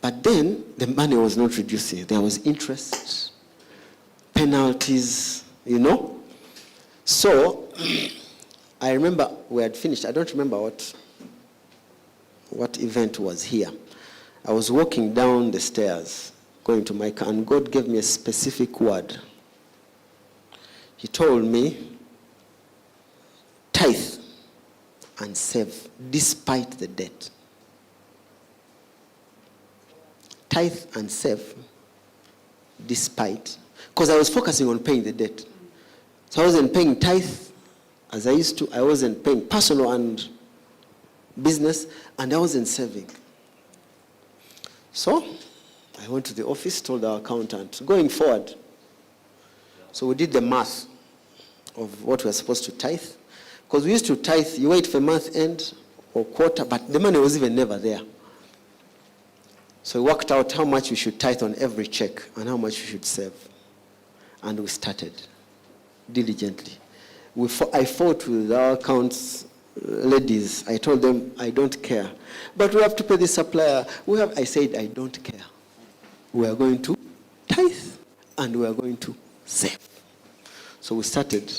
But then the money was not reducing. There was interest, penalties, So I remember we had finished. I don't remember what event was here. I was walking down the stairs, going to my car, and God gave me a specific word. He told me, tithe and save despite the debt. Tithe and save despite. Because I was focusing on paying the debt. So I wasn't paying tithe as I used to. I wasn't paying personal and business, and I wasn't saving. So I went to the office, told our accountant, going forward. So we did the math of what we were supposed to tithe. Because we used to tithe, you wait for month end or quarter, but the money was even never there. So we worked out how much we should tithe on every check and how much we should save. And we started diligently. I fought with our accounts ladies. I told them, I don't care. But we have to pay the supplier. I said, I don't care. We are going to tithe and we are going to save. So we started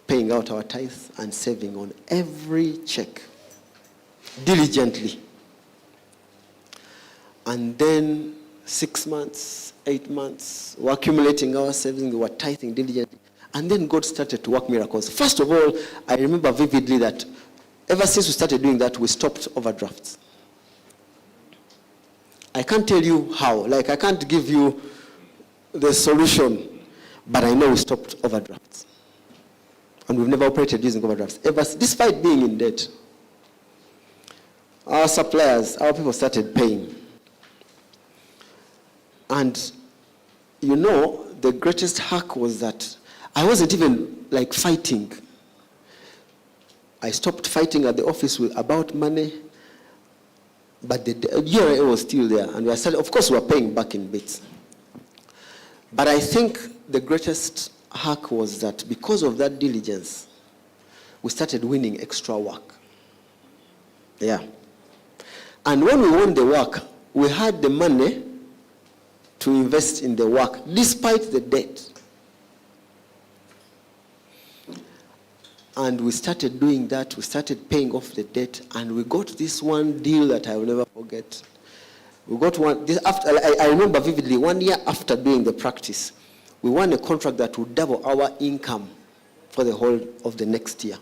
paying out our tithe and saving on every check diligently. And then 6 months, 8 months, we're accumulating our savings, we were tithing diligently. And then God started to work miracles. First of all, I remember vividly that ever since we started doing that, we stopped overdrafts. I can't tell you how. I can't give you the solution, but I know we stopped overdrafts. And we've never operated using overdrafts, despite being in debt. Our suppliers, our people started paying. And, the greatest hack was that I wasn't even, fighting. I stopped fighting at the office about money, but the URA was still there. And of course, we were paying back in bits. But I think the greatest hack was that because of that diligence, we started winning extra work. Yeah. And when we won the work, we had the money to invest in the work, despite the debt. And we started doing that. We started paying off the debt, and we got this one deal that I will never forget. We got one. I remember vividly. 1 year after doing the practice, we won a contract that would double our income for the whole of the next year.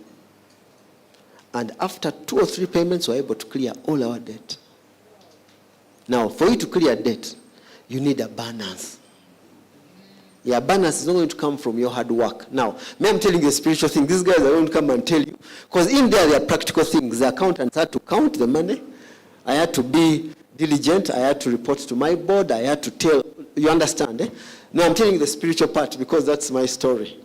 And after 2 or 3 payments, we were able to clear all our debt. Now, for you to clear debt, you need a balance. Yeah, balance is not going to come from your hard work. Now, I'm telling you a spiritual thing. These guys are going to come and tell you. Because in there are practical things. The accountants had to count the money. I had to be diligent. I had to report to my board. I had to tell. You understand, eh? Now, I'm telling you the spiritual part because that's my story.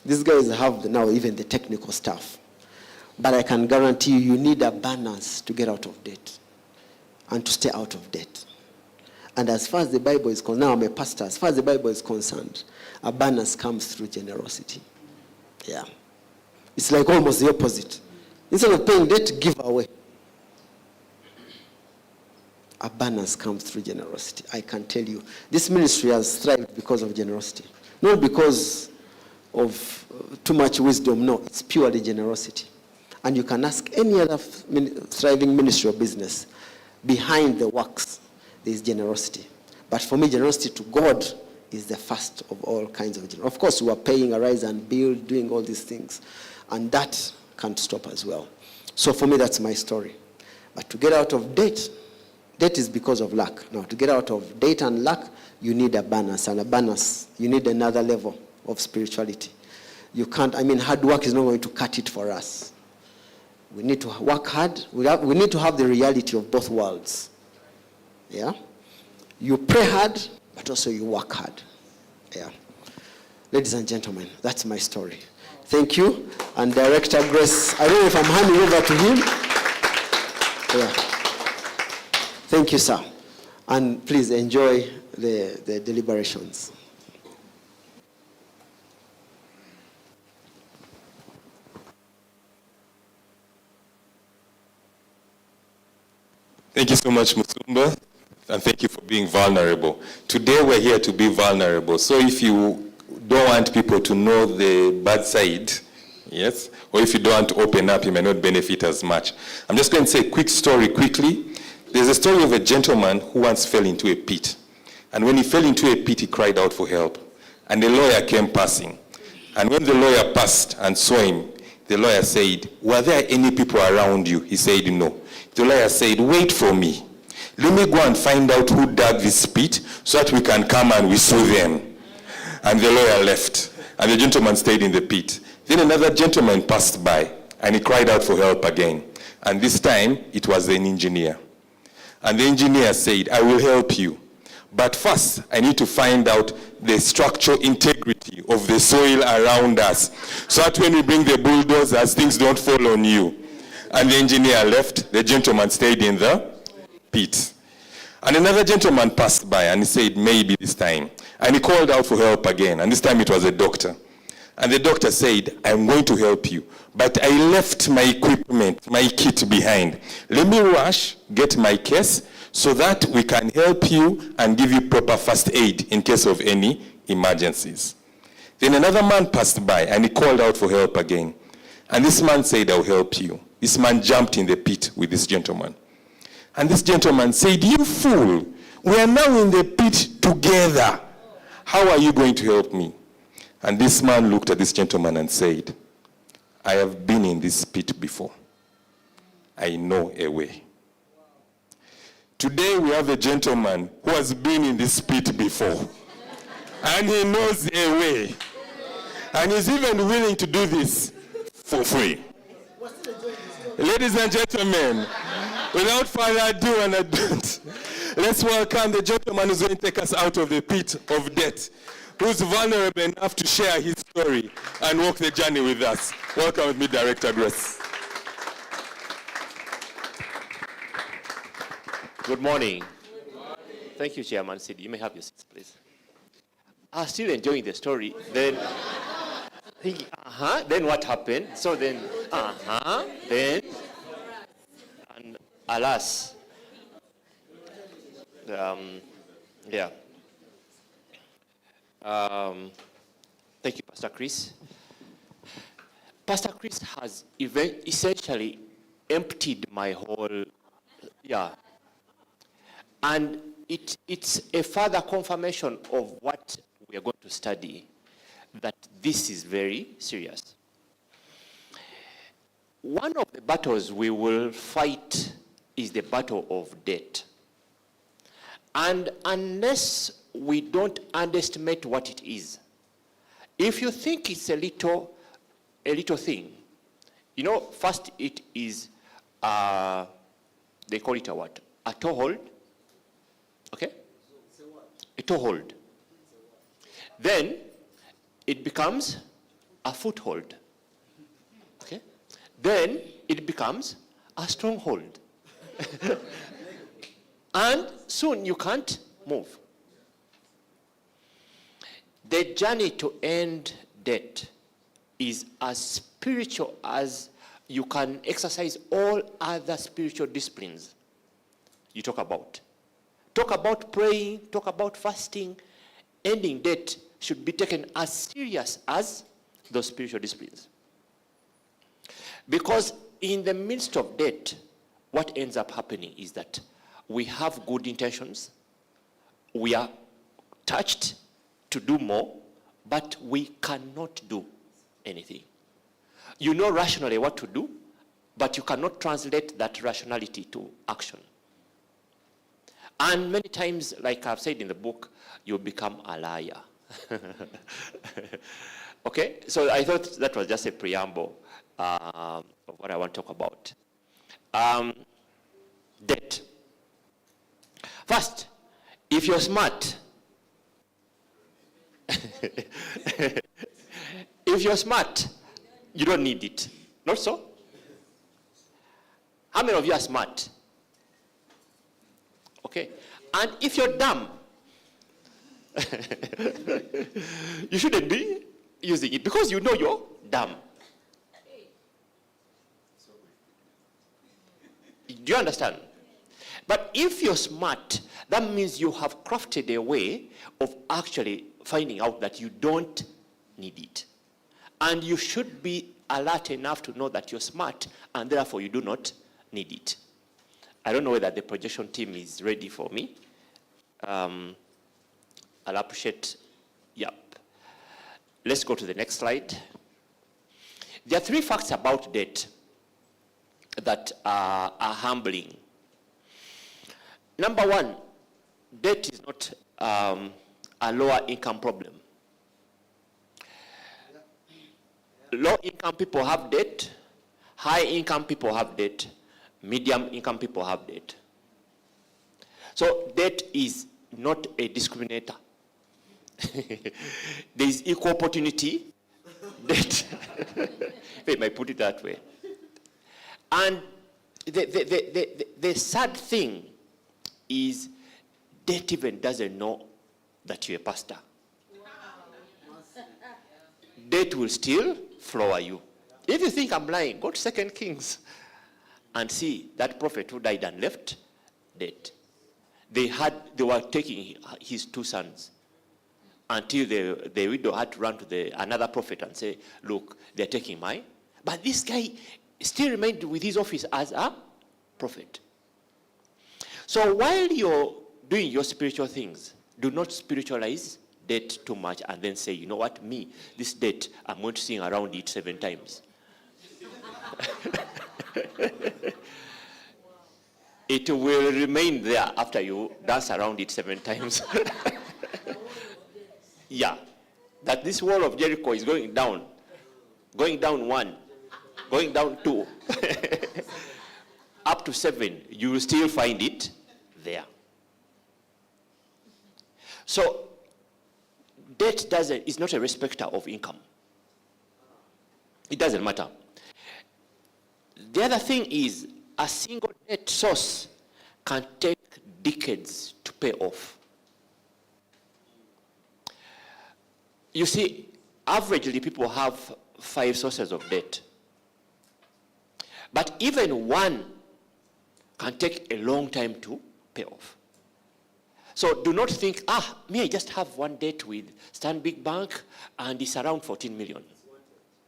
These guys have now even the technical stuff. But I can guarantee you need a balance to get out of debt and to stay out of debt. And as far as the Bible is concerned, now I'm a pastor, as far as the Bible is concerned, abundance comes through generosity. Yeah. It's like almost the opposite. Instead of paying debt, give away. Abundance comes through generosity. I can tell you, this ministry has thrived because of generosity. Not because of too much wisdom, no, it's purely generosity. And you can ask any other thriving ministry or business, behind the works, there is generosity. But for me, generosity to God is the first of all kinds of generosity. Of course, we are paying a rise and build, doing all these things. And that can't stop as well. So for me, that's my story. But to get out of debt, debt is because of lack. Now, to get out of debt and lack, you need a balance. And a balance, you need another level of spirituality. You can't, hard work is not going to cut it for us. We need to work hard. We need to have the reality of both worlds. Yeah? You pray hard, but also you work hard. Yeah. Ladies and gentlemen, that's my story. Thank you. And Director Grace, I don't know if I'm handing over to him. Yeah. Thank you, sir. And please enjoy the deliberations. Thank you so much, Musumba. And thank you for being vulnerable. Today we're here to be vulnerable. So if you don't want people to know the bad side, yes, or if you don't want to open up, you may not benefit as much. I'm just going to say a quick story quickly. There's a story of a gentleman who once fell into a pit. And when he fell into a pit, he cried out for help. And the lawyer came passing. And when the lawyer passed and saw him, the lawyer said, "Were there any people around you?" He said, "No." The lawyer said, "Wait for me. Let me go and find out who dug this pit so that we can come and we sue them." And the lawyer left. And the gentleman stayed in the pit. Then another gentleman passed by and he cried out for help again. And this time it was an engineer. And the engineer said, "I will help you. But first, I need to find out the structural integrity of the soil around us so that when we bring the bulldozers, things don't fall on you." And the engineer left. The gentleman stayed in the pit. And another gentleman passed by and he said, "Maybe this time." And he called out for help again. And this time it was a doctor. And the doctor said, "I'm going to help you, but I left my equipment, my kit behind. Let me rush, get my case, so that we can help you and give you proper first aid in case of any emergencies." Then another man passed by and he called out for help again. And this man said, "I'll help you." This man jumped in the pit with this gentleman. And this gentleman said, "You fool, we are now in the pit together. How are you going to help me?" And this man looked at this gentleman and said, "I have been in this pit before. I know a way." Today we have a gentleman who has been in this pit before. And he knows a way. And he's even willing to do this for free. Ladies and gentlemen, without further ado and ado, let's welcome the gentleman who's going to take us out of the pit of death, who's vulnerable enough to share his story and walk the journey with us. Welcome with me, Director Grace. Good morning. Thank you, Chairman Sid. You may have your seats, please. I'm still enjoying the story. Then, thinking, then what happened? So then, then, and alas, yeah. Thank you, Pastor Chris. Pastor Chris has essentially emptied my whole, and it's a further confirmation of what we are going to study, that this is very serious. One of the battles we will fight is the battle of debt. And unless we don't underestimate what it is, if you think it's a little thing, first it is, they call it a what? A toehold. Okay? A toehold. Then it becomes a foothold. Okay? Then it becomes a stronghold. And soon you can't move. The journey to end debt is as spiritual as you can exercise all other spiritual disciplines you talk about. Talk about praying, talk about fasting. Ending debt should be taken as serious as those spiritual disciplines. Because in the midst of debt, what ends up happening is that we have good intentions, we are touched to do more, but we cannot do anything. You know rationally what to do, but you cannot translate that rationality to action. And many times, like I've said in the book, you become a liar. Okay, so I thought that was just a preamble of what I want to talk about. Debt. First, if you're smart, if you're smart, you don't need it. Not so? How many of you are smart? Okay. And if you're dumb, you shouldn't be using it because you know you're dumb. Do you understand? But if you're smart, that means you have crafted a way of actually finding out that you don't need it. And you should be alert enough to know that you're smart and therefore you do not need it. I don't know whether the projection team is ready for me. I'll appreciate, yep. Let's go to the next slide. There are 3 facts about debt that are humbling. Number 1, debt is not a lower income problem. Low income people have debt, high income people have debt, medium income people have debt. So debt is not a discriminator. There is equal opportunity debt. If I put it that way. And the sad thing is debt even doesn't know that you're a pastor. Debt will still floor you. If you think I'm lying, go to 2 Kings and see that prophet who died and left debt. They were taking his 2 sons until the widow had to run to another prophet and say, look, they're taking mine. But this guy still remained with his office as a prophet. So while you're doing your spiritual things, do not spiritualize debt too much and then say, you know what, this debt, I'm going to sing around it 7 times. It will remain there after you dance around it 7 times. Yeah, that this wall of Jericho is going down 1, going down 2, up to 7, you will still find it there. So, debt is not a respecter of income. It doesn't matter. The other thing is, a single debt source can take decades to pay off. You see, averagely people have 5 sources of debt. But even one can take a long time to pay off. So do not think, I just have one debt with Stanbic Bank and it's around 14 million.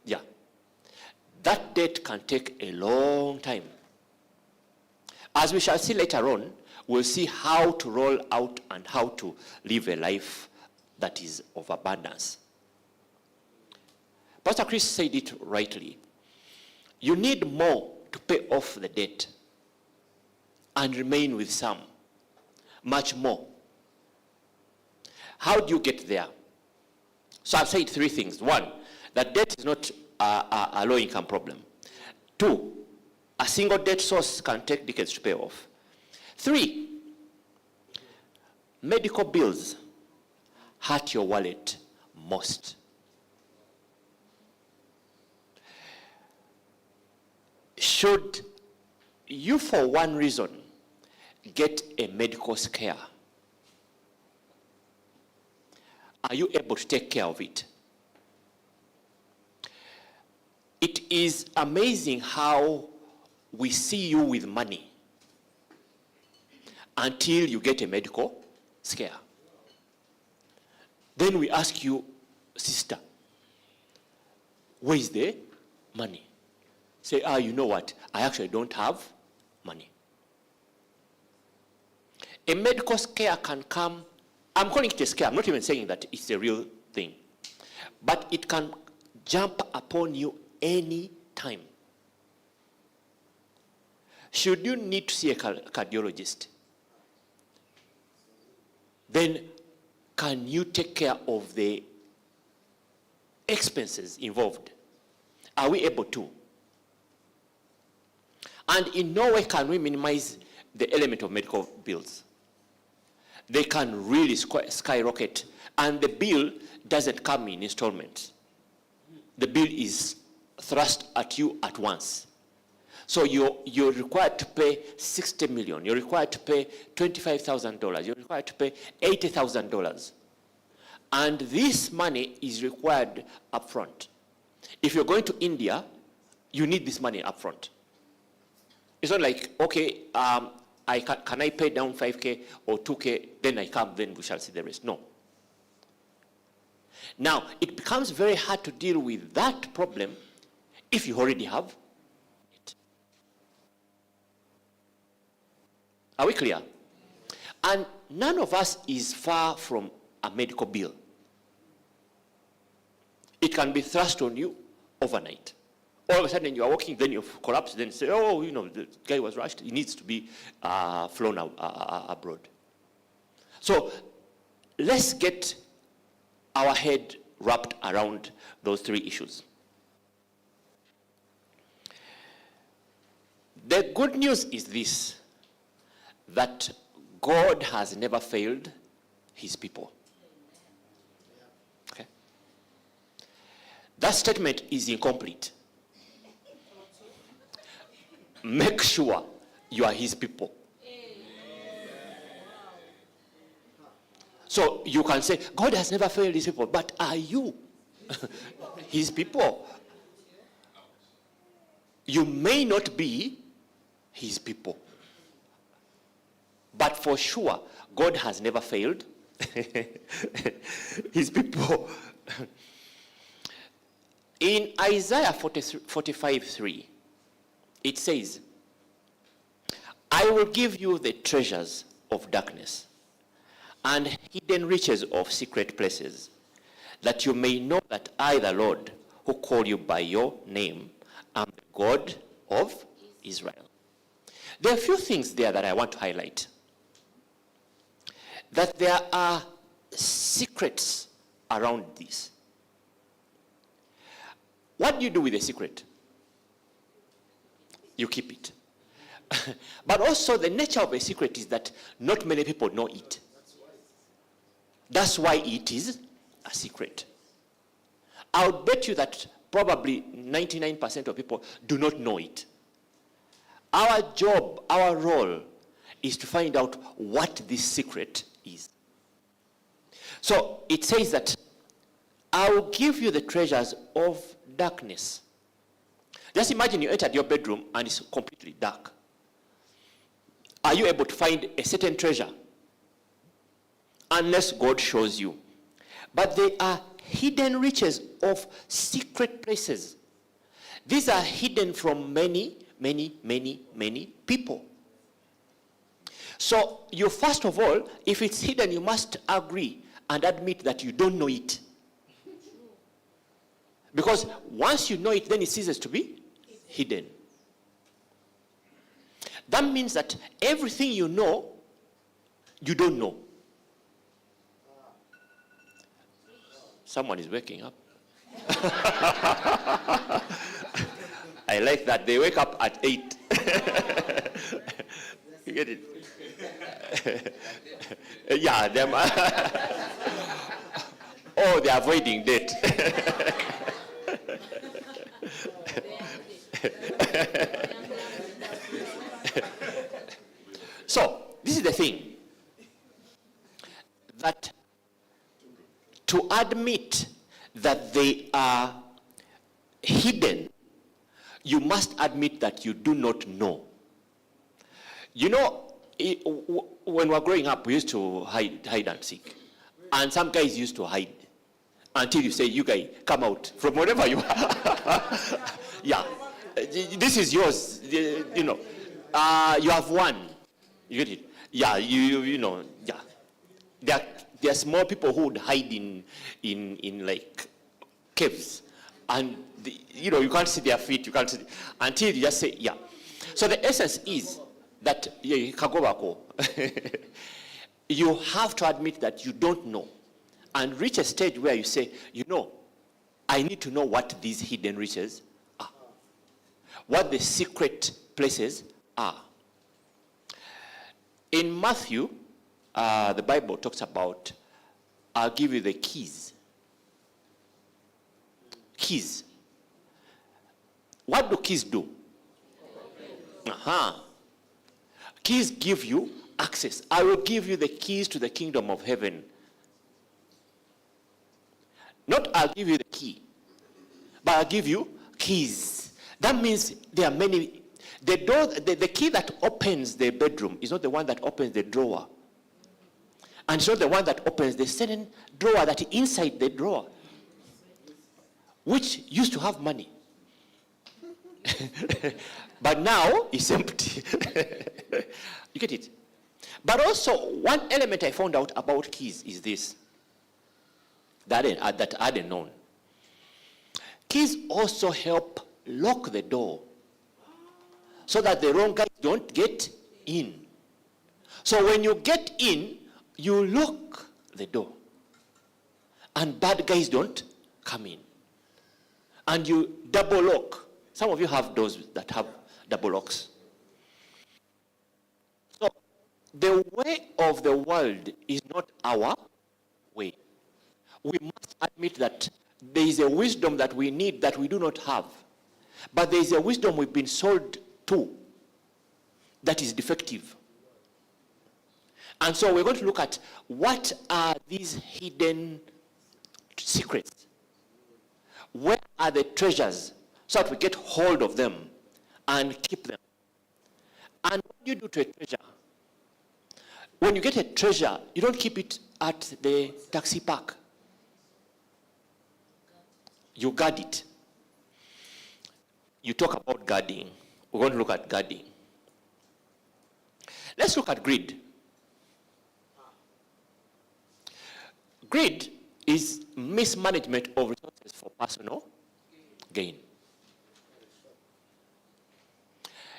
Yeah. That debt can take a long time. As we shall see later on, we'll see how to roll out and how to live a life that is of abundance. Pastor Chris said it rightly. You need more to pay off the debt and remain with some. Much more. How do you get there? So I've said 3 things. 1, that debt is not a low-income problem. 2, a single debt source can take decades to pay off. 3, medical bills hurt your wallet most. Should you, for one reason, get a medical scare, are you able to take care of it? It is amazing how we see you with money until you get a medical scare. Then we ask you, sister, where is the money? Say, you know what? I actually don't have money. A medical scare can come. I'm calling it a scare. I'm not even saying that it's a real thing. But it can jump upon you any time. Should you need to see a cardiologist, then can you take care of the expenses involved? Are we able to? And in no way can we minimize the element of medical bills. They can really skyrocket, and the bill doesn't come in installments. The bill is thrust at you at once. So you're required to pay 60 million. You're required to pay $25,000. You're required to pay $80,000. And this money is required upfront. If you're going to India, you need this money upfront. It's not like, okay, can I pay down 5K or 2K, then I come, then we shall see the rest. No. Now, it becomes very hard to deal with that problem if you already have it. Are we clear? And none of us is far from a medical bill. It can be thrust on you overnight. All of a sudden you are walking, then you collapse, then say, oh, the guy was rushed. He needs to be flown abroad. So let's get our head wrapped around those three issues. The good news is this, that God has never failed his people. Okay? That statement is incomplete. Make sure you are his people. So you can say, God has never failed his people, but are you his people? You may not be his people, but for sure, God has never failed his people. In Isaiah 45:3, it says, I will give you the treasures of darkness and hidden riches of secret places, that you may know that I, the Lord, who call you by your name, am the God of Israel. There are a few things there that I want to highlight. That there are secrets around this. What do you do with a secret? You keep it. But also the nature of a secret is that not many people know it. That's why it is a secret. I would bet you that probably 99% of people do not know it. Our job, our role, is to find out what this secret is. So it says that I will give you the treasures of darkness. Just imagine you entered your bedroom and it's completely dark. Are you able to find a certain treasure? Unless God shows you. But they are hidden riches of secret places. These are hidden from many people. So you first of all, if it's hidden, you must agree and admit that you don't know it. Because once you know it, then it ceases to be hidden. That means that everything you know, you don't know. Someone is waking up. I like that. They wake up at 8. You get it? Yeah, them. Oh, they're avoiding date. So, this is the thing. That to admit that they are hidden, you must admit that you do not know. You know, when we were growing up, we used to hide and seek. And some guys used to hide until you say, you guys, come out from wherever you are. Yeah, this is yours, you know. You have won. You get it? Yeah, you know, yeah. There are small people who would hide in like caves. And, you know, you can't see their feet, you can't see, until you just say, yeah. So the essence is that, you have to admit that you don't know. And reach a stage where you say, you know, I need to know what these hidden riches are. What the secret places are. In Matthew, the Bible talks about, I'll give you the keys. Keys. What do keys do? Keys give you access. I will give you the keys to the kingdom of heaven. Not I'll give you the key, but I'll give you keys. That means there are many, The door, the key that opens the bedroom is not the one that opens the drawer. And it's not the one that opens the certain drawer that is inside the drawer, which used to have money. But now it's empty. You get it? But also, one element I found out about keys is this, that I hadn't known. Keys also help lock the door so that the wrong guys don't get in. So when you get in, you lock the door and bad guys don't come in. And you double lock. Some of you have doors that have double locks. So the way of the world is not our way. We must admit that there is a wisdom that we need that we do not have. But there is a wisdom we've been sold to that is defective. And so we're going to look at what are these hidden secrets. Where are the treasures so that we get hold of them and keep them. And what do you do to a treasure? When you get a treasure, you don't keep it at the taxi park. You guard it. You talk about guarding. We're going to look at guarding. Let's look at greed. Greed is mismanagement of resources for personal gain.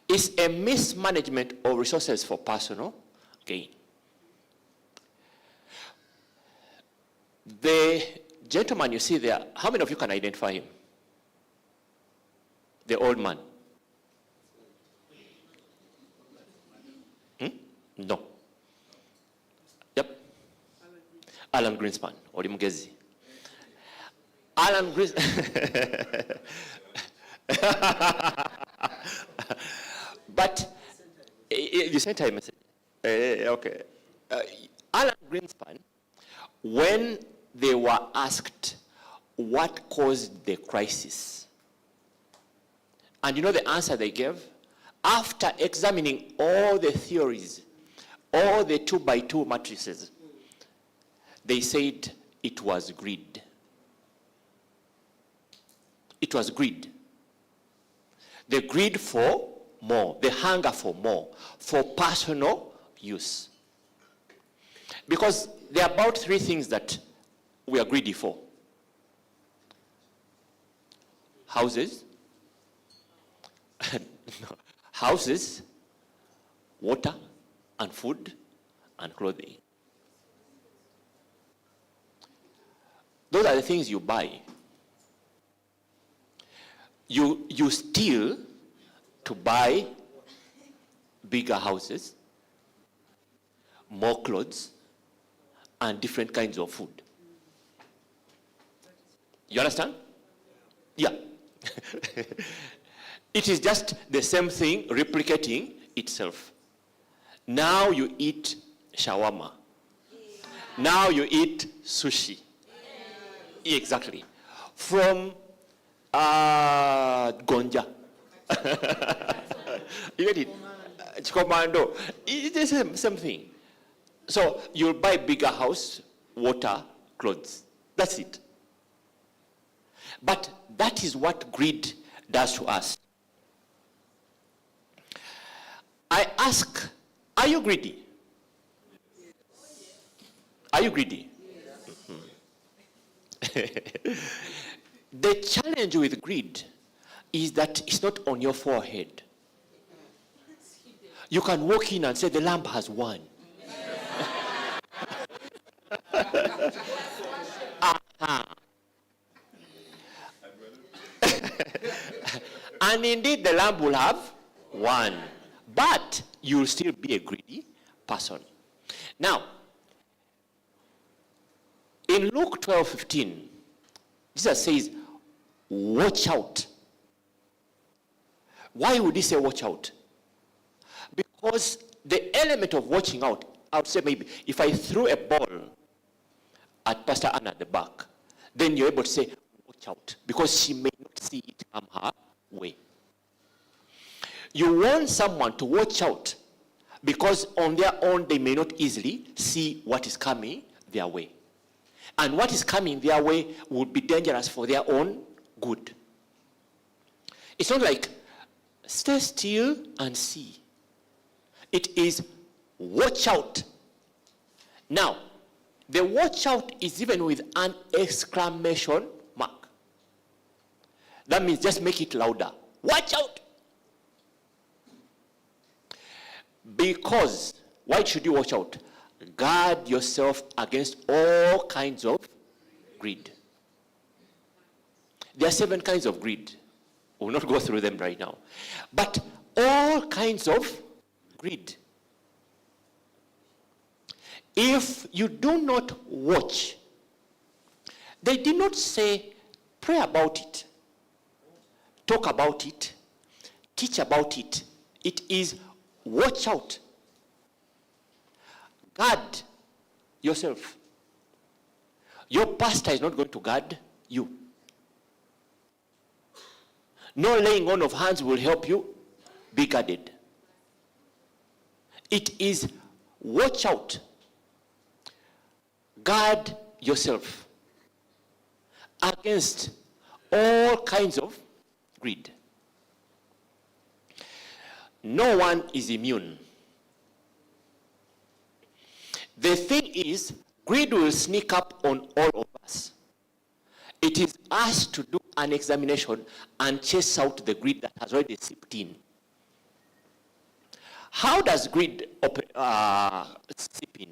It's a mismanagement of resources for personal gain. The gentleman you see there, how many of you can identify him? The old man. No. Yep. Alan Greenspan, or Mugezi. Alan Greenspan. But you sent a message. Okay. Alan Greenspan, when they were asked what caused the crisis, and you know the answer they gave? After examining all the theories, all the 2x2 matrices, they said it was greed. It was greed. The greed for more, the hunger for more, for personal use. Because there are about three things that we are greedy for. Houses, houses, water, and food, and clothing. Those are the things you buy. You steal to buy bigger houses, more clothes, and different kinds of food. You understand? Yeah. It is just the same thing replicating itself. Now you eat shawarma. Now you eat sushi. Exactly. From Gonja. You get it? Chikomando. It's the same thing. So you'll buy bigger house, water, clothes. That's it. But that is what greed does to us. I ask, are you greedy? Are you greedy? The challenge with greed is that it's not on your forehead. You can walk in and say, the lamb has won. And indeed, the lamb will have won. But you'll still be a greedy person. Now, in Luke 12:15, Jesus says, watch out. Why would he say watch out? Because the element of watching out, I would say maybe, if I threw a ball at Pastor Anna at the back, then you're able to say, watch out, because she may not see it come her way. You want someone to watch out because on their own they may not easily see what is coming their way. And what is coming their way would be dangerous for their own good. It's not like stay still and see. It is watch out. Now, the watch out is even with an exclamation mark. That means just make it louder. Watch out. Because, why should you watch out? Guard yourself against all kinds of greed. There are 7 kinds of greed. We'll not go through them right now. But all kinds of greed. If you do not watch, they did not say pray about it, talk about it, teach about it. It is watch out. Guard yourself. Your pastor is not going to guard you. No laying on of hands will help you be guarded. It is watch out. Guard yourself against all kinds of greed. No one is immune. The thing is, greed will sneak up on all of us. It is us to do an examination and chase out the greed that has already seeped in. How does greed seep in?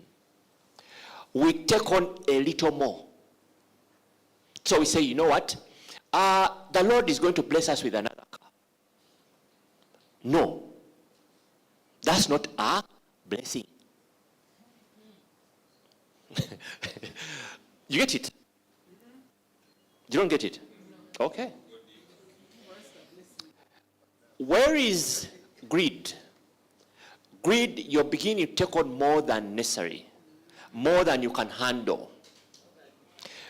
We take on a little more. So we say, you know what? The Lord is going to bless us with another car. No. That's not a blessing. You get it? You don't get it? Okay. Where is greed? Greed, you're beginning to take on more than necessary, more than you can handle.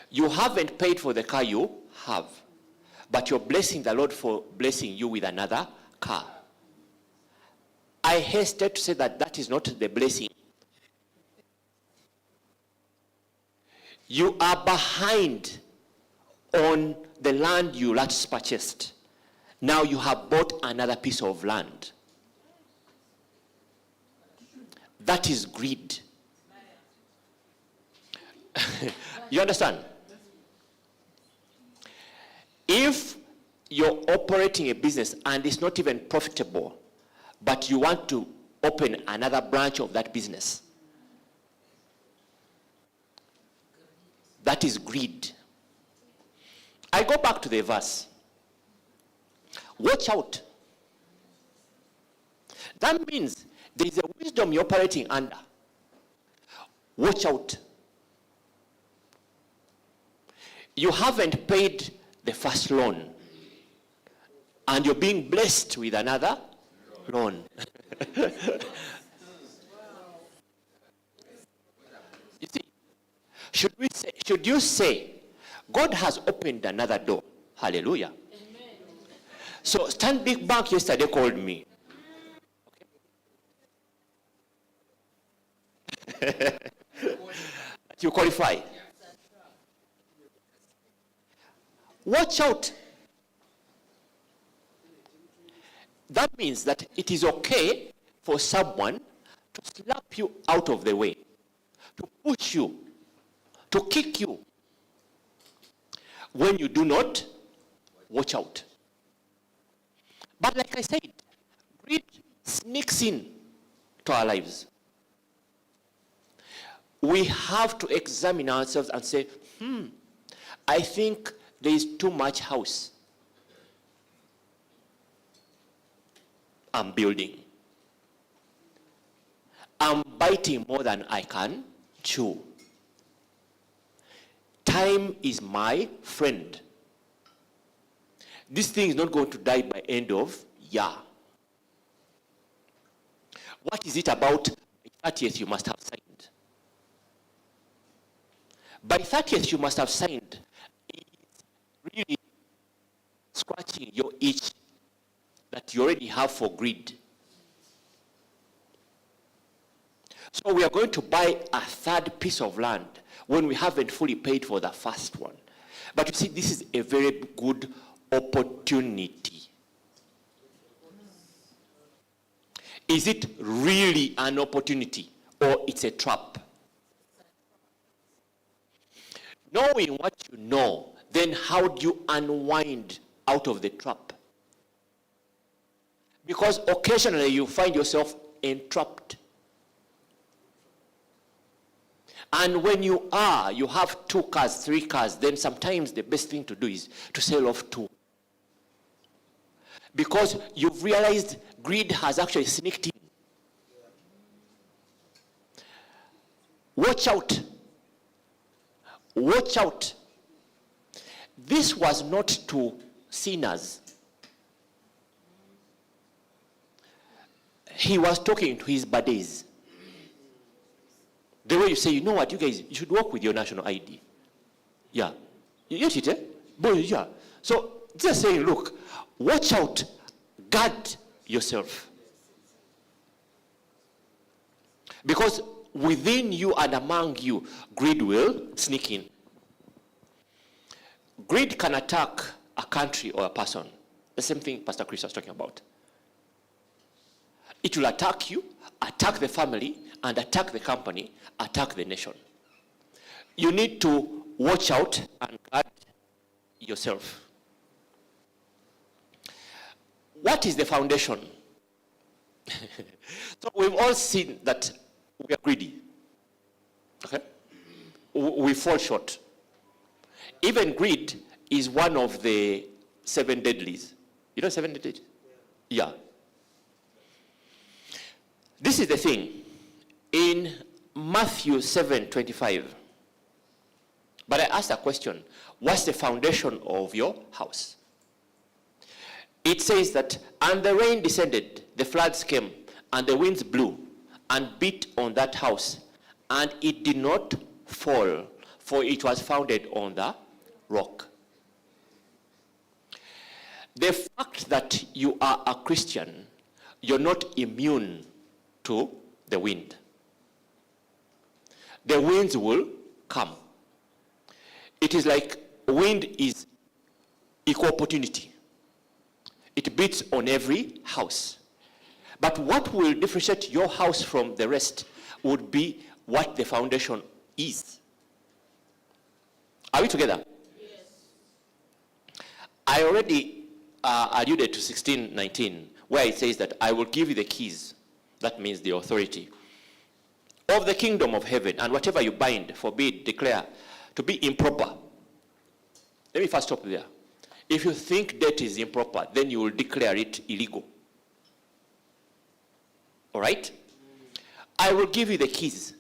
You haven't paid for the car you have, but you're blessing the Lord for blessing you with another car. I hesitate to say that that is not the blessing. You are behind on the land you last purchased. Now you have bought another piece of land. That is greed. You understand? If you're operating a business and it's not even profitable, but you want to open another branch of that business, that is greed. I go back to the verse. Watch out. That means there is a wisdom you're operating under. Watch out. You haven't paid the first loan, and you're being blessed with another loan. You see, should you say, God has opened another door? Hallelujah. Amen. So Stanbic Bank yesterday called me. Okay. You qualify. Watch out. That means that it is okay for someone to slap you out of the way, to push you, to kick you, when you do not watch out. But like I said, greed sneaks in to our lives. We have to examine ourselves and say, I think there is too much house I'm building. I'm biting more than I can chew. Time is my friend. This thing is not going to die by end of year. What is it about by 30th you must have signed? By 30th you must have signed. It's really scratching your itch that that you already have for greed. So we are going to buy a third piece of land when we haven't fully paid for the first one. But you see, this is a very good opportunity. Is it really an opportunity or it's a trap? Knowing what you know, then how do you unwind out of the trap? Because occasionally you find yourself entrapped. And when you have 2 cars, 3 cars, then sometimes the best thing to do is to sell off 2. Because you've realized greed has actually sneaked in. Watch out. Watch out. This was not to sinners. He was talking to his buddies. The way you say, you know what, you guys, you should work with your national ID. Yeah. You get it, eh? Boy, yeah. So, just saying, look, watch out, guard yourself. Because within you and among you, greed will sneak in. Greed can attack a country or a person. The same thing Pastor Chris was talking about. It will attack you, attack the family, and attack the company, attack the nation. You need to watch out and guard yourself. What is the foundation? So we've all seen that we are greedy. Okay? We fall short. Even greed is one of the 7 deadlies. You know 7 deadlies? Yeah. This is the thing. In Matthew 7:25, but I asked a question, what's the foundation of your house? It says that, and the rain descended, the floods came, and the winds blew, and beat on that house, and it did not fall, for it was founded on the rock. The fact that you are a Christian, you're not immune to the wind. The winds will come. It is like wind is equal opportunity. It beats on every house. But what will differentiate your house from the rest would be what the foundation is. Are we together? Yes. I already alluded to 16:19, where it says that I will give you the keys. That means the authority of the kingdom of heaven, and whatever you bind, forbid, declare to be improper. Let me first stop there. If you think debt is improper, then you will declare it illegal. All right? I will give you the keys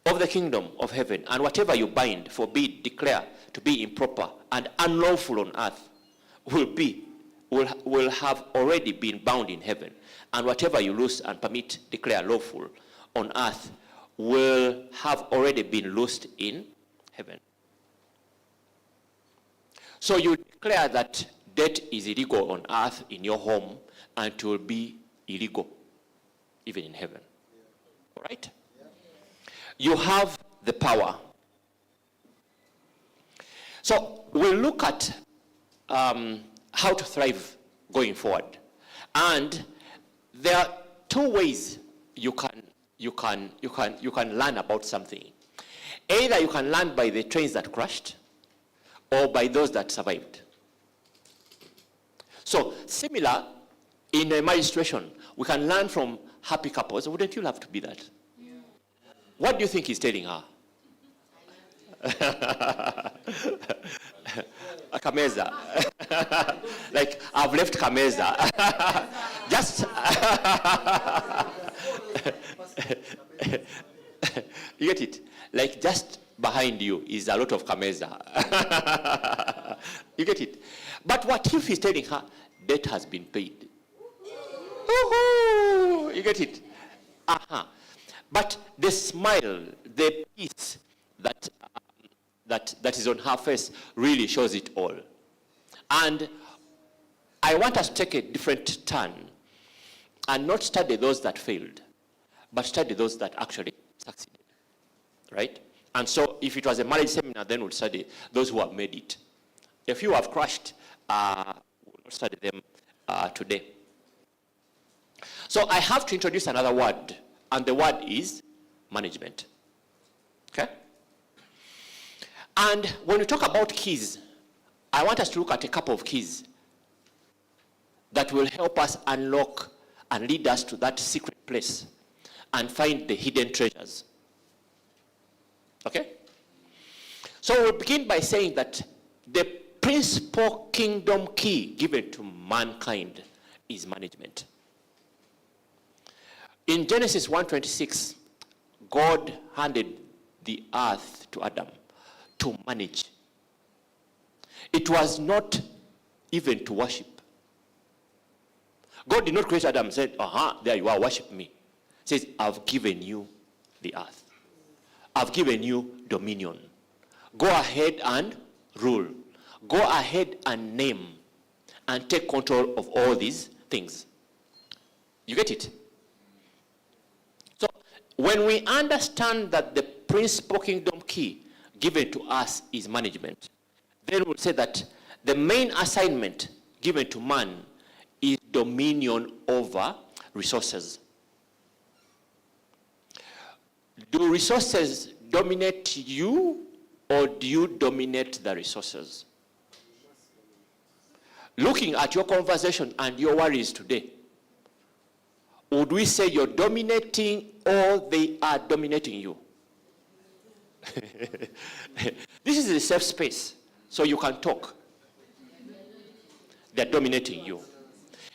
of the kingdom of heaven, and whatever you bind, forbid, declare to be improper and unlawful on earth will have already been bound in heaven, and whatever you loose and permit, declare lawful on earth will have already been loosed in heaven. So you declare that debt is illegal on earth in your home, and it will be illegal even in heaven. All right? You have the power. So we'll look at how to thrive going forward. And there are 2 ways you can learn about something. Either you can learn by the trains that crashed, or by those that survived. So similar, in a marriage situation, we can learn from happy couples. Wouldn't you love to be that? Yeah. What do you think he's telling her? A Kameza. Like, I've left Kameza. Just you get it? Like, just behind you is a lot of Kameza. You get it? But what if he's telling her, debt has been paid? Woo-hoo! You get it? But the smile, the peace that is on her face really shows it all. And I want us to take a different turn and not study those that failed, but study those that actually succeeded, right? And so if it was a marriage seminar, then we'll study those who have made it. If you have crashed, we'll not study them today. So I have to introduce another word, and the word is management. Okay? And when we talk about keys, I want us to look at a couple of keys that will help us unlock and lead us to that secret place and find the hidden treasures. Okay? So we'll begin by saying that the principal kingdom key given to mankind is management. In Genesis 1:26, God handed the earth to Adam to manage. It was not even to worship. God did not create Adam and said, there you are, worship me. He says, I've given you the earth. I've given you dominion. Go ahead and rule. Go ahead and name and take control of all these things. You get it? So when we understand that the principal kingdom key given to us is management, then we'll say that the main assignment given to man is dominion over resources. Do resources dominate you, or do you dominate the resources? Looking at your conversation and your worries today, would we say you're dominating or they are dominating you? This is a safe space, so you can talk. They're dominating you.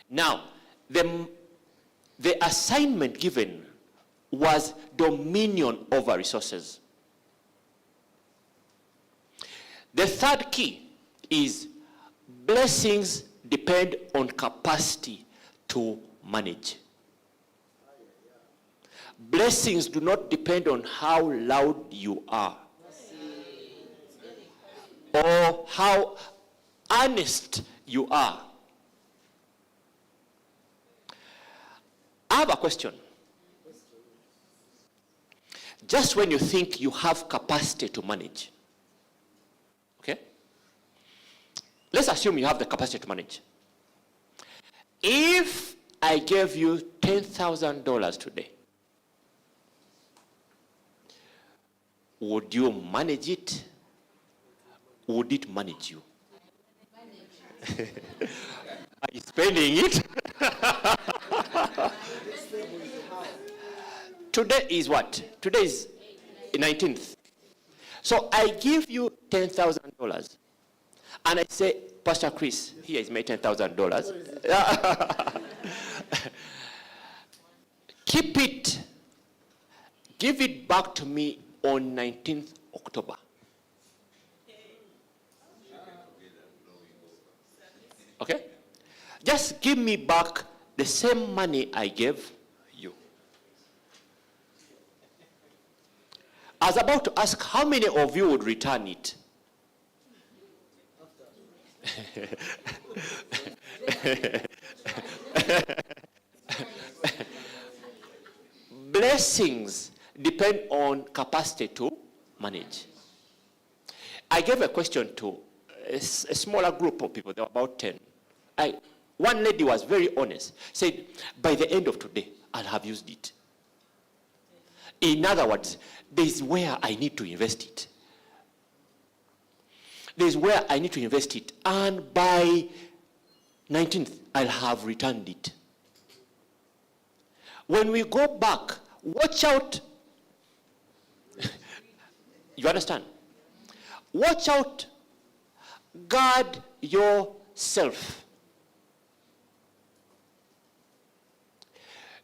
Now, the assignment given was dominion over resources. The third key is blessings depend on capacity to manage. Blessings do not depend on how loud you are or how honest you are. I have a question. Just when you think you have capacity to manage, okay? Let's assume you have the capacity to manage. If I gave you $10,000 today, would you manage it? Would it manage you? Are you spending it? Today is what? Today is 19th. So I give you $10,000. And I say, Pastor Chris, here is my $10,000. Keep it. Give it back to me on 19th October. Okay? Just give me back the same money I gave you. I was about to ask how many of you would return it. Blessings depend on capacity to manage. I gave a question to a smaller group of people, there were about 10. One lady was very honest, said, by the end of today, I'll have used it. In other words, there's where I need to invest it. There's where I need to invest it. And by 19th, I'll have returned it. When we go back, watch out. You understand? Watch out. Guard yourself.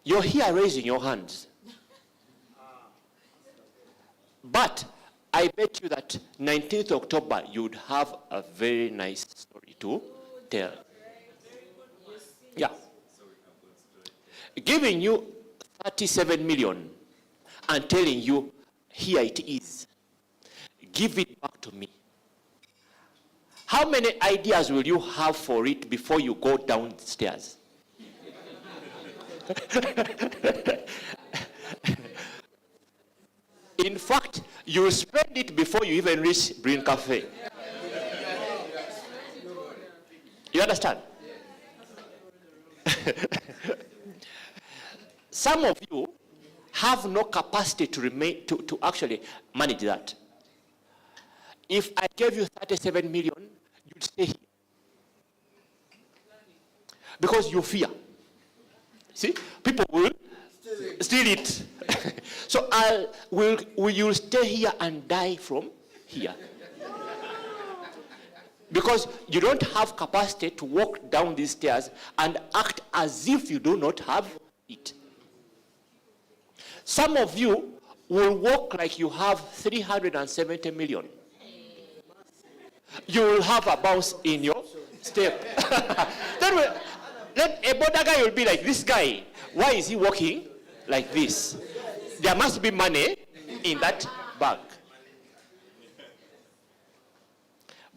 You're here raising your hands. But I bet you that 19th October, you'd have a very nice story to tell. Yeah. Giving you 37 million and telling you, here it is. Give it back to me. How How many ideas will you have for it before you go downstairs? In fact, you will spend it before you even reach Green Cafe. You understand? Some of you have no capacity to actually manage that. If I gave you 37 million, you'd stay here. Because you fear. See, people will steal it. So will you stay here and die from here? Because you don't have capacity to walk down these stairs and act as if you do not have it. Some of you will walk like you have 370 million. You will have a bounce in your step. Then a border guy will be like, this guy, why is he walking like this? There must be money in that bag.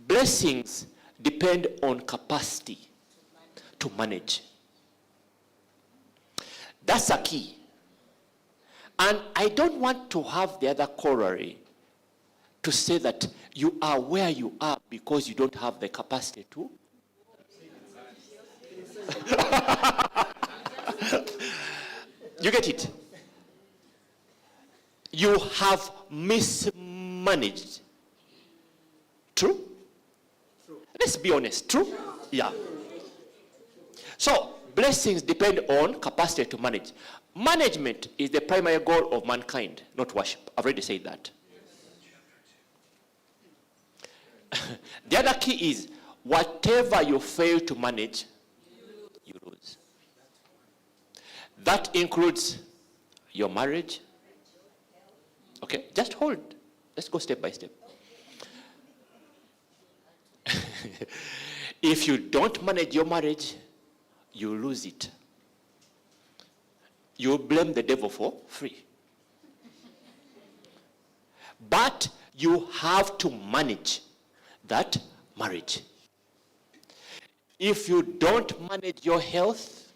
Blessings depend on capacity to manage. That's a key. And I don't want to have the other corollary to say that you are where you are because you don't have the capacity to. You get it? You have mismanaged. True? Let's be honest. True? Yeah. So, blessings depend on capacity to manage. Management is the primary goal of mankind, not worship. I've already said that. The other key is, whatever you fail to manage, you lose. That includes your marriage. Okay, just hold. Let's go step by step. If you don't manage your marriage, you lose it. You blame the devil for free. But you have to manage that marriage. If you don't manage your health,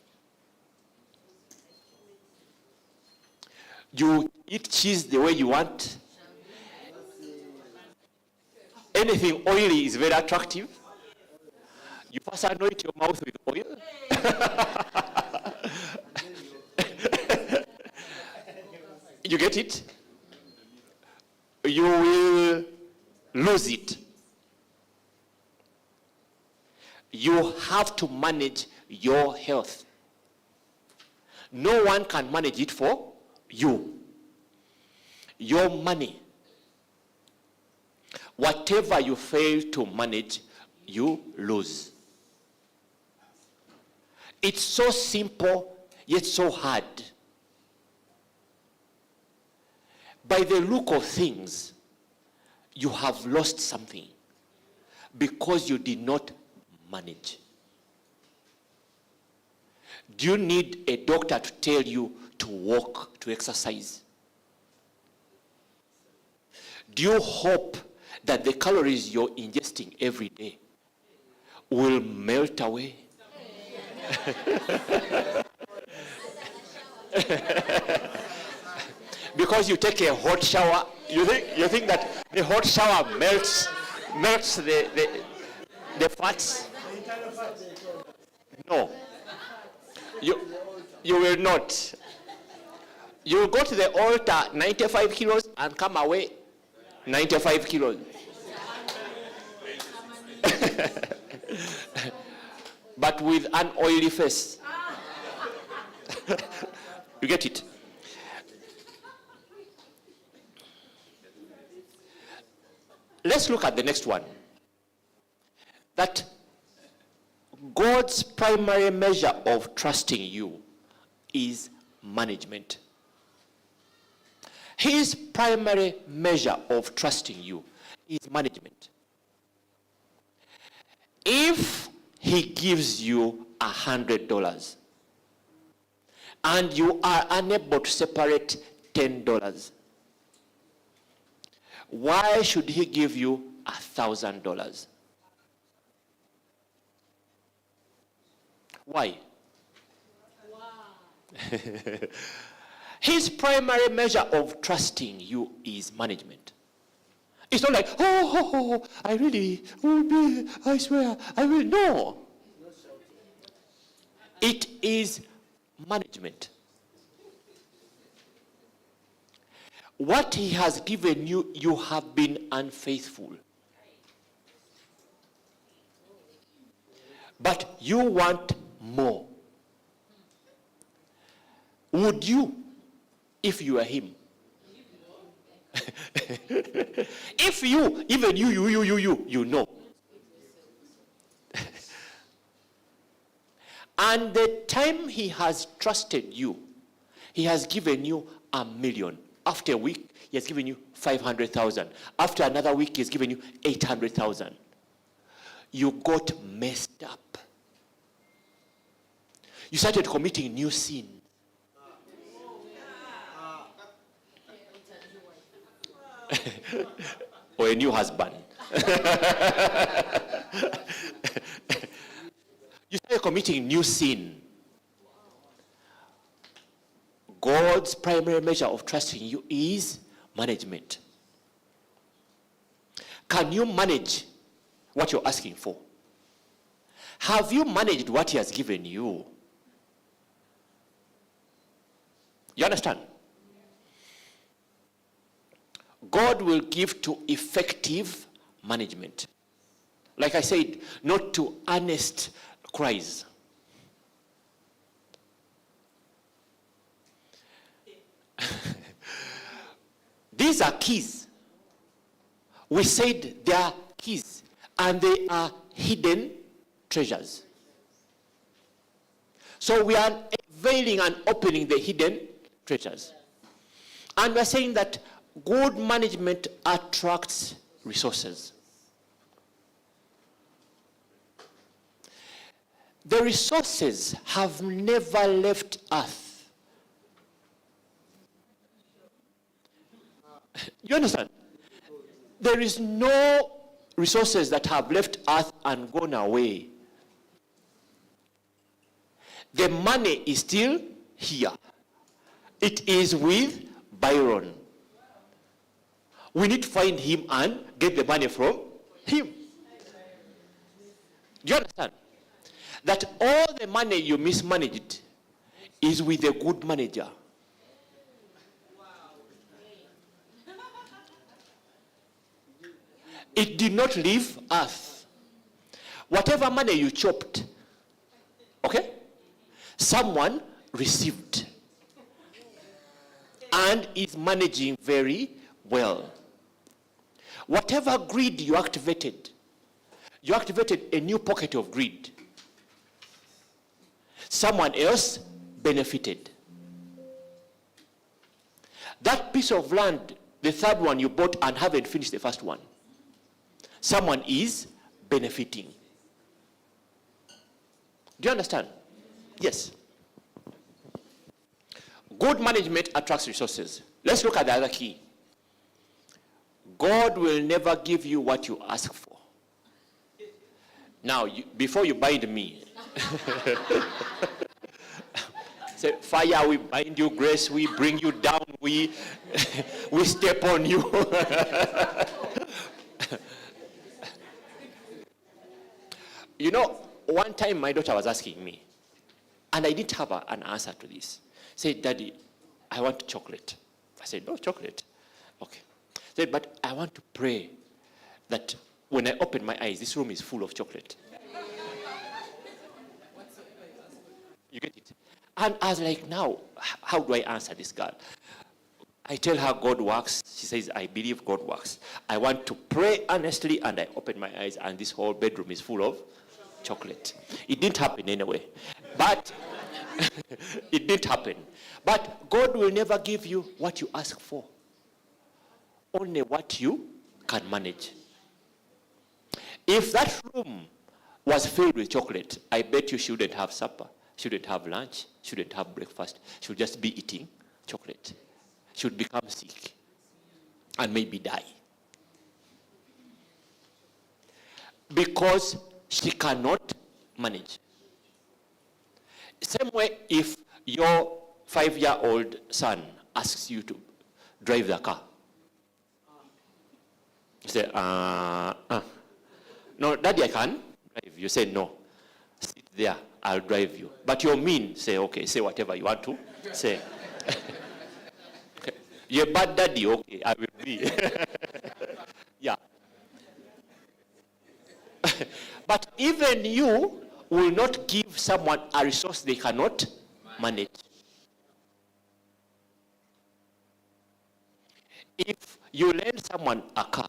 you eat cheese the way you want. Anything oily is very attractive. You first anoint your mouth with oil. You get it? You will lose it. You have to manage your health. No one can manage it for you. Your money. Whatever you fail to manage, you lose. It's so simple, yet so hard. By the look of things, you have lost something because you did not manage. Do you need a doctor to tell you to walk, to exercise? Do you hope that the calories you're ingesting every day will melt away? Because you take a hot shower, you think that the hot shower melts the fats? No. You will not. You will go to the altar 95 kilos and come away 95 kilos. But with an oily face. You get it? Let's look at the next one. That God's primary measure of trusting you is management. His primary measure of trusting you is management. If he gives you $100 and you are unable to separate $10, why should he give you $1,000? Why? His primary measure of trusting you is management. It's not like, I really will be, I swear, I will. No. It is management. What he has given you, you have been unfaithful. But you want more. Would you, if you are him? If you, even you know. And the time he has trusted you, he has given you $1 million. After a week, he has given you 500,000. After another week, he has given you 800,000. You got messed up. You started committing new sin. Or a new husband. You started committing new sin. God's primary measure of trusting you is management. Can you manage what you're asking for? Have you managed what he has given you? You understand? God will give to effective management. Like I said, not to earnest cries. These are keys. We said they are keys, and they are hidden treasures. So we are unveiling and opening the hidden treasures. And we are saying that good management attracts resources. The resources have never left earth. You understand? There is no resources that have left earth and gone away. The money is still here. It is with Byron. We need to find him and get the money from him. Do you understand? That all the money you mismanaged is with a good manager. It did not leave earth. Whatever money you chopped, okay, someone received and is managing very well. Whatever greed you activated a new pocket of greed. Someone else benefited. That piece of land, the third one you bought and haven't finished the first one, someone is benefiting. Do you understand? Yes. Good management attracts resources. Let's look at the other key. God will never give you what you ask for. Now, before you bind me, say, fire, we bind you, grace, we bring you down, we step on you. You know, one time my daughter was asking me, and I didn't have an answer to this. Said, Daddy, I want chocolate. I said, no chocolate. Okay. Said, but I want to pray that when I open my eyes, this room is full of chocolate. You get it? And I was like, now, how do I answer this girl? I tell her God works. She says, I believe God works. I want to pray earnestly, and I open my eyes, and this whole bedroom is full of chocolate. It didn't happen anyway. But it didn't happen. But God will never give you what you ask for. Only what you can manage. If that room was filled with chocolate, I bet you shouldn't have supper, shouldn't have lunch, shouldn't have breakfast, should just be eating chocolate. Should become sick and maybe die. Because she cannot manage. Same way, if your 5-year-old son asks you to drive the car, you say, no, Daddy, I can drive. You say, no, sit there, I'll drive you. But you're mean, say, okay, say whatever you want to say. Okay. You're bad daddy, okay, I will be. Yeah. But even you will not give someone a resource they cannot manage. If you lend someone a car,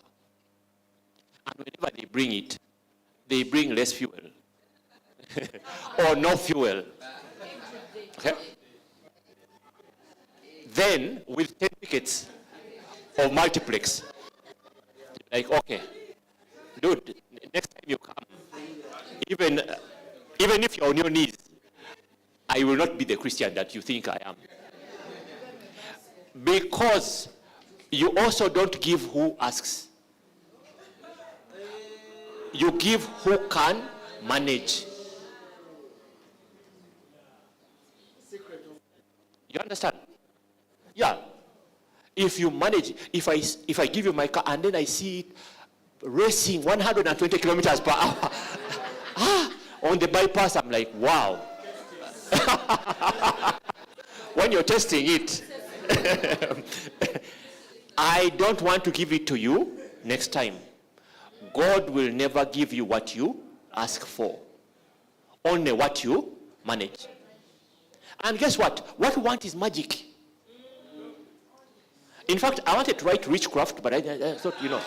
and whenever they bring it, they bring less fuel or no fuel, okay? Then with 10 tickets of multiplex, like, okay, dude, next time you come, even if you're on your knees, I will not be the Christian that you think I am. Because you also don't give who asks. You give who can manage. You understand? Yeah. If you manage, if I give you my car and then I see it racing 120 kilometers per hour on the bypass, I'm like, wow. When you're testing it, I don't want to give it to you next time. God will never give you what you ask for, only what you manage. And guess what? What we want is magic. In fact, I wanted to write witchcraft, but I thought, you know.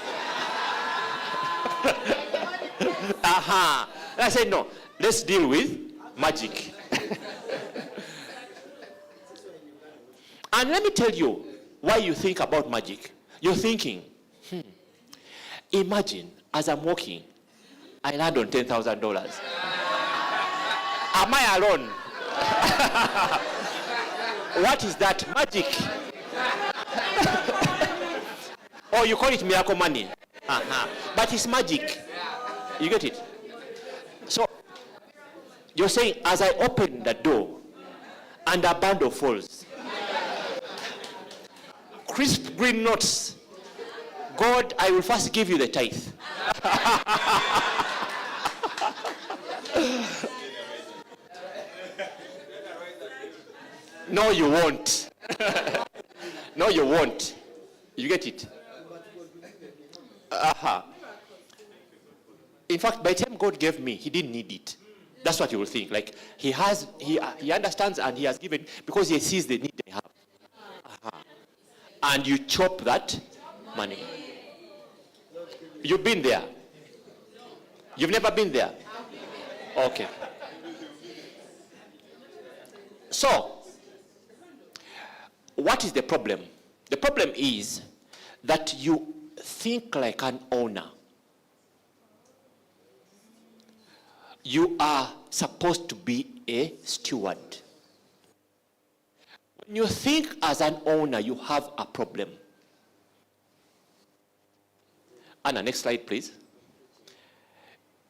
I said, no, let's deal with magic. And let me tell you why you think about magic. You're thinking, imagine, as I'm walking, I land on $10,000. Am I alone? What is that? Magic. Oh, you call it miracle money. But it's magic. You get it? So, you're saying, as I open the door, and a bundle falls. Crisp green notes. God, I will first give you the tithe. No, you won't. No, you won't. You get it? In fact, by the time God gave me, he didn't need it. That's what you will think. Like, he understands and he has given because he sees the need they have. And you chop that money. You've been there. You've never been there? Okay. So, what is the problem? The problem is that you think like an owner. You are supposed to be a steward. When you think as an owner, you have a problem. Anna, next slide, please.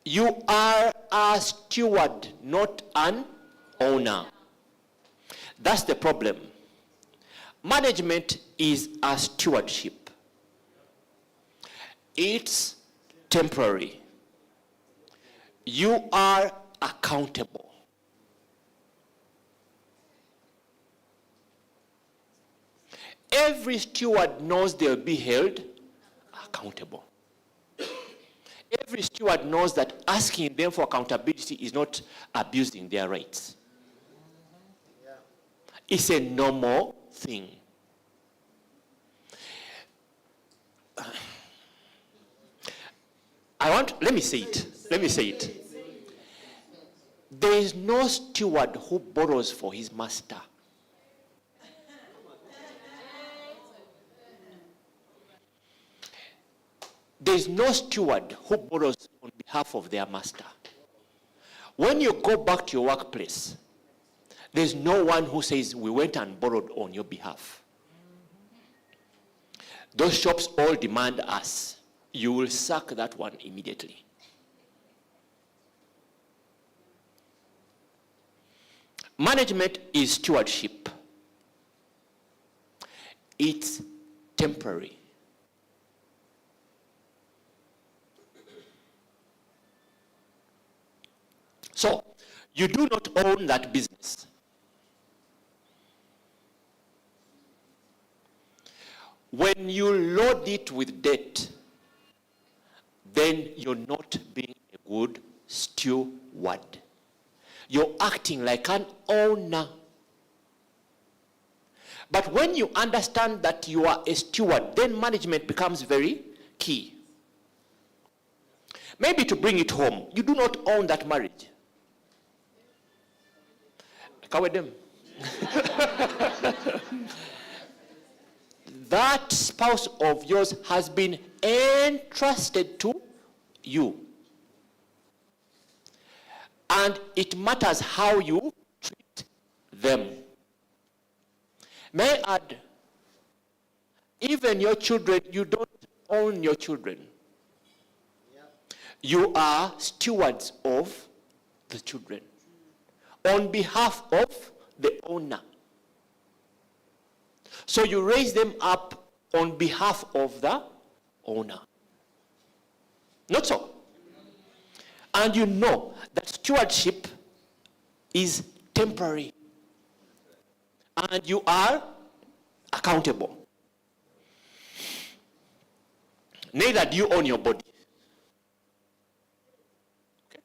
You are a steward, not an owner. That's the problem. Management is a stewardship. It's temporary. You are accountable. Every steward knows they'll be held accountable. Every steward knows that asking them for accountability is not abusing their rights. It's a normal thing. Let me say it. There is no steward who borrows for his master. There is no steward who borrows on behalf of their master. When you go back to your workplace, there's no one who says, we went and borrowed on your behalf. Those shops all demand us. You will sack that one immediately. Management is stewardship. It's temporary. So, you do not own that business. When you load it with debt, then you're not being a good steward. You're acting like an owner. But when you understand that you are a steward, then management becomes very key. Maybe to bring it home, you do not own that marriage. Cover them. That spouse of yours has been entrusted to you. And it matters how you treat them. May I add, even your children, you don't own your children. You are stewards of the children on behalf of the owner. So you raise them up on behalf of the owner. Not so. And you know that stewardship is temporary. And you are accountable. Neither do you own your body. Okay.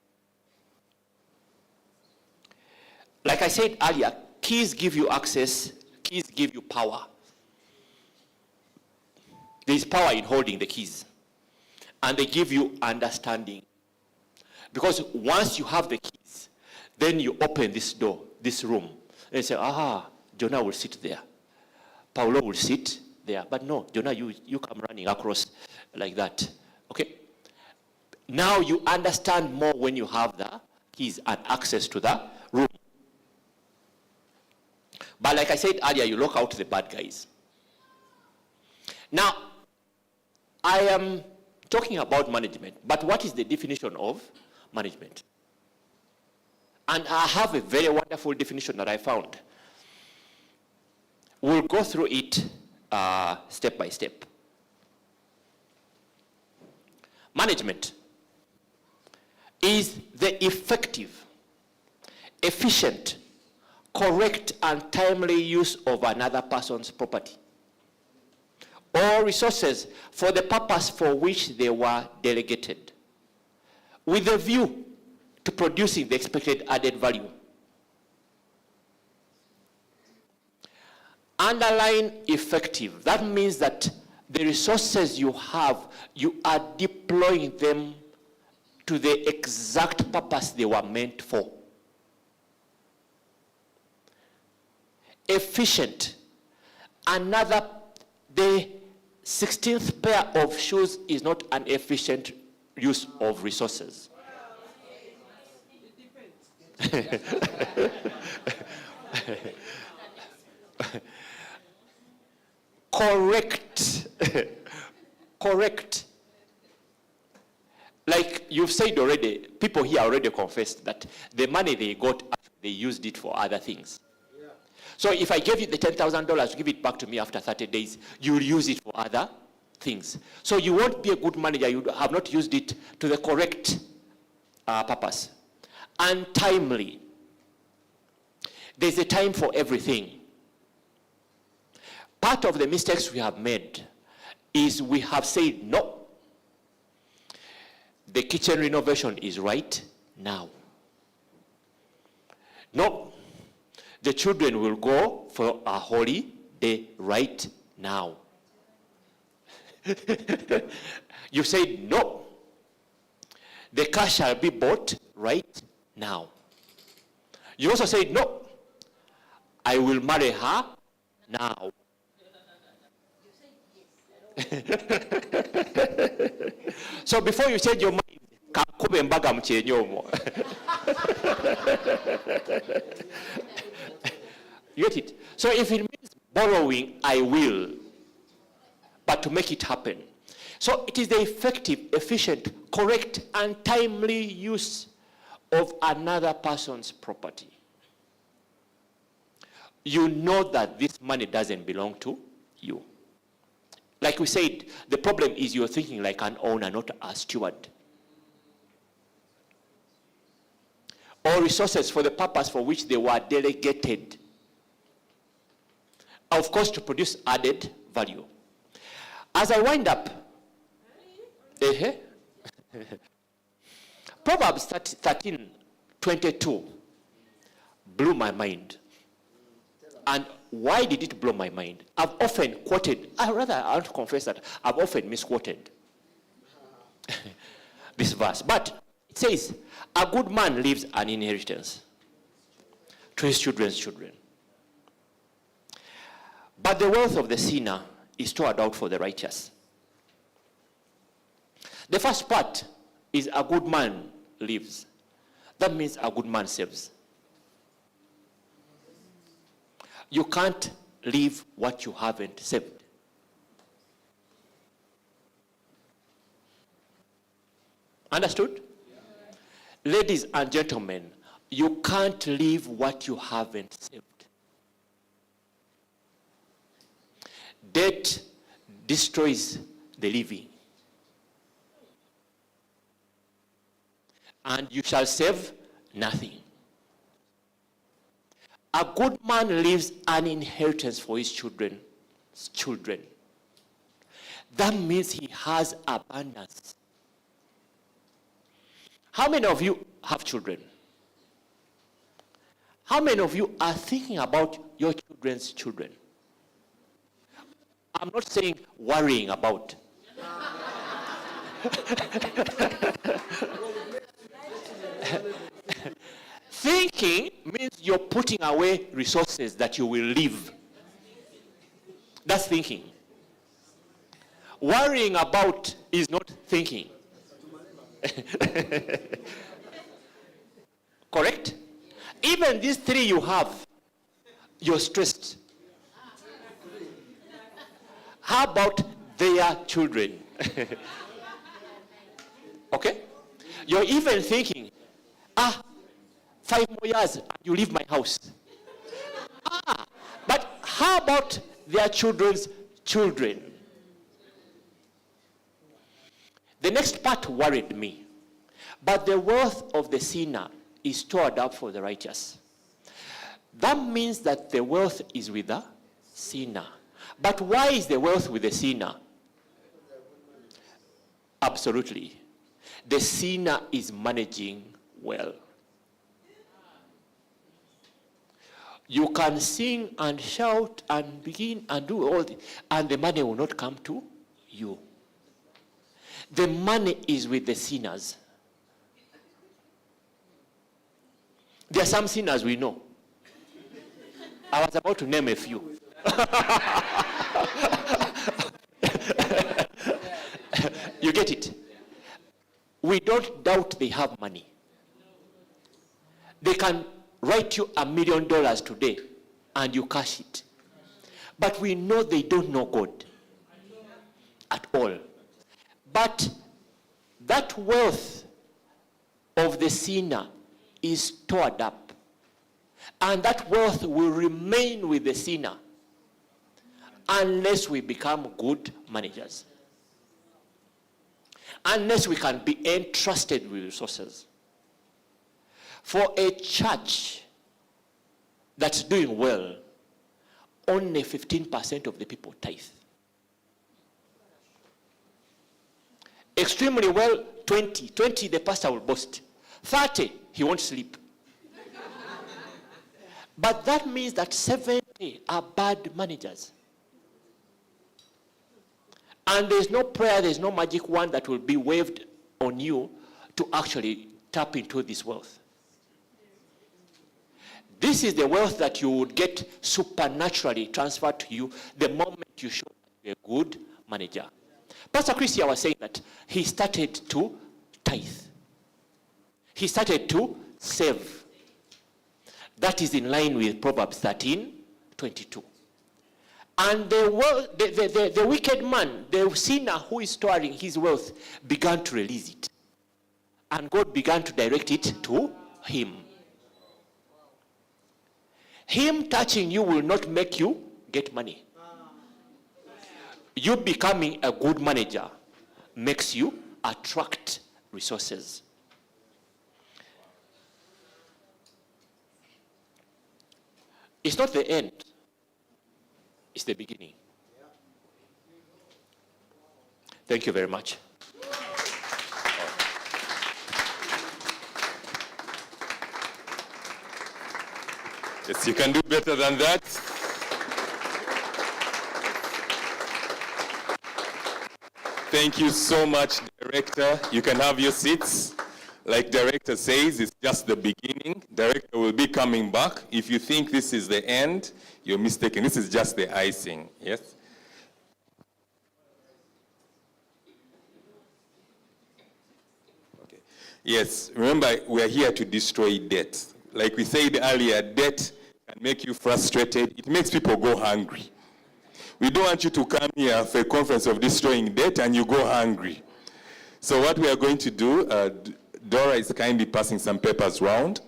Like I said earlier, keys give you access, keys give you power. There is power in holding the keys. And they give you understanding. Because once you have the keys, then you open this door, this room, and say, Jonah will sit there. Paulo will sit there. But no, Jonah, you come running across like that. Okay? Now you understand more when you have the keys and access to the room. But like I said earlier, you lock out the bad guys. Now, I am talking about management, but what is the definition of management? And I have a very wonderful definition that I found. We'll go through it step by step. Management is the effective, efficient, correct, and timely use of another person's property or resources for the purpose for which they were delegated, with a view to producing the expected added value. Underline effective. That means that the resources you have, you are deploying them to the exact purpose they were meant for. Efficient. The 16th pair of shoes is not an efficient use of resources. Correct. Correct. Like you've said already, people here already confessed that the money they got, they used it for other things. Yeah. So if I gave you the $10,000, give it back to me after 30 days, you'll use it for other things. So you won't be a good manager, you have not used it to the correct purpose. Untimely. There's a time for everything. Part of the mistakes we have made is we have said, no, the kitchen renovation is right now. No, the children will go for a holiday right now. You said, no, the car shall be bought right now. You also said, no, I will marry her now. So before you change your mind, you get it? So if it means borrowing, I will, but to make it happen. So it is the effective, efficient, correct, and timely use of another person's property. you know that this money doesn't belong to you. Like we said, the problem is you're thinking like an owner, not a steward. Or resources for the purpose for which they were delegated. Of course, to produce added value. As I wind up, Proverbs 13:22 blew my mind. And why did it blow my mind? I've often quoted, I want to confess that I've often misquoted this verse. But it says, a good man leaves an inheritance to his children's children. But the wealth of the sinner is stored out for the righteous. The first part is a good man lives. That means a good man saves. You can't leave what you haven't saved. Understood? Yeah. Ladies and gentlemen, you can't leave what you haven't saved. Debt destroys the living. And you shall save nothing. A good man leaves an inheritance for his children. That means he has abundance. How many of you have children? How many of you are thinking about your children's children? I'm not saying worrying about. Thinking means you're putting away resources that you will leave. That's thinking. Worrying about is not thinking. Correct? Even these three you have, you're stressed. How about their children? Okay? You're even thinking, 5 more years, you leave my house. But how about their children's children? The next part worried me. But the wealth of the sinner is stored up for the righteous. That means that the wealth is with the sinner. But why is the wealth with the sinner? Absolutely. The sinner is managing well. You can sing and shout and begin and do all this, and the money will not come to you. The money is with the sinners. There are some sinners we know. I was about to name a few. You get it? We don't doubt they have money. They can write you $1 million today and you cash it. But we know they don't know God at all. But that wealth of the sinner is stored up. And that wealth will remain with the sinner unless we become good managers. Unless we can be entrusted with resources. For a church that's doing well, only 15% of the people tithe. Extremely well, 20. 20 the pastor will boast. 30, he won't sleep. But that means that 70 are bad managers. And there's no prayer, there's no magic wand that will be waved on you to actually tap into this wealth. This is the wealth that you would get supernaturally transferred to you the moment you show that you're a good manager. Pastor Chris was saying that he started to tithe. He started to save. That is in line with Proverbs 13:22. And the wicked man, the sinner who is storing his wealth, began to release it. And God began to direct it to him. Him touching you will not make you get money. You becoming a good manager makes you attract resources. It's not the end, it's the beginning. Thank you very much. Yes, you can do better than that. Thank you so much, Director. You can have your seats. Like Director says, it's just the beginning. Director will be coming back. If you think this is the end, you're mistaken. This is just the icing, yes? Okay. Yes, remember, we're here to destroy debt. Like we said earlier, debt can make you frustrated. It makes people go hungry. We don't want you to come here for a conference of destroying debt and you go hungry. So what we are going to do, Dora is kindly passing some papers around.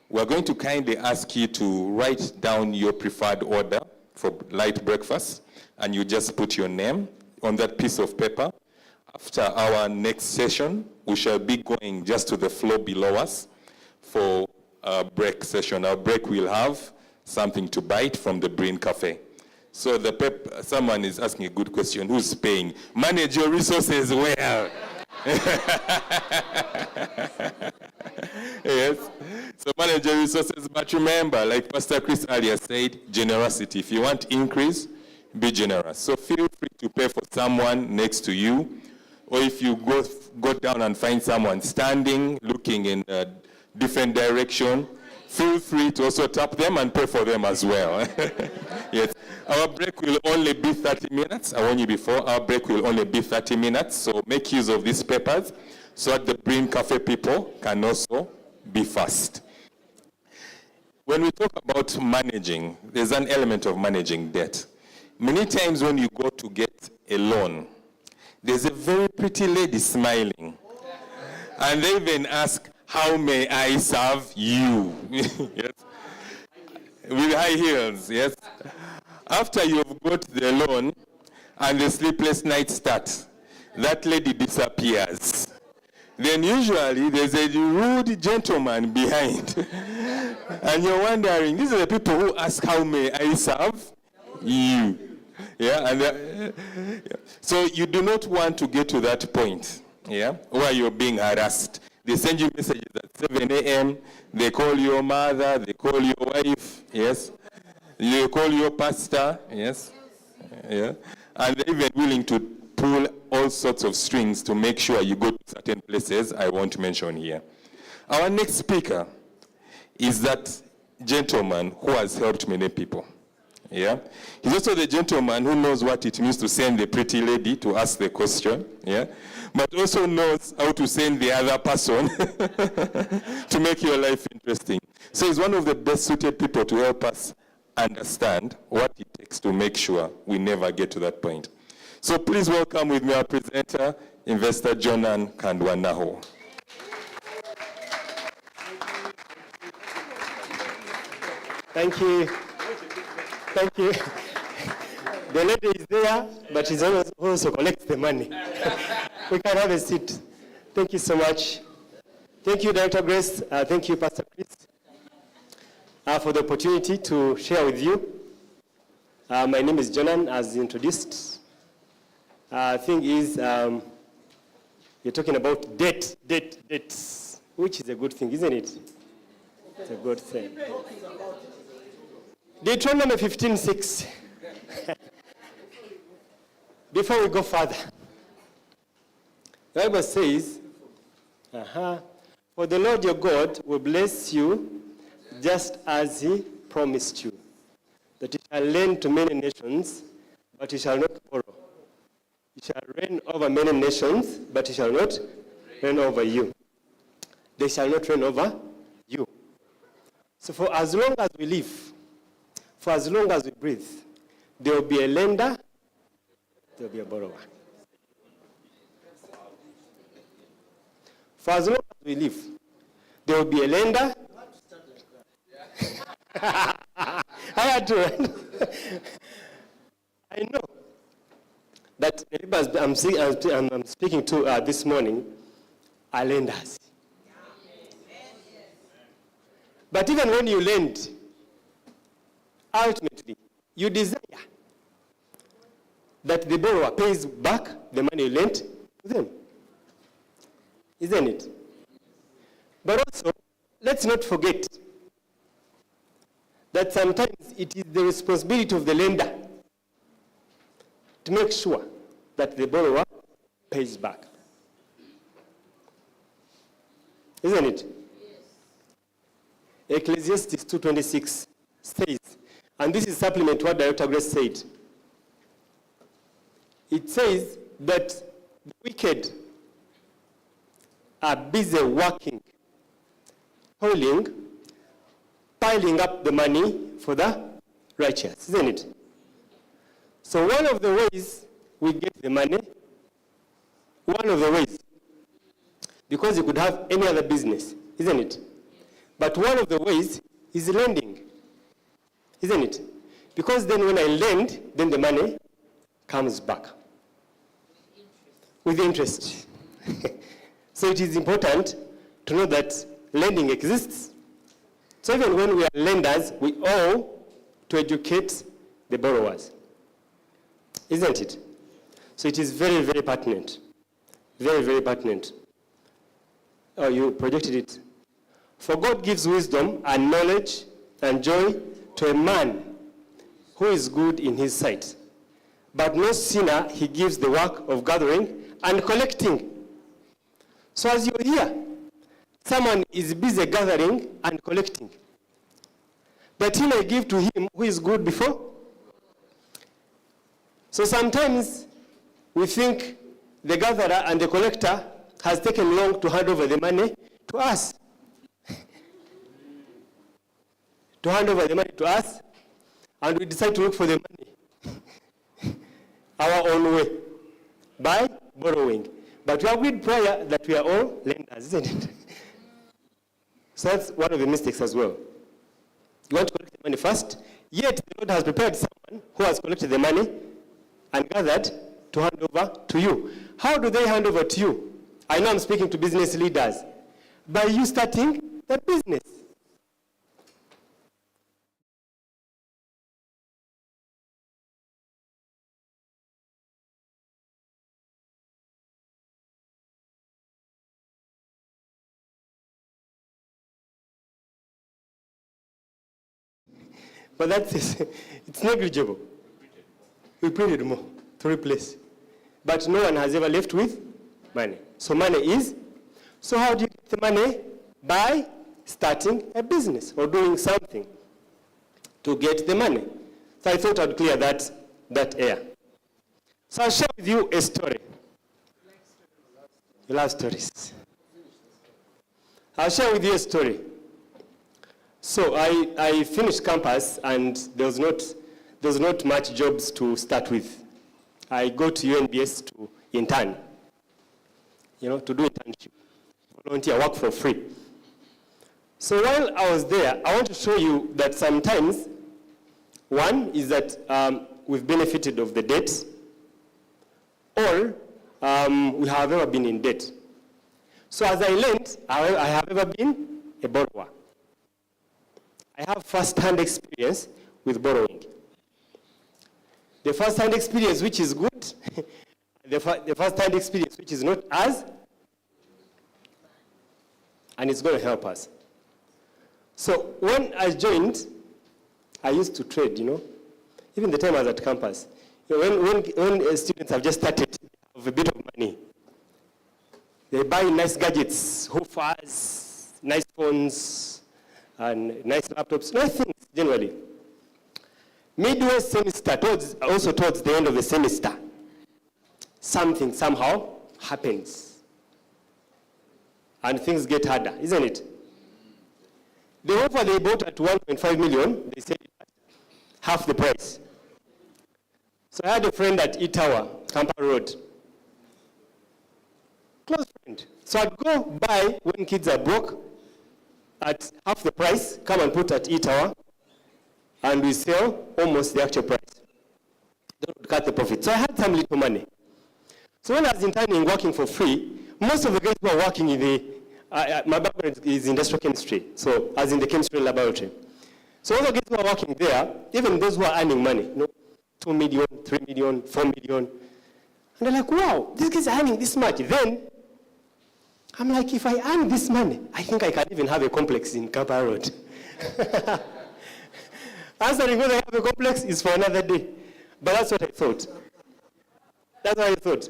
We're going to kindly ask you to write down your preferred order for light breakfast, and you just put your name on that piece of paper. After our next session, we shall be going just to the floor below us for a break session. Our break will have something to bite from the Breen Cafe. So someone is asking a good question. Who's paying? Manage your resources well. Yes. So manage your resources, but remember, like Pastor Chris earlier said, generosity. If you want increase, be generous. So feel free to pay for someone next to you, or if you go down and find someone standing, looking in a different direction, feel free to also tap them and pay for them as well. Yes. Our break will only be 30 minutes. I warned you before, our break will only be 30 minutes. So make use of these papers so that the Breen Cafe people can also be fast. When we talk about managing, there's an element of managing debt. Many times when you go to get a loan, there's a very pretty lady smiling. And they even ask, how may I serve you? Yes. With high heels, yes. After you've got the loan and the sleepless night starts, that lady disappears. Then usually there's a rude gentleman behind. And you're wondering, these are the people who ask, how may I serve you? Yeah, and yeah. So you do not want to get to that point, yeah, where you're being harassed. They send you messages at 7 a.m., they call your mother, they call your wife, yes. You call your pastor, yes, yeah, and they're even willing to pull all sorts of strings to make sure you go to certain places I won't mention here. Our next speaker is that gentleman who has helped many people, yeah. He's also the gentleman who knows what it means to send the pretty lady to ask the question, yeah, but also knows how to send the other person to make your life interesting. So he's one of the best suited people to help us understand what it takes to make sure we never get to that point. So please welcome with me our presenter, Investor Jonan Kandwanaho. Thank you. Thank you. The lady is there, but she also collects the money. We can have a seat. Thank you so much. Thank you, Director Grace. Thank you, Pastor Chris, for the opportunity to share with you. My name is Jonan, as introduced. Thing is, you're talking about debt, which is a good thing, isn't it? It's a good thing. Deuteronomy 15:6. Before we go further, the Bible says, for the Lord your God will bless you just as he promised you, that you shall lend to many nations, but you shall not borrow. You shall reign over many nations, but you shall not reign over you. They shall not reign over you. So for as long as we live, for as long as we breathe, there will be a lender, there will be a borrower. For as long as we live, there will be a lender. I had to. I know that the people I'm speaking to this morning are lenders. But even when you lend, ultimately, you desire that the borrower pays back the money you lent to them. Isn't it? But also, let's not forget that sometimes it is the responsibility of the lender to make sure that the borrower pays back. Isn't it? Yes. Ecclesiastes 2:26 says, and this is supplement to what Director Grace said. It says that the wicked are busy working, toiling, piling up the money for the righteous, isn't it? So one of the ways we get the money, one of the ways, because you could have any other business, isn't it? But one of the ways is lending, isn't it? Because then when I lend, then the money comes back with interest. So it is important to know that lending exists. So even when we are lenders, we owe to educate the borrowers. Isn't it? So it is very, very pertinent. Very, very pertinent. Oh, you projected it. For God gives wisdom and knowledge and joy to a man who is good in his sight. But no sinner he gives the work of gathering and collecting. So as you hear, someone is busy gathering and collecting, that he may give to him who is good before. So sometimes we think the gatherer and the collector has taken long to hand over the money to us. To hand over the money to us, and we decide to look for the money our own way by borrowing. But we agreed prior that we are all lenders, isn't it? So that's one of the mistakes as well. You want to collect the money first, yet the Lord has prepared someone who has collected the money and gathered to hand over to you. How do they hand over to you? I know I'm speaking to business leaders. By you starting the business. But that's it's negligible. We printed more to replace. But no one has ever left with money. So money is. So how do you get the money? By starting a business or doing something to get the money. So I thought I'd clear that air. So I'll share with you a story. You love stories. I'll share with you a story. So I finished campus and there was not much jobs to start with. I go to UNBS to intern, to do internship, volunteer, work for free. So while I was there, I want to show you that sometimes, one is that we've benefited of the debt, or we have ever been in debt. So as I learned, I have ever been a borrower. I have first-hand experience with borrowing. The first-hand experience which is good, the first-hand experience which is not as, and it's going to help us. So when I joined, I used to trade, even the time I was at campus. When students have just started with a bit of money, they buy nice gadgets, hoofers, nice phones, and nice laptops, nice things generally. Midway semester, also towards the end of the semester, something somehow happens. And things get harder, isn't it? The offer they bought at 1.5 million, they said half the price. So I had a friend at E-Tower, Kampala Road. Close friend. So I'd go buy when kids are broke, at half the price, come and put at E-Tower, and we sell almost the actual price. That would cut the profit. So I had some little money. So when I was interning working for free, most of the guys who are working in the, my background is industrial chemistry, so as in the chemistry laboratory. So all the guys who are working there, even those who are earning money, 2 million, 3 million, 4 million, and they're like, wow, these guys are earning this much. Then I'm like, if I earn this money, I think I can even have a complex in Kappa Road. Answering whether I have a complex is for another day. But that's what I thought. That's what I thought.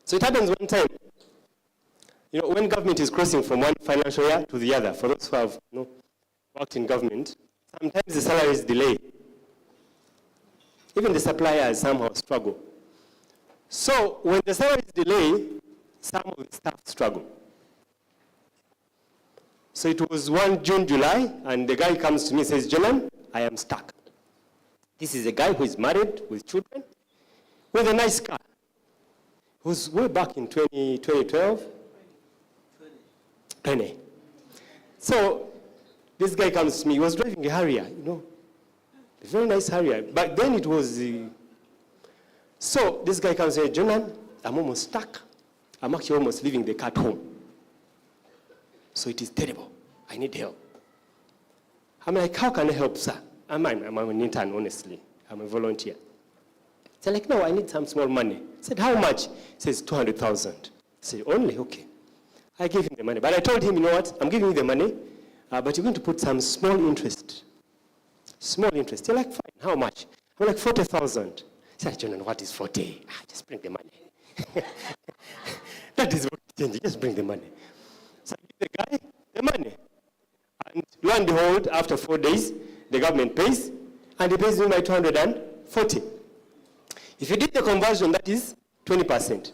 So it happens one time. When government is crossing from one financial year to the other, for those who have worked in government, sometimes the salaries delay. Even the suppliers somehow struggle. So when the salaries delay, some of the staff struggle. So it was one June, July, and the guy comes to me and says, Jonan, I am stuck. This is a guy who is married with children, with a nice car. It was way back in 2012. 20. So this guy comes to me. He was driving a Harrier, a very nice Harrier. But then it was... So this guy comes and says, Jonan, I'm almost stuck. I'm actually almost leaving the car at home. So it is terrible. I need help. I'm like, how can I help, sir? I'm an intern, honestly. I'm a volunteer. They're like, no, I need some small money. I said, how much? He says, 200,000. I said, only? Okay. I gave him the money. But I told him, you know what? I'm giving you the money, but you're going to put some small interest. Small interest. They're like, fine. How much? I'm like, 40,000. He said, John, what is 40? Just bring the money. That is what change. Just bring the money. So I give the guy the money. And lo and behold, after 4 days, the government pays, and he pays me my 240. If you did the conversion, that is 20%.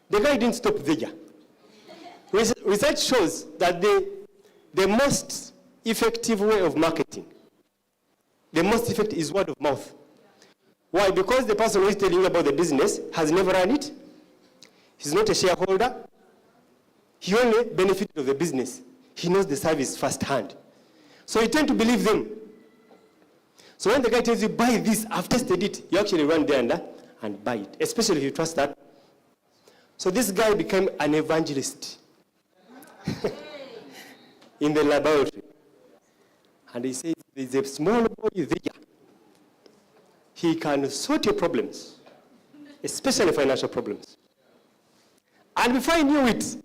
The guy didn't stop there. Research shows that the most effective way of marketing, the most effective is word of mouth. Why? Because the person who is telling you about the business has never run it. He's not a shareholder. He only benefited of the business. He knows the service firsthand. So you tend to believe them. So when the guy tells you, buy this, I've tested it, you actually run there and buy it, especially if you trust that. So this guy became an evangelist in the laboratory. And he said, there's a small boy there. He can sort your problems, especially financial problems. And before I knew it,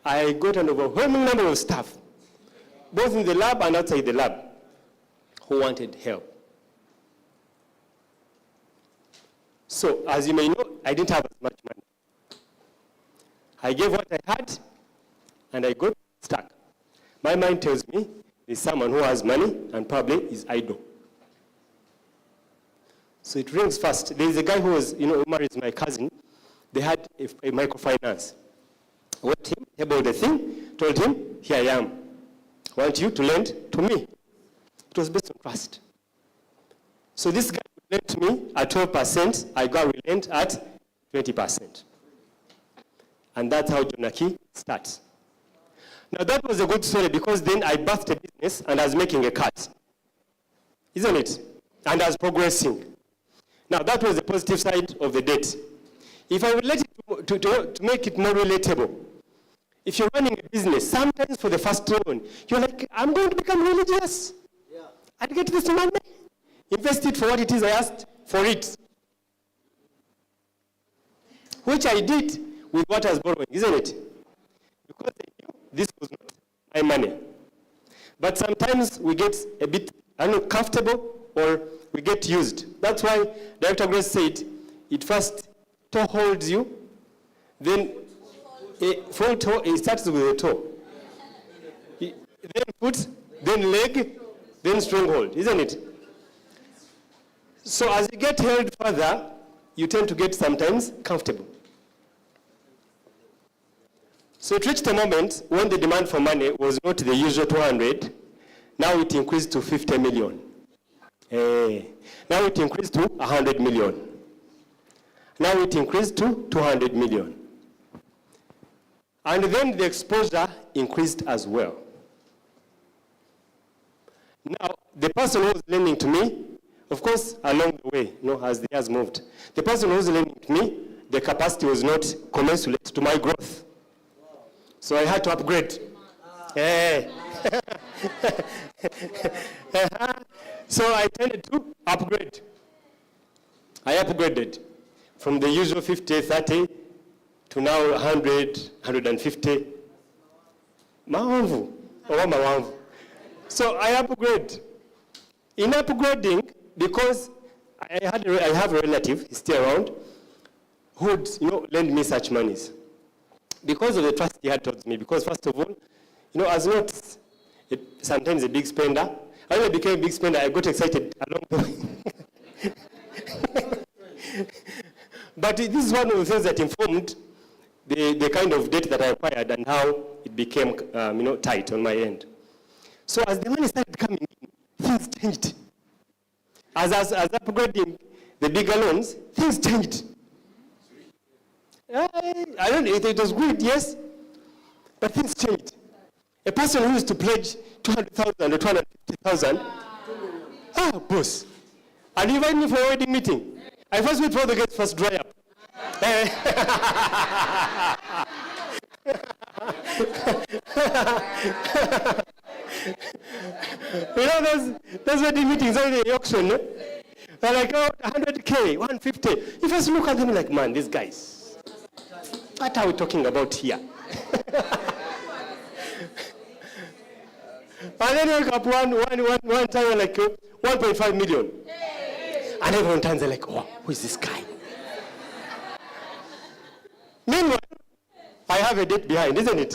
I got an overwhelming number of staff, both in the lab and outside the lab, who wanted help. So, as you may know, I didn't have as much money. I gave what I had, and I got stuck. My mind tells me there's someone who has money and probably is idle. So it rings fast. There's a guy who was, Umar is my cousin. They had a microfinance. I went to him, about the thing, told him, here I am. I want you to lend to me. It was based on trust. So this guy would lend to me at 12%. I got relent at 20%. And that's how Jonaki starts. Now that was a good story because then I birthed a business and I was making a cut. Isn't it? And I was progressing. Now that was the positive side of the debt. If I would let it to make it more relatable, if you're running a business, sometimes for the first loan, you're like, I'm going to become religious. Yeah. I'd get this money, invest it for what it is I asked for it. Which I did with what I was borrowing, isn't it? Because I knew this was not my money. But sometimes we get a bit uncomfortable or we get used. That's why Dr. Grace said, it first toe holds you, then a full toe, it starts with a toe. Then foot, then leg, then stronghold, isn't it? So as you get held further, you tend to get sometimes comfortable. So it reached a moment when the demand for money was not the usual 200. Now it increased to 50 million. Now it increased to 100 million. Now it increased to 200 million. And then the exposure increased as well. Now the person who was lending to me, of course, along the way, as the years moved, the person who was lending to me, the capacity was not commensurate to my growth. So I had to upgrade. So I tended to upgrade. I upgraded from the usual 50, 30 to now 100, 150. So I upgrade. In upgrading, because I have a relative, he's still around, who would lend me such monies. Because of the trust he had towards me, because first of all, as not sometimes a big spender, I only became a big spender, I got excited along the way. But this is one of the things that informed the kind of debt that I acquired and how it became tight on my end. So as the money started coming in, things changed. As upgrading the bigger loans, things changed. I don't know, it was good, yes, but things changed. A person who used to pledge 200,000 or 250,000, boss, and you invite me for a wedding meeting. I first wait for the guests first dry up. Those wedding meetings are the auction. They're like, 100K, 150. You first look at them like, man, these guys, what are we talking about here? And then you wake up one time like 1.5 million. And everyone turns like, oh, who is this guy? Meanwhile, I have a debt behind, isn't it?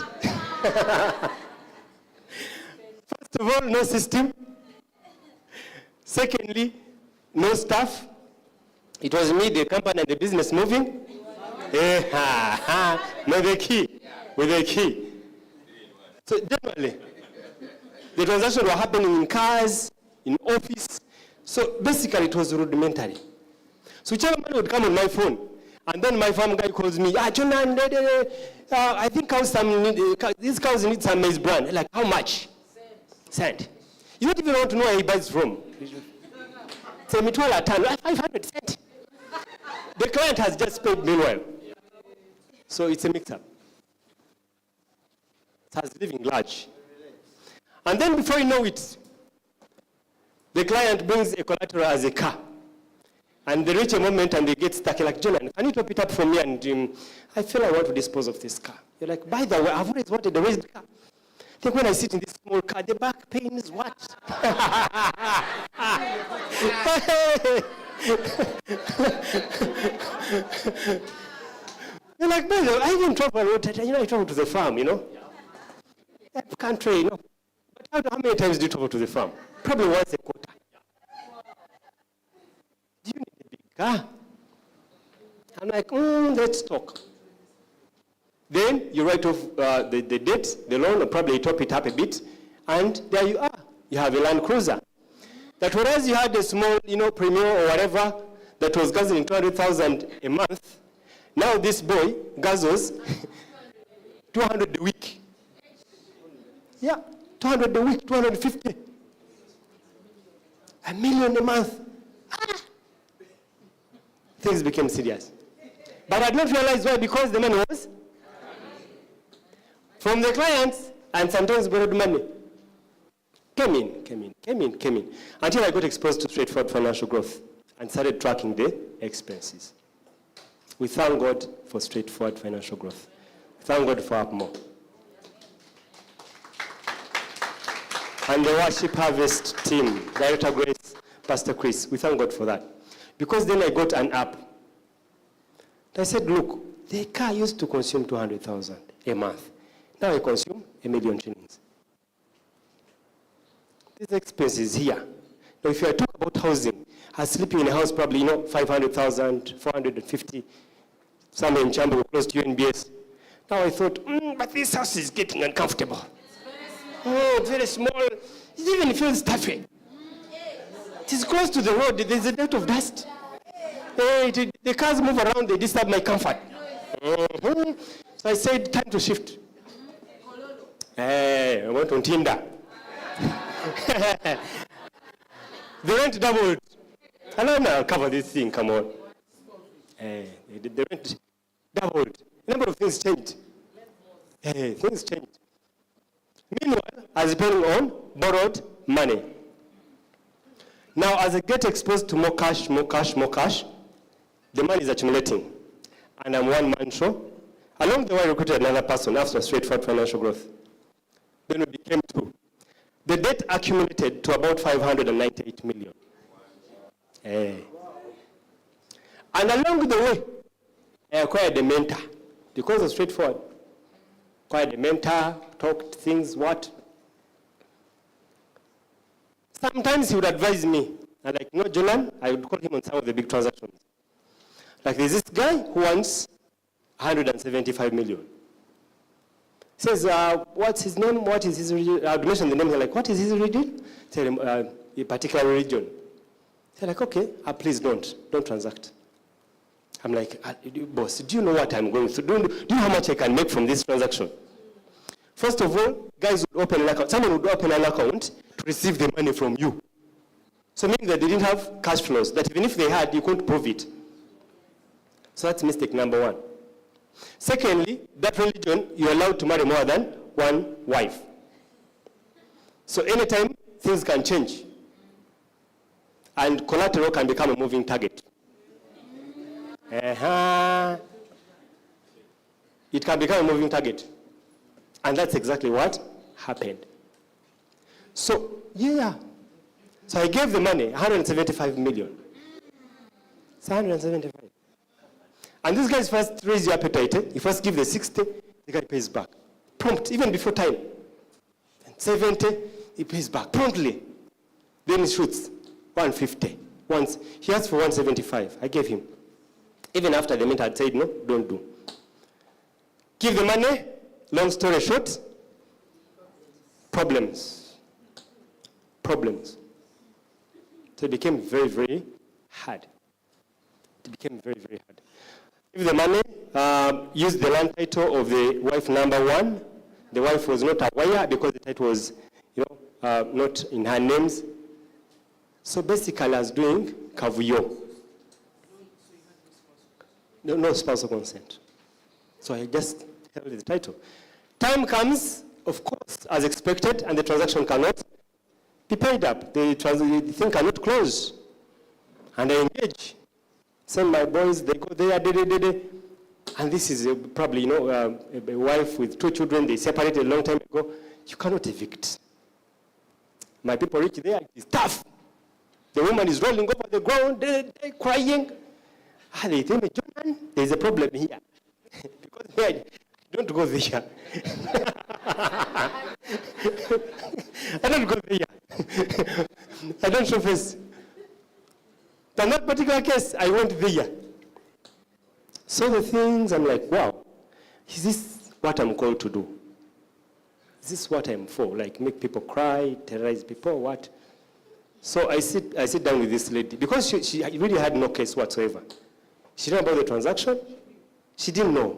First of all, no system. Secondly, no staff. It was me, the company, and the business moving. No, the key. With the key. So generally, the transactions were happening in cars, in office. So basically, it was rudimentary. So whichever money would come on my phone, and then my farm guy calls me, John, I think these cows need some maize bran. Like, how much? Cent. You don't even want to know where he buys from. Say, mitwala tan, 500 cents. The client has just paid meanwhile. So it's a mix-up. It has living large. And then before you know it, the client brings a collateral as a car. And they reach a moment and they get stuck. You're like, John, can you top it up for me? And I feel I want to dispose of this car. You're like, by the way, I've always wanted a raised car. I think when I sit in this small car, the back pain is what? You're like, by the way, I even travel, I travel to the farm, Country, But how many times do you travel to the farm? Probably once a quarter. Do you need a big car? I'm like, let's talk. Then you write off the debt, the loan, or probably top it up a bit, and there you are. You have a Land Cruiser. That whereas you had a small, Premier or whatever that was guzzling 200,000 a month, now this boy guzzles 200 a week. Yeah, 200 a week, 250. $1 million a month. Things became serious. But I did not realize why, because the money was from the clients and sometimes borrowed money. Came in. Until I got exposed to straightforward financial growth and started tracking the expenses. We thank God for straightforward financial growth. We thank God for more. And the Worship Harvest team, Director Grace, Pastor Chris, we thank God for that. Because then I got an app. I said, look, the car used to consume 200,000 a month. Now I consume 1 million shillings. This expense is here. Now if you talk about housing, I was sleeping in a house probably, 500,000, 450, somewhere in Chambo, close to UNBS. Now I thought, but this house is getting uncomfortable. It's very small. It even feels stuffy. It is close to the road. There's a lot of dust. The cars move around. They disturb my comfort. So I said, time to shift. I went on Tinder. The rent doubled. And I'll cover this thing, come on. The rent doubled. A number of things changed. Things changed. Meanwhile, I was paying on borrowed money. Now, as I get exposed to more cash, the money is accumulating. And I'm one-man show. Along the way, I recruited another person after straightforward financial growth. Then we became two. The debt accumulated to about 598 million. And along the way, I acquired a mentor. Because of straightforward. Acquired a mentor, talked things, what? Sometimes he would advise me. And like, Jonan, I would call him on some of the big transactions. Like there's this guy who wants 175 million. Says, what's his name? What is his religion? I would mention the name. They're like, what is his religion? Tell him, a particular religion. They're like, okay, please don't transact. I'm like, boss, do you know what I'm going through? Do you know how much I can make from this transaction? First of all, guys would open an account. Someone would open an account to receive the money from you. So meaning that they didn't have cash flows, that even if they had, you couldn't prove it. So that's mistake number one. Secondly, that religion, you're allowed to marry more than one wife. So anytime, things can change. And collateral can become a moving target. It can become a moving target. And that's exactly what happened. So, So I gave the money, 175 million. It's 175. And these guys first raise your appetite. You first give the 60, the guy pays back. Prompt, even before time. And 70, he pays back promptly. Then he shoots 150. Once he asked for 175, I gave him. Even after the mentor had said, no, don't do. Give the money, long story short, problems. So it became very, very hard. Give the money, use the land title of the wife number one. The wife was not aware because the title was, not in her names. So basically, I was doing kavuyo. No spousal consent. So I just held the title. Time comes, of course, as expected, and the transaction cannot be paid up. The thing cannot close. And I engage. Send my boys, they go there, and this is probably, a wife with 2 children, they separated a long time ago. You cannot evict. My people reach there, it's tough. The woman is rolling over the ground, they're crying. They tell me, John, there's a problem here. Because here, don't go there. I don't go there. I don't show face. In that particular case, I went there. So the things, I'm like, wow, is this what I'm called to do? Is this what I'm for? Like make people cry, terrorize people, what? So I sit down with this lady, because she really had no case whatsoever. She didn't know about the transaction. She didn't know.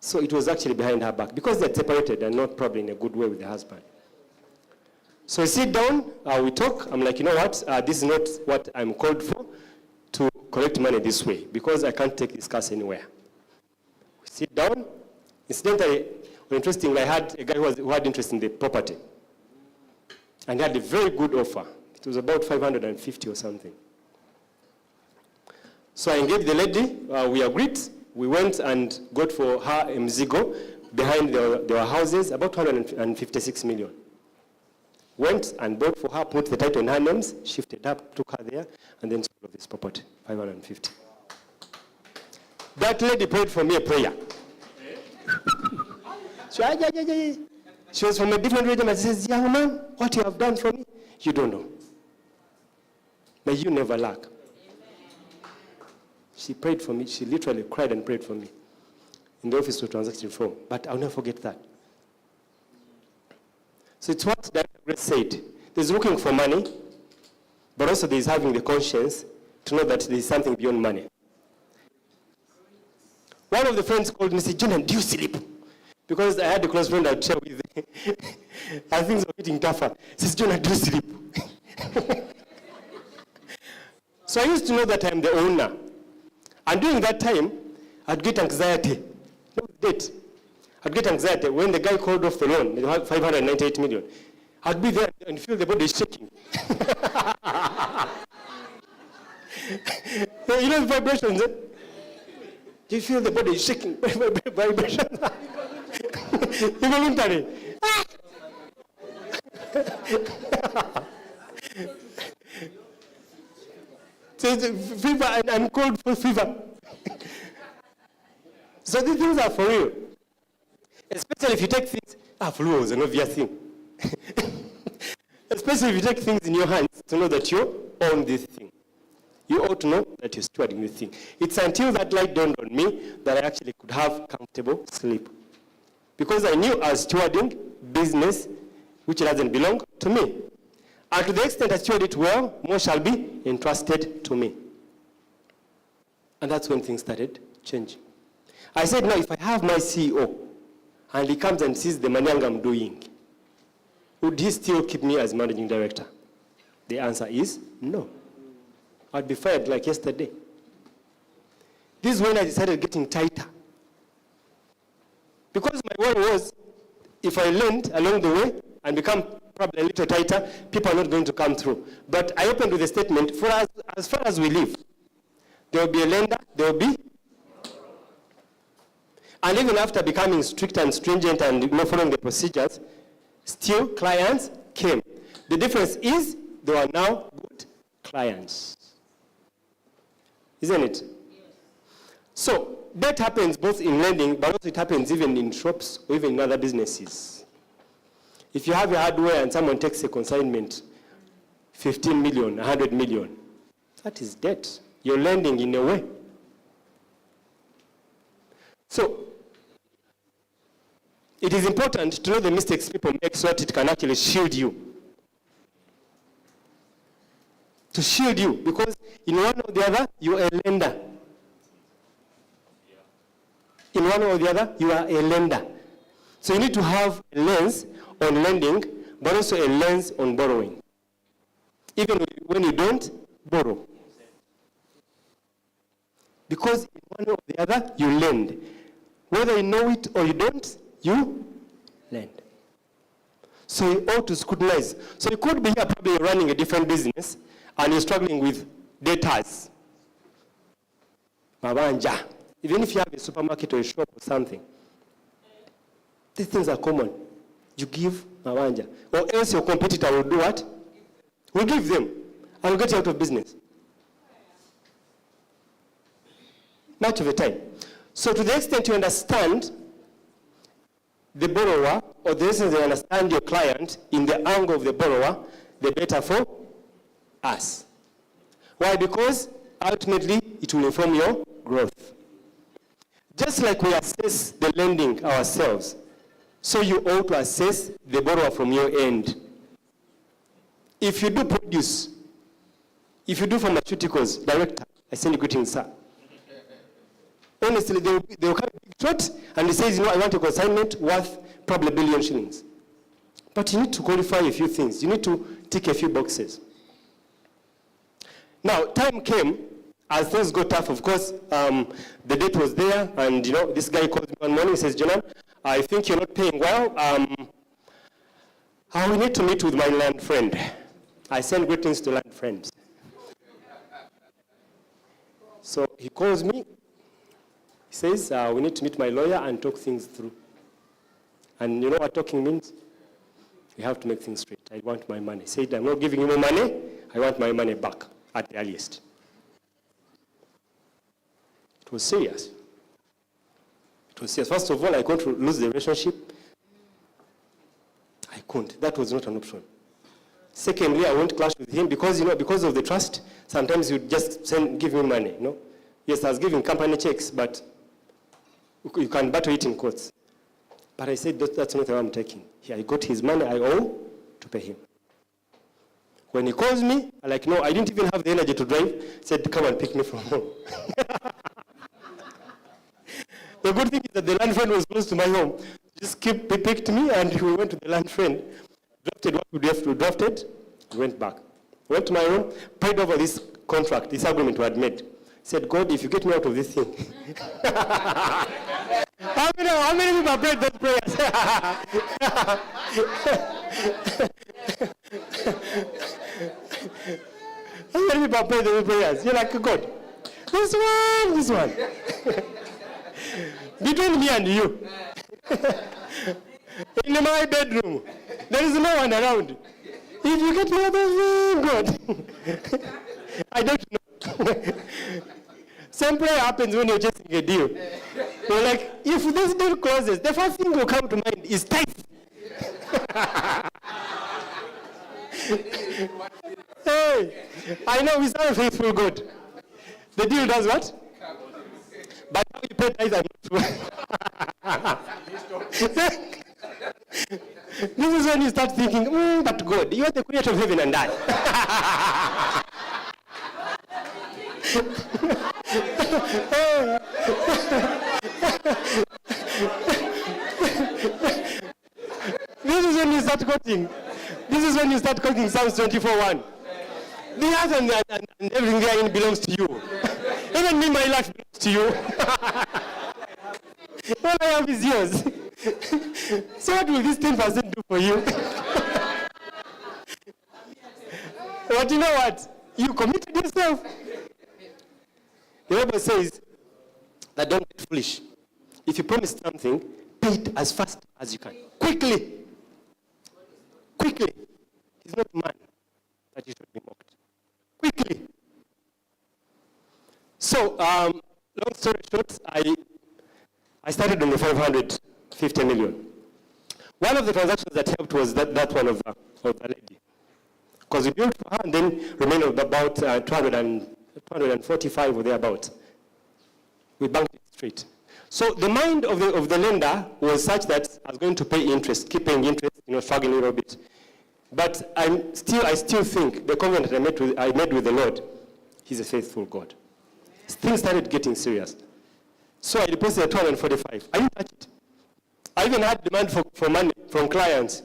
So it was actually behind her back, because they had separated and not probably in a good way with the husband. So I sit down, we talk. I'm like, you know what? This is not what I'm called for, to collect money this way, because I can't take this cash anywhere. We sit down. Incidentally, interestingly, I had a guy who had interest in the property. And he had a very good offer. It was about 550 or something. So I engaged the lady. We agreed. We went and got for her a mzigo. Behind there were houses, about 156 million. Went and bought for her, put the title in her names, shifted up, took her there, and then sold this property, 550. That lady prayed for me a prayer. She was from a different region, and she says, young man, what you have done for me, you don't know. May you never lack. She prayed for me. She literally cried and prayed for me in the Office of Transaction Reform. But I'll never forget that. So it's what Director Grace said. There's looking for money, but also there's having the conscience to know that there's something beyond money. One of the friends called me and said, Jonathan, do you sleep? Because I had a close friend I'd share with and things were getting tougher. He says, Jonathan, do you sleep? So I used to know that I'm the owner. And during that time, I'd get anxiety. No debt. I'd get anxiety when the guy called off the loan, the 598 million. I'd be there and feel the body shaking. You know the vibrations, eh? Do you feel the body shaking? Vibrations. Involuntary. So it's fever, and I'm cold for fever. So these things are for real. Especially if you take things, flu is an obvious thing. Especially if you take things in your hands to know that you own this thing. You ought to know that you're stewarding this thing. It's until that light dawned on me that I actually could have comfortable sleep. Because I knew I was stewarding business which doesn't belong to me. And to the extent I steward it well, more shall be entrusted to me. And that's when things started changing. I said, now if I have my CEO and he comes and sees the money I'm doing, would he still keep me as managing director? The answer is no. I'd be fired like yesterday. This is when I decided getting tighter. Because my worry was, if I learned along the way and become probably a little tighter, people are not going to come through. But I opened with a statement, for us, as far as we live, there will be a lender, there will be. And even after becoming strict and stringent and not following the procedures, still clients came. The difference is they are now good clients. Isn't it? Yes. So that happens both in lending, but also it happens even in shops or even in other businesses. If you have your hardware and someone takes a consignment, 15 million, 100 million, that is debt. You're lending in a way. So it is important to know the mistakes people make so that it can actually shield you. To shield you, because in one or the other, you are a lender. In one or the other, you are a lender. So you need to have a lens on lending, but also a lens on borrowing. Even when you don't borrow. Because in one or the other, you lend. Whether you know it or you don't, you lend. So you ought to scrutinize. So you could be here probably running a different business, and you're struggling with debtors. Mabanja. Even if you have a supermarket or a shop or something, these things are common. You give mabanja. Or else your competitor will do what? Will give them and will get you out of business. Much of the time. So to the extent you understand the borrower, or the extent you understand your client in the angle of the borrower, the better for us. Why? Because ultimately it will inform your growth. Just like we assess the lending ourselves, so you ought to assess the borrower from your end. If you do produce, if you do pharmaceuticals, director, I send you greetings, sir. Honestly, they will come big short, and he says, I want a consignment worth probably $1 billion shillings. But you need to qualify a few things. You need to tick a few boxes. Now, time came, as things got tough, of course, the debt was there, and this guy called me one morning, he says, Jonan, I think you're not paying well. We need to meet with my land friend. I send greetings to land friends. So he calls me, he says, we need to meet my lawyer and talk things through. And you know what talking means? We have to make things straight. I want my money. He said, I'm not giving you more money, I want my money back at the earliest. It was serious. It was serious. First of all, I couldn't lose the relationship. I couldn't. That was not an option. Secondly, I won't clash with him because, because of the trust, sometimes you just give me money, Yes, I was giving company checks, but you can battle it in courts. But I said, that's not the way I'm taking. Here, I got his money, I owe to pay him. When he calls me, I'm like, no, I didn't even have the energy to drive. He said, come and pick me from home. The good thing is that the land friend was close to my home. Just picked me, and we went to the land friend. Drafted what we have to drafted, went back. Went to my room, prayed over this contract, this agreement we had made. He said, God, if you get me out of this thing. How many people have prayed those prayers? How many people have prayed those prayers? You're like, God, this one. Between me and you. In my bedroom, there is no one around. If you get me out of this, God. I don't know. Same prayer happens when you're chasing a deal. You're like, if this deal closes, the first thing will come to mind is tithe. Hey, I know we serve a faithful God. The deal does what? But how you pay tithe, I'm not sure. This is when you start thinking, but God, you are the creator of heaven and earth. This is when you start quoting. This is when you start quoting Psalms 24:1. The earth and everything therein belongs to you. Even me, my life belongs to you. All I have is yours. So what will this 10% do for you? But you know what? You committed yourself. The Bible says that don't get foolish. If you promise something, pay it as fast as you can. Quickly. He's not man that you should be mocked. Quickly. So, long story short, I started on the 550 million. One of the transactions that helped was that one of the lady. Because we built for her and then remained about 245 or thereabouts. We banked it straight. So the mind of the lender was such that I was going to pay interest, keep paying interest, struggling a little bit. But I still think the covenant I made with the Lord, He's a faithful God. Things started getting serious. So I deposited 245. I didn't touch it. I even had demand for money from clients.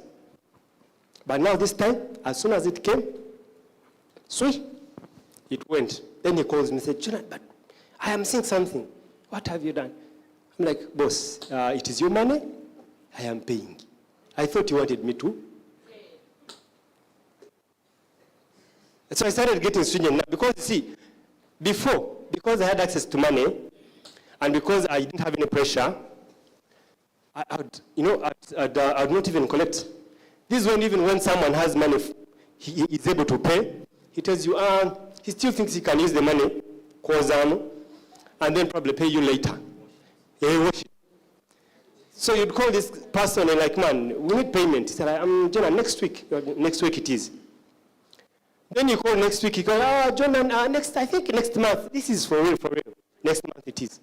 But now this time, as soon as it came, sweet, it went. Then he calls me and said, Jonathan, but I am seeing something. What have you done? I'm like, boss, it is your money. I am paying. I thought you wanted me to. So I started getting stringent now because, see, before, because I had access to money and because I didn't have any pressure, I would not even collect. This is when even when someone has money, he is able to pay. He tells you, he still thinks he can use the money, and then probably pay you later. So you'd call this person and like, man, we need payment. He said, Jonah, next week it is. Then you call next week, you go, Jonah, I think next month. This is for real. Next month it is.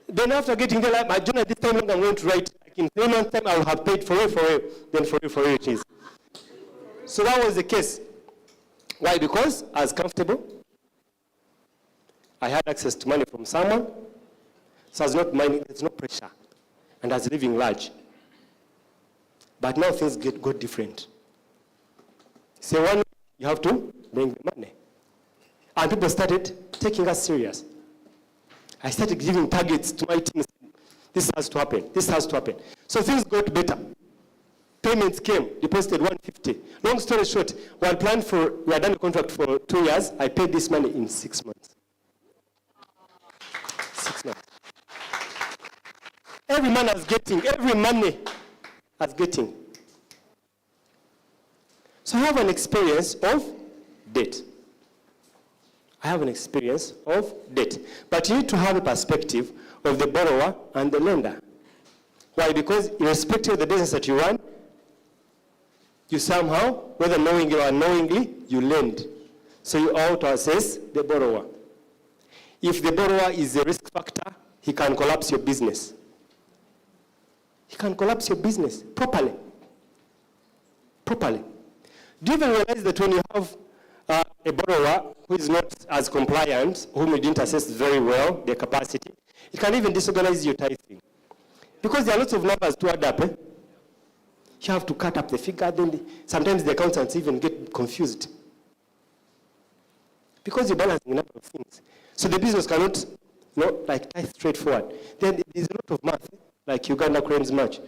Then after getting there, like, Jonah, this time I'm going to write, like in 3 months' time, I will have paid for real. Then for real it is. So that was the case. Why? Because I was comfortable. I had access to money from someone. So I was not minding, there's no pressure. And I was living large. But now things got different. So one, you have to bring the money. And people started taking us serious. I started giving targets to my team. This has to happen. So things got better. Payments came, deposited 150. Long story short, we had done a contract for 2 years. I paid this money in 6 months. 6 months. Every money I was getting. So I have an experience of debt. But you need to have a perspective of the borrower and the lender. Why? Because irrespective of the business that you run, you somehow, whether knowingly or unknowingly, you lend. So you ought to assess the borrower. If the borrower is a risk factor, he can collapse your business. Properly. Do you even realize that when you have a borrower who is not as compliant, whom you didn't assess very well, their capacity, it can even disorganize your tithing. Because there are lots of numbers to add up. You have to cut up the figure, then sometimes the accountants even get confused. Because you're balancing a number of things. So the business cannot, like tithe straightforward. Then there's a lot of math, like Uganda Cranes match.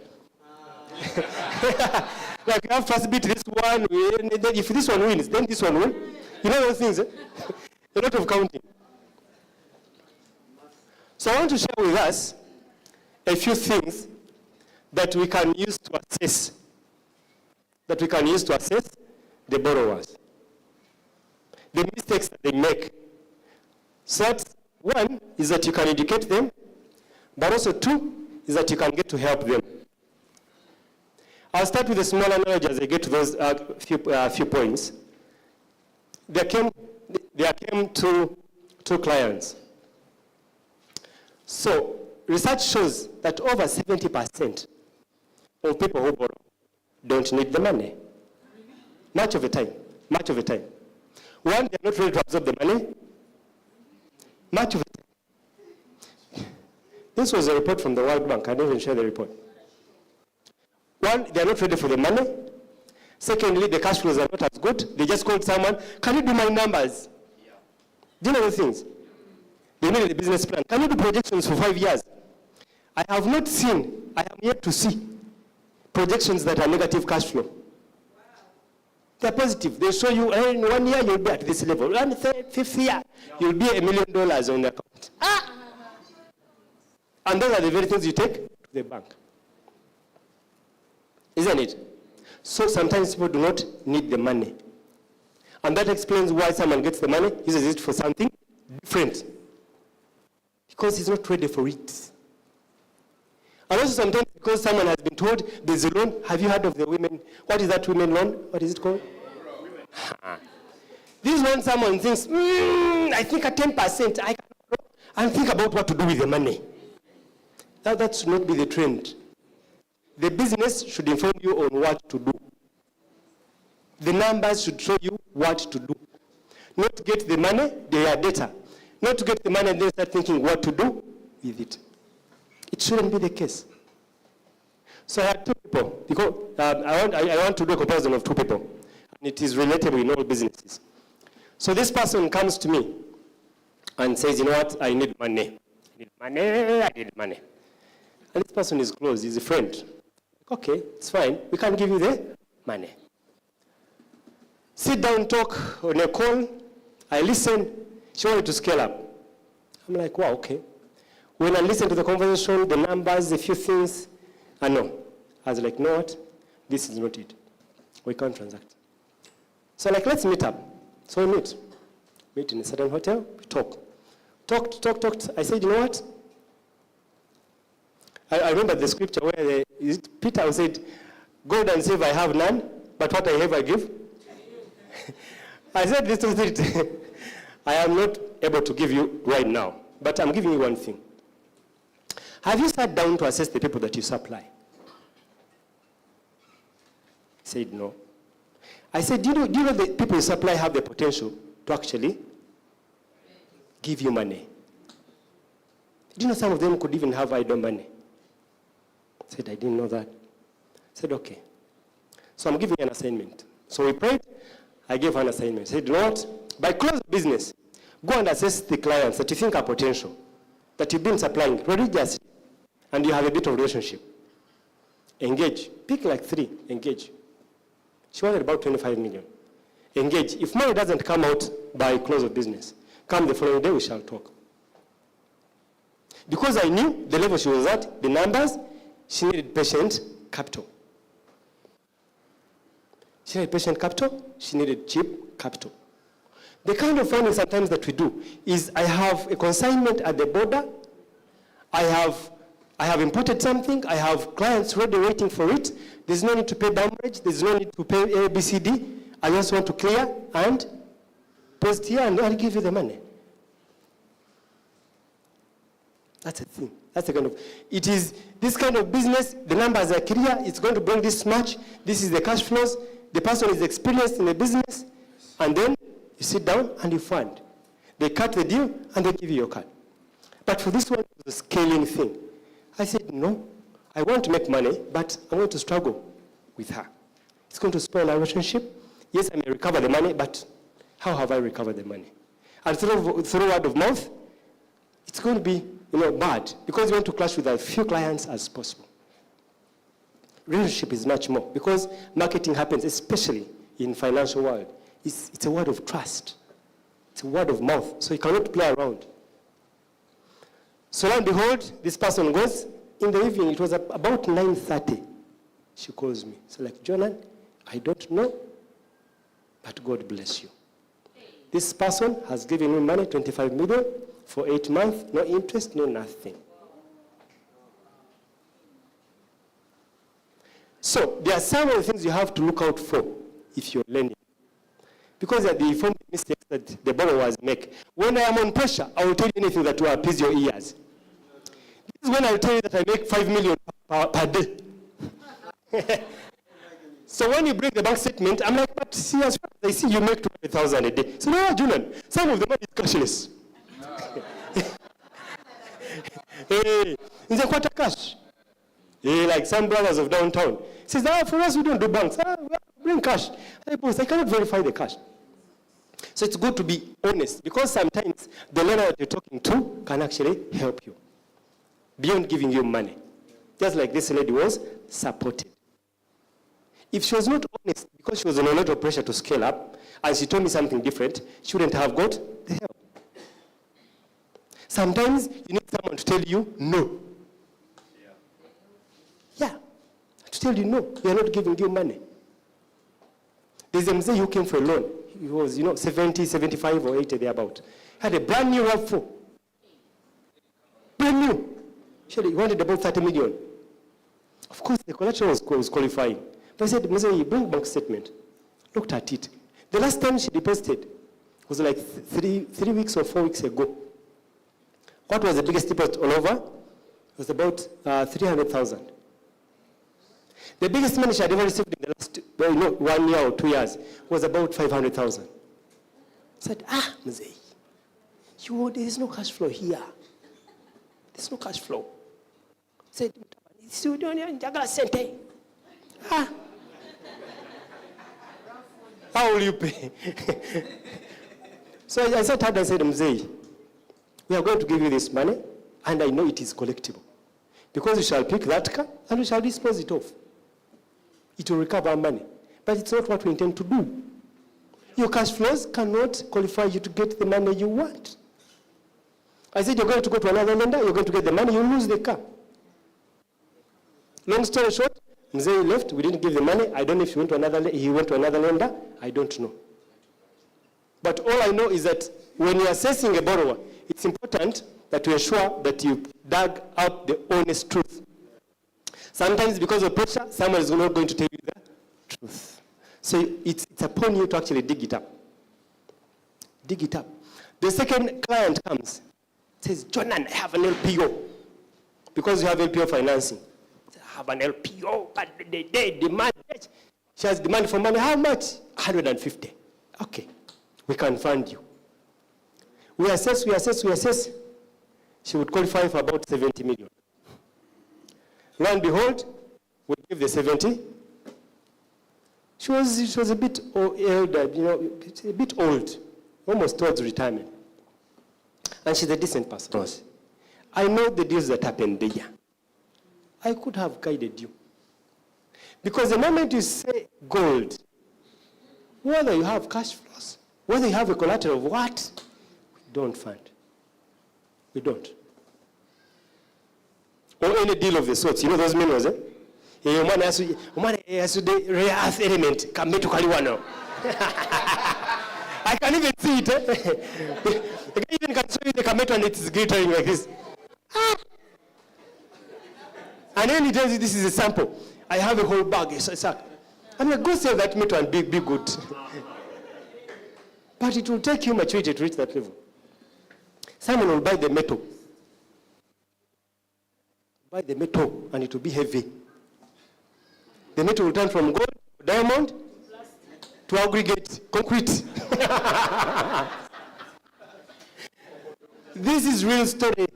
Like you have first beat this one, and then if this one wins, then this one wins. You know those things, eh? A lot of counting. So I want to share with us a few things that we can use to assess, the borrowers. The mistakes that they make. So that's one is that you can educate them, but also two is that you can get to help them. I'll start with a small analogy as I get to those few points. There came two clients. So research shows that over 70% of people who borrow don't need the money. Much of the time. One, they're not ready to absorb the money. Much of the time. This was a report from the World Bank. I didn't even share the report. One, they're not ready for the money. Secondly, the cash flows are not as good. They just called someone, can you do my numbers? Yeah. Do you know those things? They needed a business plan. Can you do projections for 5 years? I am yet to see projections that are negative cash flow. Wow. They're positive. They show you, in 1 year you'll be at this level. And fifth year, you'll be $1 million on the account. And those are the very things you take to the bank. Isn't it? So sometimes people do not need the money. And that explains why someone gets the money, uses it for something different. Because he's not ready for it. And also sometimes because someone has been told there's a loan. Have you heard of the women? What is that women loan? What is it called? This one someone thinks, I think at 10%, I can borrow and think about what to do with the money. Now that should not be the trend. The business should inform you on what to do. The numbers should show you what to do. Not to get the money, they are data. Not to get the money and then start thinking what to do with it. It shouldn't be the case. So I had two people, because I want to do a comparison of two people. And it is relatable in all businesses. So this person comes to me and says, you know what, I need money. I need money. And this person is close, he's a friend. Okay, it's fine, we can give you the money. Sit down, talk on a call, I listen, she wanted to scale up. I'm like, wow, okay. When I listen to the conversation, the numbers, a few things, I know. I was like, you know what, this is not it. We can't transact. So like, let's meet up. So we meet in a certain hotel, we talked. I said, you know what? I remember the scripture where Peter said, gold and silver I have none, but what I have I give. I said this to it. I am not able to give you right now, but I'm giving you one thing. Have you sat down to assess the people that you supply? He said no. I said, do you know the people you supply have the potential to actually give you money? Do you know some of them could even have idle money? I said, I didn't know that. I said, okay. So I'm giving you an assignment. So we prayed. I gave her an assignment. I said, you know what? By close of business, go and assess the clients that you think are potential, that you've been supplying religiously, and you have a bit of relationship. Engage. Pick like 3. Engage. She wanted about 25 million. Engage. If money doesn't come out by close of business, come the following day, we shall talk. Because I knew the level she was at, the numbers, she needed patient capital. She needed patient capital, she needed cheap capital. The kind of funding sometimes that we do is I have a consignment at the border, I have imported something, I have clients ready waiting for it, there's no need to pay damage, there's no need to pay ABCD, I just want to clear and post here and I'll give you the money. That's a thing. That's the kind of, it is this kind of business, the numbers are clear, it's going to bring this much, this is the cash flows, the person is experienced in the business, and then you sit down and you fund. They cut the deal and they give you your cut. But for this one, it was a scaling thing. I said, no, I want to make money, but I'm going to struggle with her. It's going to spoil our relationship. Yes, I may recover the money, but how have I recovered the money? And through word of mouth, it's going to be bad because you want to clash with as few clients as possible. Relationship is much more because marketing happens, especially in financial world. It's a word of trust. It's a word of mouth, so you cannot play around. So lo and behold, this person goes, in the evening, it was about 9:30. She calls me. So like, Jonan, I don't know, but God bless you. This person has given me money, 25 million, for 8 months, no interest, no nothing. So there are some of the things you have to look out for if you're lending. Because they are the form mistakes that the borrowers make. When I am on pressure, I will tell you anything that will appease your ears. This is when I will tell you that I make 5 million per day. So when you bring the bank statement, I'm like, but see, as far as I see you make 200,000 a day. So no, Julian, some of the money is cashless. Hey, is a quarter cash. Hey, like some brothers of downtown. He says, for us, we don't do banks. Bring cash. I cannot verify the cash. So it's good to be honest because sometimes the lender that you're talking to can actually help you beyond giving you money. Just like this lady was supported. If she was not honest because she was under a lot of pressure to scale up and she told me something different, she wouldn't have got the help. Sometimes you need someone to tell you no. Yeah. To tell you no, we are not giving you money. There's a Mzee who came for a loan. He was, 70, 75 or 80 thereabout. Had a brand new RAV4. Brand new. He wanted about 30 million. Of course, the collateral was qualifying. But I said, Mzee, bring bank statement. Looked at it. The last time she deposited was like 3 weeks or 4 weeks ago. What was the biggest deposit all over? It was about 300,000. The biggest money she had ever received in the last 1 year or 2 years was about 500,000. I said, Mzee, there is no cash flow here. There's no cash flow. I said, how will you pay? So I said, Mzee, we are going to give you this money, and I know it is collectible. Because you shall pick that car, and we shall dispose it off. It will recover our money. But it's not what we intend to do. Your cash flows cannot qualify you to get the money you want. I said, you're going to go to another lender, you're going to get the money, you lose the car. Long story short, Mzee left, we didn't give the money. I don't know if he went to another lender. I don't know. But all I know is that when you're assessing a borrower, it's important that you ensure that you dug up the honest truth. Sometimes because of pressure, someone is not going to tell you the truth. So it's upon you to actually dig it up. Dig it up. The second client comes, says, Jonan, I have an LPO. Because you have LPO financing. I have an LPO, but they demand it. She has demand for money. How much? 150. Okay, we can fund you. We assess. She would qualify for about 70 million. Lo and behold, we give the 70. She was a bit elder, a bit old, almost towards retirement. And she's a decent person. I know the deals that happened there. I could have guided you. Because the moment you say gold, whether you have cash flows, whether you have a collateral of what, we don't fund. We don't. Or any deal of the sorts. You know those minerals, eh? One has to rare earth element. I can even see it. The guy even can show you the kameto and it is glittering like this. And then he tells you this is a sample. I have a whole bag, a sack. I'm like, go sell that metal and be good. But it will take you maturity to reach that level. Someone will buy the metal. Buy the metal and it will be heavy. The metal will turn from gold, diamond, to aggregate, concrete. This is real story.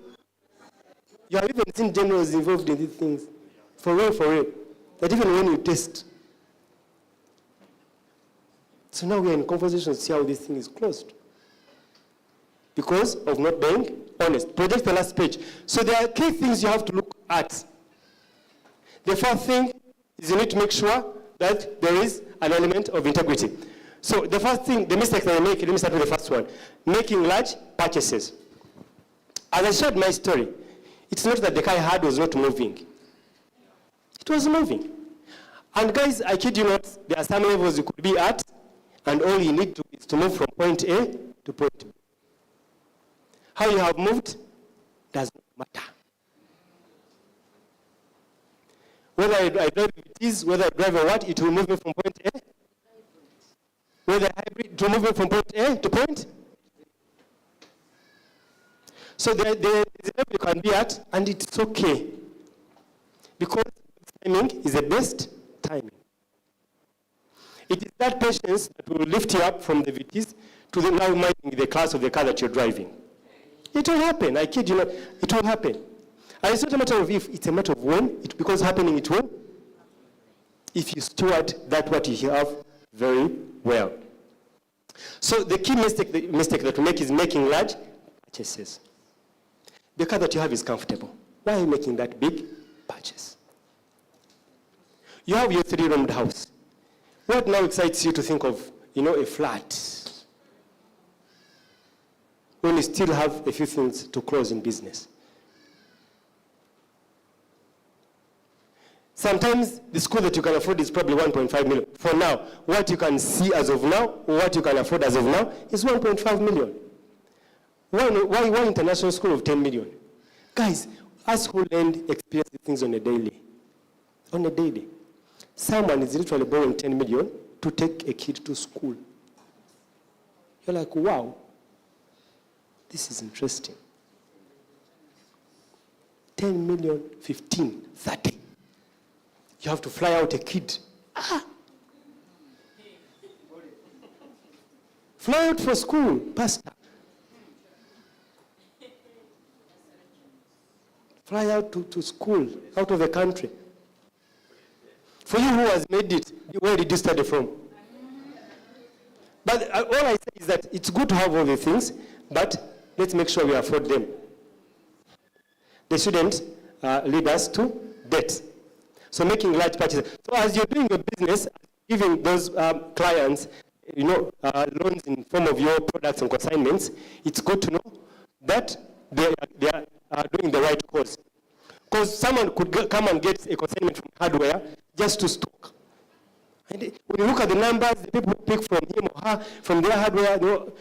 You have even seen generals involved in these things. For real. That even when you test. So now we are in conversations to see how this thing is closed. because of not being honest. Project the last page. So there are key things you have to look at. The first thing is you need to make sure that there is an element of integrity. So the first thing, the mistake that I make, let me start with the first one. Making large purchases. As I shared my story, it's not that the car I had was not moving. It was moving. And guys, I kid you not, there are some levels you could be at, and all you need to is to move from point A to point B. How you have moved does not matter. Whether I drive VTs, whether I drive a what, it will move me from point A. Whether hybrid, it will move me from point A to point. So there's a level you can be at, and it's okay. Because timing is the best timing. It is that patience that will lift you up from the VTs to the now minding the class of the car that you're driving. It will happen. I kid you not. It will happen. And it's not a matter of if, it's a matter of when. Because happening it will. If you steward that what you have very well. So the key mistake that we make is making large purchases. The car that you have is comfortable. Why are you making that big purchase? You have your 3-roomed house. What now excites you to think of, a flat? When you still have a few things to close in business. Sometimes the school that you can afford is probably 1.5 million. For now, what you can see as of now, or what you can afford as of now, is 1.5 million. Why international school of 10 million? Guys, us who learn experience things on a daily. On a daily. Someone is literally borrowing 10 million to take a kid to school. You're like, wow, this is interesting. 10 million, 15, 30. You have to fly out a kid. Fly out for school, pastor. Fly out to school, out of the country. For you who has made it, where did you study from? But all I say is that it's good to have all the things, but let's make sure we afford them. They shouldn't lead us to debt. So making large purchases. So as you're doing your business, giving those clients, loans in form of your products and consignments, it's good to know that they are doing the right cause. Because someone could come and get a consignment from hardware just to stock. And when you look at the numbers, the people who pick from him or her, from their hardware,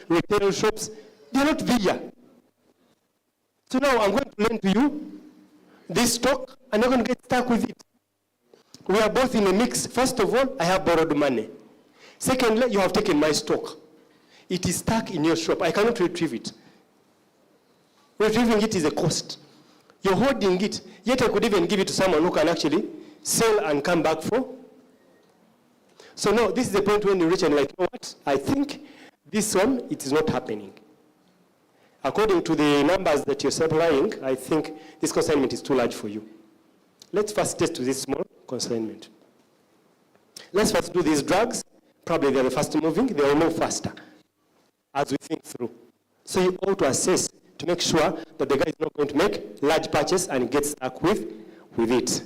retail shops, they're not bigger. So now I'm going to lend to you this stock, and you're going to get stuck with it. We are both in a mix. First of all, I have borrowed money. Secondly, you have taken my stock. It is stuck in your shop. I cannot retrieve it. Retrieving it is a cost. You're holding it, yet I could even give it to someone who can actually sell and come back for. So now, this is the point when you reach and like, you know what? I think this one, it is not happening. According to the numbers that you're supplying, I think this consignment is too large for you. Let's first test this small consignment. Let's first do these drugs. Probably they're the fast moving. They will move faster as we think through. So you ought to assess to make sure that the guy is not going to make large purchase and get stuck with it.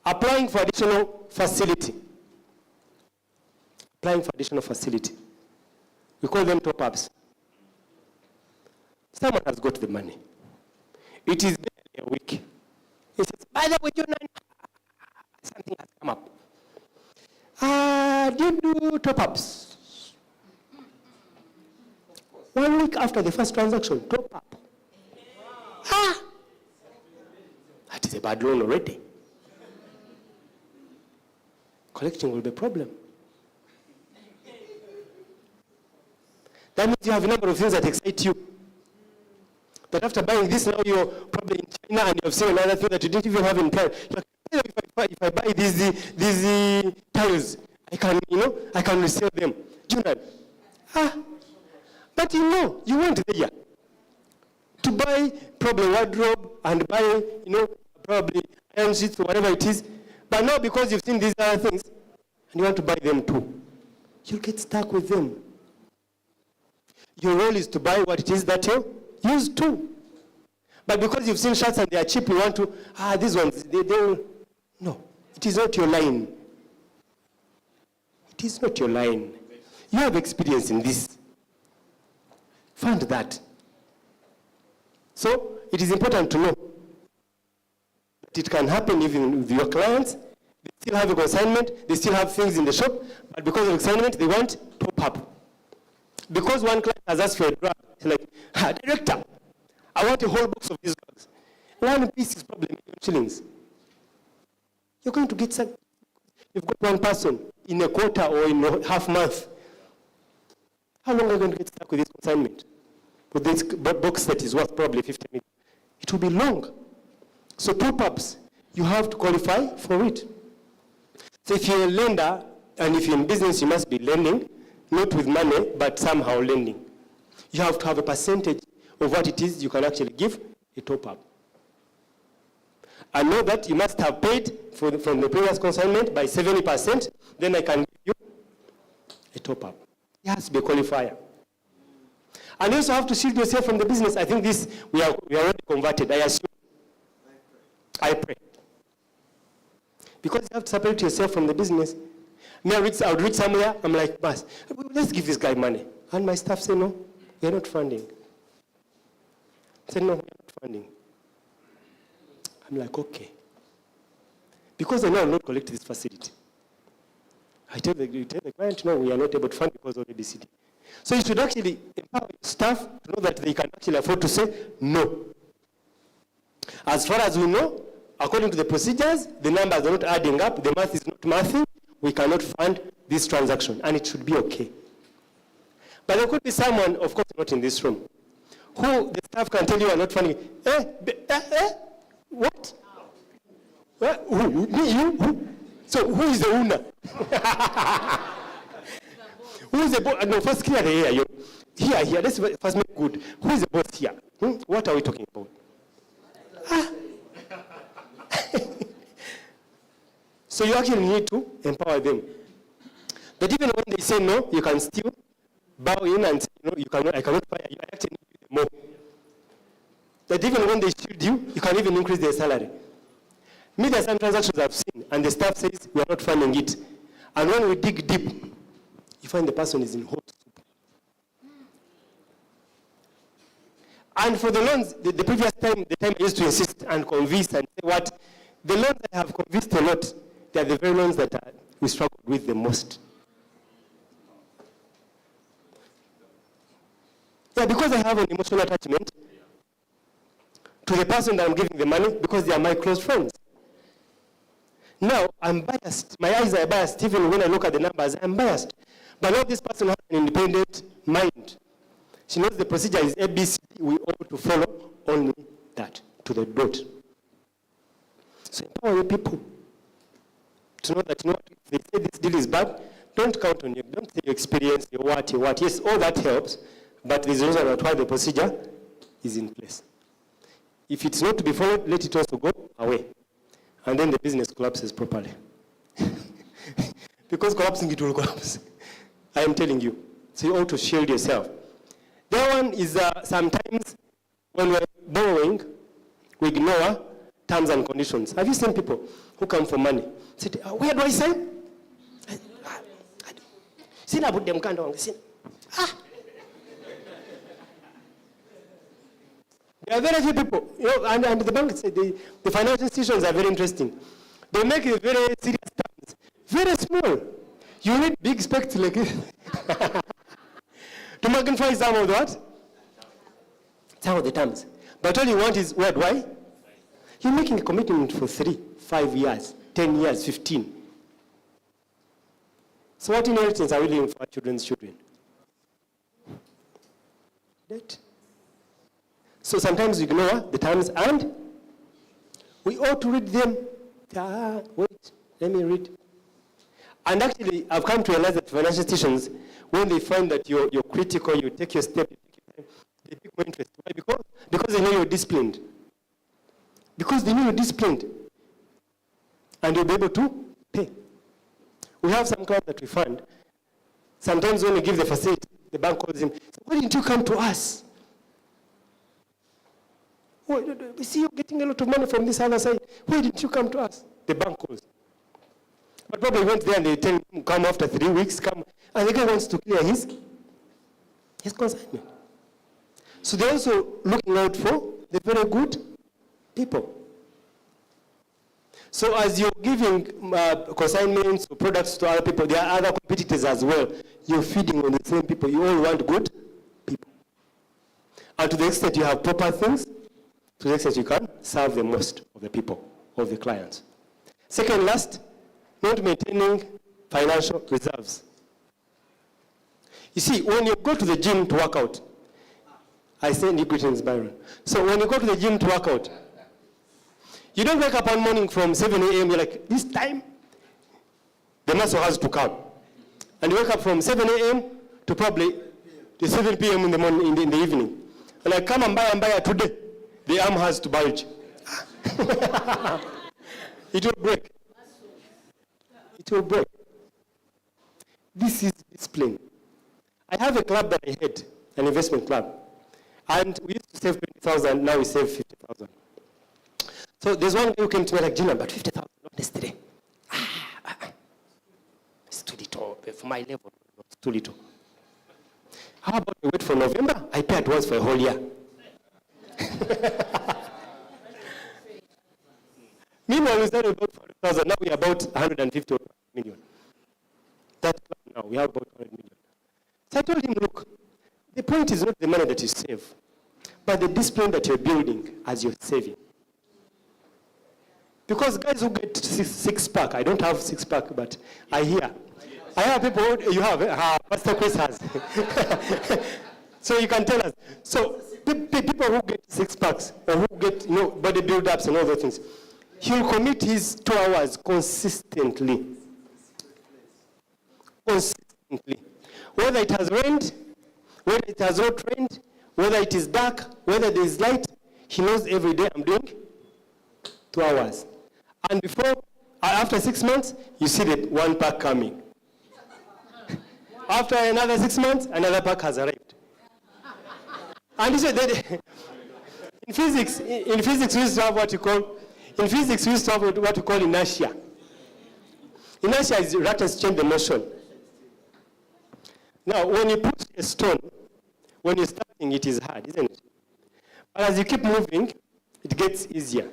Applying for additional facility. Applying for additional facility. We call them top-ups. Someone has got the money. It is barely a week. He says, by the way, something has come up. Do you do top-ups? 1 week after the first transaction, top-up. That is a bad loan already. Collecting will be a problem. That means you have a number of things that excite you. That after buying this, now you're probably in China and you've seen another thing that you didn't even have in plan. You're like, if I buy these tiles, I can resell them. Do you know? But you went there to buy probably wardrobe and buy, probably iron sheets or whatever it is. But now because you've seen these other things and you want to buy them too, you'll get stuck with them. your role is to buy what it is that you use too. But because you've seen shirts and they are cheap, you want to, these ones, they'll, no. It is not your line. It is not your line. You have experience in this. Fund that. So it is important to know that it can happen even with your clients. They still have a consignment, they still have things in the shop, but because of consignment, they want top up. Because one client has asked for a drug, he's like, director, I want a whole box of these drugs. One piece is probably $1 million shillings. You're going to get some. You've got one person in a quarter or in a half month. How long are you going to get stuck with this consignment? With this box that is worth probably 50 million. It will be long. So top-ups, you have to qualify for it. So if you're a lender, and if you're in business, you must be lending, not with money, but somehow lending. You have to have a percentage of what it is you can actually give a top-up. I know that you must have paid from the previous consignment by 70%, then I can give you a top-up. It has to be a qualifier. And you also have to shield yourself from the business. I think this, we are already converted, I assume. I pray. Because you have to separate yourself from the business. Me, I would reach somewhere, I'm like, boss, let's give this guy money. And my staff say, no, we are not funding. I said, no, we are not funding. I'm like, okay. Because I know I'm not collecting this facility. I tell the client, no, we are not able to fund because of ABCD. So you should actually empower your staff to know that they can actually afford to say no. As far as we know, according to the procedures, the numbers are not adding up, the math is not mathing, we cannot fund this transaction, and it should be okay. But there could be someone, of course not in this room, who the staff can tell you are not funding. What? Who? Me, you? Who? So who is the owner? Who is the boss? No, first clear the air. Here. Let's first make good. Who is the boss here? What are we talking about? So you actually need to empower them. But even when they say no, you can still bow in and say, no, I cannot fire you. I actually need you more. That even when they shield you, you can even increase their salary. Me, there are some transactions I've seen, and the staff says, we are not funding it. And when we dig deep, you find the person is in hot soup. And for the loans, the previous time, the time I used to insist and convince and say what, the loans I have convinced a lot, they are the very loans that we struggle with the most. Yeah, because I have an emotional attachment to the person that I'm giving the money because they are my close friends. Now, I'm biased. My eyes are biased. Even when I look at the numbers, I'm biased. But now this person has an independent mind. She knows the procedure is ABC. We ought to follow only that, to the dot. So empower your people to know that, if they say this deal is bad, don't count on you. Don't say your experience, your what. Yes, all that helps, but there's a reason why the procedure is in place. If it's not to be followed, let it also go away. And then the business collapses properly. Because collapsing, it will collapse. I am telling you. So you ought to shield yourself. The other one is sometimes when we're borrowing, we ignore terms and conditions. Have you seen people who come for money? Say, where do I sign? There are very few people, and the bank said the financial institutions are very interesting. They make it very serious terms, very small. You need big specs like to magnify some of what? Some of the terms. But all you want is word. Why? You're making a commitment for 3, 5 years, 10 years, 15. So what inheritance are we leaving for our children's children? Debt. So sometimes we ignore the terms and we ought to read them. Wait, let me read. And actually, I've come to realize that financial institutions, when they find that you're critical, you take your step, they pick more interest. Why? Because they know you're disciplined. Because they know you're disciplined. And you'll be able to pay. We have some clients that we fund. Sometimes when we give the facility, the bank calls him. Why didn't you come to us? We see you getting a lot of money from this other side. Why didn't you come to us? The bank calls. But probably went there and they tell him, come after 3 weeks, come. And the guy wants to clear his consignment. So they're also looking out for the very good people. So as you're giving consignments or products to other people, there are other competitors as well. You're feeding on the same people. You all want good people. And to the extent you have proper things, to the extent you can serve the most of the people, of the clients. Second last, not maintaining financial reserves. You see, when you go to the gym to work out, I send you greetings, Byron. So when you go to the gym to work out, you don't wake up one morning from 7 a.m., you're like, this time, the muscle has to come. And you wake up from 7 a.m. to probably to 7 p.m. in the morning, in the evening. And I come and buy today, the arm has to bulge. It will break. It will break. This is discipline. I have a club that I head, an investment club. And we used to save 20,000, now we save 50,000. So there's one guy who came to me like, Gina, but 50,000, not yesterday. It's too little. For my level, it's too little. How about we wait for November? I pay at once for a whole year. Meanwhile, we started about 40,000. Now we are about 150 million. That club now, we have about 100 million. So I told him, look, the point is not the money that you save, but the discipline that you're building as you're saving. Because guys who get six-pack, I don't have six-pack, but I hear people, you have, Pastor Chris has. So you can tell us. So people who get six-packs, or who get body build-ups and all those things, he'll commit his 2 hours consistently. Consistently. Whether it has rained, whether it has not rained, whether it is dark, whether there is light, he knows every day I'm doing 2 hours. And after 6 months, you see the 1 pack coming. After another 6 months, another pack has arrived. And this is in physics, we used to have what you call inertia. Inertia is lattice change the motion. Now, when you push a stone, when you're starting, it is hard, isn't it? But as you keep moving, it gets easier.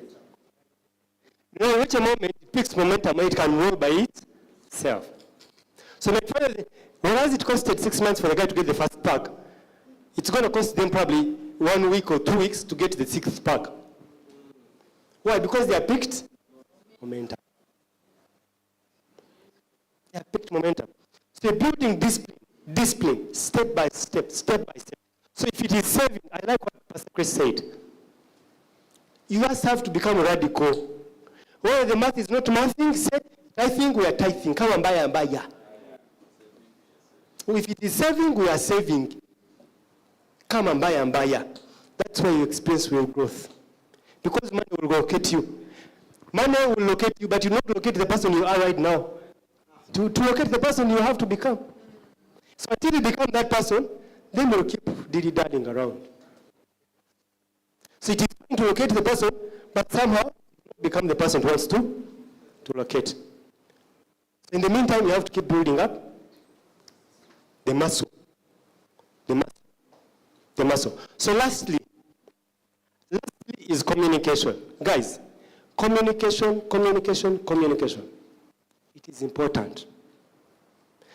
You know, reach a moment, it picks momentum, and it can roll by itself. So whereas it costed 6 months for the guy to get the first pack, it's going to cost them probably 1 week or 2 weeks to get the 6th pack. Why? Because they are picked momentum. They are picked momentum. So you're building discipline, step by step. So if it is saving, I like what Pastor Chris said. You just have to become radical. When the math is not mathing, say, tithing, we are tithing. Come and buy. If it is saving, we are saving. Come and buy. That's why you experience real growth. Because money will locate you. Money will locate you, but you not locate the person you are right now. To locate the person you have to become. So until you become that person, then you'll keep dilly-dallying around. So it is fine to locate the person, but somehow become the person who wants to locate. In the meantime, you have to keep building up the muscle. The muscle. So lastly is communication. Guys, communication. It is important.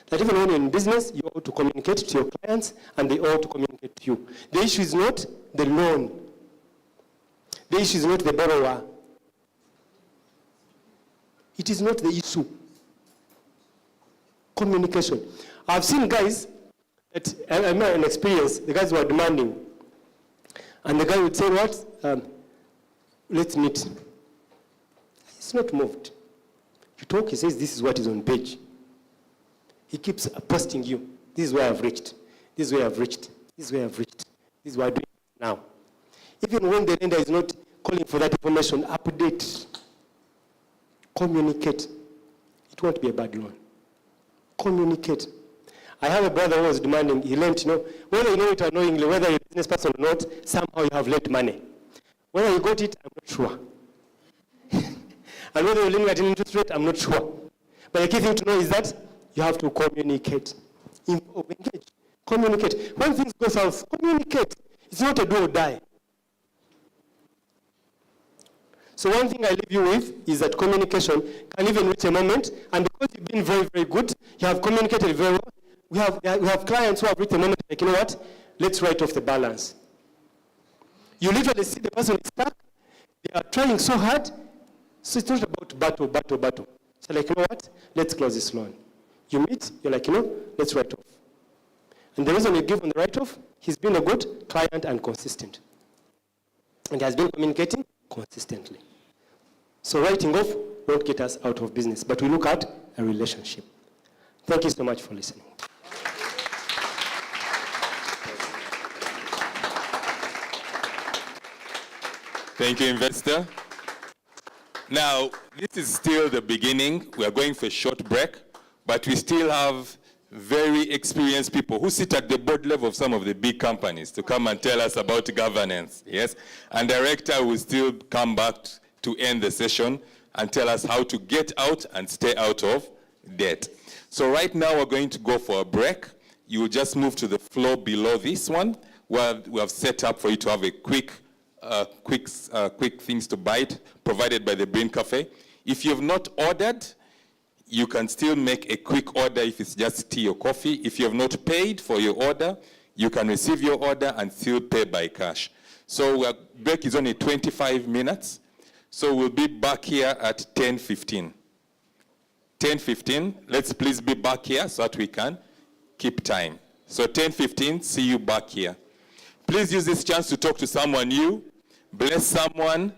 That even when you're in business, you ought to communicate to your clients and they ought to communicate to you. The issue is not the loan. The issue is not the borrower. It is not the issue. Communication. I've seen guys, I remember an experience, the guys were demanding. And the guy would say, what? Let's meet. He's not moved. You talk, he says, this is what is on page. He keeps posting you. This is where I've reached. This is where I've reached. This is where I've reached. This is what I'm doing now. Even when the lender is not calling for that information, update. Communicate. It won't be a bad loan. Communicate. I have a brother who was demanding, he lent, whether you know it unknowingly, whether you're a business person or not, somehow you have lent money. Whether you got it, I'm not sure. And whether you're lending at an interest rate, I'm not sure. But the key thing to know is that you have to communicate. Engage. Communicate. When things go south, communicate. It's not a do or die. So one thing I leave you with is that communication can even reach a moment, and because you've been very, very good, you have communicated very well. We have clients who have reached a moment like, you know what, let's write off the balance. You literally see the person is stuck, they are trying so hard, so it's not about battle. So like, you know what, let's close this loan. You meet, you're like, let's write off. And the reason you give on the write-off, he's been a good client and consistent. And he has been communicating consistently. So writing off won't get us out of business, but we look at a relationship. Thank you so much for listening. Thank you, investor. Now, this is still the beginning. We are going for a short break, but we still have very experienced people who sit at the board level of some of the big companies to come and tell us about governance, yes? And director will still come back to end the session and tell us how to get out and stay out of debt. So right now we're going to go for a break. You will just move to the floor below this one, where we have set up for you to have a quick things to bite provided by the Brain Cafe. If you have not ordered, you can still make a quick order if it's just tea or coffee. If you have not paid for your order, you can receive your order and still pay by cash. So our break is only 25 minutes. So we'll be back here at 10:15. 10:15, let's please be back here so that we can keep time. So 10:15, see you back here. Please use this chance to talk to someone new, bless someone.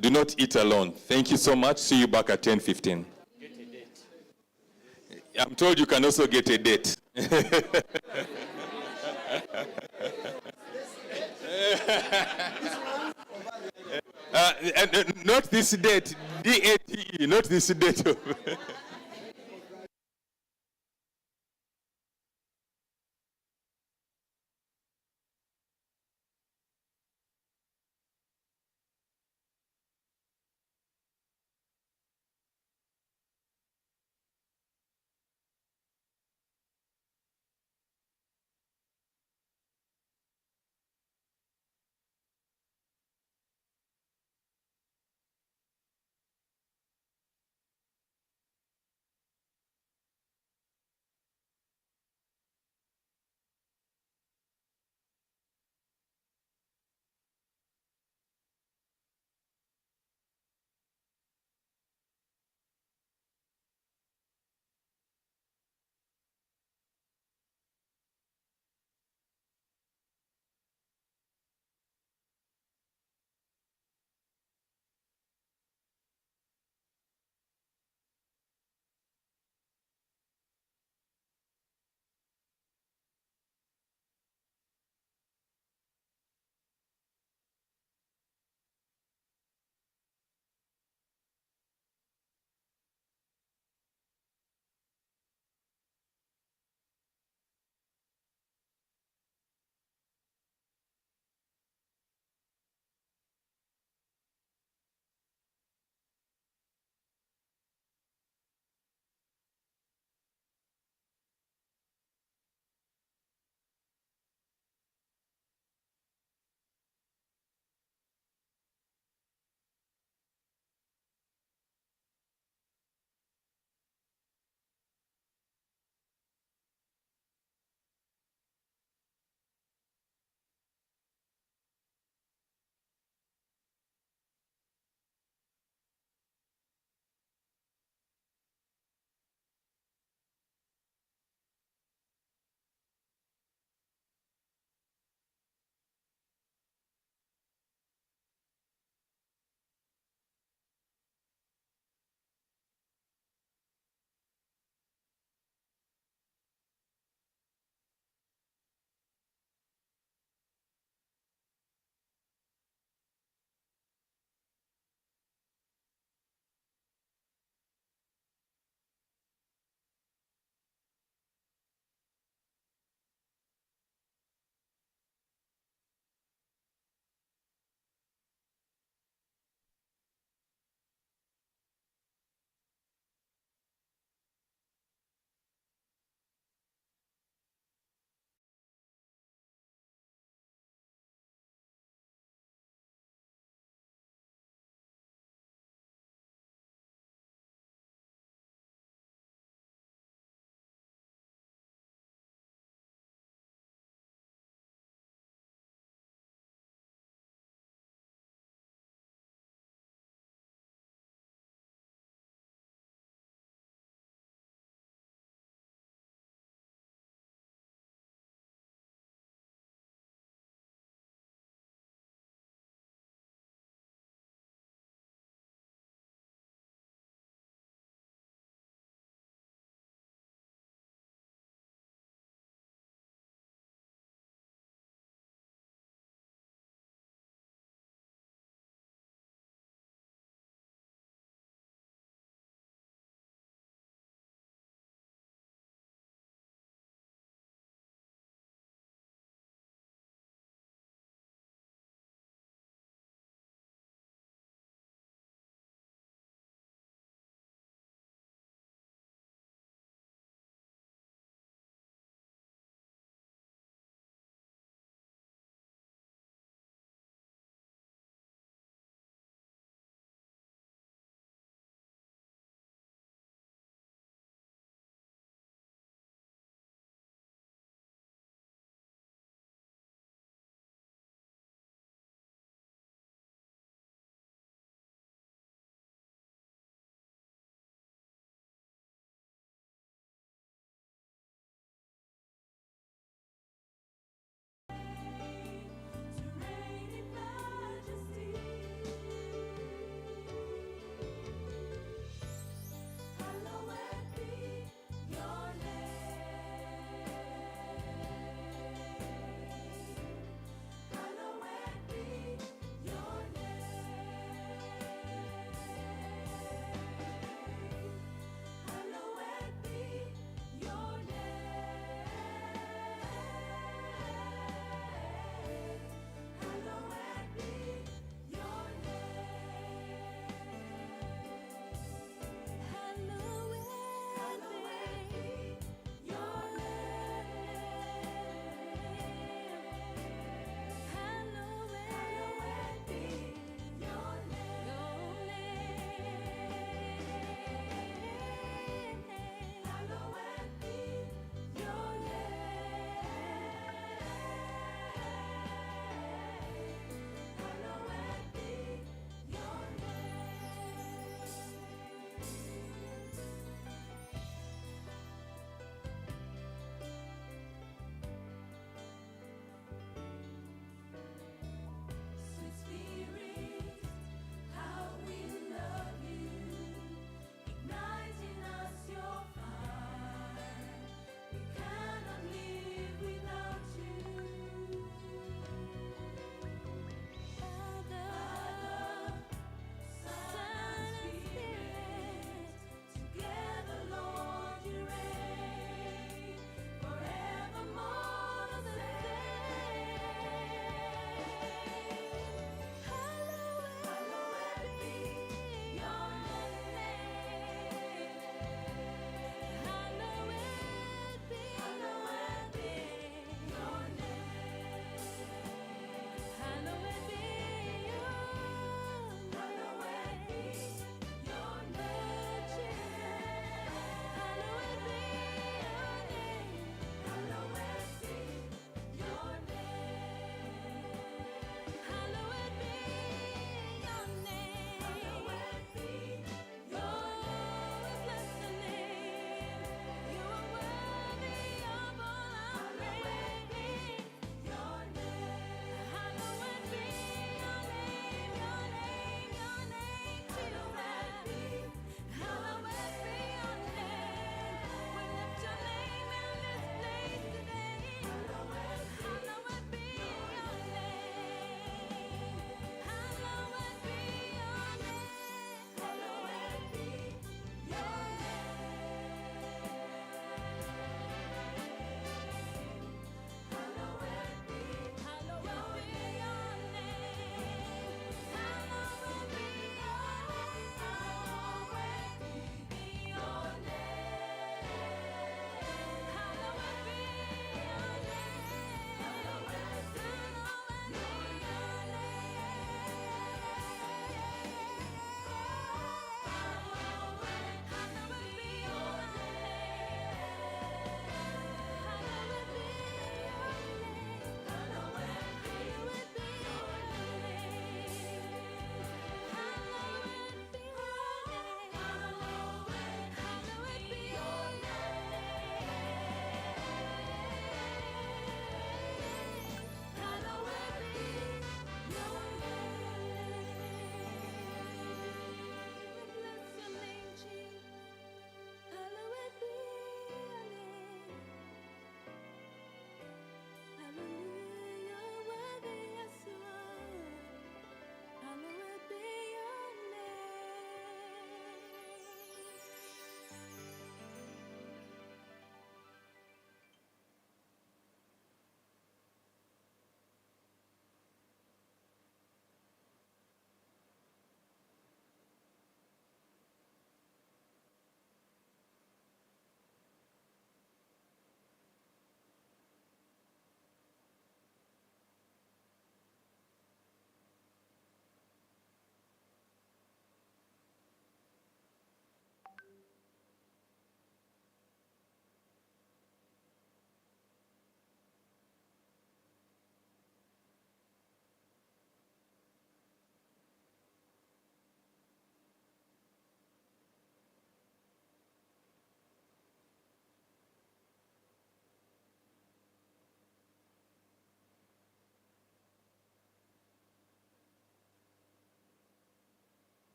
Do not eat alone. Thank you so much. See you back at 10:15. Get a date. I'm told you can also get a date. Not this date, D-A-T-E, not this date.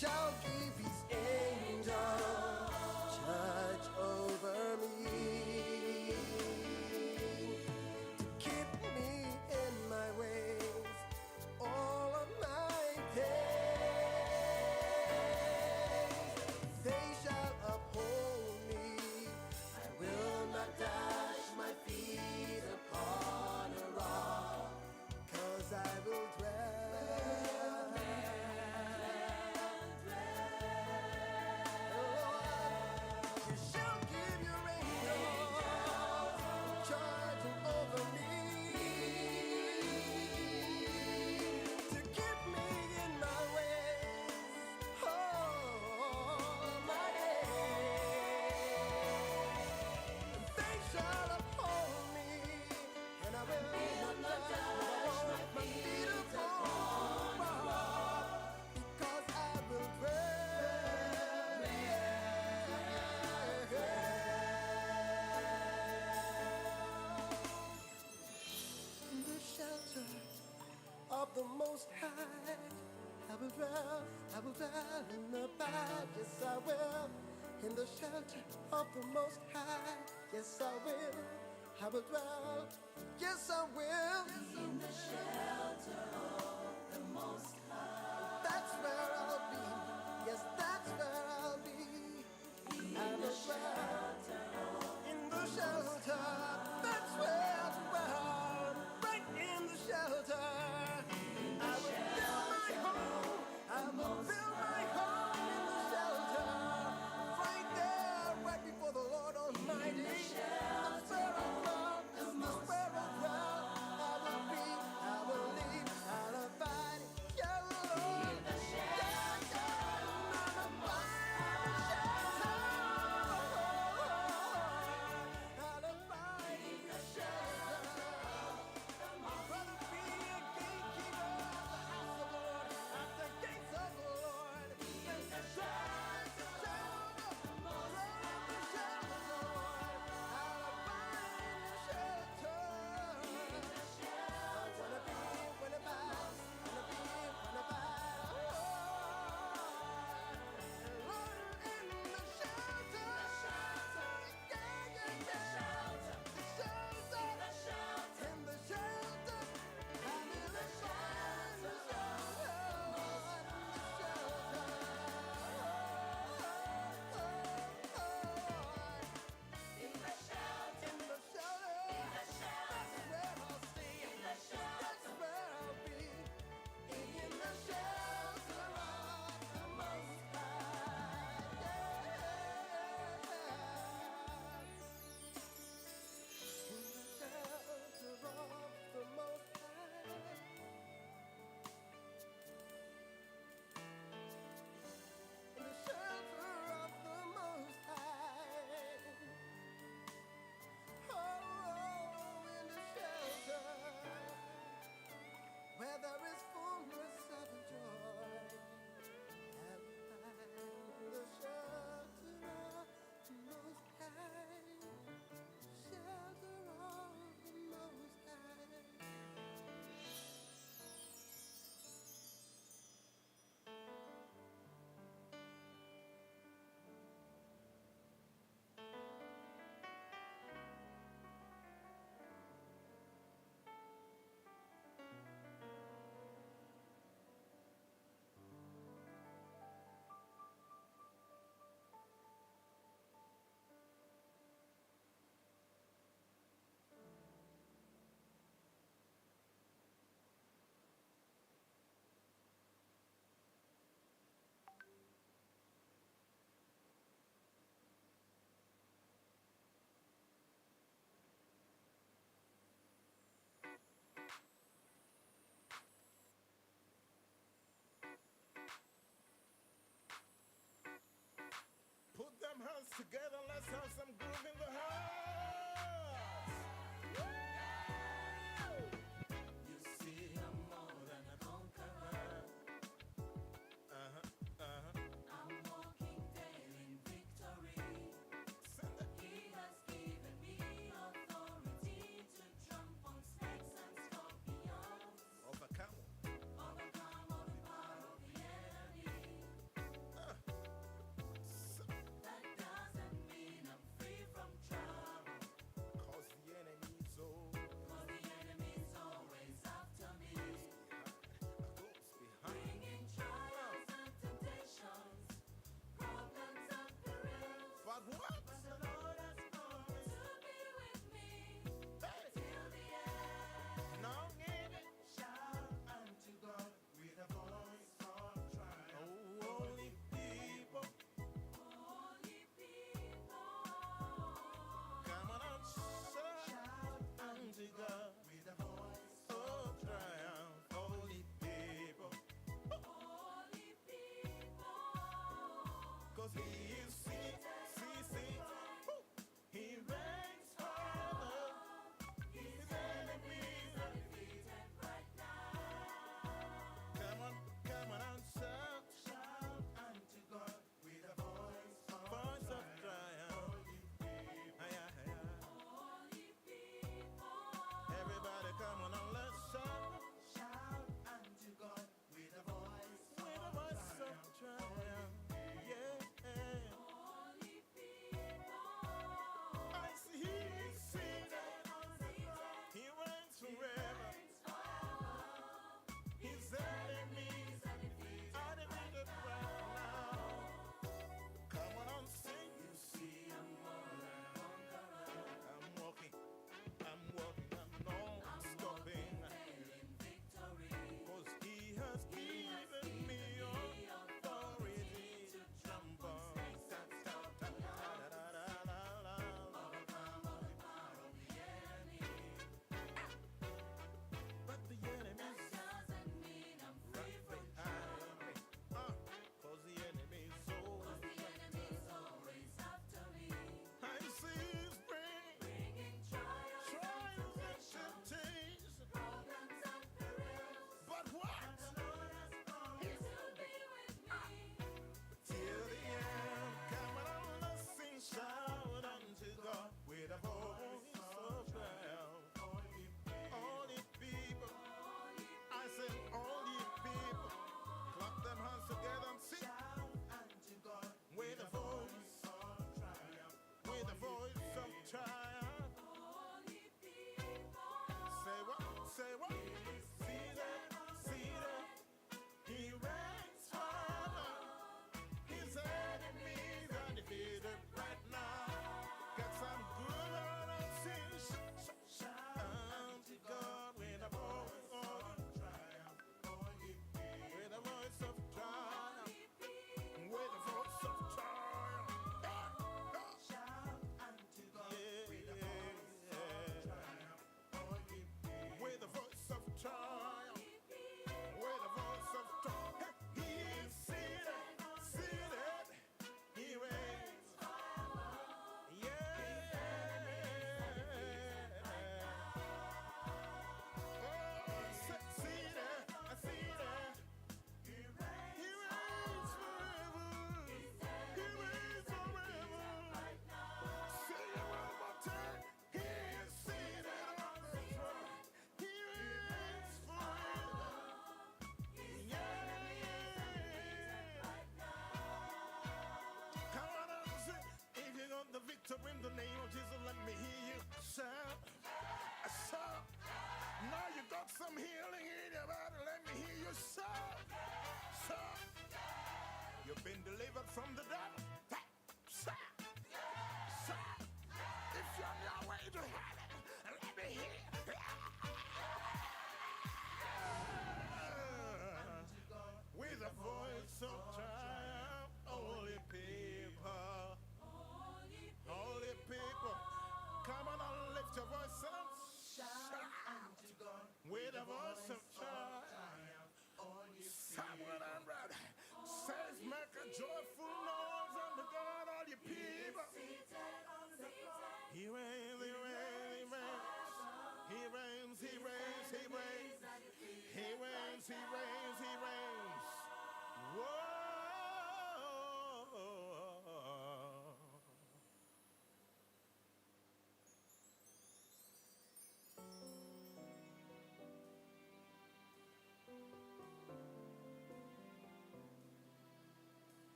shall give his angels charge over me to keep me in my ways all of my days. They shall uphold me. I will not dash my feet upon a rock, 'cause I will dwell. You shall give your angels charge over me to keep me in my ways all my days. They shall uphold me, and I will not dash my feet upon a rock, because I will dwell in the shelter of the Most High. I will dwell in the abide. Yes, I will. In the shelter of the Most High. Yes, I will. I will dwell. Yes, I will. In the shelter of the Most High. That's where I'll be. Yes, that's where I'll be. I will dwell in the shelter. That's where I'll dwell. Right in the shelter. I will build my home. I will build my home in the shelter. Right there, right before the Lord Almighty. That's where I'll dwell. That's where I'll dwell. I will be, I will lead, I'll abide. Yeah, Lord. Yeah. delivered from the devil. Sir, if you're on your way to heaven, let me hear. With a voice of triumph, holy people, come on and lift your voice and shout. With a voice of triumph, someone says, make a joyful noise unto God, all you people. He reigns, he reigns, he reigns, he reigns, he reigns, he reigns, he reigns, he reigns. Whoa.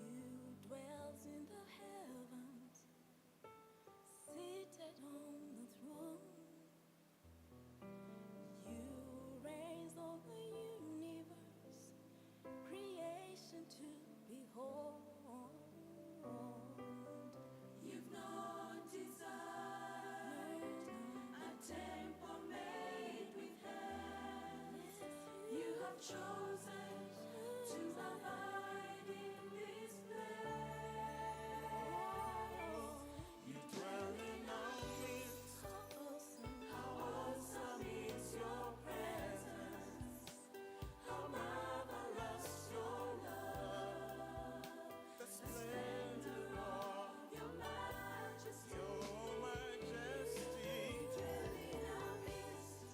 You dwells in the heavens, seated on the throne. You reigns over the universe, creation to behold. You've not desired a temple made with hands. You have chosen to abide in this place. You dwell in our midst. How awesome is your presence. How marvelous your love. The splendor of your majesty. Your majesty. You dwell in our midst.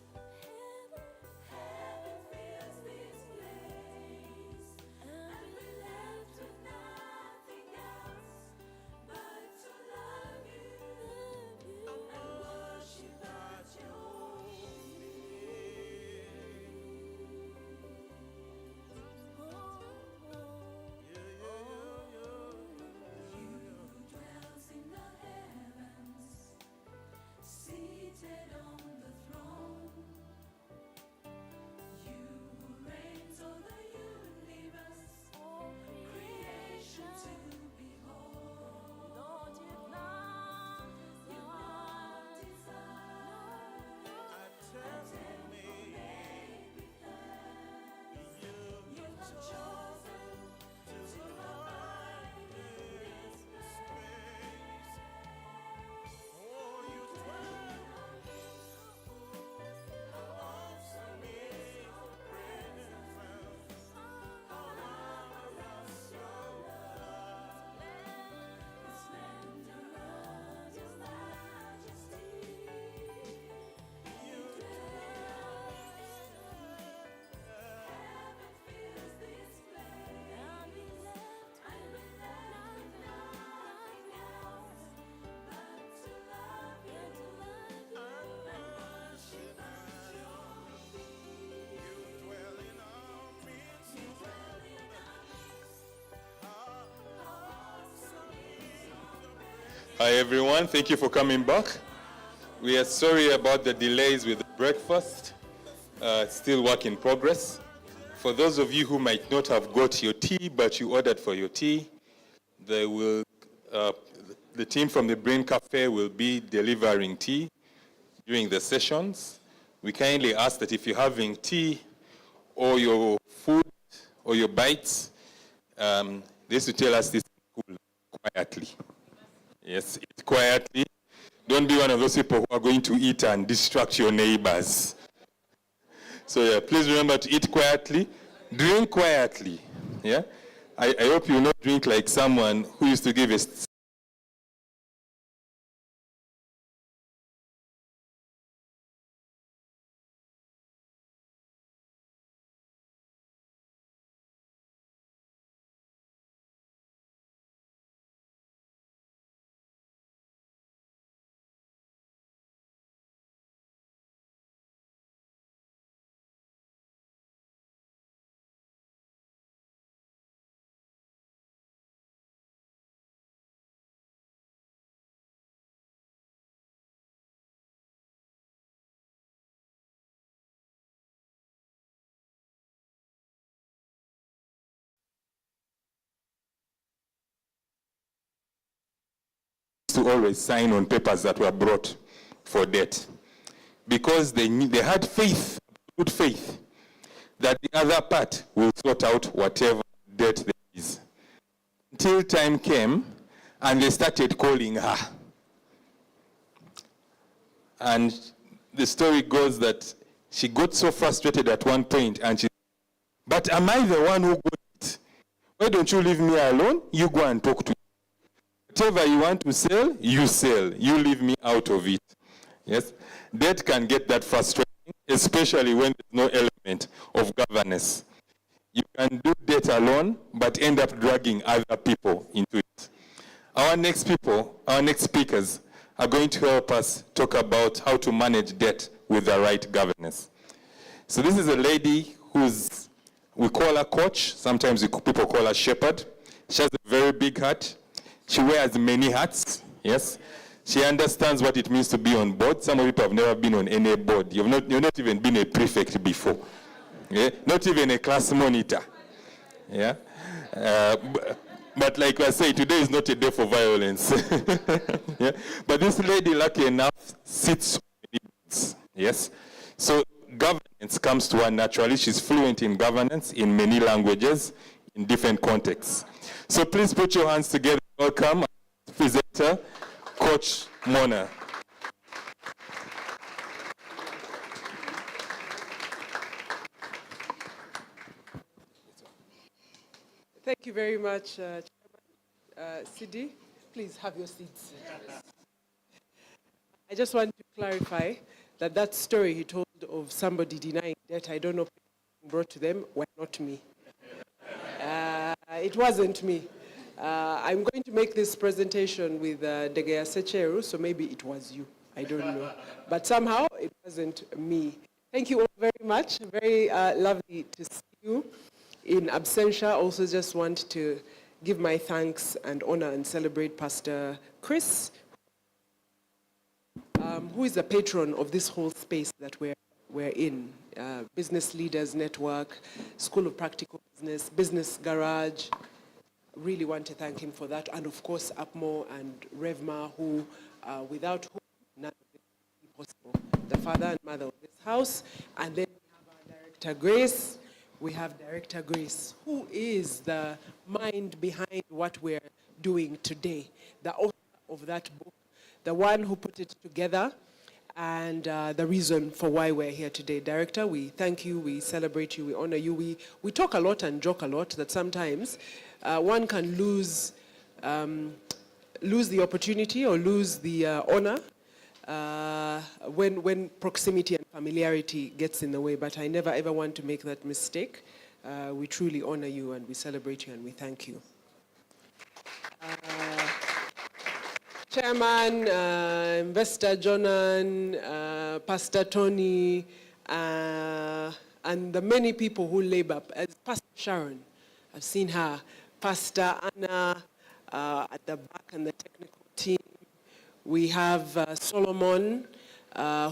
Heaven fills this place. And we left with nothing else but to love you and worship at your feet. You dwells in the heavens, seated on the throne. You reigns on the universe, creation to behold. Lord, you've not desired a temple made with hands. You have chosen to abide in this place. Oh, you dwell. How awesome is your presence. How marvelous your love. The splendor of your majesty. You dwell. Heaven fills this place. And we left nothing else but to love you and worship at your feet. You dwell in our midst. You dwell in our midst. How awesome is your presence. Hi everyone, thank you for coming back. We are sorry about the delays with the breakfast. It's still work in progress. For those of you who might not have got your tea, but you ordered for your tea, they will, the team from the Brain Cafe will be delivering tea during the sessions. We kindly ask that if you're having tea or your food or your bites, they used to tell us this cool, quietly. Yes, eat quietly. Don't be one of those people who are going to eat and distract your neighbors. So yeah, please remember to eat quietly, drink quietly. Yeah, I hope you not drink like someone who used to give a to always sign on papers that were brought for debt, because they had faith, good faith, that the other part will sort out whatever debt there is. Until time came, and they started calling her. And the story goes that she got so frustrated at one point, and she said, "But am I the one who got it? Why don't you leave me alone? You go and talk to me. Whatever you want to sell, you sell. You leave me out of it." Yes, debt can get that frustrating, especially when there's no element of governance. You can do debt alone, but end up dragging other people into it. Our next speakers are going to help us talk about how to manage debt with the right governance. So this is a lady we call her coach. Sometimes people call her shepherd. She has a very big heart. She wears many hats, yes. She understands what it means to be on board. Some of you have never been on any board. You've not even been a prefect before. Yeah? Not even a class monitor. Yeah? But like I say, today is not a day for violence. Yeah? But this lady, lucky enough, sits on many boards. Yes? So governance comes to her naturally. She's fluent in governance in many languages, in different contexts. So please put your hands together. Welcome, presenter, Coach Mona. Thank you very much, Chairman. Sidi, please have your seats. I just want to clarify that story he told of somebody denying debt, I don't know, brought to them, were not me. It wasn't me. I'm going to make this presentation with Degea Secheru, so maybe it was you. I don't know. But somehow it wasn't me. Thank you all very much. Very lovely to see you in absentia. Also just want to give my thanks and honor and celebrate Pastor Chris, who is a patron of this whole space that we're in. Business Leaders Network, School of Practical Business, Business Garage. Really want to thank him for that. And of course, Apmo and Revma, who, without whom none of this would be possible. The father and mother of this house. And then we have our Director Grace. We have Director Grace, who is the mind behind what we're doing today. The author of that book, the one who put it together, and the reason for why we're here today. Director, we thank you, we celebrate you, we honor you. We talk a lot and joke a lot that sometimes one can lose the opportunity or lose the honor when proximity and familiarity gets in the way, but I never ever want to make that mistake. We truly honor you and we celebrate you and we thank you. Chairman, Investor Jonan, Pastor Tony, and the many people who labor, as Pastor Sharon, I've seen her, Pastor Anna at the back and the technical team. We have Solomon,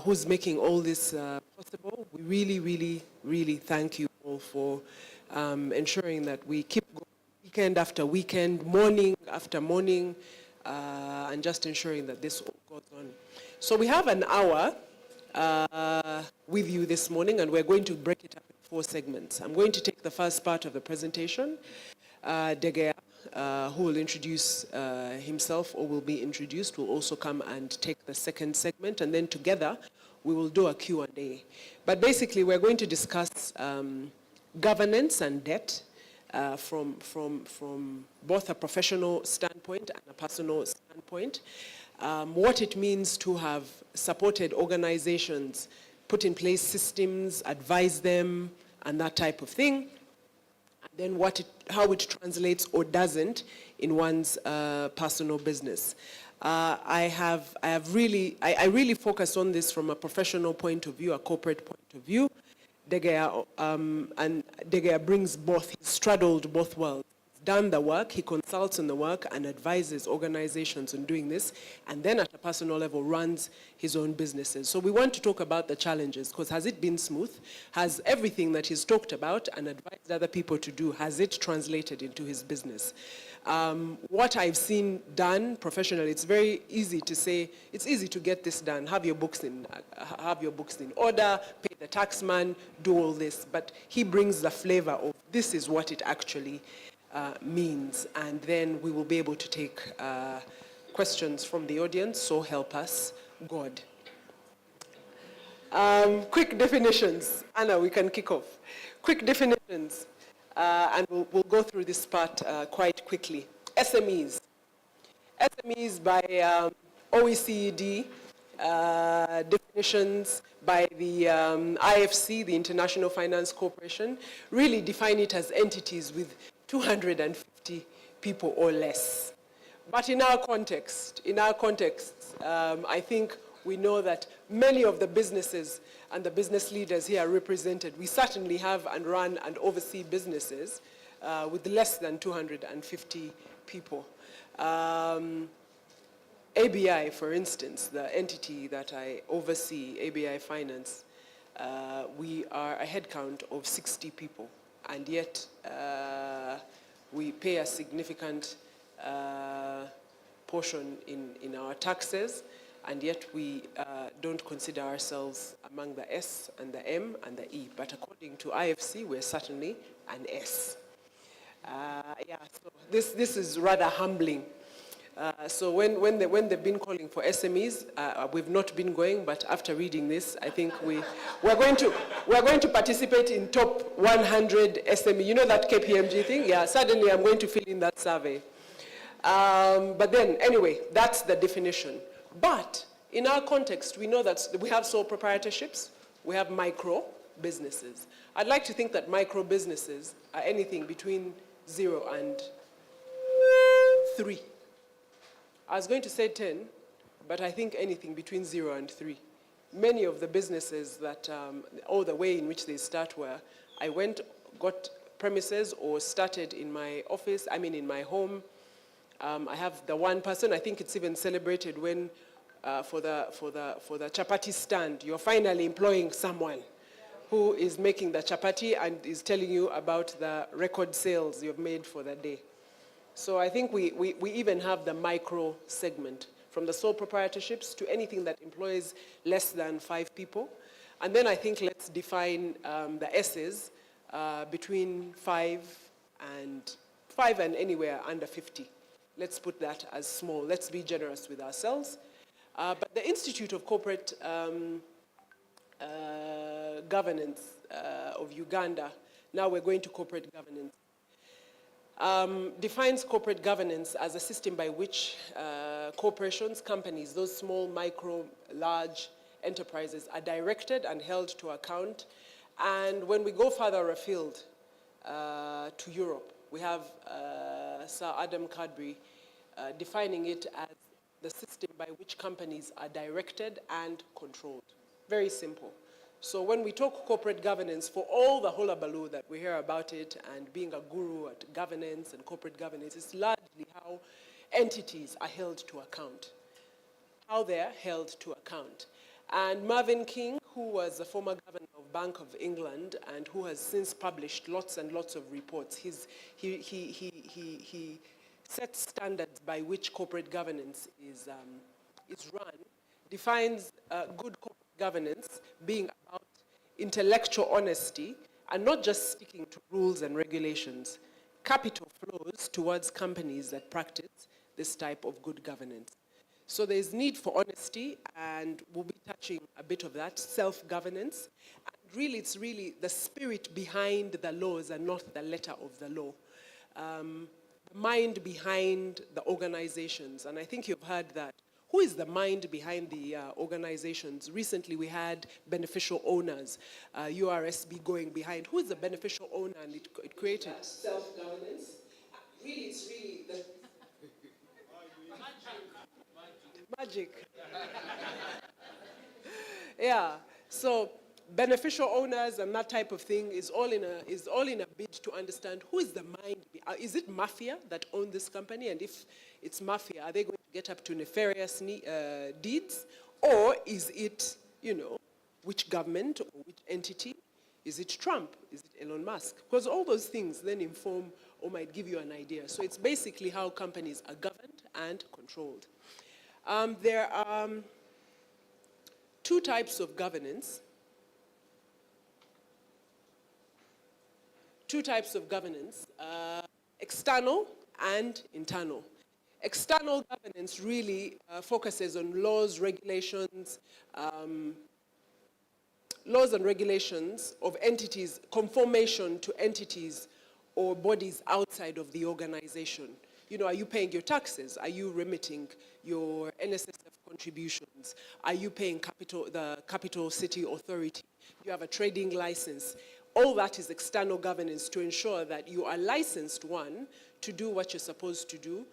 who's making all this possible. We really, really, really thank you all for ensuring that we keep going weekend after weekend, morning after morning, and just ensuring that this all goes on. So we have an hour with you this morning, and we're going to break it up in 4 segments. I'm going to take the first part of the presentation. Degea, who will introduce himself or will be introduced, will also come and take the second segment, and then together we will do a Q&A. But basically, we're going to discuss governance and debt from both a professional standpoint and a personal standpoint, what it means to have supported organizations, put in place systems, advise them, and that type of thing, and then how it translates or doesn't in one's personal business. I really focus on this from a professional point of view, a corporate point of view. Degea, and Degea brings both, he's straddled both worlds. He's done the work, he consults on the work and advises organizations on doing this, and then at a personal level runs his own businesses. So we want to talk about the challenges, because has it been smooth? Has everything that he's talked about and advised other people to do, has it translated into his business? What I've seen done professionally, it's very easy to say, it's easy to get this done. Have your books in order, pay the taxman, do all this. But he brings the flavor of this is what it actually means. And then we will be able to take questions from the audience. So help us, God. Quick definitions. Anna, we can kick off. Quick definitions. And we'll go through this part quite quickly. SMEs. SMEs by OECD definitions, by the IFC, the International Finance Corporation, really define it as entities with 250 people or less. But in our context, I think we know that many of the businesses and the business leaders here are represented. We certainly have and run and oversee businesses with less than 250 people. ABI, for instance, the entity that I oversee, ABI Finance, we are a headcount of 60 people, and yet we pay a significant portion in our taxes, and yet we don't consider ourselves among the S and the M and the E. But according to IFC, we're certainly an S. So this is rather humbling. So when they've been calling for SMEs, we've not been going, but after reading this, I think we're going to participate in top 100 SME. You know that KPMG thing? Yeah, suddenly I'm going to fill in that survey. But then, anyway, that's the definition. But in our context, we know that we have sole proprietorships, we have micro businesses. I'd like to think that micro businesses are anything between 0 and 3. I was going to say 10, but I think anything between 0 and 3. Many of the businesses that, or the way in which they start were, I went, got premises or started in my office, in my home. I have the one person, I think it's even celebrated when, for the chapati stand, you're finally employing someone who is making the chapati and is telling you about the record sales you've made for the day. So I think we even have the micro segment, from the sole proprietorships to anything that employs less than 5 people. And then I think let's define the S's between 5 and anywhere under 50. Let's put that as small. Let's be generous with ourselves. But the Institute of Corporate Governance of Uganda, now we're going to corporate governance, defines corporate governance as a system by which corporations, companies, those small, micro, large enterprises are directed and held to account. And when we go further afield to Europe, we have Sir Adam Cadbury defining it as the system by which companies are directed and controlled. Very simple. So when we talk corporate governance, for all the hullabaloo that we hear about it and being a guru at governance and corporate governance, it's largely how entities are held to account, how they're held to account. And Marvin King, who was a former governor of Bank of England and who has since published lots and lots of reports, he sets standards by which corporate governance is run, defines good corporate governance being about intellectual honesty and not just sticking to rules and regulations. Capital flows towards companies that practice this type of good governance. So there's need for honesty, and we'll be touching a bit of that, self-governance. And really, it's really the spirit behind the laws and not the letter of the law. The mind behind the organizations, and I think you've heard that. Who is the mind behind the organizations? Recently, we had beneficial owners, URSB going behind. Who is the beneficial owner? And it created self-governance. Really, it's really the magic. Yeah. So beneficial owners and that type of thing is all in a bid to understand who is the mind. Is it mafia that own this company? And if it's mafia, are they going to get up to nefarious deeds? Or is it, which government or which entity? Is it Trump? Is it Elon Musk? Because all those things then inform or might give you an idea. So it's basically how companies are governed and controlled. There are two types of governance. External and internal. External governance really focuses on laws, regulations, of entities, conformation to entities or bodies outside of the organization. Are you paying your taxes? Are you remitting your NSSF contributions? Are you paying the capital city authority? Do you have a trading license? All that is external governance to ensure that you are licensed, one, to do what you're supposed to do.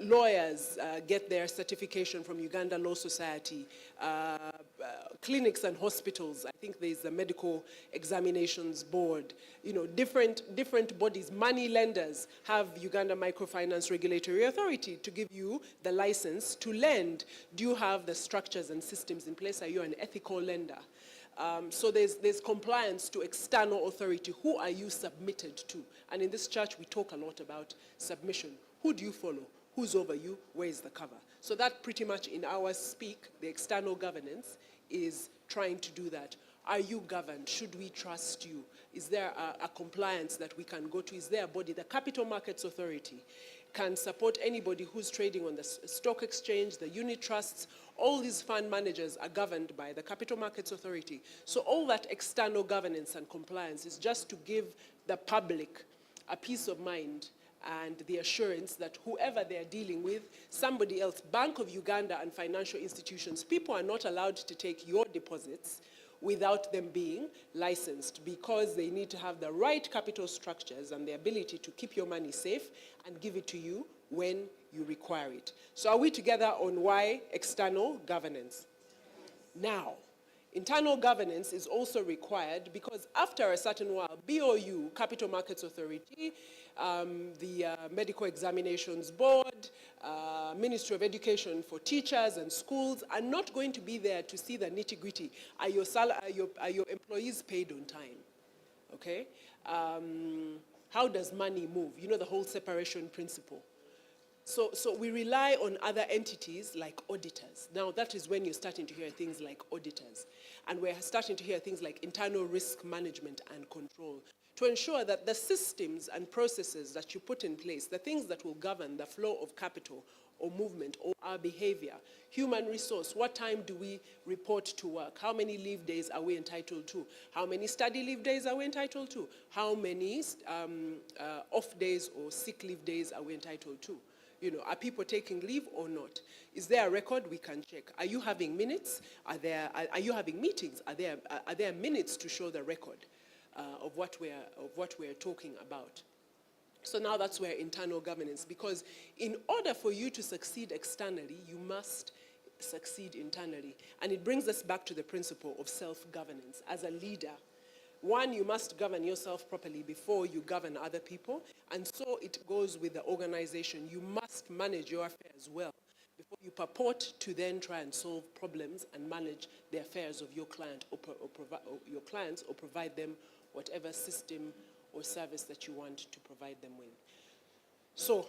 Lawyers get their certification from Uganda Law Society. Clinics and hospitals, I think there's the Medical Examinations Board. Different bodies. Money lenders have Uganda Microfinance Regulatory Authority to give you the license to lend. Do you have the structures and systems in place? Are you an ethical lender? So there's compliance to external authority. Who are you submitted to? And in this church, we talk a lot about submission. Who do you follow? Who's over you? Where is the cover? So that pretty much in our speak, the external governance is trying to do that. Are you governed? Should we trust you? Is there a compliance that we can go to? Is there a body? The Capital Markets Authority can support anybody who's trading on the stock exchange, the unit trusts. All these fund managers are governed by the Capital Markets Authority. So all that external governance and compliance is just to give the public a peace of mind and the assurance that whoever they're dealing with, somebody else, Bank of Uganda and financial institutions, people are not allowed to take your deposits without them being licensed, because they need to have the right capital structures and the ability to keep your money safe and give it to you when you require it. So are we together on why external governance? Now, internal governance is also required because after a certain while, BOU, Capital Markets Authority, the Medical Examinations Board, Ministry of Education for teachers and schools are not going to be there to see the nitty-gritty. Are your employees paid on time? Okay? How does money move? The whole separation principle. So we rely on other entities like auditors. Now that is when you're starting to hear things like auditors. And we're starting to hear things like internal risk management and control to ensure that the systems and processes that you put in place, the things that will govern the flow of capital or movement or our behavior, human resource, what time do we report to work? How many leave days are we entitled to? How many study leave days are we entitled to? How many off days or sick leave days are we entitled to? Are people taking leave or not? Is there a record we can check? Are you having minutes? Are you having meetings? Are there minutes to show the record of what we're talking about? So now that's where internal governance, because in order for you to succeed externally, you must succeed internally. And it brings us back to the principle of self-governance. As a leader, one, you must govern yourself properly before you govern other people. And so it goes with the organization. You must manage your affairs well before you purport to then try and solve problems and manage the affairs of your client or your clients, or provide them whatever system or service that you want to provide them with. So,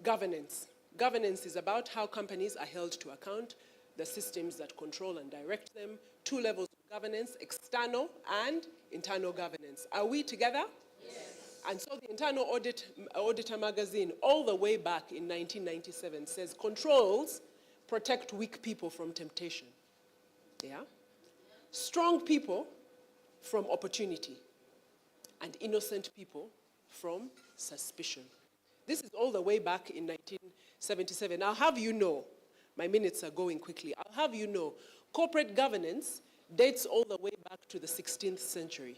governance. Governance is about how companies are held to account, the systems that control and direct them, two levels of governance, external and internal governance. Are we together? Yes. And so the Internal Auditor magazine, all the way back in 1997, says controls protect weak people from temptation. Yeah? Strong people from opportunity, and innocent people from suspicion. This is all the way back in 1977. I'll have you know, my minutes are going quickly, I'll have you know, corporate governance dates all the way back to the 16th century.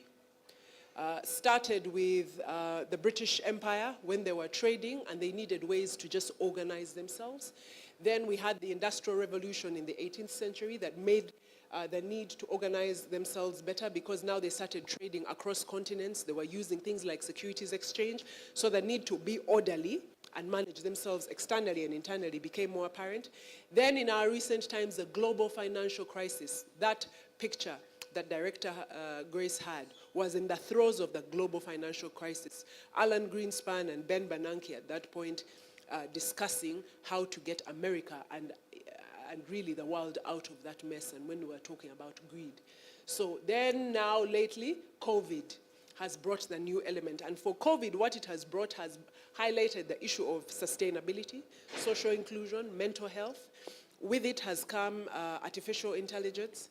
Started with the British Empire when they were trading and they needed ways to just organize themselves. Then we had the Industrial Revolution in the 18th century that made the need to organize themselves better, because now they started trading across continents. They were using things like securities exchange. So the need to be orderly and manage themselves externally and internally became more apparent. Then in our recent times, the global financial crisis, that picture that Director Grace had was in the throes of the global financial crisis. Alan Greenspan and Ben Bernanke at that point discussing how to get America and really the world out of that mess, and when we were talking about greed. So then now lately, COVID has brought the new element. And for COVID, what it has brought has highlighted the issue of sustainability, social inclusion, mental health. With it has come artificial intelligence,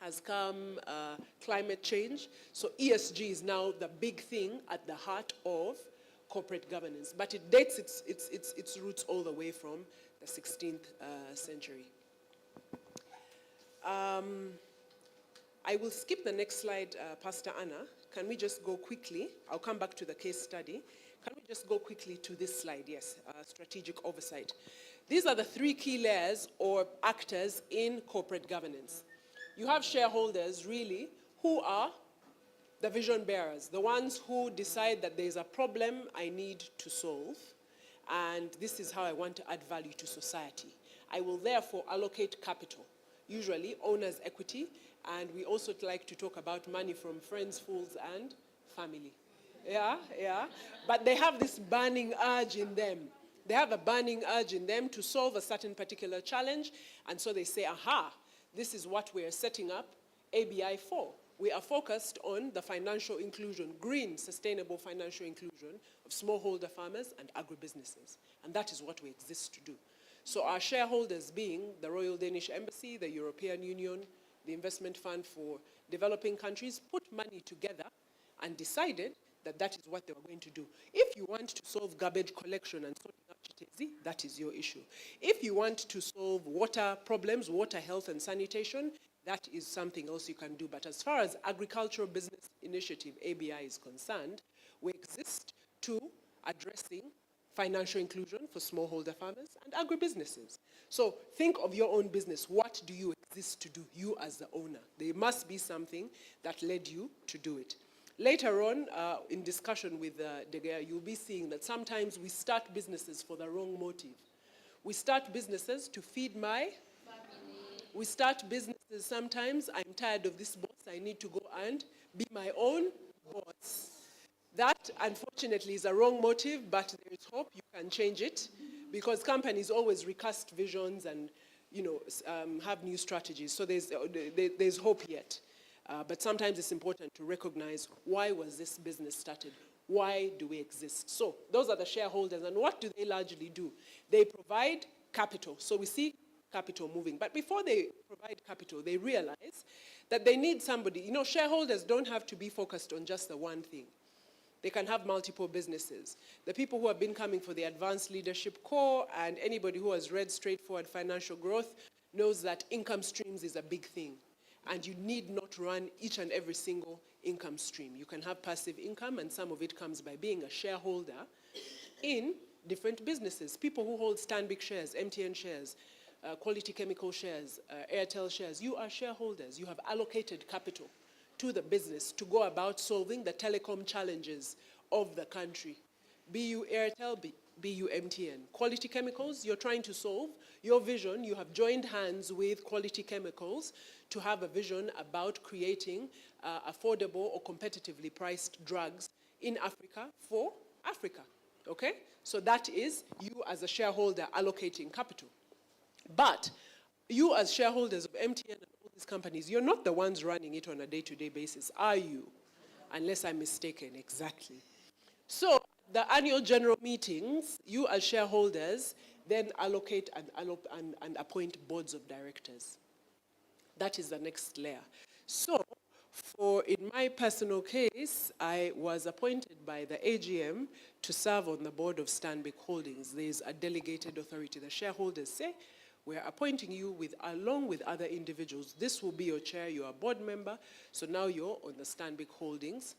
has come climate change. So ESG is now the big thing at the heart of corporate governance. But it dates its roots all the way from the 16th century. I will skip the next slide, Pastor Anna. Can we just go quickly? I'll come back to the case study. Can we just go quickly to this slide? Yes, strategic oversight. These are the three key layers or actors in corporate governance. You have shareholders, really, who are the vision bearers, the ones who decide that there's a problem I need to solve, and this is how I want to add value to society. I will therefore allocate capital, usually owner's equity, and we also like to talk about money from friends, fools, and family. Yeah. But they have this burning urge in them. They have a burning urge in them to solve a certain particular challenge, and so they say, aha, this is what we are setting up ABI for. We are focused on the financial inclusion, green, sustainable financial inclusion of smallholder farmers and agribusinesses. And that is what we exist to do. So our shareholders being the Royal Danish Embassy, the European Union, the Investment Fund for Developing Countries, put money together and decided that that is what they were going to do. If you want to solve garbage collection and sorting out Chitezi, that is your issue. If you want to solve water problems, water health and sanitation, that is something else you can do. But as far as Agricultural Business Initiative, ABI, is concerned, we exist to addressing financial inclusion for smallholder farmers and agribusinesses. So think of your own business. What do you exist to do, you as the owner? There must be something that led you to do it. Later on, in discussion with De Gea, you'll be seeing that sometimes we start businesses for the wrong motive. We start businesses to feed my family. We start businesses sometimes, I'm tired of this boss, I need to go and be my own boss. That, unfortunately, is a wrong motive, but there is hope. You can change it, because companies always recast visions and, have new strategies. So there's hope yet. But sometimes it's important to recognize, why was this business started? Why do we exist? So those are the shareholders, and what do they largely do? They provide capital. So we see capital moving. But before they provide capital, they realize that they need somebody. Shareholders don't have to be focused on just the one thing. They can have multiple businesses. The people who have been coming for the Advanced Leadership Core, and anybody who has read Straightforward Financial Growth, knows that income streams is a big thing. And you need not run each and every single income stream. You can have passive income, and some of it comes by being a shareholder in different businesses. People who hold Stanbic shares, MTN shares, Quality Chemical shares, Airtel shares, you are shareholders. You have allocated capital to the business to go about solving the telecom challenges of the country. Be you Airtel, be you MTN. Quality Chemicals, you're trying to solve your vision. You have joined hands with Quality Chemicals to have a vision about creating affordable or competitively priced drugs in Africa for Africa, okay? So that is you as a shareholder allocating capital. But you as shareholders of MTN and all these companies, you're not the ones running it on a day-to-day basis, are you? Unless I'm mistaken, exactly. So the annual general meetings, you as shareholders then allocate and appoint boards of directors. That is the next layer. So in my personal case, I was appointed by the AGM to serve on the board of Stanbic Holdings. There's a delegated authority. The shareholders say, we're appointing you along with other individuals. This will be your chair, you're a board member, so now you're on the Stanbic Holdings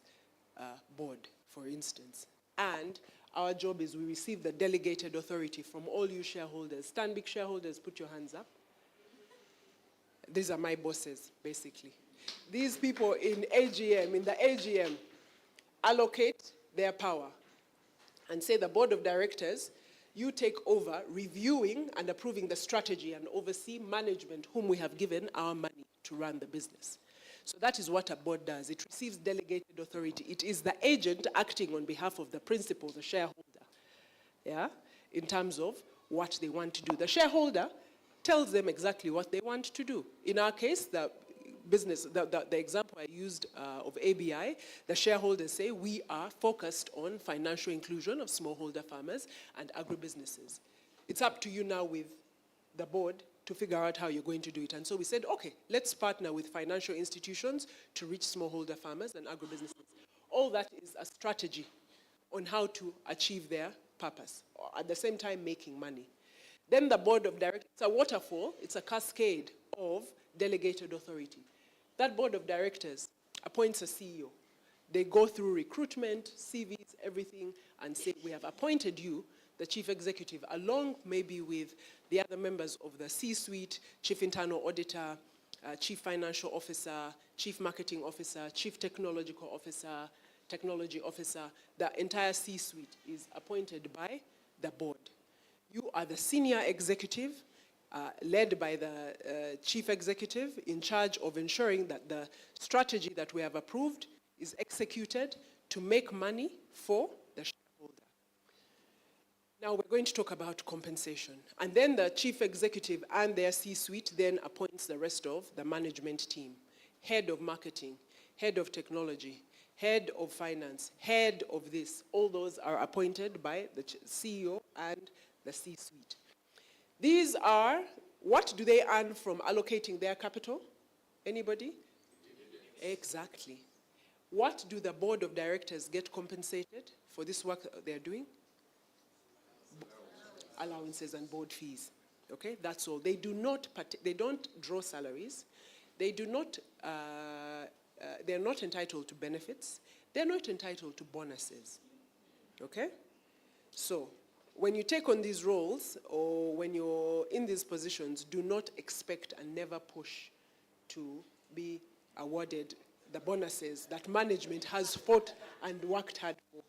board, for instance. And Our job is we receive the delegated authority from all you shareholders. Stanbic shareholders, put your hands up. These are my bosses, basically. These people in the AGM, allocate their power and say the board of directors, you take over reviewing and approving the strategy and oversee management whom we have given our money to run the business. So that is what a board does. It receives delegated authority. It is the agent acting on behalf of the principal, the shareholder, yeah, in terms of what they want to do. The shareholder tells them exactly what they want to do. In our case, the example I used of ABI, the shareholders say we are focused on financial inclusion of smallholder farmers and agribusinesses. It's up to you now with the board to figure out how you're going to do it. And so we said, okay, let's partner with financial institutions to reach smallholder farmers and agribusinesses. All that is a strategy on how to achieve their purpose, at the same time making money. Then the board of directors, it's a waterfall, it's a cascade of delegated authority. That board of directors appoints a CEO. They go through recruitment, CVs, everything, and say, we have appointed you, the chief executive, along maybe with the other members of the C-suite, chief internal auditor, chief financial officer, chief marketing officer, chief technological officer, technology officer. The entire C-suite is appointed by the board. You are the senior executive, led by the chief executive, in charge of ensuring that the strategy that we have approved is executed to make money for the shareholder. Now we're going to talk about compensation. And then the chief executive and their C-suite then appoints the rest of the management team. Head of marketing, head of technology, head of finance, head of this. All those are appointed by the CEO and the C-suite. These are, what do they earn from allocating their capital? Anybody? Exactly. What do the board of directors get compensated for this work that they're doing? Allowances and board fees. Okay, that's all. They don't draw salaries. They're not entitled to benefits. They're not entitled to bonuses. Okay? So, when you take on these roles, or when you're in these positions, do not expect and never push to be awarded the bonuses that management has fought and worked hard for.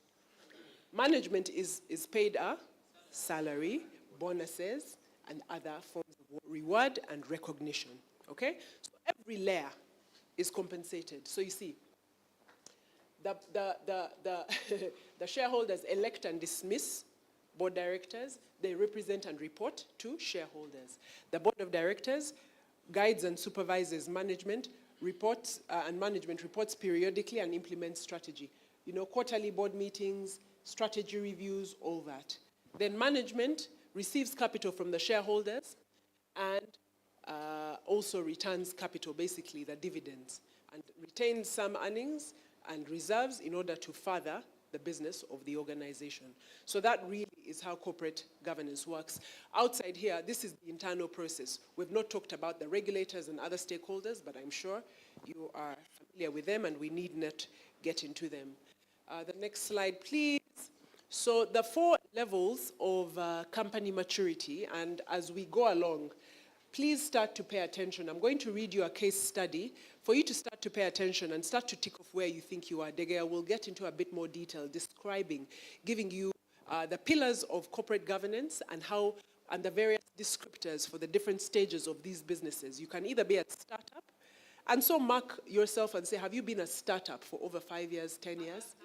Management is paid a salary, bonuses, and other forms of reward and recognition. Okay? So every layer is compensated. So you see, the shareholders elect and dismiss board directors. They represent and report to shareholders. The board of directors guides and supervises management, management reports periodically and implements strategy. You know, quarterly board meetings, strategy reviews, all that. Then management receives capital from the shareholders and also returns capital, basically the dividends, and retains some earnings and reserves in order to further the business of the organization. So that really is how corporate governance works. Outside here, this is the internal process. We've not talked about the regulators and other stakeholders, but I'm sure you are familiar with them and we need not get into them. The next slide, please. So the 4 levels of company maturity, and as we go along, please start to pay attention. I'm going to read you a case study for you to start to pay attention and start to tick off where you think you are. Degea will get into a bit more detail, describing, giving you the pillars of corporate governance and how, and the various descriptors for the different stages of these businesses. You can either be a startup, and so mark yourself and say, have you been a startup for over 5 years, 10 years?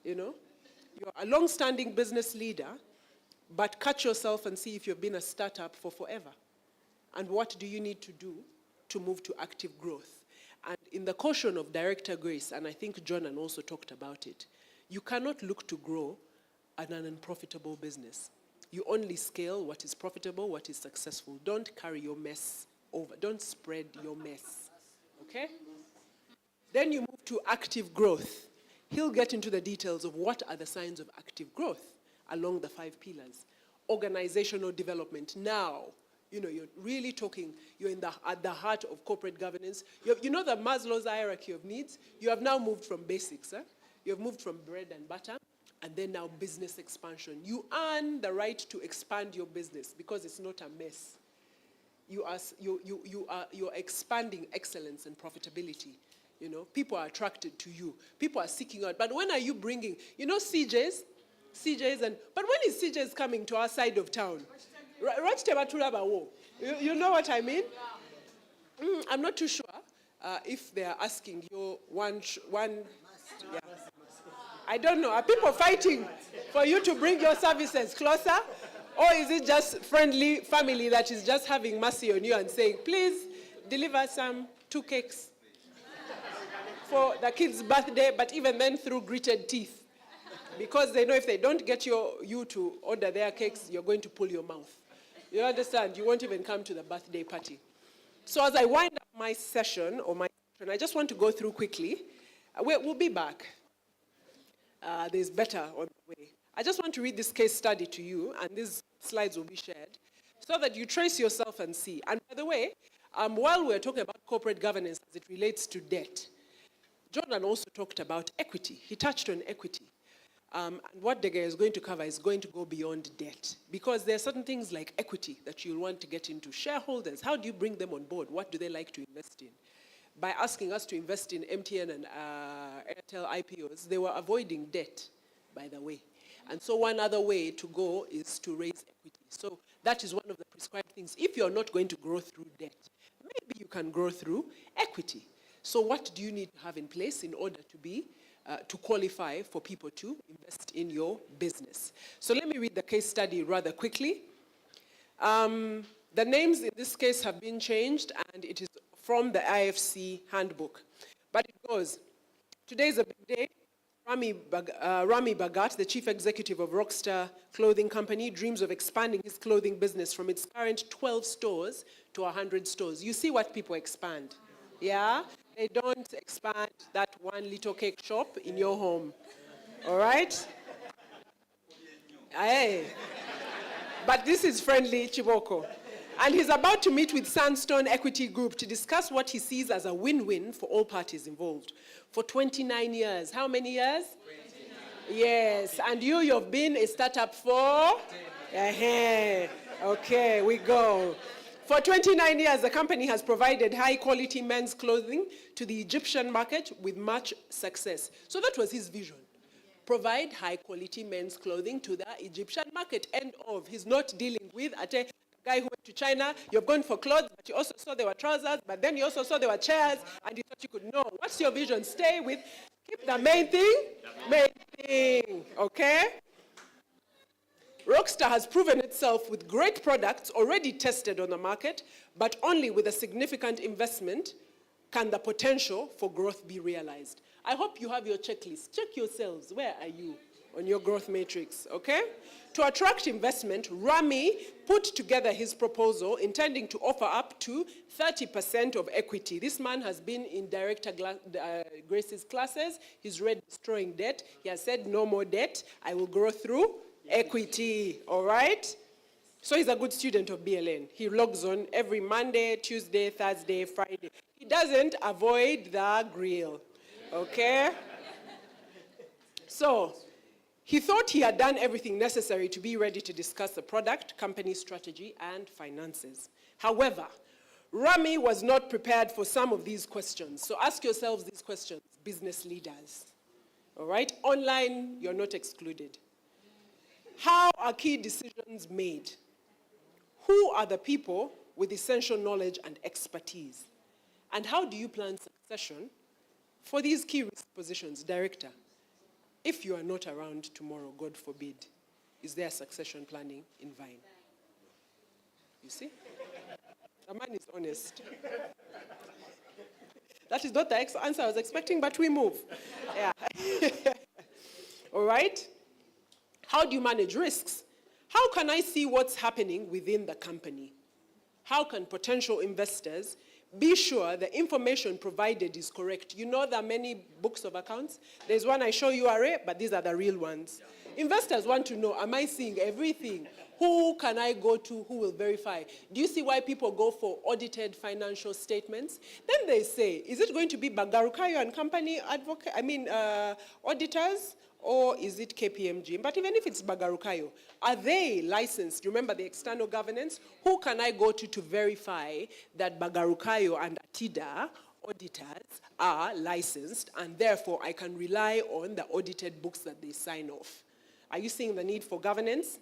You know? You're a long-standing business leader, but catch yourself and see if you've been a startup for forever. And what do you need to do to move to active growth? And in the caution of Director Grace, and I think Jonan also talked about it, you cannot look to grow an unprofitable business. You only scale what is profitable, what is successful. Don't carry your mess over. Don't spread your mess. Okay? Then you move to active growth. He'll get into the details of what are the signs of active growth along the 5 pillars. Organizational development. Now, you know, you're really talking, you're at the heart of corporate governance. You know the Maslow's hierarchy of needs? You have now moved from basics. You have moved from bread and butter and then now business expansion. You earn the right to expand your business because it's not a mess. You're expanding excellence and profitability. You know, people are attracted to you. People are seeking out. But when are you bringing, you know, CJs, but when is CJs coming to our side of town? You know what I mean? I'm not too sure if they are asking you one. Yeah. I don't know. Are people fighting for you to bring your services closer? Or is it just friendly family that is just having mercy on you and saying, please deliver 2 cakes for the kid's birthday, but even then through gritted teeth. Because they know if they don't get you to order their cakes, you're going to pull your mouth. You understand? You won't even come to the birthday party. So as I wind up my session, I just want to go through quickly. We'll be back. There's better on the way. I just want to read this case study to you, and these slides will be shared, so that you trace yourself and see. And by the way, while we're talking about corporate governance as it relates to debt, Jordan also talked about equity. He touched on equity. And what Dege is going to cover is going to go beyond debt, because there are certain things like equity that you'll want to get into. Shareholders, how do you bring them on board? What do they like to invest in? By asking us to invest in MTN and Airtel IPOs, they were avoiding debt, by the way. And so one other way to go is to raise equity. So that is one of the prescribed things. If you're not going to grow through debt, maybe you can grow through equity. So what do you need to have in place in order to qualify for people to invest in your business? So let me read the case study rather quickly. The names in this case have been changed, and it is from the IFC handbook. But it goes, today is a big day. Rami Bhagat, the chief executive of Rockstar Clothing Company, dreams of expanding his clothing business from its current 12 stores to 100 stores. You see what people expand, yeah? They don't expand that one little cake shop in your home, all right? Hey. But this is friendly Chiboko. And he's about to meet with Sandstone Equity Group to discuss what he sees as a win-win for all parties involved. For 29 years. How many years? 29. Yes. And you've been a startup for? 10. Okay, we go. For 29 years, the company has provided high-quality men's clothing to the Egyptian market with much success. So that was his vision. Provide high-quality men's clothing to the Egyptian market. End of. He's not dealing with a guy who went to China. You've gone for clothes, but you also saw there were trousers, but then you also saw there were chairs, and you thought you could know. What's your vision? Stay with, keep the main thing, okay? Rockstar has proven itself with great products already tested on the market, but only with a significant investment can the potential for growth be realized. I hope you have your checklist. Check yourselves. Where are you on your growth matrix, okay? To attract investment, Rami put together his proposal intending to offer up to 30% of equity. This man has been in Director Grace's classes. He's read Destroying Debt. He has said, no more debt. I will grow through equity, all right? So he's a good student of BLN. He logs on every Monday, Tuesday, Thursday, Friday. He doesn't avoid the grill, okay? So he thought he had done everything necessary to be ready to discuss the product, company strategy, and finances. However, Rami was not prepared for some of these questions. So ask yourselves these questions, business leaders. All right? Online, you're not excluded. How are key decisions made? Who are the people with essential knowledge and expertise? And how do you plan succession for these key risk positions, director? If you are not around tomorrow, God forbid, is there succession planning in Vine? You see? The man is honest. That is not the answer I was expecting, but we move. Yeah. All right? How do you manage risks? How can I see what's happening within the company? How can potential investors be sure the information provided is correct? You know there are many books of accounts. There's one I show you URA, but these are the real ones. Investors want to know, am I seeing everything? Who can I go to who will verify? Do you see why people go for audited financial statements? Then they say, is it going to be Bagarukayo and company auditors? or is it KPMG? But even if it's Bagarukayo, are they licensed? Remember the external governance? Who can I go to verify that Bagarukayo and Atida auditors are licensed, and therefore I can rely on the audited books that they sign off? Are you seeing the need for governance?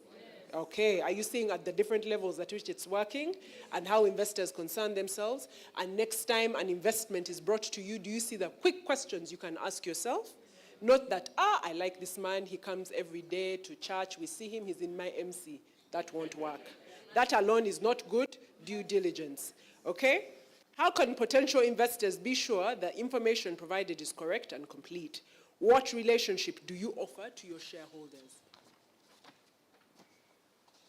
Okay, are you seeing at the different levels at which it's working and how investors concern themselves? And next time an investment is brought to you, do you see the quick questions you can ask yourself? Not that, I like this man, he comes every day to church, we see him, he's in my MC. That won't work. That alone is not good due diligence, okay? How can potential investors be sure the information provided is correct and complete? What relationship do you offer to your shareholders?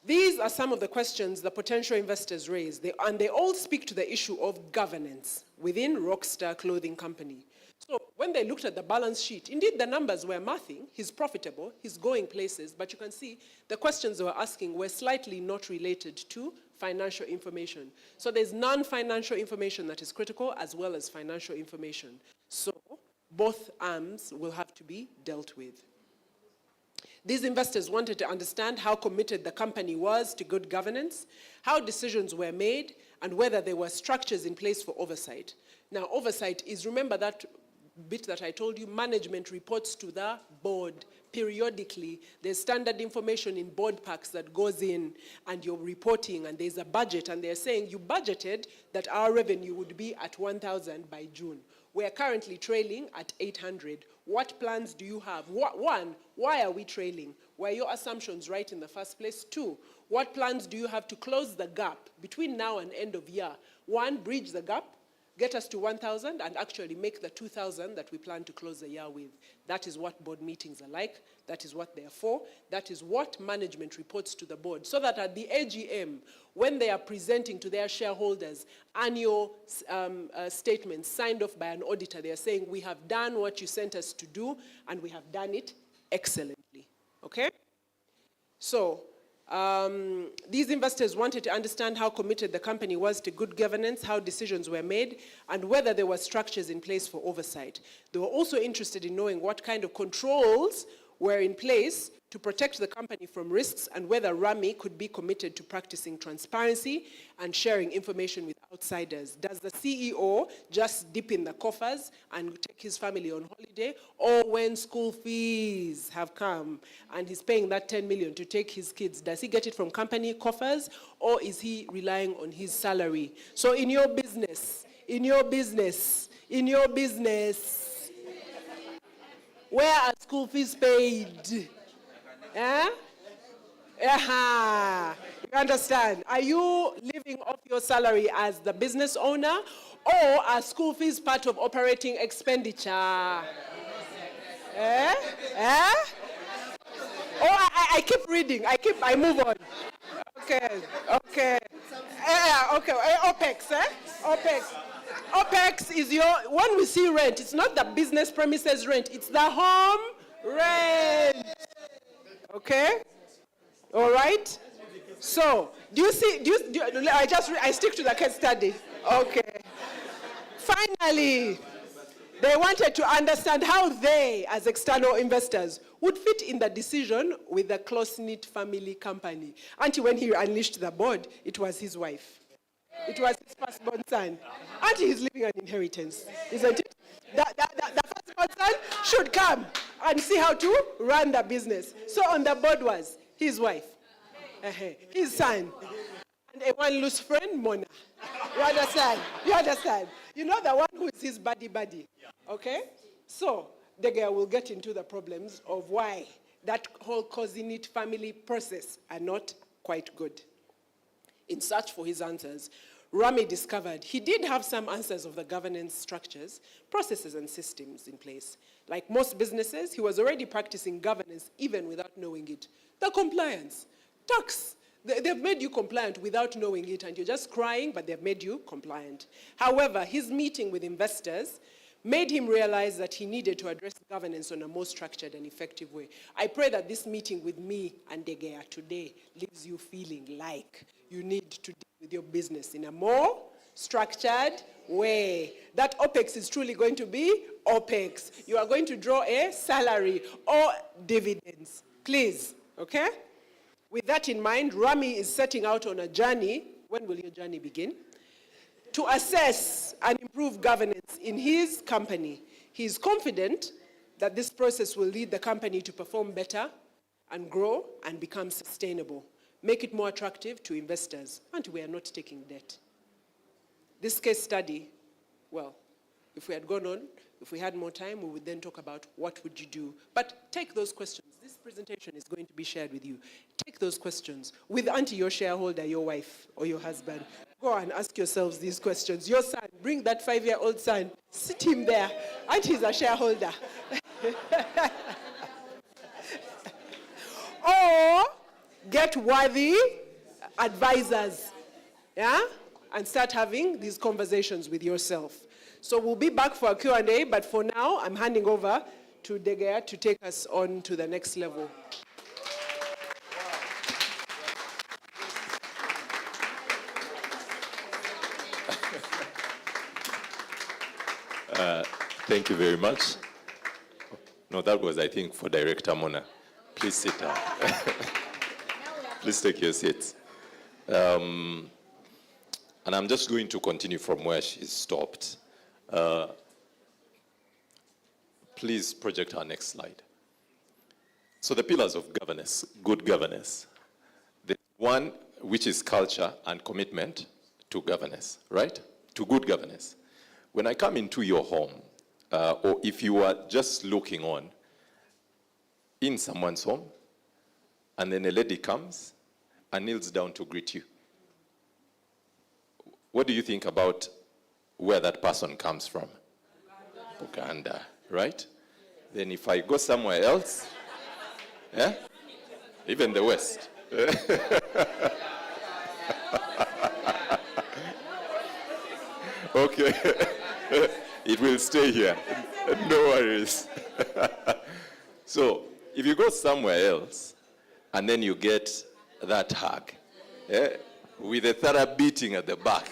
These are some of the questions the potential investors raise, and they all speak to the issue of governance within Rockstar Clothing Company. So when they looked at the balance sheet, indeed the numbers were mathing, he's profitable, he's going places, but you can see the questions they were asking were slightly not related to financial information. So there's non-financial information that is critical as well as financial information. So both arms will have to be dealt with. These investors wanted to understand how committed the company was to good governance, how decisions were made, and whether there were structures in place for oversight. Now, oversight is, remember that bit that I told you, management reports to the board periodically. There's standard information in board packs that goes in, and you're reporting, and there's a budget, and they're saying you budgeted that our revenue would be at 1,000 by June. We're currently trailing at 800. What plans do you have? One, why are we trailing? Were your assumptions right in the first place? Two, what plans do you have to close the gap between now and end of year? One, bridge the gap, get us to 1,000, and actually make the 2,000 that we plan to close the year with. That is what board meetings are like. That is what they are for. That is what management reports to the board. So that at the AGM, when they are presenting to their shareholders annual statements signed off by an auditor, they are saying, we have done what you sent us to do, and we have done it excellently. Okay? So, these investors wanted to understand how committed the company was to good governance, how decisions were made, and whether there were structures in place for oversight. They were also interested in knowing what kind of controls were in place to protect the company from risks, and whether Rami could be committed to practicing transparency and sharing information with outsiders. Does the CEO just dip in the coffers and take his family on holiday? Or when school fees have come and he's paying that 10 million to take his kids, does he get it from company coffers, or is he relying on his salary? So in your business, where are school fees paid? Eh? You understand? Are you living off your salary as the business owner, or are school fees part of operating expenditure? Eh? Oh, I keep reading. I move on. Okay. OPEX, OPEX. OPEX is when we see rent, it's not the business premises rent, it's the home rent. Okay? All right? So, I stick to the case study. Okay. Finally, they wanted to understand how they, as external investors, would fit in the decision with the close-knit family company. Until when he unleashed the board, it was his wife. It was his firstborn son. Until he's leaving an inheritance, isn't it? The firstborn son should come and see how to run the business. So on the board was his wife, his son, and a one loose friend, Mona. You understand? You know the one who is his buddy. Okay? So the girl will get into the problems of why that whole cousin-it family process are not quite good. In search for his answers, Rami discovered he did have some answers of the governance structures, processes, and systems in place. Like most businesses, he was already practicing governance even without knowing it. The compliance, tax, they've made you compliant without knowing it, and you're just crying, but they've made you compliant. However, his meeting with investors made him realize that he needed to address governance in a more structured and effective way. I pray that this meeting with me and Degea today leaves you feeling like you need to deal with your business in a more structured way. That OPEX is truly going to be OPEX. You are going to draw a salary or dividends. Please, okay? With that in mind, Rami is setting out on a journey. When will your journey begin? To assess and improve governance in his company. He is confident that this process will lead the company to perform better and grow and become sustainable. Make it more attractive to investors. And we are not taking debt. This case study, well, if we had gone on, if we had more time, we would then talk about what would you do. But take those questions. This presentation is going to be shared with you. Take those questions with auntie, your shareholder, your wife, or your husband. Go and ask yourselves these questions. Your son, bring that 5-year-old son, sit him there. Auntie's a shareholder. Or get worthy advisors, yeah? And start having these conversations with yourself. So we'll be back for a Q&A, but for now, I'm handing over to Degea to take us on to the next level. Thank you very much. No, that was, I think, for Director Mona. Please sit down. Please take your seats. And I'm just going to continue from where she stopped. Please project our next slide. So the pillars of governance, good governance. The one which is culture and commitment to governance, right? To good governance. When I come into your home, or if you are just looking on in someone's home, and then a lady comes and kneels down to greet you, what do you think about where that person comes from? Uganda, right? Then if I go somewhere else, yeah, even the West. Okay, it will stay here. No worries. So, if you go somewhere else, and then you get that hug, with a thorough beating at the back,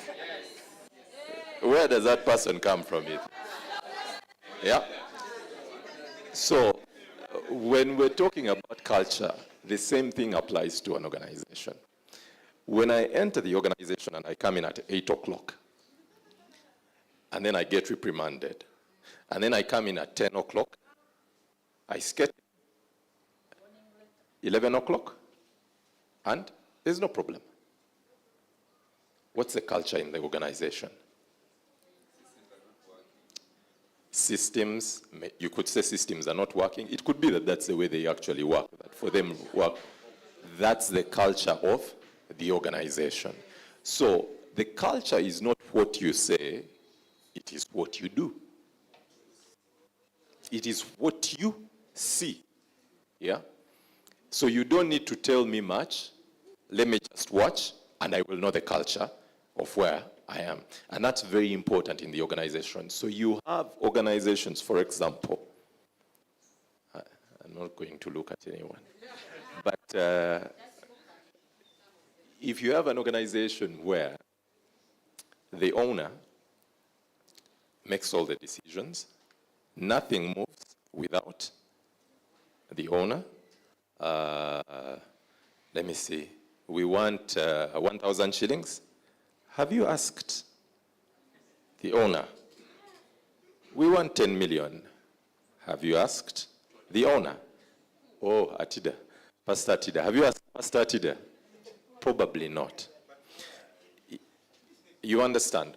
where does that person come from? Yeah? So, when we're talking about culture, the same thing applies to an organization. When I enter the organization and I come in at 8 o'clock, and then I get reprimanded, and then I come in at 10 o'clock, I skate 11 o'clock, and there's no problem. What's the culture in the organization? Systems, you could say systems are not working. It could be that that's the way they actually work, that for them work. That's the culture of the organization. So the culture is not what you say, it is what you do. It is what you see. Yeah? So you don't need to tell me much. Let me just watch, and I will know the culture of where I am. And that's very important in the organization. So you have organizations, for example, I'm not going to look at anyone, but if you have an organization where the owner makes all the decisions, nothing moves without the owner. Let me see. We want 1,000 shillings. Have you asked the owner? We want 10 million. Have you asked the owner? Oh, Atida, Pastor Atida. Have you asked Pastor Atida? Probably not. You understand?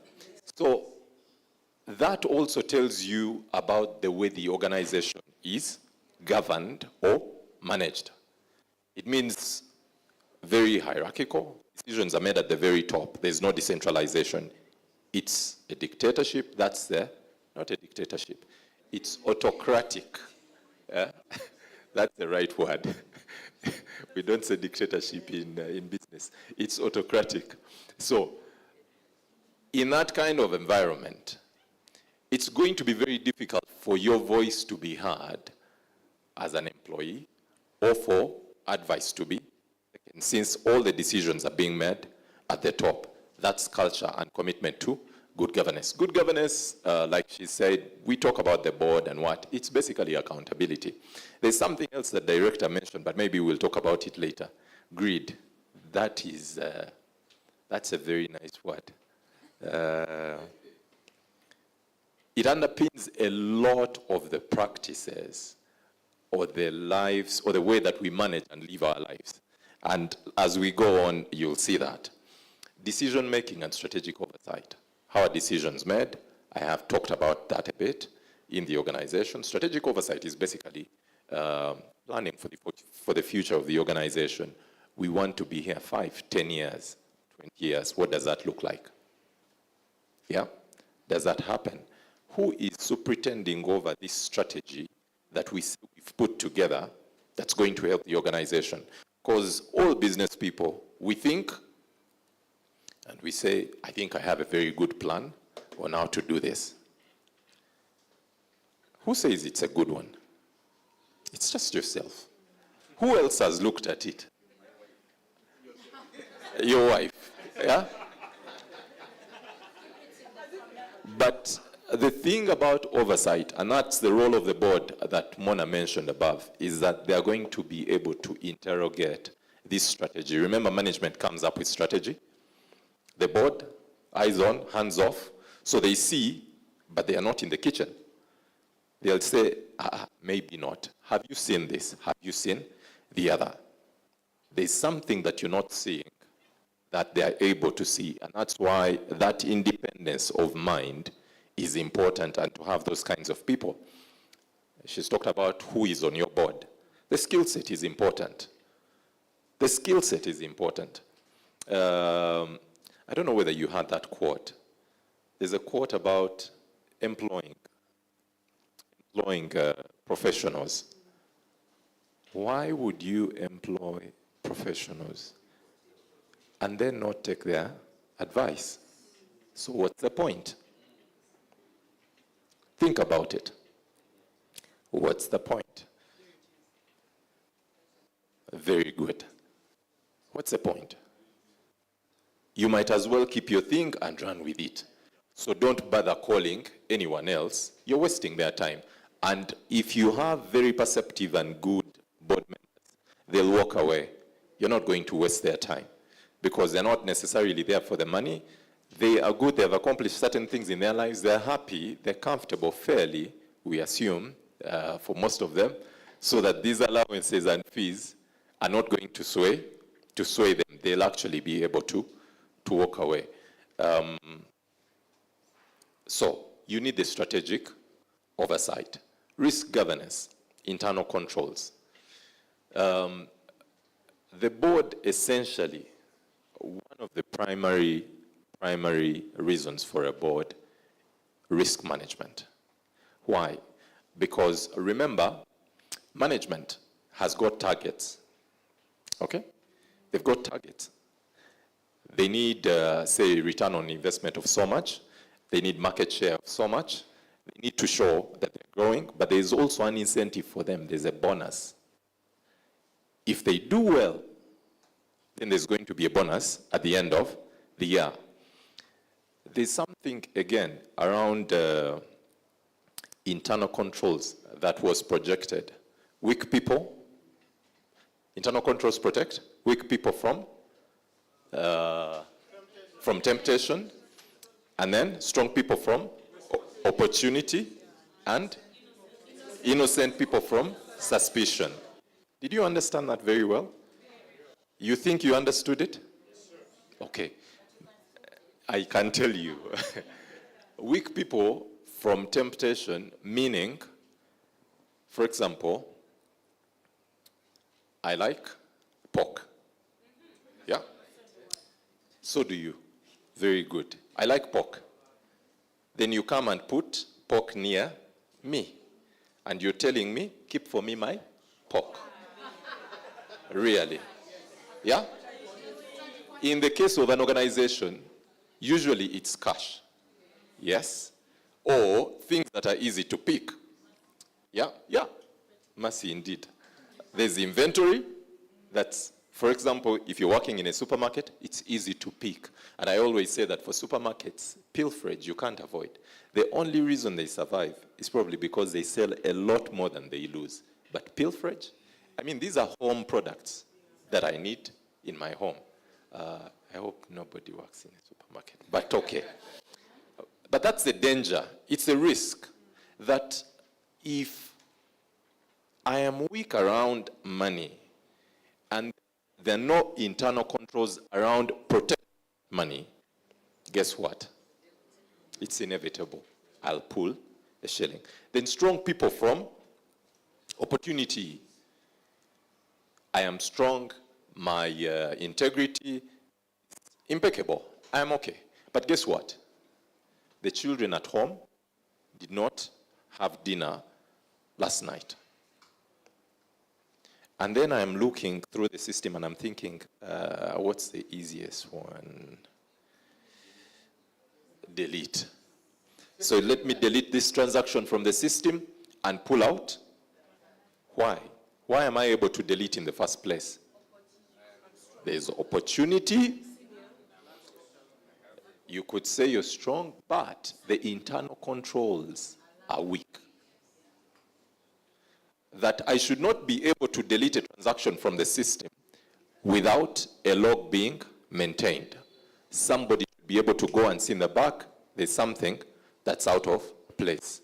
So that also tells you about the way the organization is governed or managed. It means very hierarchical. Decisions are made at the very top. There's no decentralization. It's a dictatorship. That's there. Not a dictatorship. It's autocratic. Yeah? That's the right word. We don't say dictatorship in business. It's autocratic. So, in that kind of environment, it's going to be very difficult for your voice to be heard as an employee or for advice to be taken, since all the decisions are being made at the top. That's culture and commitment to good governance. Good governance, like she said, we talk about the board and what. It's basically accountability. There's something else that the director mentioned, but maybe we'll talk about it later. Greed. That is, that's a very nice word. It underpins a lot of the practices or the lives or the way that we manage and live our lives. And as we go on, you'll see that. Decision-making and strategic oversight. How are decisions made? I have talked about that a bit in the organization. Strategic oversight is basically planning for the future of the organization. We want to be here 5, 10 years, 20 years. What does that look like? Yeah? Does that happen? Who is superintending over this strategy that we've put together that's going to help the organization? Because all business people, we think, and we say, I think I have a very good plan on how to do this. Who says it's a good one? It's just yourself. Who else has looked at it? Your wife, yeah? But the thing about oversight, and that's the role of the board that Mona mentioned above, is that they are going to be able to interrogate this strategy. Remember, management comes up with strategy. The board, eyes on, hands off. So they see, but they are not in the kitchen. They'll say, maybe not. Have you seen this? Have you seen the other? There's something that you're not seeing that they are able to see. And that's why that independence of mind is important, and to have those kinds of people. She's talked about who is on your board. The skill set is important. The skill set is important. I don't know whether you had that quote. There's a quote about employing professionals. Why would you employ professionals and then not take their advice? So what's the point? Think about it. What's the point? Very good. What's the point? You might as well keep your thing and run with it. So don't bother calling anyone else. You're wasting their time. And if you have very perceptive and good board members, they'll walk away. You're not going to waste their time because they're not necessarily there for the money. They are good, they've accomplished certain things in their lives, they're happy, they're comfortable fairly, we assume, for most of them, so that these allowances and fees are not going to sway them. They'll actually be able to walk away. So you need the strategic oversight, risk governance, internal controls. The board essentially, one of the primary reasons for a board, risk management. Why? Because remember, management has got targets, okay? They've got targets. They need, say, return on investment of so much. They need market share of so much. They need to show that they're growing, but there's also an incentive for them. There's a bonus. If they do well, then there's going to be a bonus at the end of the year. There's something, again, around internal controls that was projected. Weak people, internal controls protect weak people from temptation, and then strong people from opportunity, and innocent people from suspicion. Did you understand that very well? You think you understood it? Okay. I can tell you. Weak people from temptation, meaning, for example, I like pork. Yeah? So do you. Very good. I like pork. Then you come and put pork near me. And you're telling me, keep for me my pork. Really. Yeah? In the case of an organization, usually it's cash. Yes? Or things that are easy to pick. Yeah? Yeah. Mercy indeed. There's inventory that's For example, if you're working in a supermarket, it's easy to pick. And I always say that for supermarkets, pilferage, you can't avoid. The only reason they survive is probably because they sell a lot more than they lose. But pilferage, I mean, these are home products that I need in my home. I hope nobody works in a supermarket, but okay. But that's the danger. It's a risk that if I am weak around money and there are no internal controls around protecting money, guess what? It's inevitable. I'll pull a shilling. Then strong people from opportunity. I am strong, my integrity is impeccable. I am okay. But guess what? The children at home did not have dinner last night. And then I'm looking through the system and I'm thinking, what's the easiest one? Delete. So let me delete this transaction from the system and pull out. Why? Why am I able to delete in the first place? There's opportunity. You could say you're strong, but the internal controls are weak. That I should not be able to delete a transaction from the system without a log being maintained. Somebody should be able to go and see in the back, there's something that's out of place.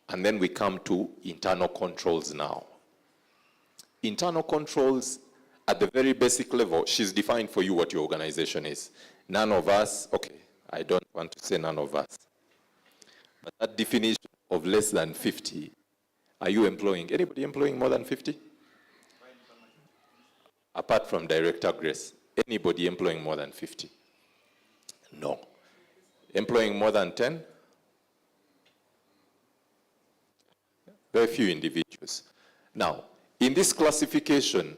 And then we come to internal controls now. Internal controls at the very basic level, she's defined for you what your organization is. None of us, okay, I don't want to say none of us. But that definition of less than 50, are you employing? Anybody employing more than 50? Apart from Director Grace, anybody employing more than 50? No. Employing more than 10? Very few individuals. Now, in this classification,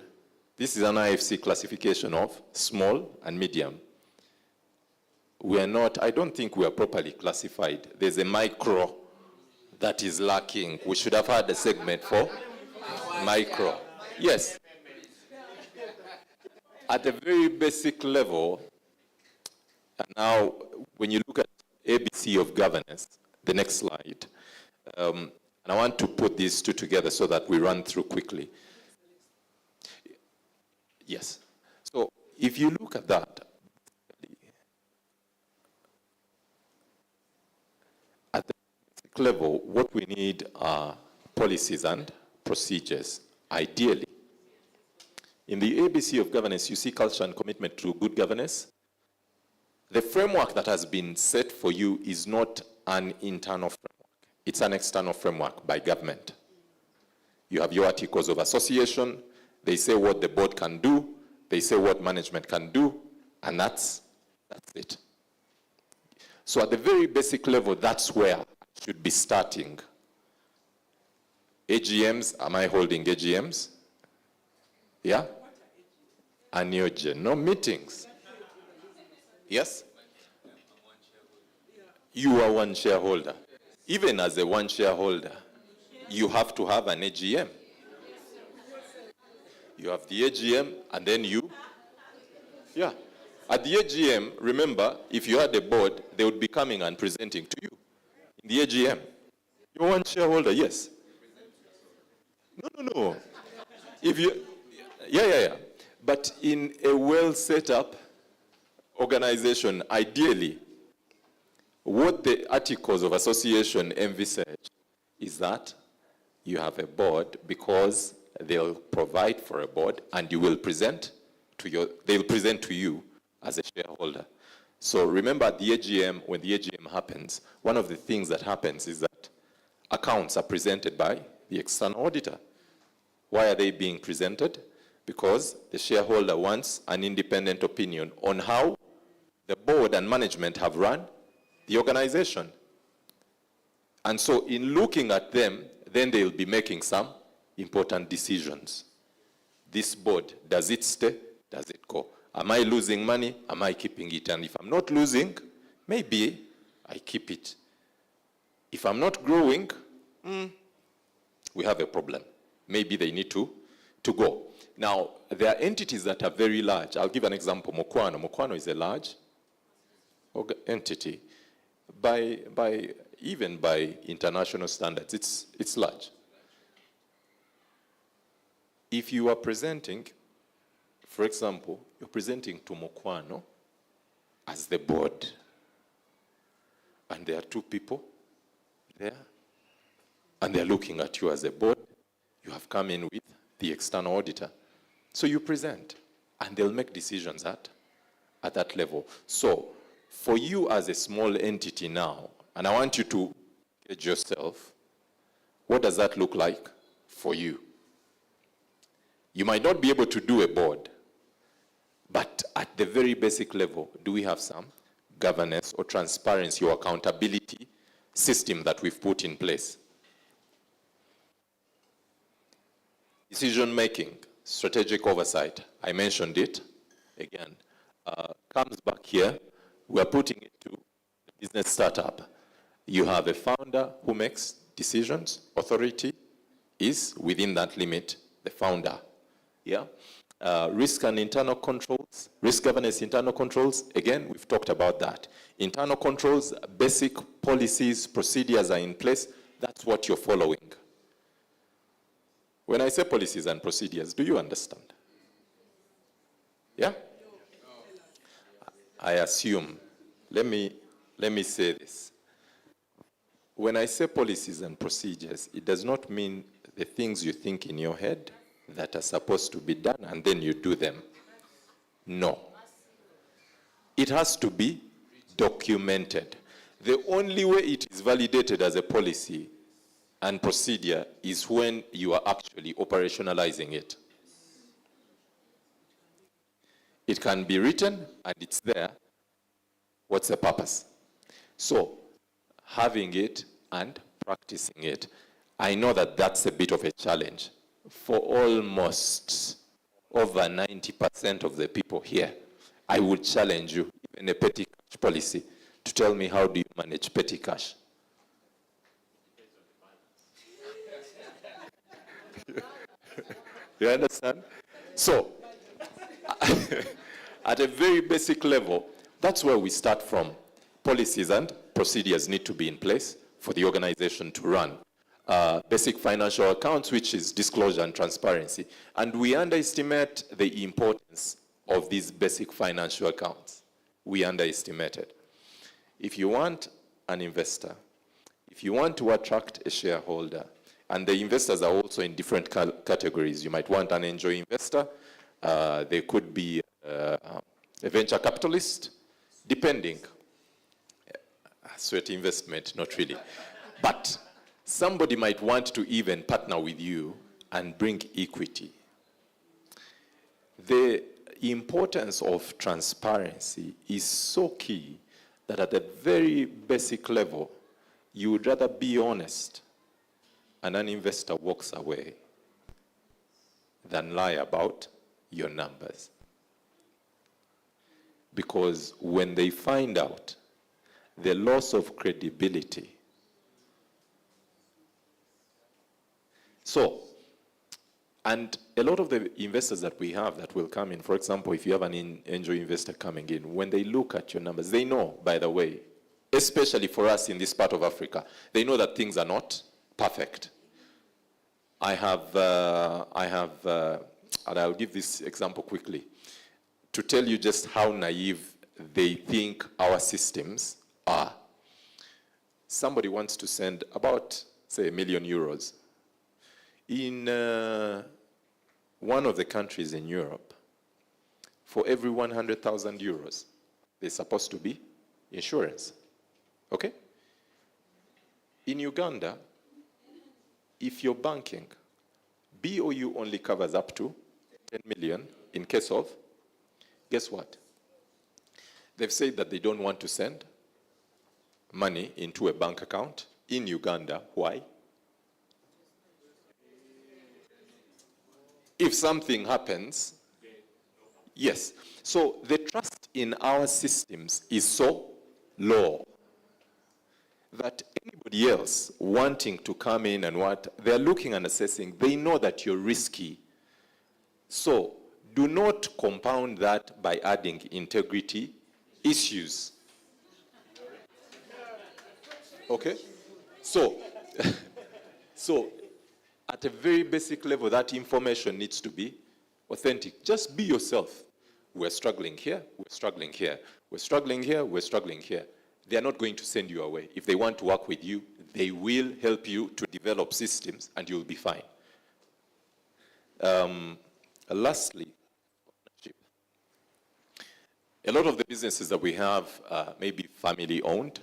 this is an IFC classification of small and medium. We are not, I don't think we are properly classified. There's a micro that is lacking. We should have had a segment for micro. Yes. At a very basic level, and now when you look at ABC of governance, the next slide, and I want to put these two together so that we run through quickly. Yes. So if you look at that, at the basic level, what we need are policies and procedures, ideally. In the ABC of governance, you see culture and commitment to good governance. The framework that has been set for you is not an internal framework. It's an external framework by government. You have your articles of association. They say what the board can do. They say what management can do. And that's it. So at the very basic level, that's where I should be starting. AGMs, am I holding AGMs? Yeah? Annual general meetings. Yes? You are one shareholder. Even as a one shareholder, you have to have an AGM. You have the AGM, and then you, yeah. At the AGM, remember, if you had a board, they would be coming and presenting to you. In the AGM, you're one shareholder, yes. No. If you, yeah. But in a well set up organization, ideally, what the articles of association envisage is that you have a board because they'll provide for a board and you will present to they'll present to you as a shareholder. So remember at the AGM, when the AGM happens, one of the things that happens is that accounts are presented by the external auditor. Why are they being presented? Because the shareholder wants an independent opinion on how the board and management have run the organization. And so in looking at them, then they'll be making some important decisions. This board, does it stay? Does it go? Am I losing money? Am I keeping it? And if I'm not losing, maybe I keep it. If I'm not growing, we have a problem. Maybe they need to to go. Now, there are entities that are very large. I'll give an example, Mokwano. Mokwano is a large entity. Even by international standards, it's large. If you are presenting, for example, you're presenting to Mokwano as the board, and there are two people there, and they're looking at you as a board, you have come in with the external auditor. So you present, and they'll make decisions at that level. So for you as a small entity now, and I want you to gauge yourself, what does that look like for you? You might not be able to do a board, but at the very basic level, do we have some governance or transparency or accountability system that we've put in place? Decision-making, strategic oversight, I mentioned it, again, comes back here. We're putting it to the business startup. You have a founder who makes decisions. Authority is within that limit, the founder. Yeah. Risk and internal controls, risk governance, internal controls, again, we've talked about that. Internal controls, basic policies, procedures are in place. That's what you're following. When I say policies and procedures, do you understand? Yeah? I assume, let me say this. When I say policies and procedures, it does not mean the things you think in your head that are supposed to be done and then you do them. No. It has to be documented. The only way it is validated as a policy and procedure is when you are actually operationalizing it. It can be written and it's there. What's the purpose? So, having it and practicing it, I know that that's a bit of a challenge for almost over 90% of the people here. I would challenge you, even a petty cash policy, to tell me how do you manage petty cash? You understand? So, at a very basic level, that's where we start from. Policies and procedures need to be in place for the organization to run. Basic financial accounts, which is disclosure and transparency. And we underestimate the importance of these basic financial accounts. We underestimate it. If you want an investor, if you want to attract a shareholder, and the investors are also in different categories. You might want an angel investor. They could be a venture capitalist, depending. Sweat investment, not really. But somebody might want to even partner with you and bring equity. The importance of transparency is so key that at a very basic level, you would rather be honest and an investor walks away than lie about your numbers. Because when they find out the loss of credibility. So, and a lot of the investors that we have that will come in, for example, if you have an angel investor coming in, when they look at your numbers, they know, by the way, especially for us in this part of Africa, they know that things are not perfect. And I'll give this example quickly to tell you just how naive they think our systems are. Somebody wants to send about, say, €1 million. In one of the countries in Europe, for every 100,000 euros, there's supposed to be insurance. Okay? In Uganda, if you're banking, BOU only covers up to 10 million in case of, guess what? They've said that they don't want to send money into a bank account in Uganda. Why? If something happens, yes. So the trust in our systems is so low that anybody else wanting to come in and they're looking and assessing, they know that you're risky. So do not compound that by adding integrity issues. Okay? So, so at a very basic level, that information needs to be authentic. Just be yourself. We're struggling here, we're struggling here, we're struggling here, we're struggling here. They are not going to send you away. If they want to work with you, they will help you to develop systems and you'll be fine. Lastly, ownership. A lot of the businesses that we have may be family-owned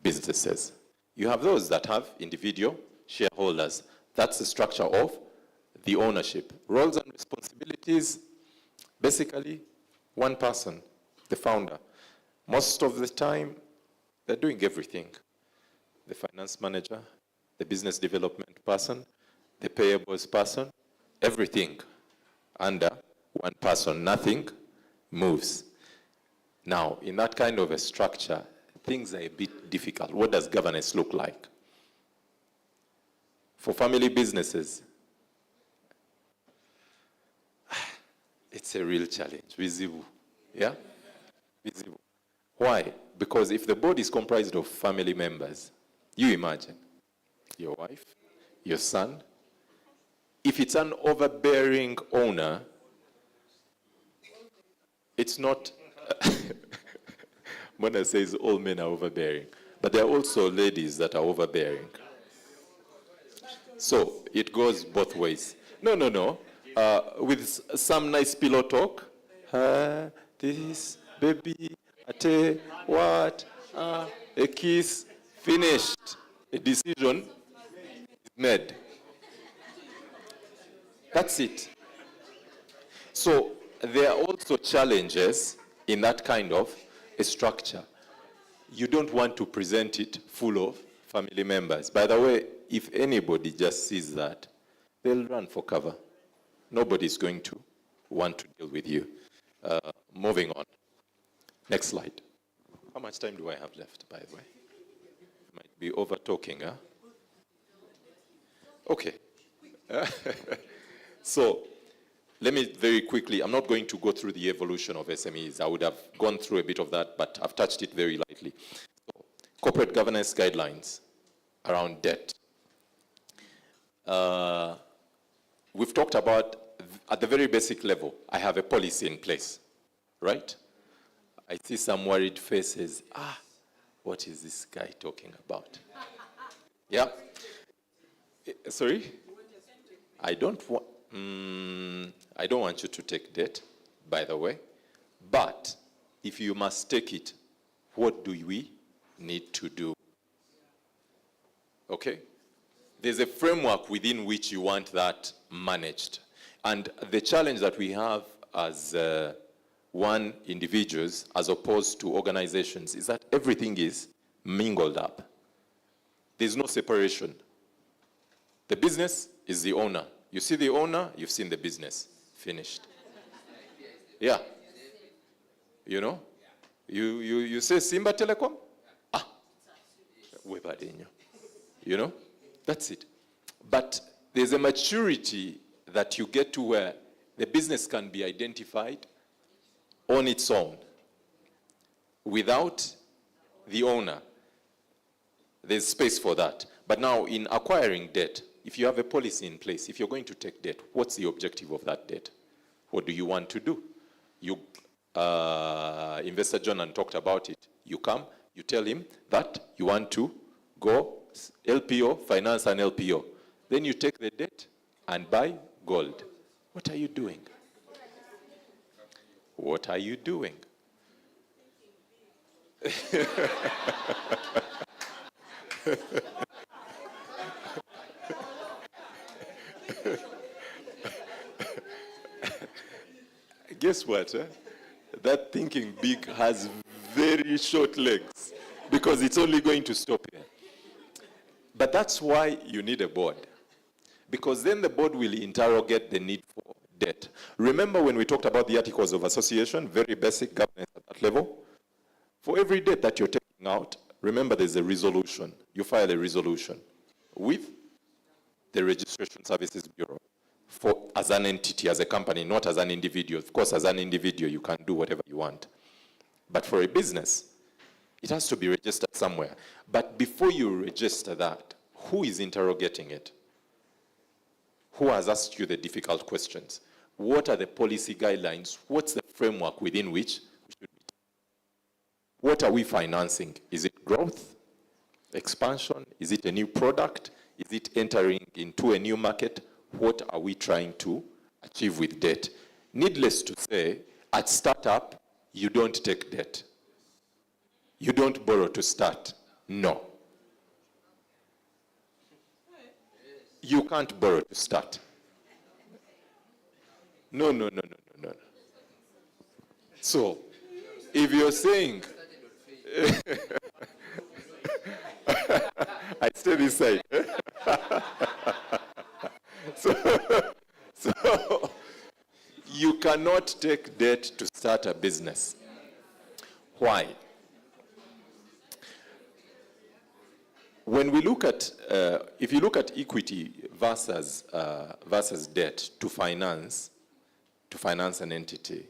businesses. You have those that have individual shareholders. That's the structure of the ownership. Roles and responsibilities, basically, one person, the founder. Most of the time, they're doing everything. The finance manager, the business development person, the payables person, everything under one person. Nothing moves. Now, in that kind of a structure, things are a bit difficult. What does governance look like? For family businesses, it's a real challenge, visible. Yeah? Visible. Why? Because if the board is comprised of family members, you imagine your wife, your son. If it's an overbearing owner, it's not. Mona says all men are overbearing, but there are also ladies that are overbearing. So it goes both ways. No. With some nice pillow talk, this, baby, ate, what, a kiss, finished. A decision is made. That's it. So there are also challenges in that kind of a structure. You don't want to present it full of family members. By the way, if anybody just sees that, they'll run for cover. Nobody's going to want to deal with you. Moving on. Next slide. How much time do I have left, by the way? Might be over talking, huh? Okay. So, let me very quickly, I'm not going to go through the evolution of SMEs. I would have gone through a bit of that, but I've touched it very lightly. So, corporate governance guidelines around debt. We've talked about, at the very basic level, I have a policy in place, right? I see some worried faces. What is this guy talking about? Yeah? Sorry? I don't want you to take debt, by the way. But if you must take it, what do we need to do? Okay? There's a framework within which you want that managed. And the challenge that we have as one individuals as opposed to organizations is that everything is mingled up. There's no separation. The business is the owner. You see the owner, you've seen the business. Finished. Yeah. You know? You say Simba Telecom? You know? That's it. But there's a maturity that you get to where the business can be identified on its own without the owner. There's space for that. But now in acquiring debt, if you have a policy in place, if you're going to take debt, what's the objective of that debt? What do you want to do? Investor John talked about it. You come, you tell him that you want to go LPO, finance an LPO. Then you take the debt and buy gold. What are you doing? What are you doing? Guess what? That thinking big has very short legs because it's only going to stop here. But that's why you need a board. Because then the board will interrogate the need for debt. Remember when we talked about the articles of association, very basic governance at that level? For every debt that you're taking out, remember there's a resolution. You file a resolution with the Registration Services Bureau. as an entity, as a company, not as an individual. Of course, as an individual, you can do whatever you want. But for a business, it has to be registered somewhere. But before you register that, who is interrogating it? Who has asked you the difficult questions? What are the policy guidelines? What's the framework within which we should be? What are we financing? Is it growth, expansion? Is it a new product? Is it entering into a new market? What are we trying to achieve with debt? Needless to say, at startup, you don't take debt. You don't borrow to start. No. You can't borrow to start. No. So, if you're saying, I stay this side. So, you cannot take debt to start a business. Why? When we look at, if you look at equity versus debt to finance an entity,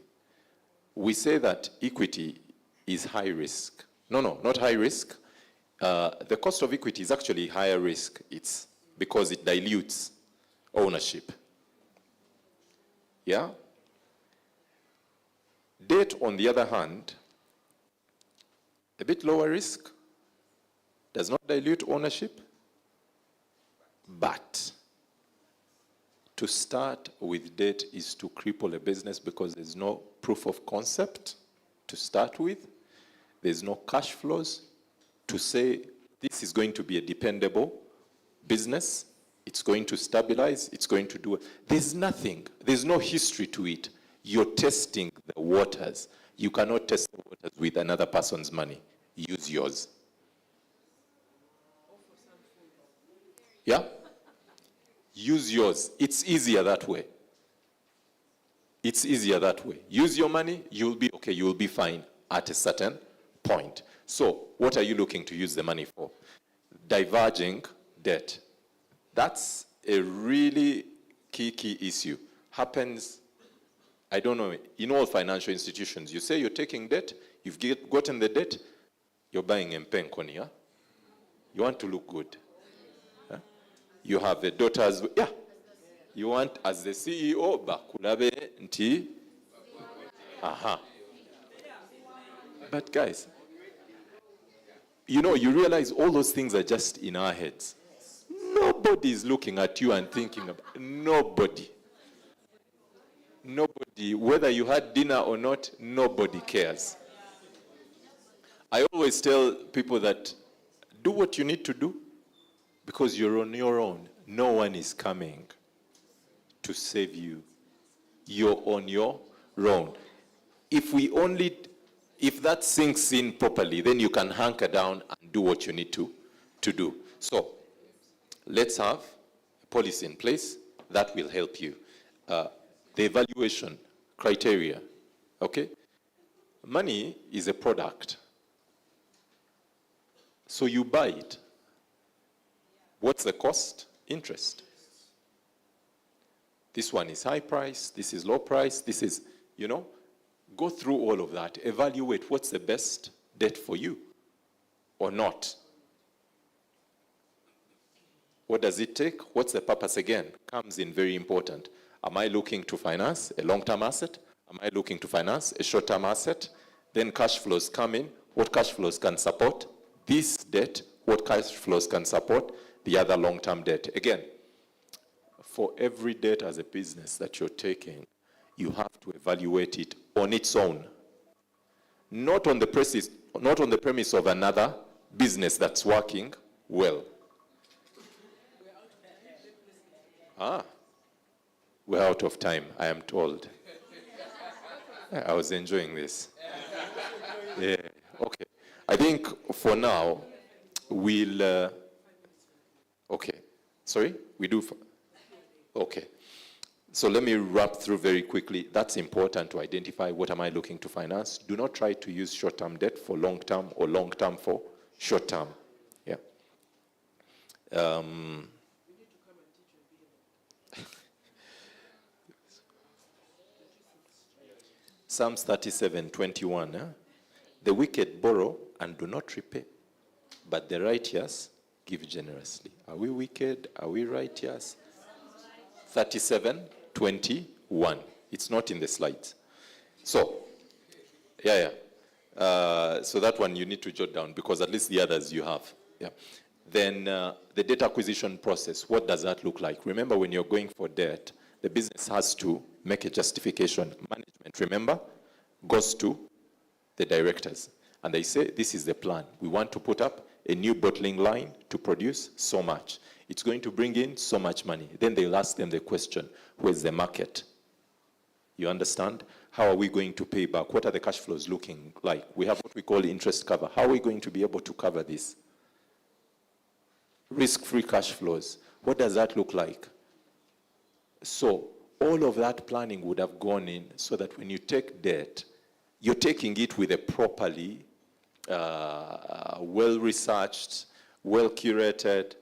we say that equity is high risk. No, not high risk. The cost of equity is actually higher risk. It's because it dilutes ownership. Yeah? Debt, on the other hand, a bit lower risk, does not dilute ownership, but to start with debt is to cripple a business because there's no proof of concept to start with. There's no cash flows to say this is going to be a dependable business. It's going to stabilize. It's going to do it. There's nothing. There's no history to it. You're testing the waters. You cannot test the waters with another person's money. Use yours. Yeah? Use yours. It's easier that way. It's easier that way. Use your money, you'll be okay, you'll be fine at a certain point. So, what are you looking to use the money for? Diverging debt. That's a really key issue. Happens, I don't know, in all financial institutions. You say you're taking debt, you've gotten the debt, you're buying mpenkoni, yeah? You want to look good. Huh? You have the daughters, yeah. You want, as the CEO, bakulabe nti, aha. But guys, you know, you realize all those things are just in our heads. Nobody is looking at you and thinking about nobody. Nobody, whether you had dinner or not, nobody cares. I always tell people that do what you need to do because you're on your own. No one is coming to save you. You're on your own. If that sinks in properly, then you can hunker down and do what you need to do. So, let's have a policy in place that will help you. The evaluation criteria, okay? Money is a product. So you buy it. What's the cost? Interest. This one is high price, this is low price, this is, you know, go through all of that. Evaluate what's the best debt for you or not. What does it take? What's the purpose again? Comes in very important. Am I looking to finance a long-term asset? Am I looking to finance a short-term asset? Then cash flows come in. What cash flows can support this debt? What cash flows can support the other long-term debt? Again, for every debt as a business that you're taking, you have to evaluate it on its own. Not on the premise of another business that's working well. We're out of time, I am told. I was enjoying this. Yeah, okay. I think for now, we'll... okay. Sorry? We do... Okay. So let me wrap through very quickly. That's important to identify what am I looking to finance. Do not try to use short-term debt for long-term or long-term for short-term. Yeah. Psalms 37:21. The wicked borrow and do not repay, but the righteous give generously. Are we wicked? Are we righteous? 37:21. It's not in the slides. So, so that one you need to jot down because at least the others you have. Yeah. Then the debt acquisition process, what does that look like? Remember, when you're going for debt, the business has to make a justification. Management, remember, goes to the directors. And they say, this is the plan. We want to put up a new bottling line to produce so much. It's going to bring in so much money. Then they'll ask them the question, where's the market? You understand? How are we going to pay back? What are the cash flows looking like? We have what we call interest cover. How are we going to be able to cover this? Risk-free cash flows. What does that look like? So all of that planning would have gone in so that when you take debt, you're taking it with a properly well-researched, well-curated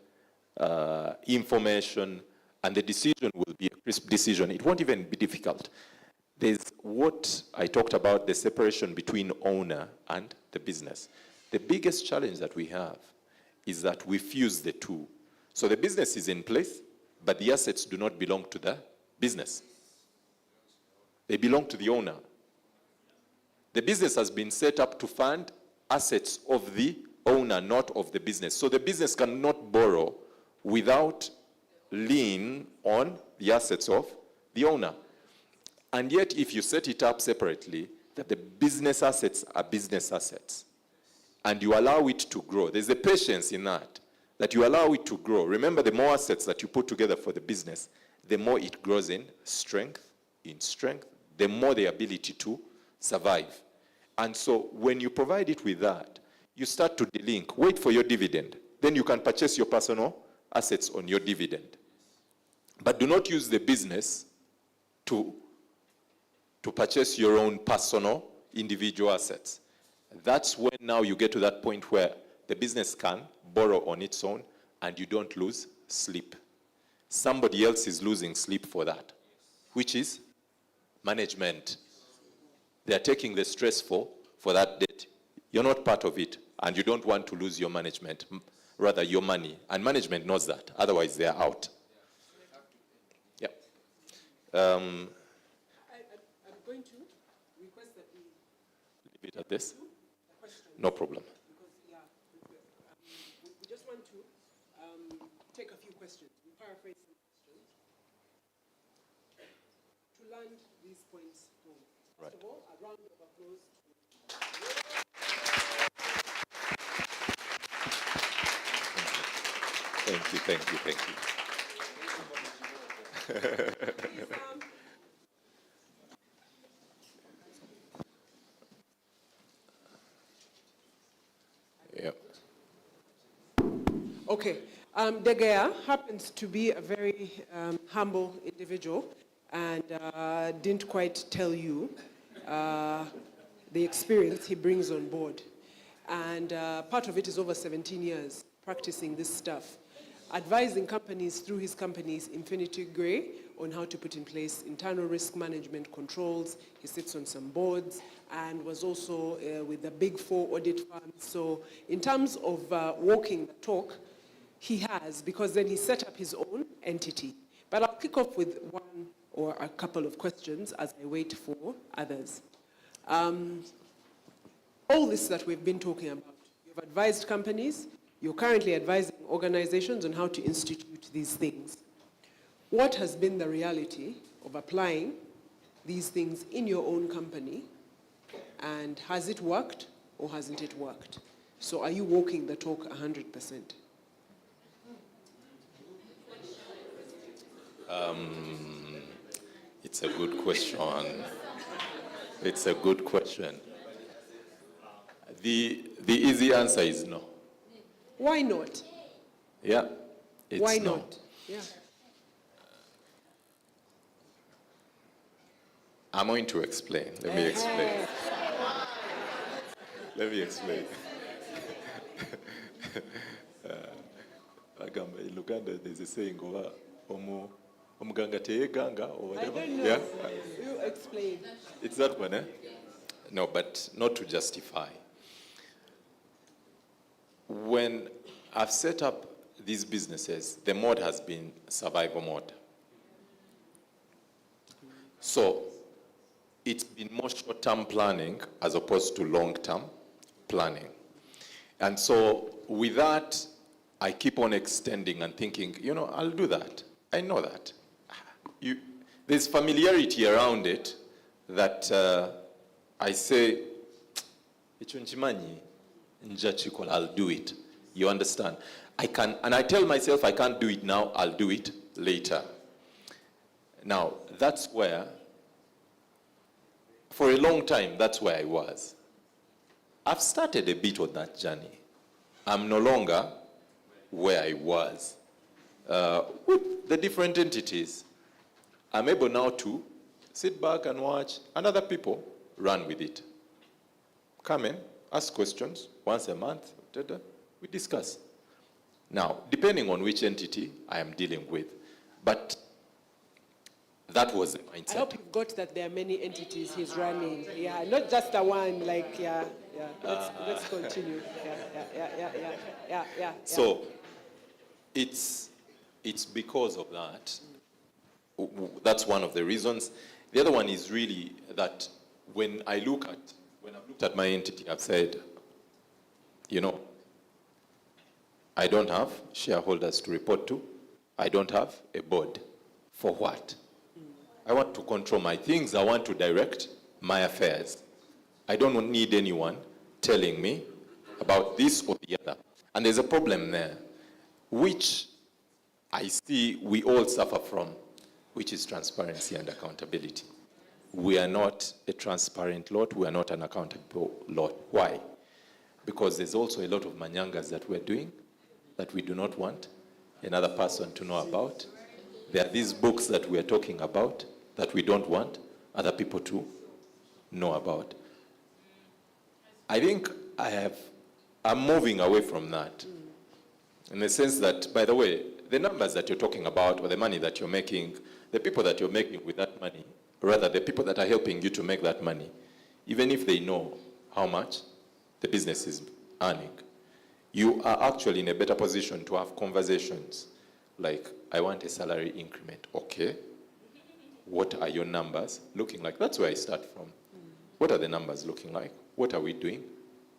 information, and the decision will be a crisp decision. It won't even be difficult. There's what I talked about, the separation between owner and the business. The biggest challenge that we have is that we fuse the two. So the business is in place, but the assets do not belong to the business. They belong to the owner. The business has been set up to fund assets of the owner, not of the business. So the business cannot borrow without lien on the assets of the owner. And yet, if you set it up separately, that the business assets are business assets, and you allow it to grow, there's a patience in that you allow it to grow. Remember, the more assets that you put together for the business, the more it grows in strength, the more the ability to survive. And so when you provide it with that, you start to delink. Wait for your dividend. Then you can purchase your personal assets on your dividend. But do not use the business to purchase your own personal, individual assets. That's when now you get to that point where the business can borrow on its own and you don't lose sleep. Somebody else is losing sleep for that, which is management. They are taking the stress for that debt. You're not part of it, and you don't want to lose your management, rather your money. And management knows that. Otherwise, they are out. Yeah. I'm going to request that we leave it at this. No problem. Because, we just want to take a few questions. We paraphrase some questions to land these points home. First of all, a round of applause. Thank you. Yep. Okay. De Gea happens to be a very humble individual and didn't quite tell you the experience he brings on board. And part of it is over 17 years practicing this stuff, advising companies through his companies, Infinity Gray, on how to put in place internal risk management controls. He sits on some boards and was also with the big 4 audit firms. So in terms of walking the talk, he has, because then he set up his own entity. But I'll kick off with one or a couple of questions as I wait for others. All this that we've been talking about, you've advised companies, you're currently advising organizations on how to institute these things. What has been the reality of applying these things in your own company, and has it worked or hasn't it worked? So are you walking the talk 100%? It's a good question. It's a good question. The easy answer is no. Why not? Yeah, it's Why no. not? Yeah. I'm going to explain. Let me explain. Let me explain. Like in Luganda, there's a saying, Omuganga teyeganga or I whatever. don't know. Yeah? You explain. It's that one, eh? No, but not to justify. When I've set up these businesses, the mode has been survival mode. So it's been more short-term planning as opposed to long-term planning. And so with that, I keep on extending and thinking, I'll do that. I know that. There's familiarity around it that I say, I'll do it. You understand? And I tell myself I can't do it now, I'll do it later. Now, that's where, for a long time, that's where I was. I've started a bit on that journey. I'm no longer where I was. With the different entities, I'm able now to sit back and watch, and other people run with it. Come in, ask questions once a month, we discuss. Now, depending on which entity I am dealing with, but that was the mindset. I hope you've got that there are many entities he's running. Yeah, not just the one, like, yeah. Let's continue. Yeah. So, it's because of that. That's one of the reasons. The other one is really that when I've looked at my entity, I've said, I don't have shareholders to report to. I don't have a board. For what? I want to control my things. I want to direct my affairs. I don't need anyone telling me about this or the other. And there's a problem there, which I see we all suffer from, which is transparency and accountability. We are not a transparent lot. We are not an accountable lot. Why? Because there's also a lot of manyangas that we're doing that we do not want another person to know about. There are these books that we are talking about that we don't want other people to know about. I think I'm moving away from that, in the sense that, by the way, the numbers that you're talking about or the money that you're making, the people that you're making with that money, rather the people that are helping you to make that money, even if they know how much the business is earning, you are actually in a better position to have conversations like, I want a salary increment. Okay, what are your numbers looking like? That's where I start from. What are the numbers looking like? What are we doing?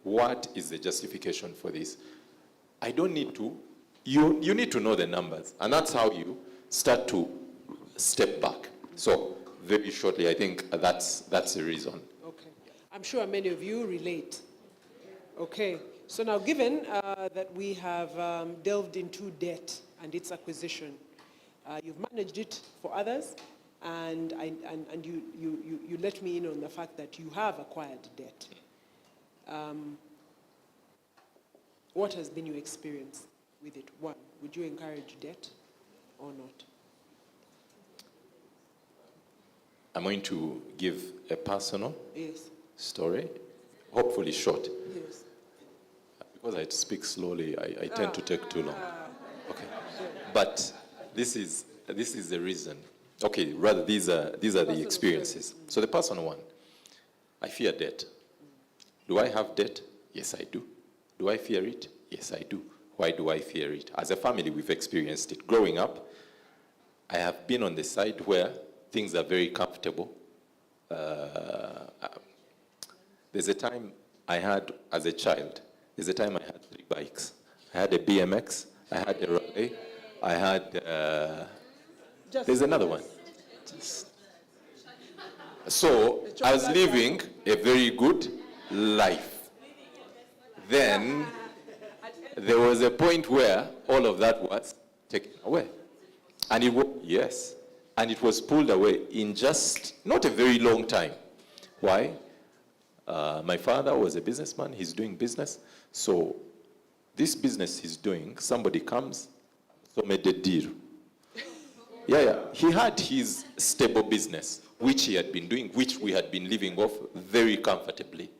What is the justification for this? I don't need to. You need to know the numbers. And that's how you start to step back. So very shortly, I think that's the reason. Okay. I'm sure many of you relate. Okay. So now, given that we have delved into debt and its acquisition, you've managed it for others, and you let me in on the fact that you have acquired debt. What has been your experience with it? One, would you encourage debt or not? I'm going to give a personal Yes. story, hopefully short. Yes. Because I speak slowly, I tend to take too long. Okay, but this is the reason. Okay, rather these are the experiences. So the personal one, I fear debt. Do I have debt? Yes, I do. Do I fear it? Yes, I do. Why do I fear it? As a family, we've experienced it. Growing up, I have been on the side where things are very comfortable. There's a time I had, as a child, I had 3 bikes. I had a BMX, I had a Raleigh, I had, there's another one. So I was living a very good life. Then there was a point where all of that was taken away. And it was pulled away in just not a very long time. Why? My father was a businessman, he's doing business. So this business he's doing, somebody comes, so made a deal. He had his stable business, which he had been doing, which we had been living off very comfortably.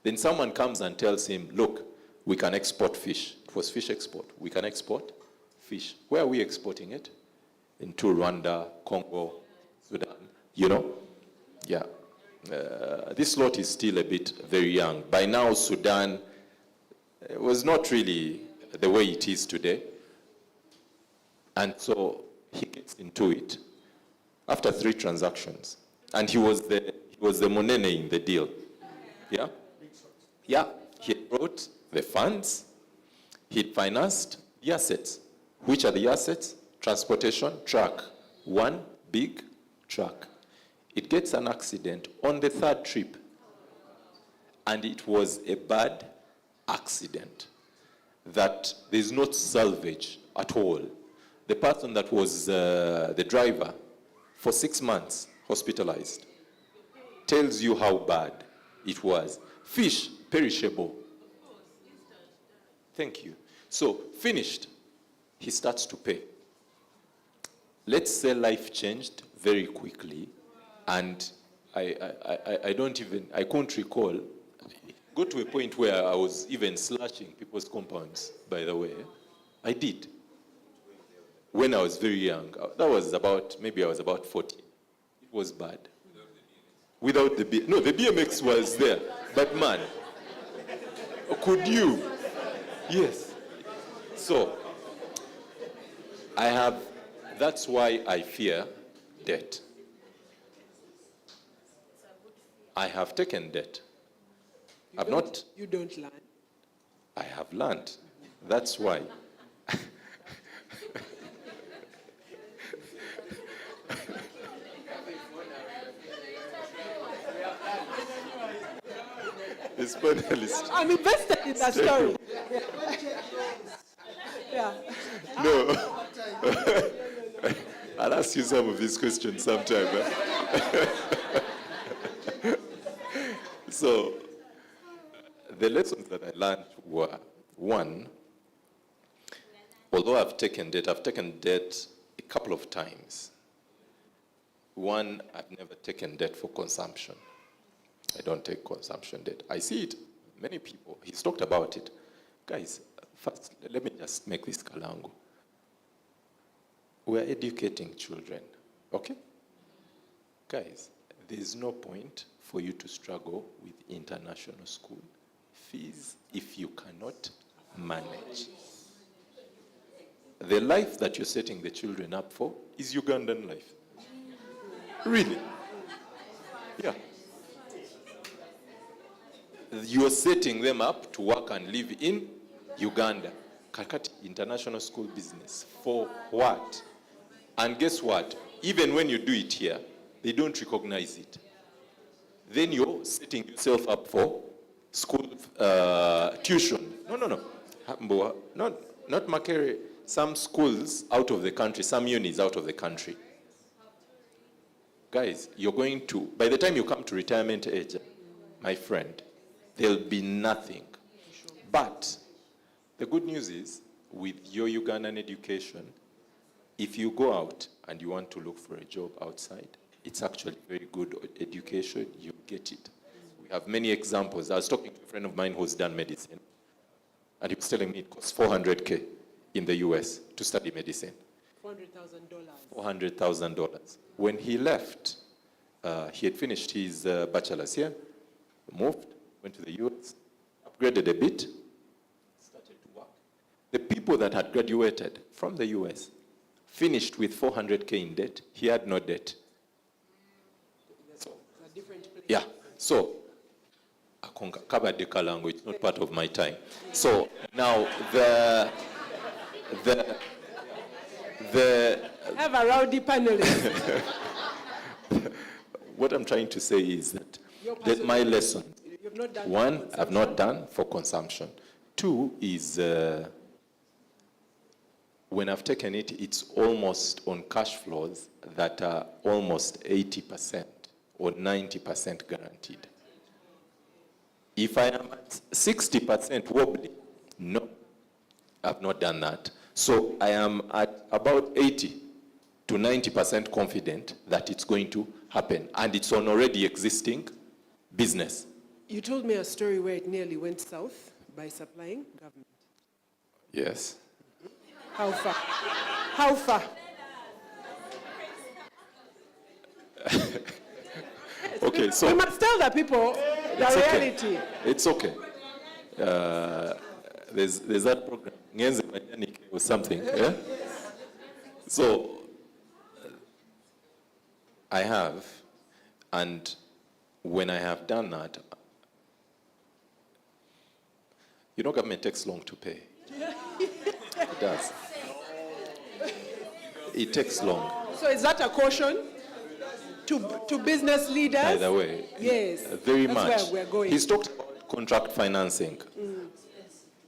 Then someone comes and tells him, look, we can export fish. It was fish export. We can export fish. Where are we exporting it? into Rwanda, Congo, Sudan, you know? Yeah. This lot is still a bit very young. By now, Sudan was not really the way it is today. And so he gets into it after 3 transactions. And he was the monene in the deal. Yeah? Yeah. He brought the funds. He financed the assets. Which are the assets? Transportation, truck. One big truck. It gets an accident on the 3rd trip. And it was a bad accident that there's not salvage at all. The person that was the driver for 6 months hospitalized tells you how bad it was. Fish, perishable. Thank you. So, finished. He starts to pay. Let's say life changed very quickly, and I can't recall. It got to a point where I was even slashing people's compounds, by the way. I did. When I was very young. That was maybe I was about 40. It was bad. Without the BMX. No, the BMX was there. But man, could you? Yes. So, that's why I fear debt. I have taken debt. You don't learn. I have learned. That's why. This panelist. I'm invested in that story. Yeah. No. I'll ask you some of these questions sometime. So, the lessons that I learned were, one, although I've taken debt a couple of times. One, I've never taken debt for consumption. I don't take consumption debt. I see it, many people, he's talked about it. Guys, first, let me just make this kalango. We're educating children, okay? Guys, there's no point for you to struggle with international school fees if you cannot manage. The life that you're setting the children up for is Ugandan life. Really? Yeah. You're setting them up to work and live in Uganda. Kakati international school business. For what? And guess what? Even when you do it here, they don't recognize it. Then you're setting yourself up for school tuition. No. Not Makere. Some schools out of the country, some unis out of the country. Guys, you're going to, by the time you come to retirement age, my friend, there'll be nothing. But the good news is, with your Ugandan education, if you go out and you want to look for a job outside, it's actually very good education, you get it. We have many examples. I was talking to a friend of mine who's done medicine, and he was telling me it costs $400K in the US to study medicine. $400,000. $400,000. When he left, he had finished his bachelor's here, moved, went to the US, upgraded a bit, started to work. The people that had graduated from the US finished with $400K in debt. He had no debt. So, yeah. So, it's not part of my time. So now Have a rowdy panelist. what I'm trying to say is that my lesson, one, I've not done for consumption. Two is when I've taken it, it's almost on cash flows that are almost 80% or 90% guaranteed. If I am at 60% wobbly, no, I've not done that. So I am at about 80 to 90% confident that it's going to happen, and it's on already existing business. You told me a story where it nearly went south by supplying government. Yes. How far? How far? okay. So We must tell the people the it's reality. okay. It's okay. There's that program, Ngenze Manyanike or something. Yeah? So I have, and when I have done that, government takes long to pay. It does. It takes long. So is that a caution to business leaders? By the way, Yes. very That's much. where we're going. He's talked about contract financing.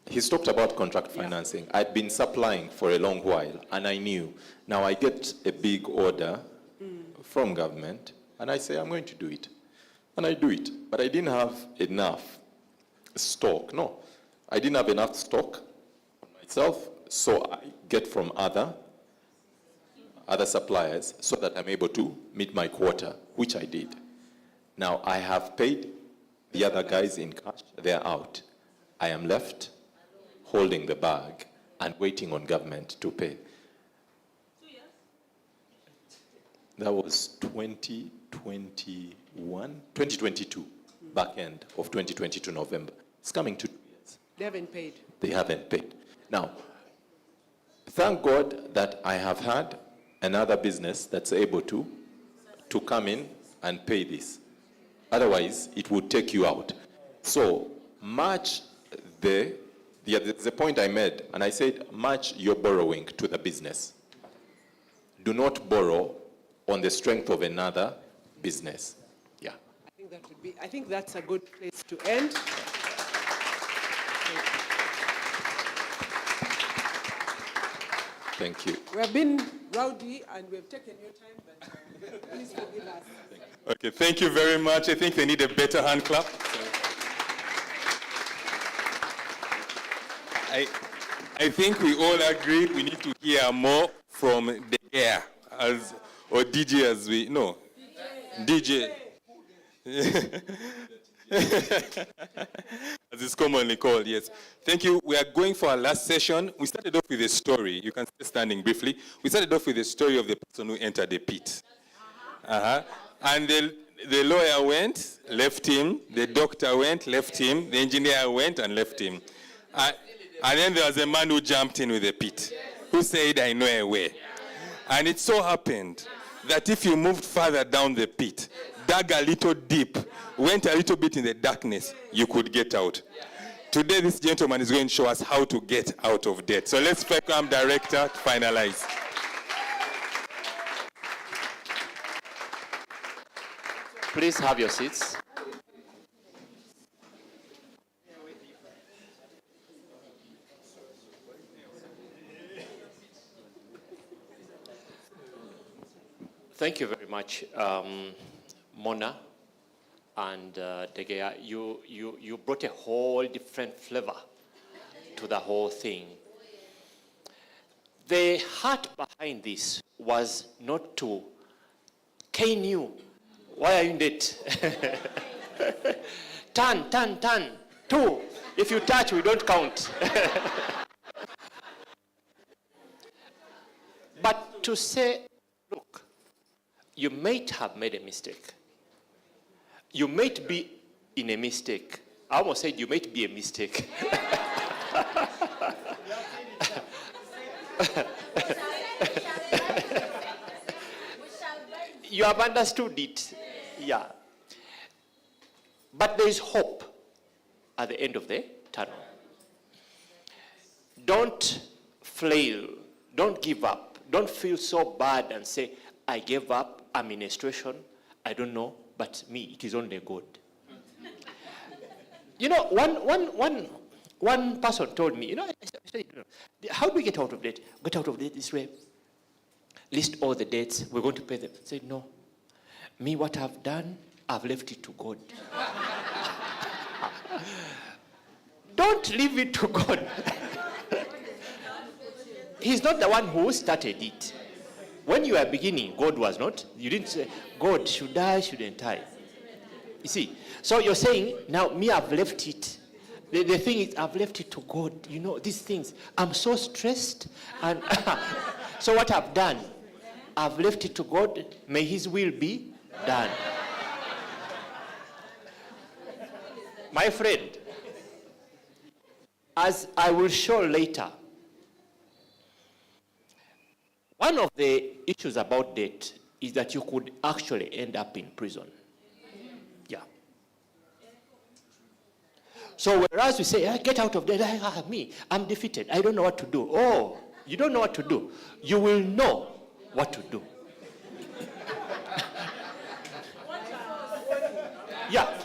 He's talked about contract financing. I'd been supplying for a long while, and I knew. Now I get a big order from government, and I say, I'm going to do it. And I do it. But I didn't have enough stock. No, I didn't have enough stock myself, so I get from other suppliers so that I'm able to meet my quota, which I did. Now I have paid the other guys in cash. They're out. I am left holding the bag and waiting on government to pay. That was 2022, back end of 2022 November. It's coming to 2 years. They haven't paid. They haven't paid. Now, thank God that I have had another business that's able to come in and pay this. Otherwise, it would take you out. So, match the point I made, and I said, match your borrowing to the business. Do not borrow on the strength of another business. Yeah. I think that's a good place to end. Thank you. We have been rowdy and we've taken your time, but please forgive us. Okay, thank you very much. I think they need a better hand clap. I think we all agree we need to hear more from the air, or DJ as we, no, DJ. As it's commonly called, yes. Thank you. We are going for our last session. We started off with a story. You can stay standing briefly. We started off with the story of the person who entered the pit. And the lawyer went, left him. The doctor went, left him. The engineer went and left him. And then there was a man who jumped in with a pit, who said, I know a way. And it so happened that if you moved further down the pit, dug a little deep, went a little bit in the darkness, you could get out. Today, this gentleman is going to show us how to get out of debt. So let's welcome director to finalize. Please have your seats. Thank you very much, Mona and Degea. You brought a whole different flavor to the whole thing. The heart behind this was not to cane you. Why are you in debt? Turn. 2. If you touch, we don't count. But to say, look, you might have made a mistake. You might be in a mistake. I almost said you might be a mistake. You have understood it. Yeah. But there is hope at the end of the tunnel. Don't flail. Don't give up. Don't feel so bad and say, I gave up. I'm in a situation. I don't know. But me, it is only God. You know, one person told me, I said, how do we get out of debt? Get out of debt this way. List all the debts. We're going to pay them. I said, no. Me, what I've done, I've left it to God. Don't leave it to God. He's not the one who started it. When you were beginning, God was not. You didn't say, God, should I, shouldn't I? You see, so you're saying, now me, I've left it. The thing is, I've left it to God. You know, these things, I'm so stressed. And so what I've done, I've left it to God. May his will be done. My friend, as I will show later, one of the issues about debt is that you could actually end up in prison. Yeah. So whereas we say, get out of debt, I'm defeated, I don't know what to do. Oh, you don't know what to do. You will know what to do. Yeah.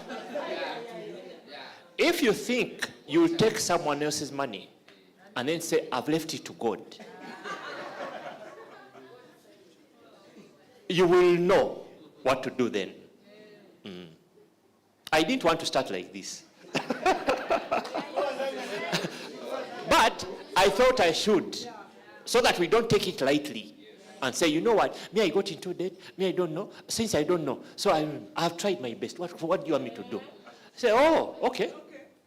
If you think you'll take someone else's money and then say, I've left it to God, you will know what to do then. I didn't want to start like this. But I thought I should, so that we don't take it lightly and say, you know what, me I got into debt, me I don't know, since I don't know, so I've tried my best. What do you want me to do? Say, oh, okay.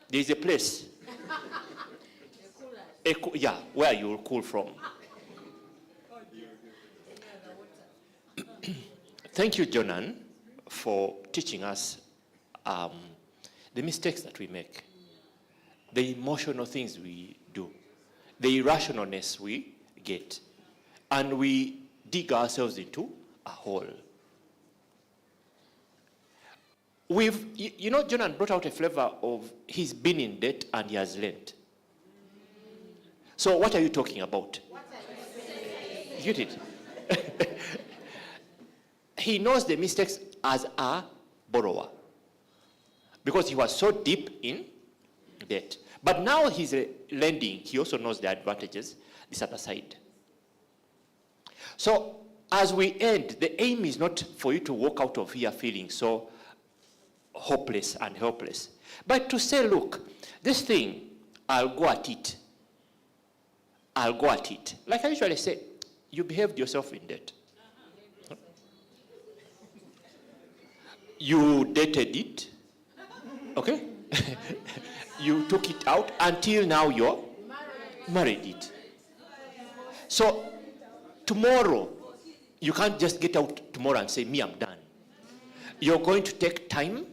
There's a place. Yeah, where you will cool from. Thank you, Jonan, for teaching us the mistakes that we make, the emotional things we do, the irrationalness we get, and we dig ourselves into a hole. Jonan brought out a flavor of he's been in debt and he has learned. So what are you talking about? You get it? He knows the mistakes as a borrower because he was so deep in debt. But now he's lending. He also knows the advantages, this other side. So as we end, the aim is not for you to walk out of here feeling so hopeless and helpless, but to say, look, this thing, I'll go at it. I'll go at it. Like I usually say, you behaved yourself in debt. You dated it, okay? You took it out until now you're married it. So tomorrow, you can't just get out tomorrow and say, me, I'm done. You're going to take time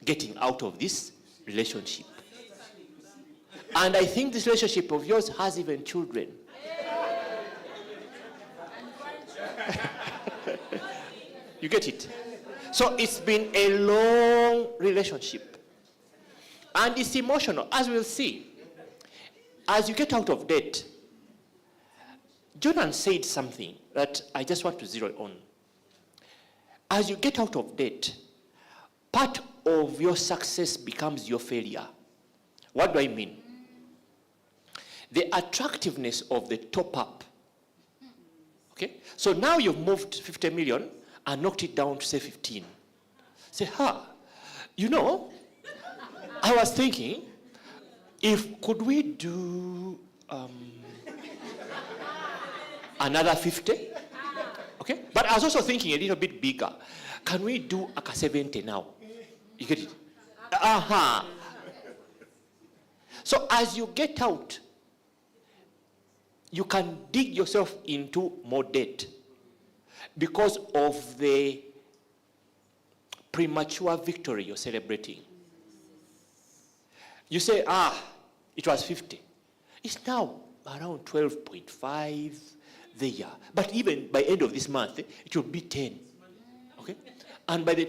getting out of this relationship. And I think this relationship of yours has even children. You get it? So it's been a long relationship. And it's emotional, as we'll see. As you get out of debt, Jonan said something that I just want to zero on. As you get out of debt, part of your success becomes your failure. What do I mean? The attractiveness of the top-up. Okay? So now you've moved 50 million and knocked it down to, say, 15. Say, you know, I was thinking, could we do another 50? Okay? But I was also thinking a little bit bigger. Can we do a 70 now? You get it? So as you get out, you can dig yourself into more debt because of the premature victory you're celebrating. You say, it was 50. It's now around 12.5 there. But even by end of this month, it will be 10. Okay? And by the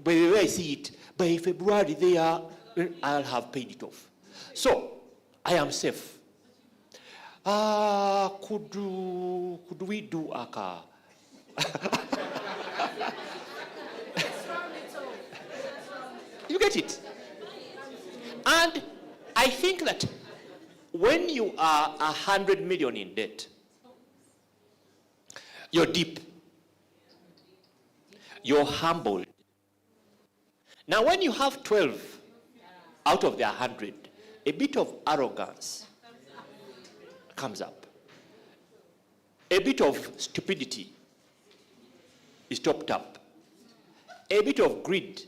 way I see it, by February there, I'll have paid it off. So, I am safe. Could we do a car? You get it? And I think that when you are 100 million in debt, you're deep. You're humbled. Now, when you have 12 out of the 100, a bit of arrogance comes up. A bit of stupidity is topped up. A bit of greed.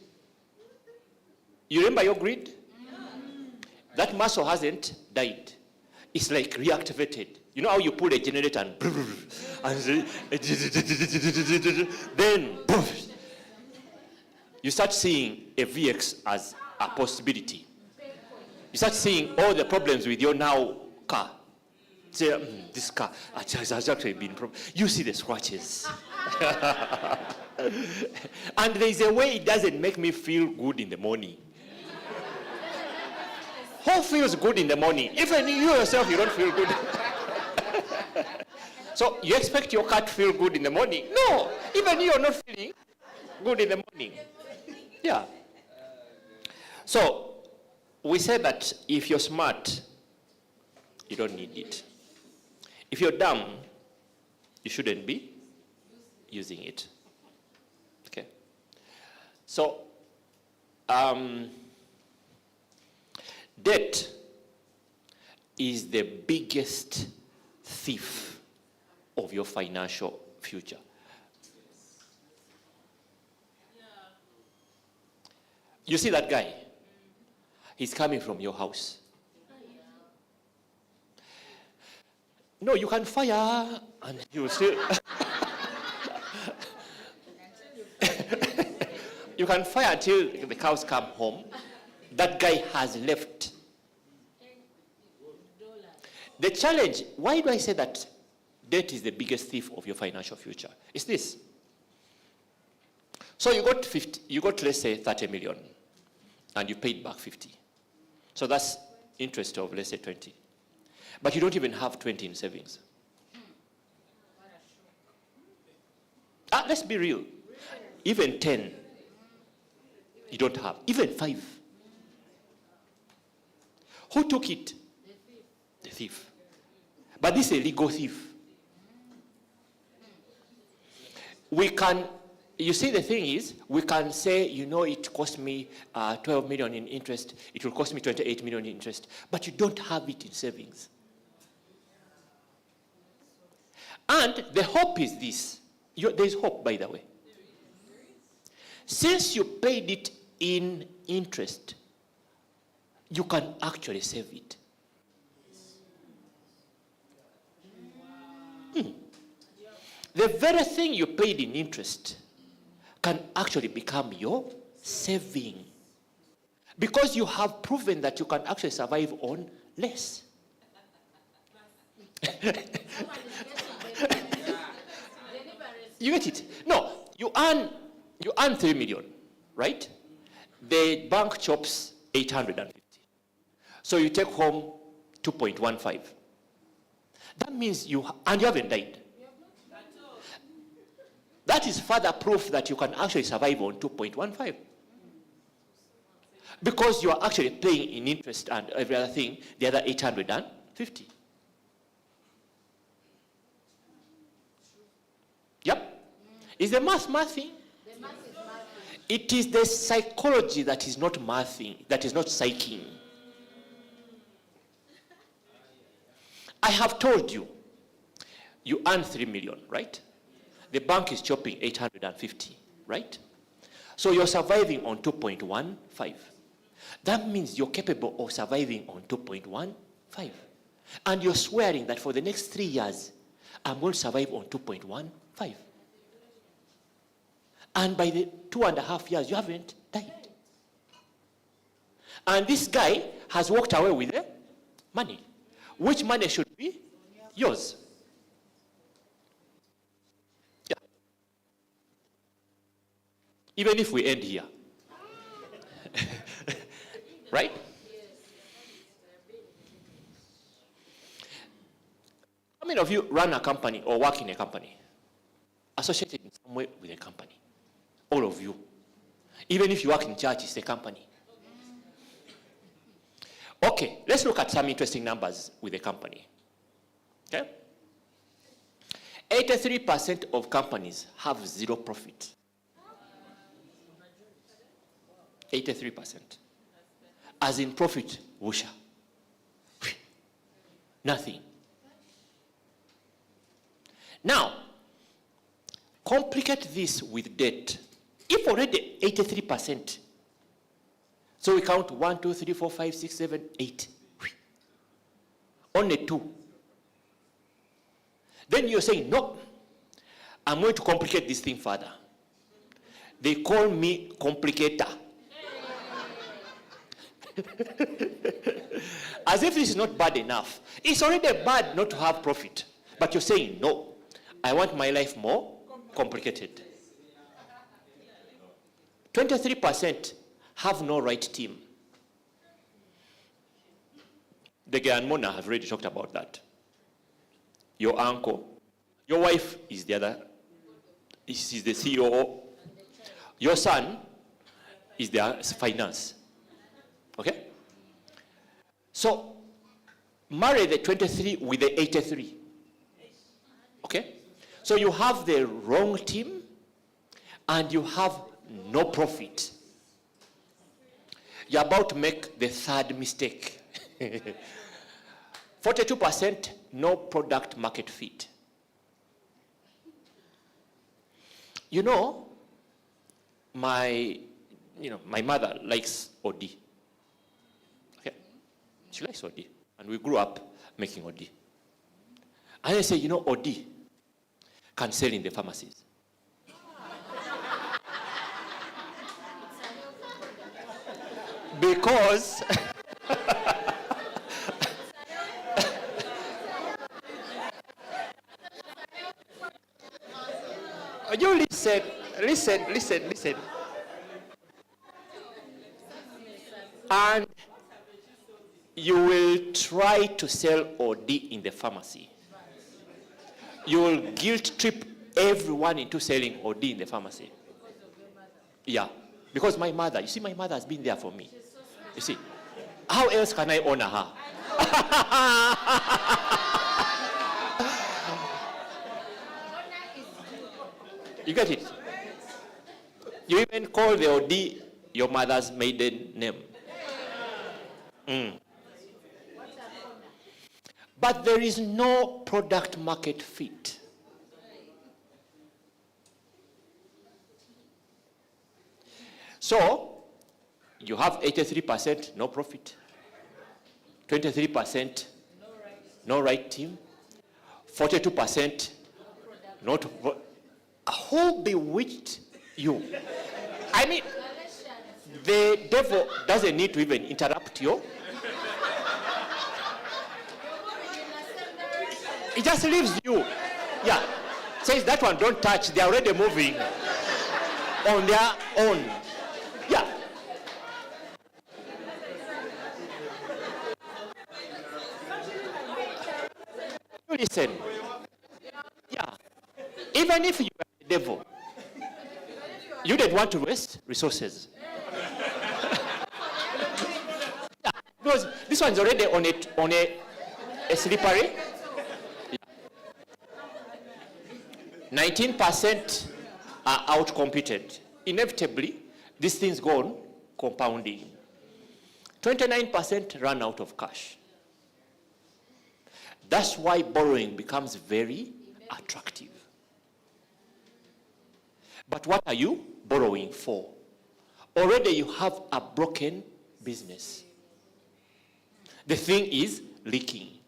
You remember your greed? That muscle hasn't died. It's like reactivated. You know how you pull a generator and then you start seeing a VX as a possibility. You start seeing all the problems with your now car. Say, this car has actually been you see the scratches. And there is a way it doesn't make me feel good in the morning. Who feels good in the morning? Even you yourself, you don't feel good. So you expect your car to feel good in the morning? No, even you are not feeling good in the morning. Yeah. So we say that if you're smart, you don't need it. If you're dumb, you shouldn't be using it. Okay. So debt is the biggest thief of your financial future. You see that guy? He's coming from your house. No, you can fire and he will still. You can fire until the cows come home. That guy has left. The challenge, why do I say that debt is the biggest thief of your financial future? It's this. So you got let's say 30 million and you paid back 50. So that's interest of let's say 20. But you don't even have 20 in savings. Let's be real. Even 10, you don't have. Even 5. Who took it? The thief. But this is a legal thief. We can, you see, the thing is, we can say, you know, it cost me 12 million in interest. It will cost me 28 million in interest. But you don't have it in savings. And the hope is this. There is hope, by the way. Since you paid it in interest, you can actually save it. The very thing you paid in interest can actually become your saving. Because you have proven that you can actually survive on less. You get it? No, you earn 3 million, right? The bank chops 850. So you take home 2.15. That means you haven't died. That is further proof that you can actually survive on 2.15. Because you are actually paying in interest and every other thing, the other 850. Yep. Is the mathing? The math is mathing. It is the psychology that is not mathing, that is not psyching. I have told you, you earn 3 million, right? The bank is chopping 850, right? So you're surviving on 2.15. That means you're capable of surviving on 2.15. And you're swearing that for the next 3 years, I'm going to survive on 2.15. And by the 2.5 years, you haven't died. And this guy has walked away with the money. Which money should be yours? Yeah. Even if we end here. Right? How many of you run a company or work in a company? Associated in some way with a company? All of you. Even if you work in church, it's a company. Okay, let's look at some interesting numbers with the company. Okay? 83% of companies have zero profit. 83%. As in profit, whoosha. Nothing. Now, complicate this with debt. If already 83%, so we count 1, 2, 3, 4, 5, 6, 7, 8. Only 2. Then you're saying, no, I'm going to complicate this thing further. They call me complicator. As if this is not bad enough. It's already bad not to have profit. But you're saying, no, I want my life more complicated. 23% have no right team. The guy and Mona have already talked about that. Your uncle, your wife is the other, is the COO. Your son is the finance. Okay? So, marry the 23 with the 83. Okay? So you have the wrong team and you have no profit. You're about to make the third mistake. 42% no product market fit. You know, my mother likes OD. Okay? She likes OD. And we grew up making OD. And I say, you know, OD can sell in the pharmacies. Because you listen. And you will try to sell OD in the pharmacy. You will guilt trip everyone into selling OD in the pharmacy. Yeah. Because my mother has been there for me. You see, how else can I honor her? You get it? You even call the OD your mother's maiden name. But there is no product market fit. So, you have 83% no profit, 23% no right team, 42% not. Who bewitched you? I mean, the devil doesn't need to even interrupt you. It just leaves you. Yeah. Says that one, don't touch. They're already moving on their own. Yeah. You listen. Yeah. Even if you are the devil, you didn't want to waste resources. Yeah. Because this one's already on a slippery. 19% are outcompeted. Inevitably, these things go on compounding. 29% run out of cash. That's why borrowing becomes very attractive. But what are you borrowing for? Already you have a broken business. The thing is leaking.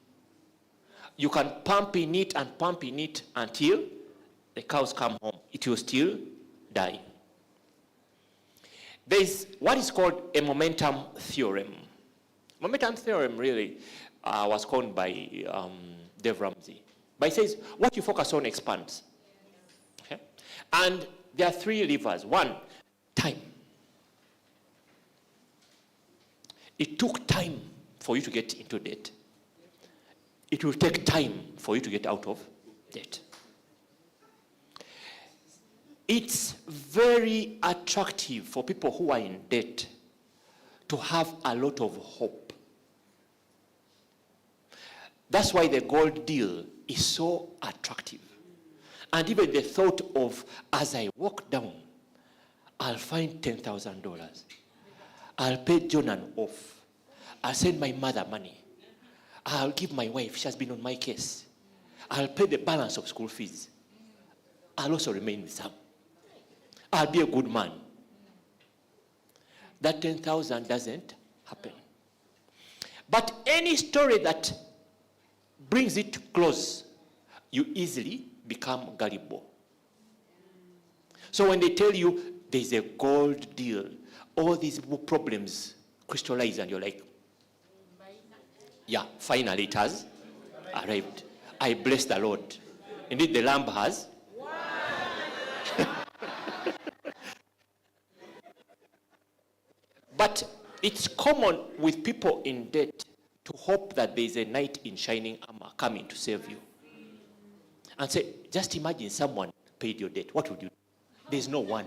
You can pump in it until the cows come home. It will still die. There is what is called a momentum theorem. Momentum theorem really was coined by Dave Ramsey. But it says what you focus on expands. Okay? And there are three levers. One, time. It took time for you to get into debt. It will take time for you to get out of debt. It's very attractive for people who are in debt to have a lot of hope. That's why the gold deal is so attractive. And even the thought of, as I walk down, I'll find $10,000. I'll pay Jonan off. I'll send my mother money. I'll give my wife, she has been on my case. I'll pay the balance of school fees. I'll also remain with her. I'll be a good man. That 10,000 doesn't happen. But any story that brings it close, you easily become gullible. So when they tell you there's a gold deal, all these problems crystallize and you're like, yeah, finally it has arrived. I bless the Lord. Indeed, the lamb has. But it's common with people in debt to hope that there is a knight in shining armor coming to save you. And say, just imagine someone paid your debt. What would you do? There's no one.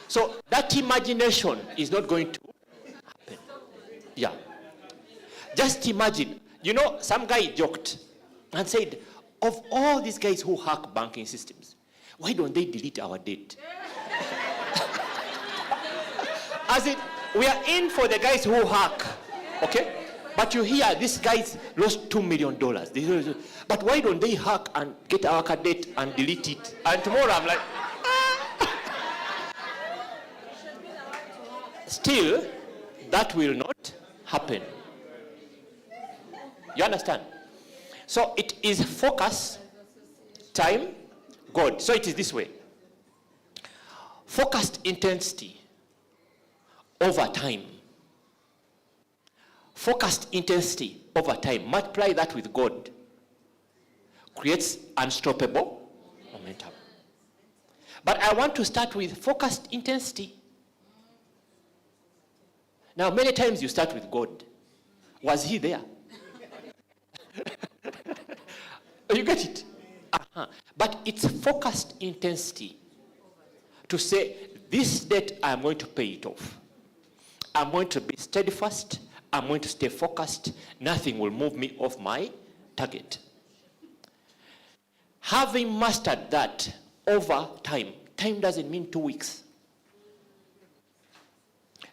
So that imagination is not going to happen. Yeah. Just imagine. You know, some guy joked and said, of all these guys who hack banking systems, why don't they delete our debt? As in, we are in for the guys who hack, okay? But you hear these guys lost $2 million. But why don't they hack and get our debt and delete it? And tomorrow I'm like, Still, that will not happen. You understand? So it is focus, time, God. So it is this way. Focused intensity over time. Focused intensity over time. Multiply that with God. Creates unstoppable momentum. But I want to start with focused intensity. Now, many times you start with God. Was he there? You get it? Uh-huh. But it's focused intensity to say, this debt, I'm going to pay it off. I'm going to be steadfast. I'm going to stay focused. Nothing will move me off my target. Having mastered that over time, time doesn't mean 2 weeks.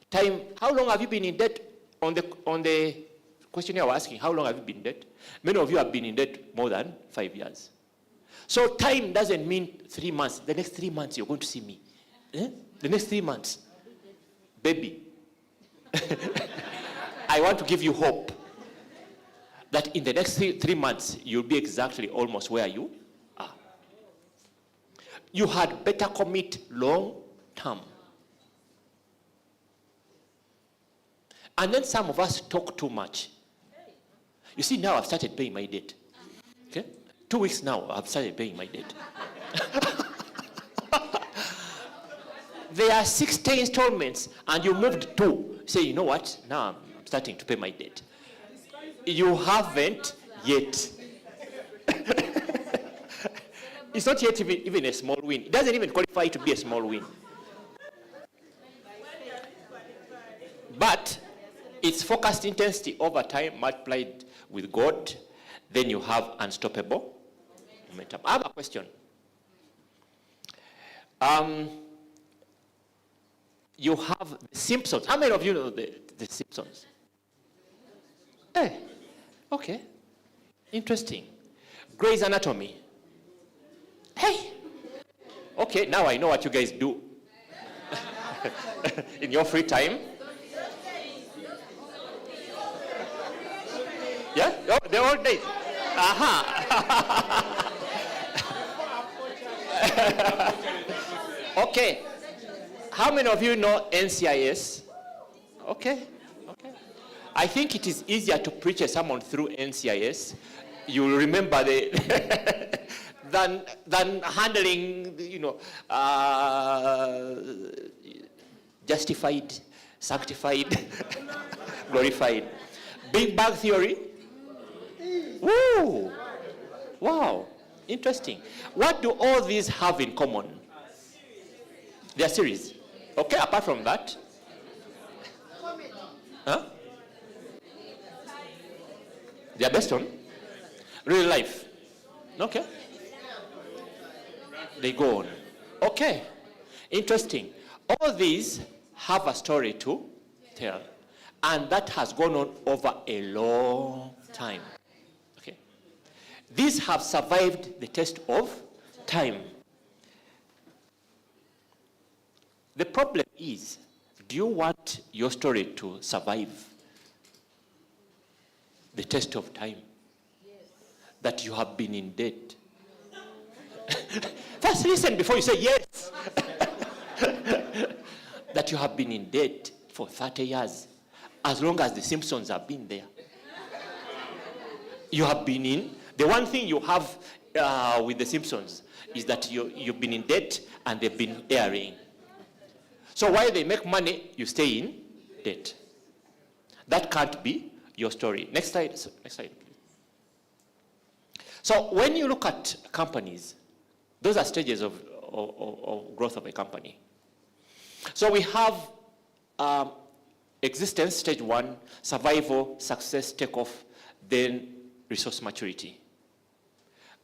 Time, how long have you been in debt? On the question you were asking, how long have you been in debt? Many of you have been in debt more than 5 years. So time doesn't mean 3 months. The next 3 months you're going to see me. The next 3 months. Baby. I want to give you hope that in the next three months you'll be exactly almost where you are. You had better commit long term. And then some of us talk too much. You see, now I've started paying my debt. Okay? 2 weeks now, I've started paying my debt. There are 60 installments, and you moved 2. Say, you know what? Now I'm starting to pay my debt. You haven't yet. It's not yet even a small win. It doesn't even qualify to be a small win. But it's focused intensity over time multiplied with God. Then you have unstoppable momentum. I have a question. You have the Simpsons. How many of you know the Simpsons? Hey, okay. Interesting. Grey's Anatomy. Hey. Okay, now I know what you guys do. In your free time. Yeah? Oh, the old days. Aha. Okay. How many of you know NCIS? Okay. Okay. I think it is easier to preach a sermon through NCIS. You'll remember the than handling, justified, sanctified, glorified. Big Bang Theory. Woo! Wow. Interesting. What do all these have in common? They are series. Okay, apart from that. Huh? They are based on real life. Okay. They go on. Okay. Interesting. All these have a story to tell. And that has gone on over a long time. Okay. These have survived the test of time. The problem is, do you want your story to survive the test of time? Yes. That you have been in debt? First listen before you say yes. That you have been in debt for 30 years, as long as the Simpsons have been there. You have been in. The one thing you have with the Simpsons is that you've been in debt and they've been airing. So while they make money, you stay in debt. That can't be your story. Next slide. Next slide, please. So when you look at companies, those are stages of growth of a company. So we have existence, stage 1, survival, success, takeoff, then resource maturity.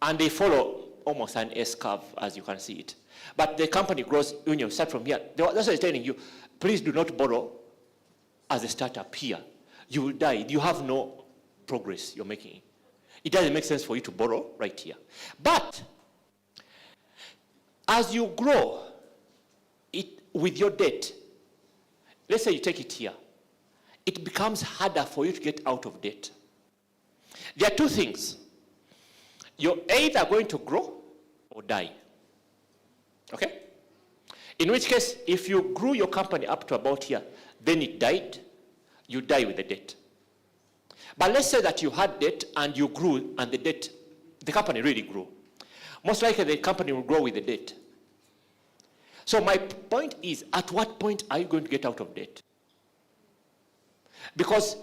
And they follow almost an S curve, as you can see it. But the company grows when you start from here. That's what I'm telling you. Please do not borrow as a startup here. You will die. You have no progress you're making. It doesn't make sense for you to borrow right here. But as you grow with your debt, let's say you take it here, it becomes harder for you to get out of debt. There are two things. You're either going to grow or die. Okay? In which case, if you grew your company up to about here, then it died, you die with the debt. But let's say that you had debt and you grew and the company really grew. Most likely the company will grow with the debt. So my point is, at what point are you going to get out of debt? Because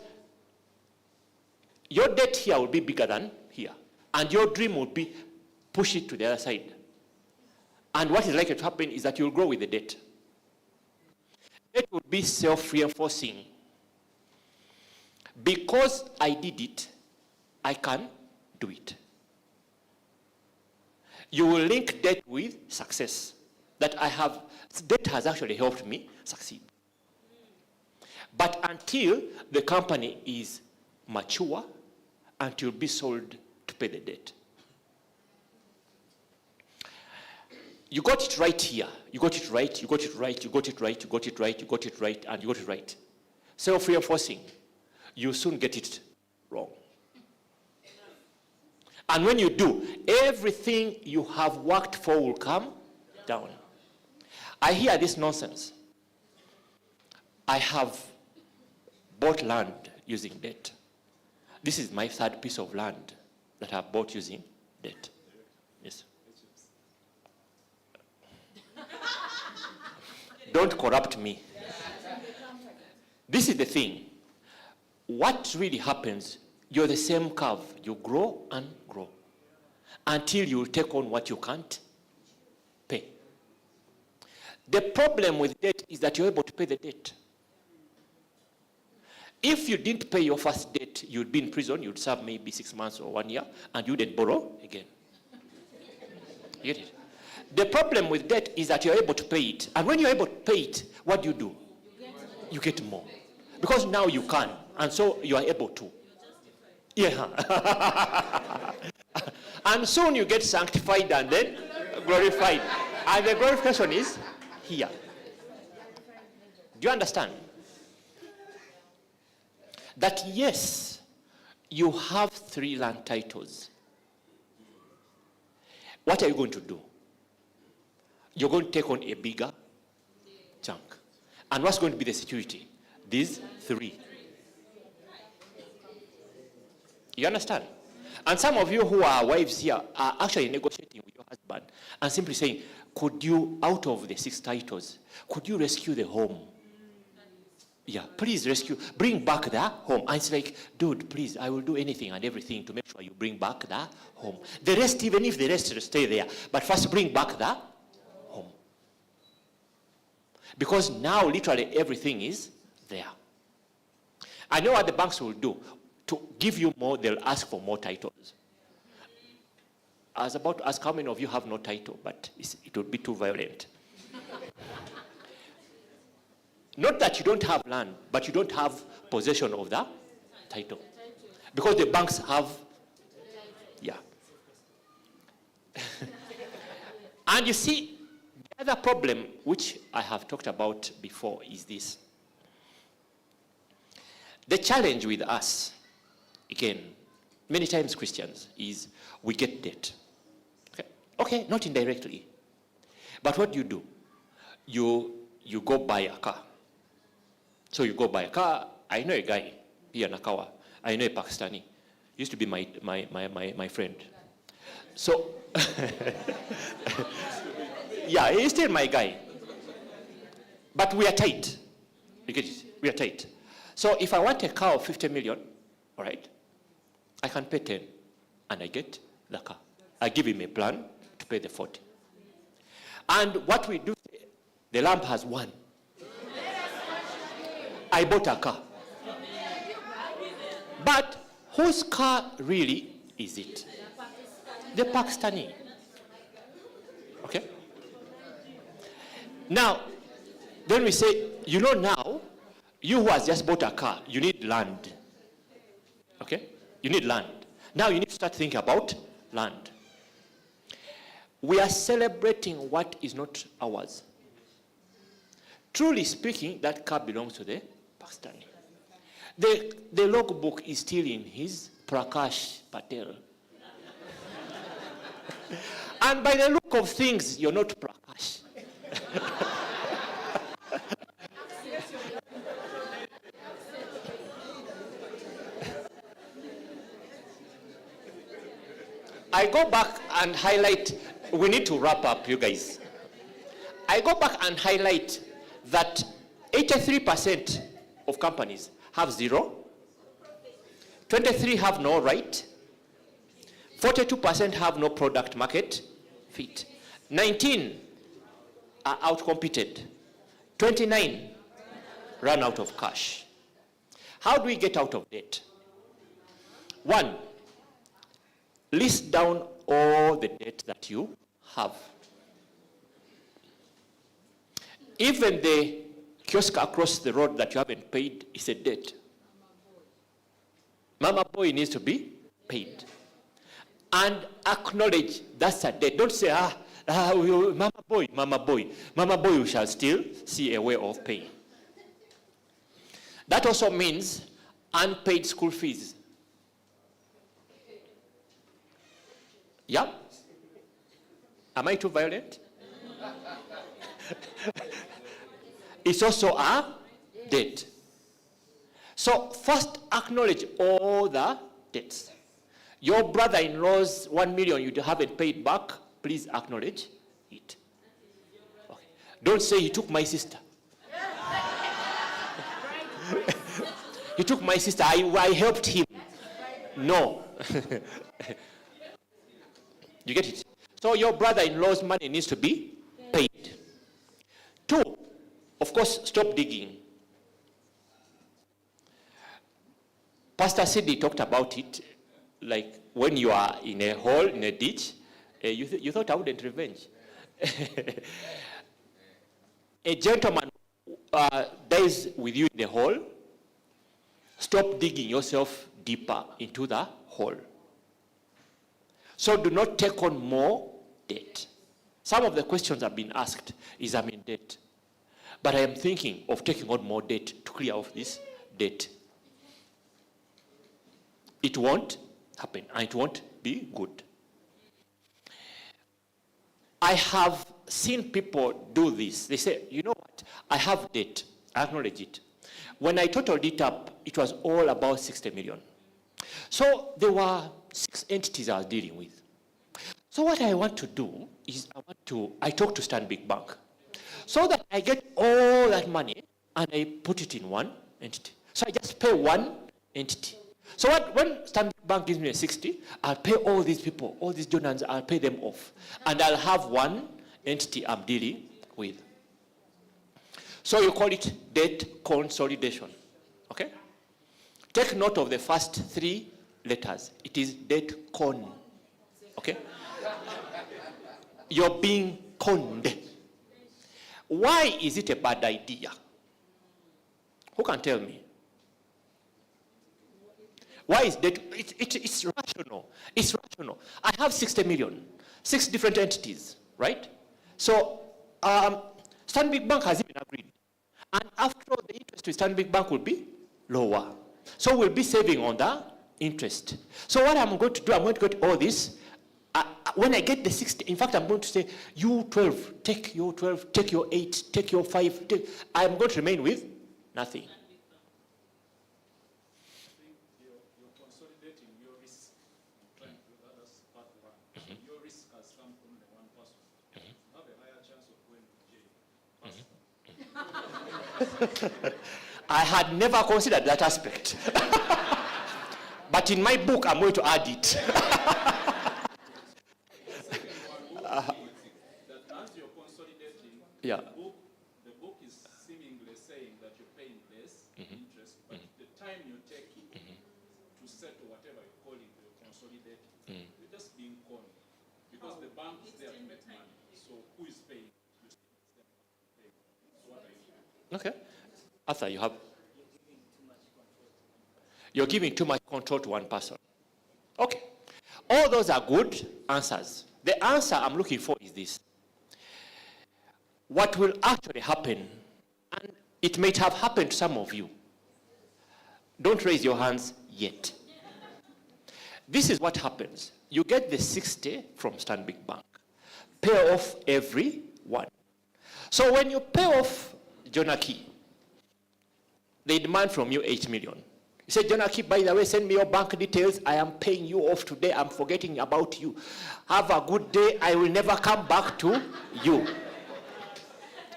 your debt here will be bigger than here. And your dream will be push it to the other side. And what is likely to happen is that you'll grow with the debt. Debt will be self-reinforcing. Because I did it, I can do it. You will link debt with success. That debt has actually helped me succeed. But until the company is mature, until be sold to pay the debt. You got it right here. You got it right, you got it right, you got it right, you got it right, you got it right, and you got it right. Self-reinforcing. You soon get it wrong. And when you do, everything you have worked for will come down. I hear this nonsense. I have bought land using debt. This is my third piece of land that I bought using debt. Yes. Don't corrupt me. This is the thing. What really happens, you're the same curve. You grow and grow until you take on what you can't pay. The problem with debt is that you're able to pay the debt. If you didn't pay your first debt, you'd be in prison, you'd serve maybe 6 months or 1 year, and you wouldn't borrow again. You get it? The problem with debt is that you're able to pay it. And when you're able to pay it, what do? You get more. Because now you can, and so you are able to. Yeah. And soon you get sanctified and then glorified. And the glorification is here. Do you understand? That yes, you have 3 land titles. What are you going to do? You're going to take on a bigger chunk. And what's going to be the security? These 3. You understand? And some of you who are wives here are actually negotiating with your husband and simply saying, could you, out of the 6 titles, could you rescue the home? Yeah, please rescue, bring back the home. And it's like, dude, please, I will do anything and everything to make sure you bring back the home. The rest, even if the rest will stay there, but first bring back the home. Because now literally everything is there. I know what the banks will do. To give you more, they'll ask for more titles. I was about to ask how many of you have no title, but it would be too violent. Not that you don't have land, but you don't have possession of the title. Because the banks have, yeah. And you see, the other problem, which I have talked about before, is this. The challenge with us, again, many times Christians, is we get debt. Okay, not indirectly. But what do? You go buy a car. So you go buy a car. I know a guy here in Nakawa. I know a Pakistani. Used to be my friend. So, yeah, he's still my guy. But we are tight. You get it? We are tight. So if I want a car of 50 million, all right, I can pay 10 and I get the car. I give him a plan to pay the 40. And what we do, the lamp has won. I bought a car. But whose car really is it? The Pakistani. Okay? Now, then we say, you know now, you who has just bought a car, you need land. Okay? You need land. Now you need to start thinking about land. We are celebrating what is not ours. Truly speaking, that car belongs to the Pakistani. The logbook is still in his Prakash Patel. And by the look of things, you're not Prakash. I go back and highlight, we need to wrap up, you guys. I go back and highlight that 83% of companies have zero, 23 have no right, 42% have no product market fit, 19 are outcompeted, 29 run out of cash. How do we get out of debt? One, list down all the debt that you have. Even the kiosk across the road that you haven't paid is a debt. Mama boy needs to be paid. And acknowledge that's a debt. Don't say, mama boy, we shall still see a way of paying. That also means unpaid school fees. Yeah? Am I too violent? It's also a debt. So first acknowledge all the debts. Your brother-in-law's 1 million you haven't paid back, please acknowledge it. Okay. Don't say he took my sister. He took my sister, I helped him. No. You get it? So your brother-in-law's money needs to be paid. 2, of course, stop digging. Pastor Sidney talked about it, like when you are in a hole, in a ditch, you thought I wouldn't revenge. A gentleman dies with you in the hole, stop digging yourself deeper into the hole. So do not take on more debt. Some of the questions have been asked is I'm in debt. But I am thinking of taking on more debt to clear off this debt. It won't happen and it won't be good. I have seen people do this. They say, you know what, I have debt, I acknowledge it. When I totaled it up, it was all about 60 million. So there were 6 entities I was dealing with. So what I want to do is I talk to Stanbic Bank so that I get all that money and I put it in one entity. So I just pay one entity. So when Stanbic Bank gives me a 60, I'll pay all these people, all these donors, I'll pay them off. And I'll have one entity I'm dealing with. So you call it debt consolidation. Okay? Take note of the first 3 letters. It is debt con. Okay? You're being conned. Why is it a bad idea? Who can tell me? Why is debt? It's rational. It's rational. I have 60 million, 6 different entities, right? So Stanbic Bank has even agreed. And after all, the interest with Stanbic Bank will be lower. So we'll be saving on the interest. So what I'm going to do, I'm going to get all this. When I get the 60, in fact, I'm going to say, you 12, take your 12, take your 8, take your 5. I'm going to remain with nothing. I had never considered that aspect. But in my book, I'm going to add it. That as you're consolidating, Yeah. the book is seemingly saying that you're paying less interest, but the time you take to settle whatever you're calling you're consolidating, you're just being conned. Because the bank is there to make money. So who is paying? So what are you doing? Okay. Arthur, you're giving too much control to one person. Okay. All those are good answers. The answer I'm looking for is this. What will actually happen, and it may have happened to some of you. Don't raise your hands yet. This is what happens. You get the 60 from Stanbic Bank. Pay off every one. So when you pay off Jonaki, they demand from you 8 million. You say, Jonaki, by the way, send me your bank details. I am paying you off today. I'm forgetting about you. Have a good day. I will never come back to you.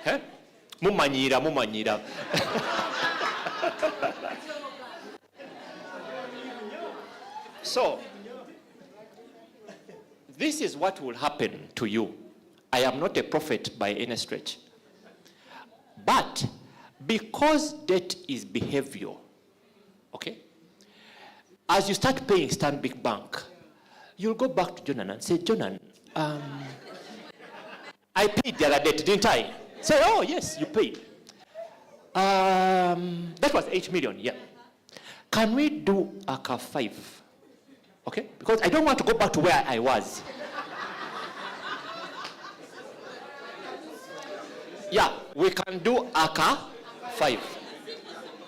Huh? Mumanyira. So, this is what will happen to you. I am not a prophet by any stretch. But because debt is behavioral, okay? As you start paying Stanbic Bank, you'll go back to Jonan and say, Jonan, I paid the other debt, didn't I? Say, oh, yes, you paid. That was 8 million, yeah. Can we do ACA 5? Okay? Because I don't want to go back to where I was. Yeah, we can do ACA 5.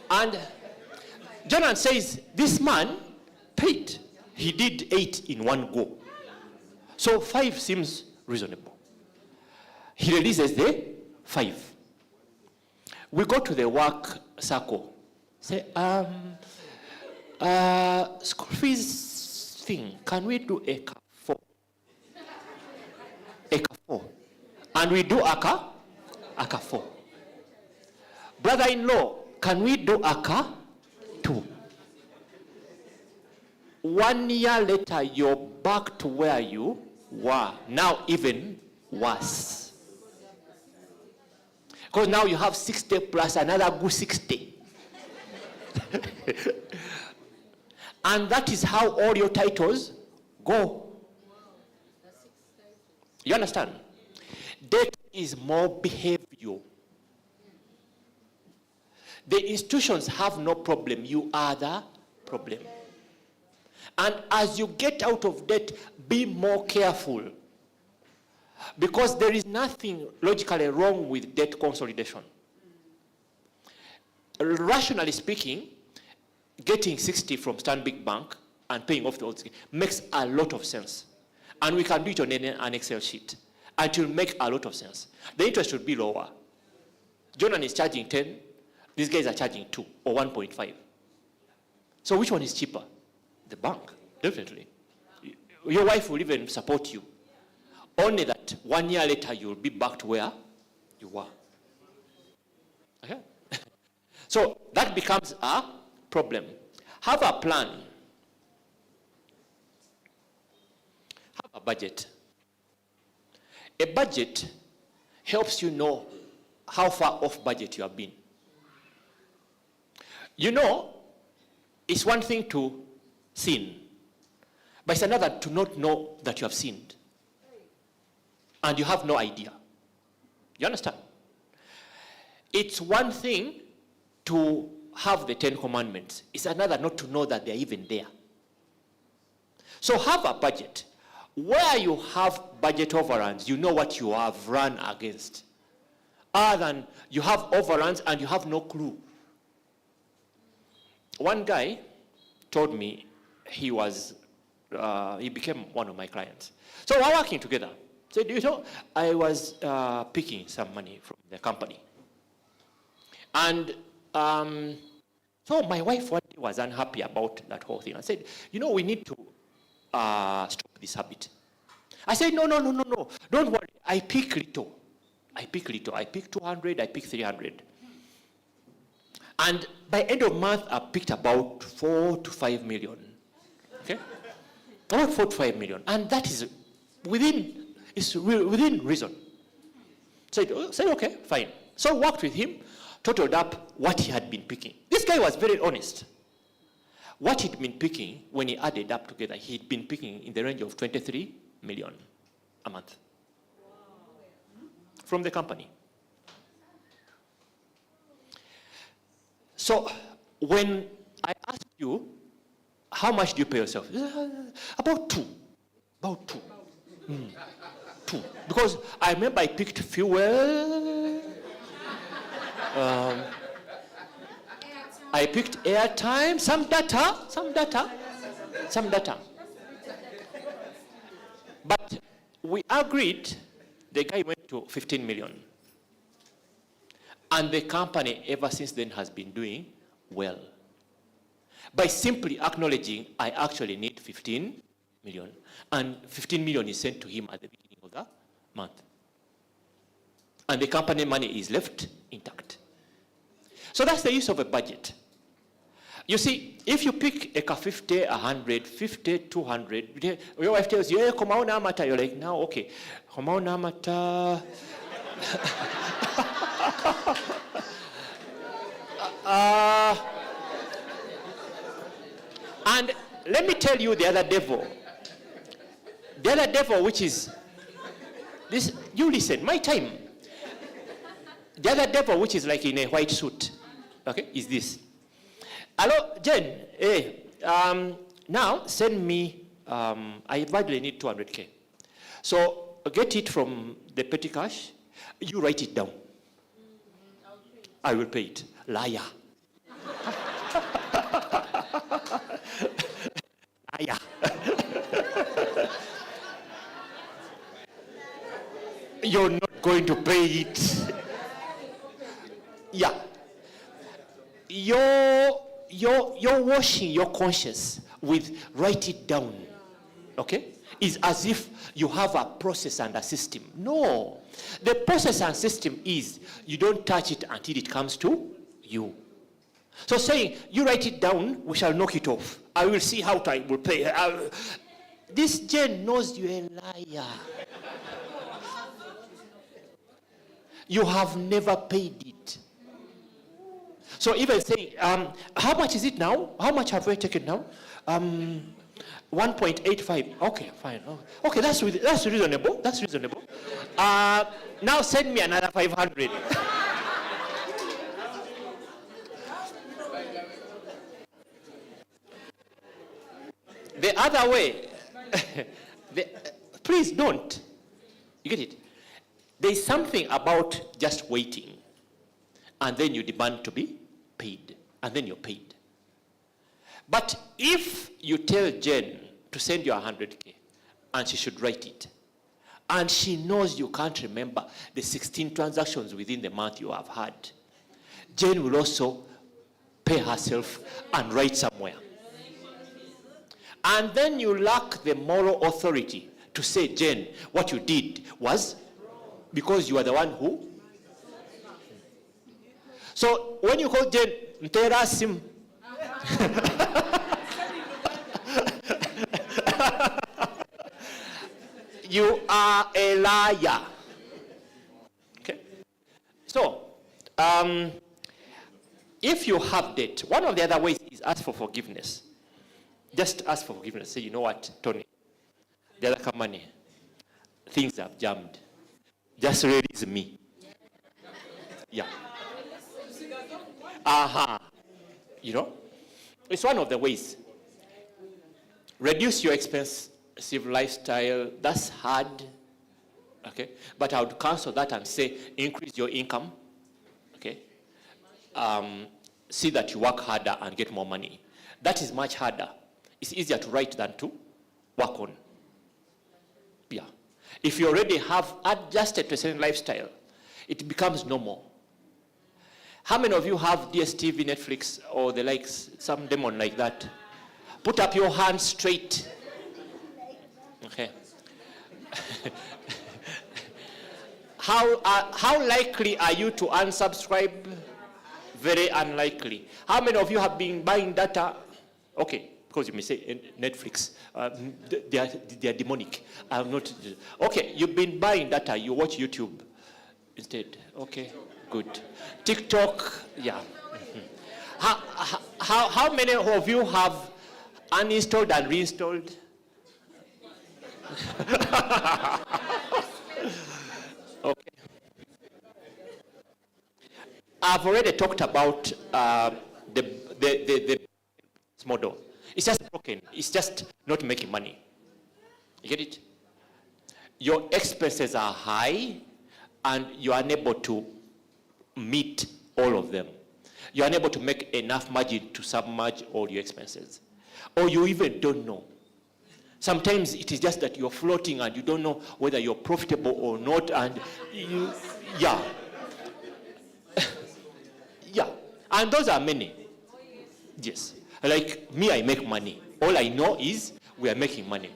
And Jonan says, this man paid. He did 8 in one go. So 5 seems reasonable. He releases the 5. We go to the work circle. Say, school fees thing, can we do ACA 4? ACA 4. And we do ACA 4. Brother-in-law, can we do ACA 2? 1 year later, you're back to where you were. Now even worse. Because now you have 60 plus another good 60. And that is how all your titles go. You understand? Debt is more behavioral. The institutions have no problem. You are the problem. And as you get out of debt, be more careful. Because there is nothing logically wrong with debt consolidation. Rationally speaking, getting 60 from Stanbic Bank and paying off the old makes a lot of sense. And we can do it on an Excel sheet. And it will make a lot of sense. The interest should be lower. Jonan is charging 10. These guys are charging 2 or 1.5. So which one is cheaper? The bank, definitely. Your wife will even support you. Only that 1 year later, you'll be back to where you were. Okay? So that becomes a problem. Have a plan. Have a budget. A budget helps you know how far off budget you have been. You know, it's one thing to sin, but it's another to not know that you have sinned. And you have no idea. You understand? It's one thing to have the 10 commandments. It's another not to know that they're even there. So have a budget. Where you have budget overruns, you know what you have run against. Other than you have overruns and you have no clue. One guy told me he became one of my clients. So we're working together. So, you know, I was picking some money from the company. And so my wife one day was unhappy about that whole thing. I said, you know, we need to stop this habit. I said, no. Don't worry. I pick little. I pick 200, I pick 300. And by end of month, I picked about 4 to 5 million. Okay? About 4 to 5 million. And that is within reason. So I said, okay, fine. So I worked with him, totaled up what he had been picking. This guy was very honest. What he'd been picking, when he added up together, he'd been picking in the range of 23 million a month from the company. So when I asked you, how much do you pay yourself? About two. About two. 2. Because I remember I picked fuel. I picked airtime, some data. But we agreed, the guy went to 15 million. And the company ever since then has been doing well. By simply acknowledging, I actually need 15 million. And 15 million is sent to him at the beginning of the month. And the company money is left intact. So that's the use of a budget. You see, if you pick a 50, 100, 50, 200, your wife tells you, hey, come on, Amata. You're like, now, okay. Come on, Amata. And let me tell you the other devil. The other devil, which is this, you listen, my time. The other devil, which is like in a white suit, okay, is this. Hello, Jen, hey, now send me, I badly need 200K. So get it from the petty cash, you write it down. I will pay it. Liar. Liar. You're not going to pay it. Yeah. You're washing your conscience with write it down. Okay? Is as if you have a process and a system. No. The process and system is you don't touch it until it comes to you. So saying, you write it down, we shall knock it off. I will see how I will pay. This Jen knows you're a liar. You have never paid it. So even saying, how much is it now? How much have we taken now? 1.85. Okay, fine. Okay, that's reasonable. That's reasonable. Now send me another 500. The other way, please don't. You get it? There's something about just waiting, and then you demand to be paid, and then you're paid. But if you tell Jen to send you 100K, and she should write it, and she knows you can't remember the 16 transactions within the month you have had, Jen will also pay herself and write somewhere. And then you lack the moral authority to say, Jen, what you did was because you are the one who. So when you call Jen, Nterasim, you are a liar. Okay? So, if you have debt, one of the other ways is ask for forgiveness. Just ask for forgiveness. Say, you know what, Tony, the other company, things have jammed. Just release me. Yeah. You know, it's one of the ways. Reduce your expensive lifestyle. That's hard. Okay, but I would cancel that and say increase your income. Okay. See that you work harder and get more money. That is much harder. It's easier to write than to work on. Yeah. If you already have adjusted to a certain lifestyle, it becomes normal. How many of you have DSTV, Netflix, or the likes, some demon like that? Put up your hand straight. Okay. How likely are you to unsubscribe Very unlikely. How many of you have been buying data? Okay, because you may say Netflix, they are demonic. I'm not. Okay, you've been buying data. You watch YouTube instead. Okay, good. TikTok, yeah. How many of you have uninstalled and reinstalled? Okay. I've already talked about the model. It's just broken. It's just not making money. You get it? Your expenses are high, and you are unable to meet all of them. You are unable to make enough margin to submerge all your expenses. Or you even don't know. Sometimes it is just that you're floating and you don't know whether you're profitable or not, and you, yeah. Yeah, and those are many. Yes, like me, I make money. All I know is we are making money.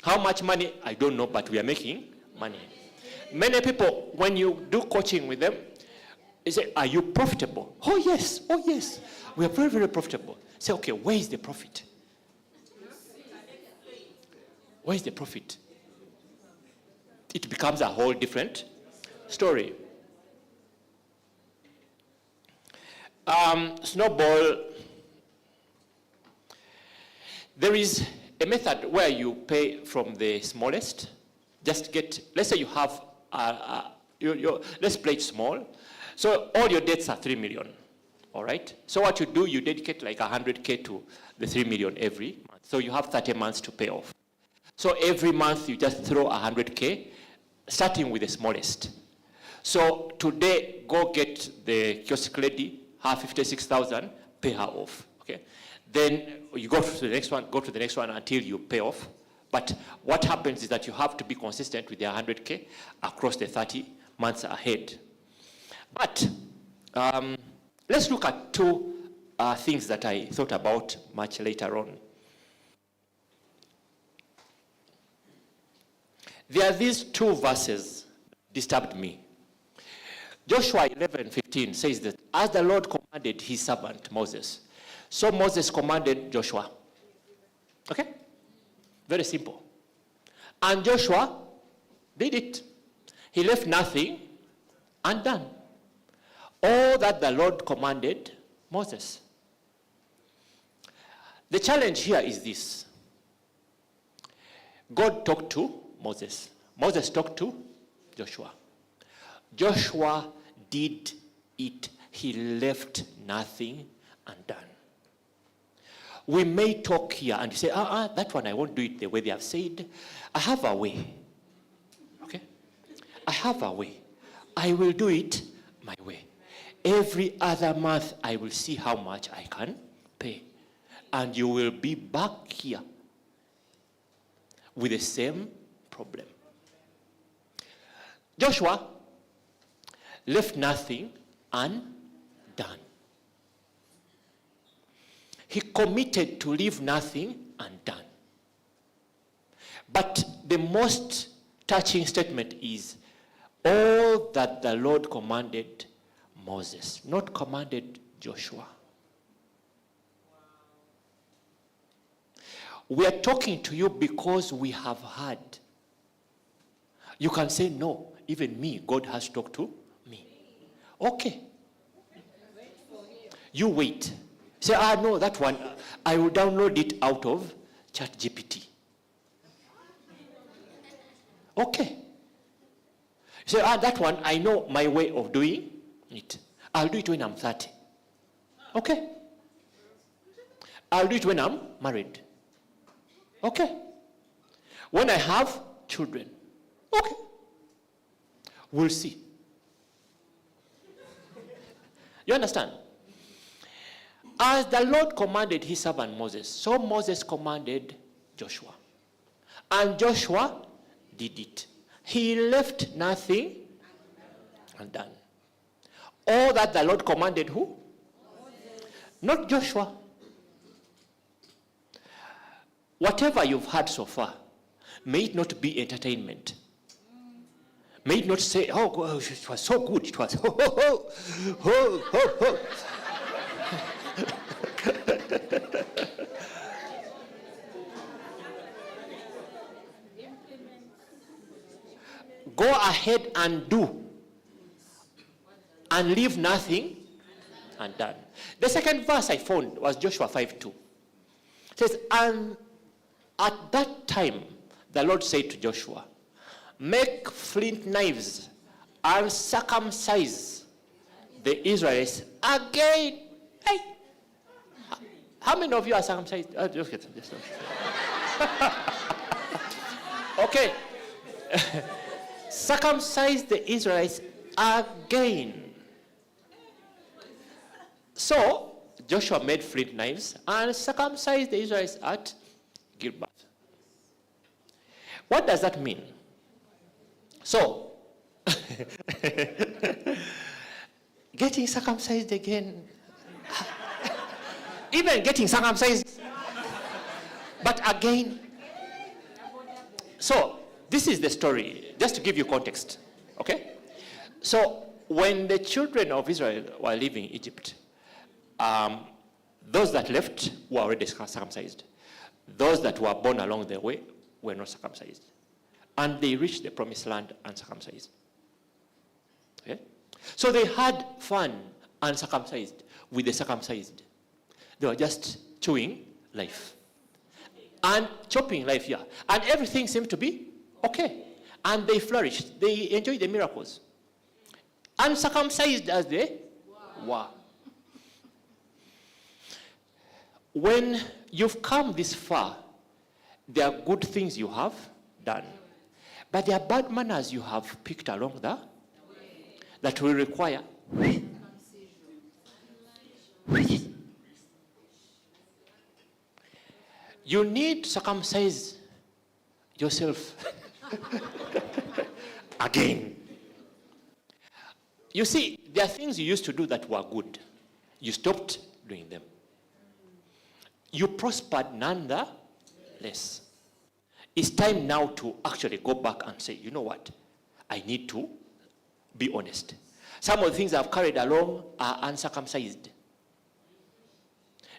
How much money, I don't know, but we are making money. Many people, when you do coaching with them, they say, are you profitable? Oh yes, we are very, very profitable. Say, okay, where is the profit? Where is the profit? It becomes a whole different story. Snowball, there is a method where you pay from the smallest. Just get, let's say you have, let's play it small. So all your debts are 3 million, all right? So what you do, you dedicate like 100K to the 3 million every month. So you have 30 months to pay off. So every month you just throw 100K, starting with the smallest. So today, go get the kiosk lady, her 56,000, pay her off, okay? Then you go to the next one until you pay off. But what happens is that you have to be consistent with the 100K across the 30 months ahead. But let's look at two things that I thought about much later on. There are these two verses disturbed me. Joshua 11:15 says that as the Lord commanded his servant Moses, so Moses commanded Joshua. Okay? Very simple. And Joshua did it. He left nothing undone. All that the Lord commanded Moses. The challenge here is this. God talked to Moses. Moses talked to Joshua. Joshua did it. He left nothing undone. We may talk here and say, that one I won't do it the way they have said. I have a way. Okay? I have a way. I will do it my way. Every other month I will see how much I can pay. And you will be back here with the same problem. Joshua left nothing undone. He committed to leave nothing undone. But the most touching statement is all that the Lord commanded Moses, not commanded Joshua. We are talking to you because we have heard. You can say, no, even me, God has talked to me. Okay. You wait. Say, no, that one, I will download it out of ChatGPT. Okay. Say, that one, I know my way of doing it. I'll do it when I'm 30. Okay. I'll do it when I'm married. Okay. When I have children. Okay. We'll see. You understand? As the Lord commanded his servant Moses, so Moses commanded Joshua. And Joshua did it. He left nothing undone. All that the Lord commanded who? Moses. Not Joshua. Whatever you've heard so far, may it not be entertainment. May it not say, oh, it was so good. It was, ho, ho, ho, ho, ho, ho. Go ahead and do, and leave nothing undone. The second verse I found was Joshua 5:2. It says, and at that time, the Lord said to Joshua, make flint knives and circumcise the Israelites again. Hey, how many of you are circumcised? Okay. Circumcise the Israelites again. So Joshua made flint knives and circumcised the Israelites at Gilgal. What does that mean? So, getting circumcised again, even getting circumcised, but again. So, this is the story, just to give you context, okay? So, when the children of Israel were leaving Egypt, those that left were already circumcised. Those that were born along the way were not circumcised. And they reached the promised land uncircumcised. Okay? So they had fun uncircumcised with the circumcised. They were just chewing life. And chopping life here. And everything seemed to be okay. And they flourished. They enjoyed the miracles. Uncircumcised as they were. When you've come this far, there are good things you have done. But there are bad manners you have picked along the that will require you need to circumcise yourself again. You see, there are things you used to do that were good. You stopped doing them. You prospered nonetheless. It's time now to actually go back and say, you know what? I need to be honest. Some of the things I've carried along are uncircumcised.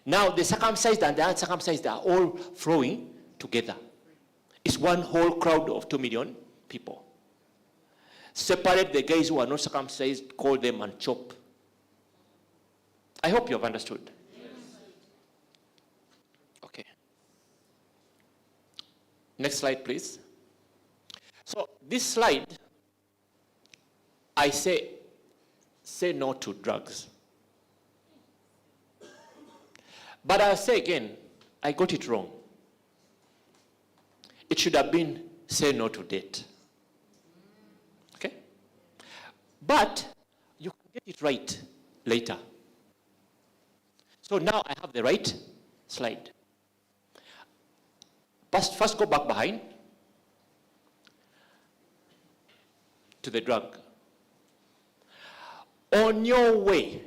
Now the circumcised and the uncircumcised are all flowing together. It's one whole crowd of 2 million people. Separate the guys who are not circumcised, call them and chop. I hope you have understood. Okay. Next slide, please. So this slide, I say no to drugs. But I'll say again, I got it wrong. It should have been say no to debt. Okay? But you can get it right later. So now I have the right slide. First go back behind to the drug. On your way,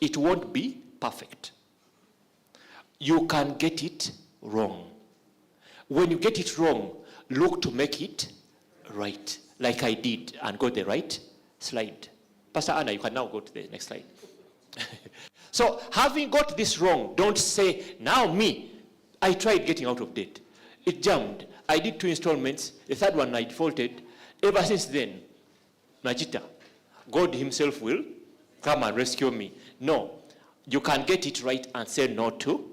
it won't be perfect. You can get it wrong. When you get it wrong, look to make it right, like I did, and got the right slide. Pastor Anna, you can now go to the next slide. So, having got this wrong, don't say, now me, I tried getting out of debt. It jammed. I did 2 installments. The third one I defaulted. Ever since then, Najita, God himself will come and rescue me. No, you can get it right and say no to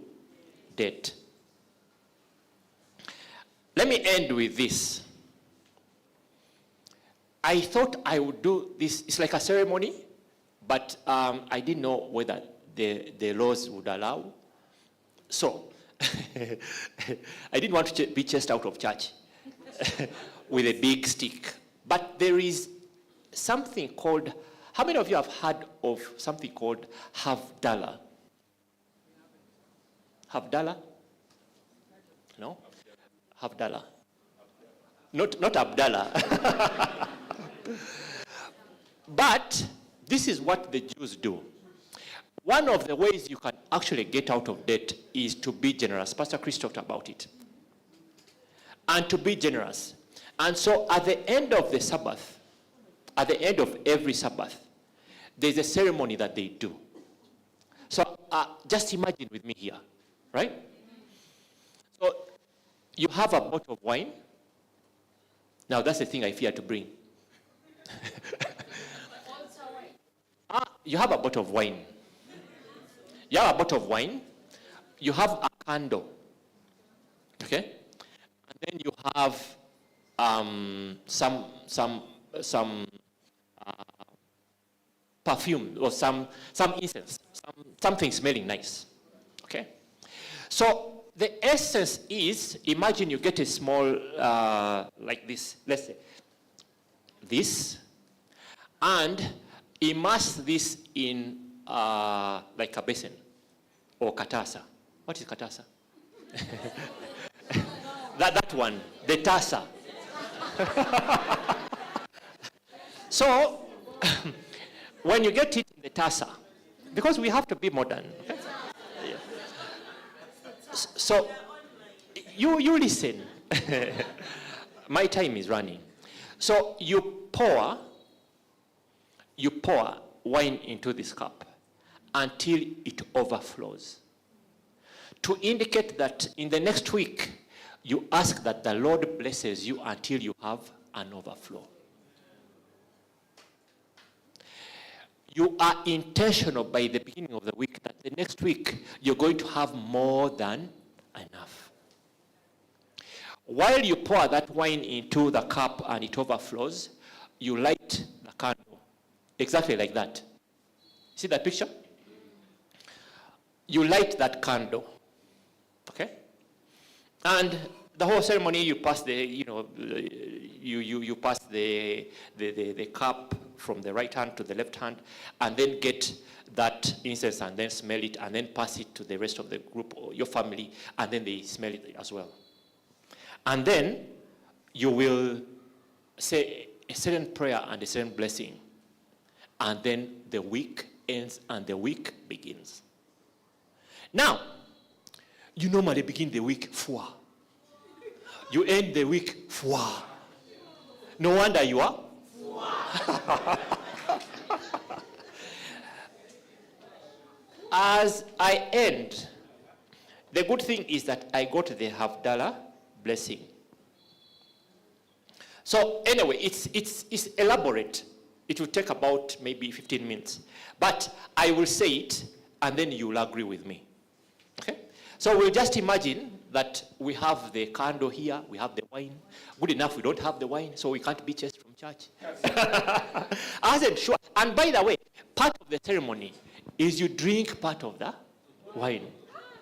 debt. Let me end with this. I thought I would do this. It's like a ceremony, but I didn't know whether the laws would allow. So, I didn't want to be chased out of church with a big stick. But there is something called, how many of you have heard of something called Havdalah? Havdalah? No? Havdalah. Not Abdallah. But this is what the Jews do. One of the ways you can actually get out of debt is to be generous. Pastor Chris talked about it. And to be generous. And so at the end of the Sabbath, at the end of every Sabbath, there's a ceremony that they do. So just imagine with me here, right? So you have a bottle of wine. Now that's the thing I fear to bring. You have a bottle of wine. You have a bottle of wine. You have a candle. Okay? And then you have some perfume or some incense, something smelling nice. Okay? So the essence is, imagine you get a small, like this, let's say, this, and immerse this in like a basin or katasa. What is katasa? that one, the tasa. So, when you get it in the tasa, because we have to be modern, okay? Yeah. So, you listen. My time is running. So, you pour wine into this cup until it overflows. To indicate that in the next week, you ask that the Lord blesses you until you have an overflow. You are intentional by the beginning of the week that the next week you're going to have more than enough. While you pour that wine into the cup and it overflows, you light the candle. Exactly like that. See that picture? You light that candle. Okay? And the whole ceremony, you pass the, you pass the cup from the right hand to the left hand, and then get that incense and then smell it, and then pass it to the rest of the group or your family, and then they smell it as well. And then you will say a certain prayer and a certain blessing, and then the week ends and the week begins. Now, you normally begin the week fwa. You end the week fwa. No wonder you are fwa. As I end, the good thing is that I got the Havdalah blessing. So anyway, it's elaborate. It will take about maybe 15 minutes. But I will say it, and then you will agree with me. Okay? So we'll just imagine that we have the candle here, we have the wine. Good enough, we don't have the wine, so we can't be chased from church. I said, sure. And by the way, part of the ceremony is you drink part of the wine.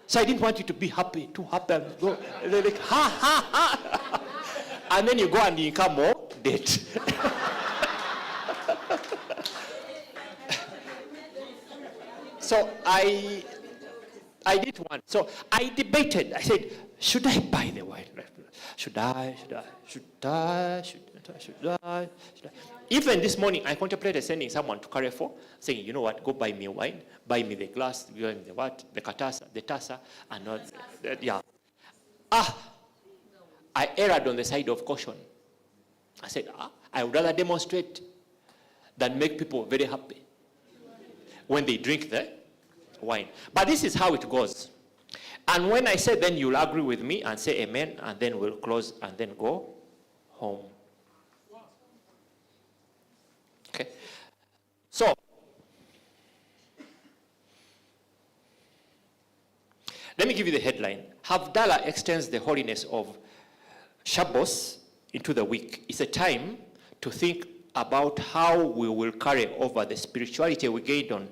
So I didn't want you to be happy, too happy, and go, like, ha, ha, ha. And then you go and you incur more debt. So I did one. So I debated. I said, should I buy the wine? Should I? Even this morning, I contemplated sending someone to Carrefour, saying, you know what, go buy me wine, buy me the glass, the what, the katasa, the tasa, and not, yeah. I erred on the side of caution. I said, I would rather demonstrate than make people very happy when they drink the wine. But this is how it goes. And when I say, then you'll agree with me and say amen, and then we'll close and then go home. Okay? So, let me give you the headline. Havdalah extends the holiness of Shabbos into the week. It's a time to think about how we will carry over the spirituality we gained on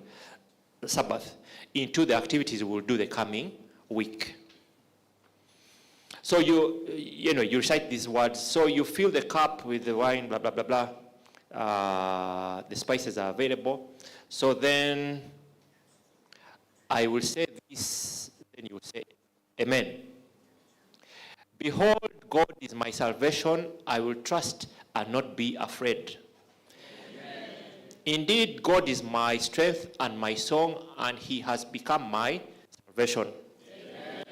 the Sabbath into the activities we'll do the coming week. So you recite these words. So you fill the cup with the wine, blah, blah, blah, blah. The spices are available. So then I will say this, then you will say, amen. Behold, God is my salvation. I will trust and not be afraid. Amen. Indeed, God is my strength and my song, and he has become my salvation. Amen.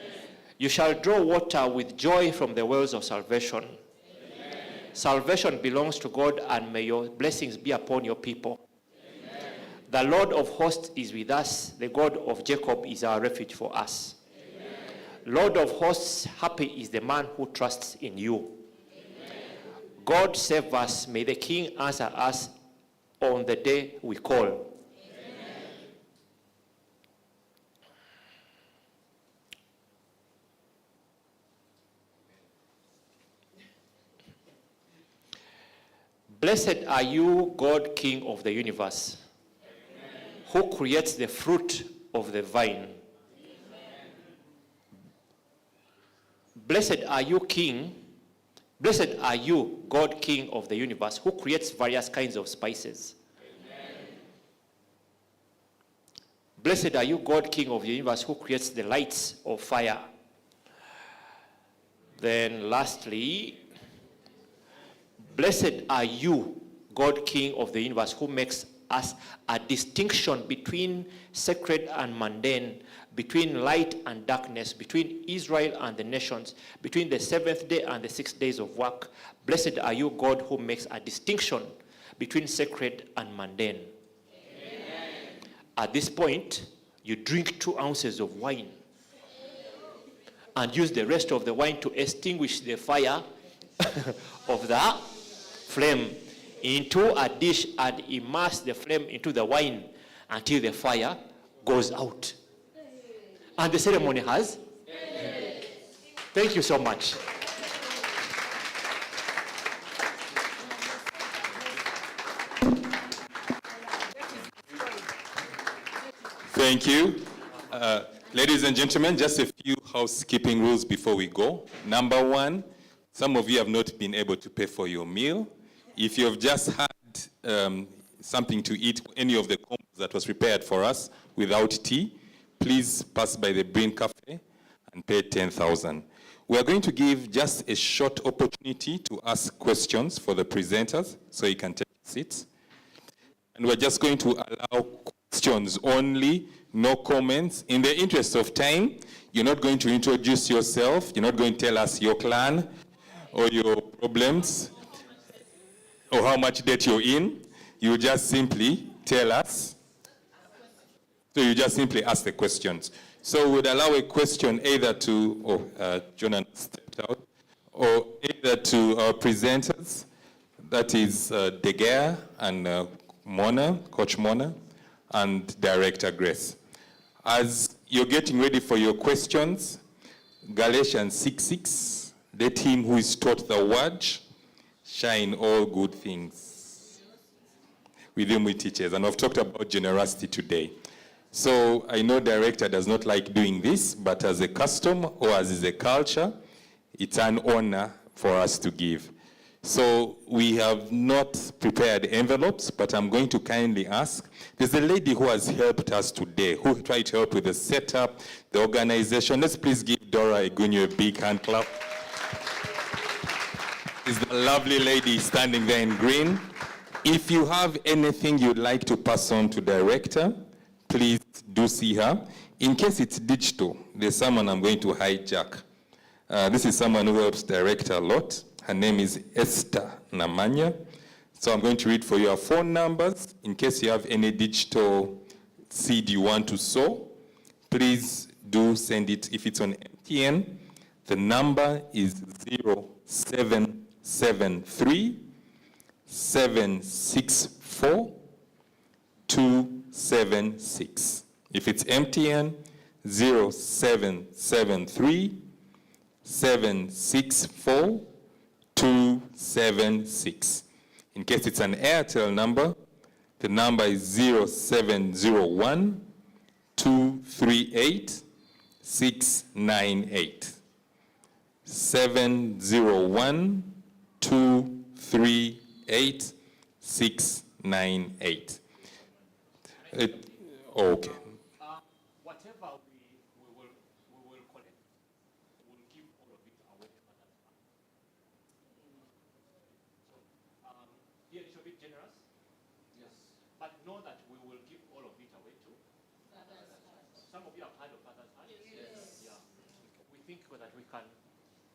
You shall draw water with joy from the wells of salvation. Amen. Salvation belongs to God, and may your blessings be upon your people. Amen. The Lord of hosts is with us. The God of Jacob is our refuge for us. Amen. Lord of hosts, happy is the man who trusts in you. Amen. God save us. May the King answer us on the day we call. Amen. Blessed are you, God, King of the universe, who creates the fruit of the vine. Blessed are you, King. Blessed are you, God, King of the universe, who creates various kinds of spices. Blessed are you, God, King of the universe, who creates the lights of fire. Then lastly, blessed are you, God, King of the universe, who makes us a distinction between sacred and mundane, between light and darkness, between Israel and the nations, between the 7th day and the 6 days of work. Blessed are you, God, who makes a distinction between sacred and mundane. Amen. At this point, you drink 2 ounces of wine and use the rest of the wine to extinguish the fire of the flame into a dish and immerse the flame into the wine until the fire goes out. And the ceremony has? Thank you so much. Thank you. Ladies and gentlemen, just a few housekeeping rules before we go. Number 1, some of you have not been able to pay for your meal. If you have just had something to eat, any of the combos that was prepared for us without tea, please pass by the Breen Cafe and pay 10,000. We are going to give just a short opportunity to ask questions for the presenters, so you can take seats. And we're just going to allow questions only, no comments. In the interest of time, you're not going to introduce yourself. You're not going to tell us your clan or your problems or how much debt you're in. You just simply tell us. So you just simply ask the questions. So we'd allow a question either to, Jonan stepped out, or either to our presenters, that is De Gea and Mona, Coach Mona, and Director Grace. As you're getting ready for your questions, Galatians 6:6, let him who is taught the word shine all good things with whom he teaches. And I've talked about generosity today. So I know Director does not like doing this, but as a custom or as is a culture, it's an honor for us to give. So we have not prepared envelopes, but I'm going to kindly ask. There's a lady who has helped us today, who tried to help with the setup, the organization. Let's please give Dora Egunyo a big hand clap. Is the lovely lady standing there in green. If you have anything you'd like to pass on to Director, please do see her. In case it's digital, there's someone I'm going to hijack. This is someone who helps Director a lot. Her name is Esther Namanya. So I'm going to read for you her phone numbers. In case you have any digital seed you want to sow, please do send it. If it's on MTN, the number is 0773 764 276. If it's MTN, 0773 764 276. In case it's an Airtel number, the number is 0701 238 698. 701 238 698. Okay. Whatever we will collect, we'll give all of it away to others. So, be a little bit generous. Yes. But know that we will give all of it away to others. Some of you have heard of others. Yes. Yeah. We think that we can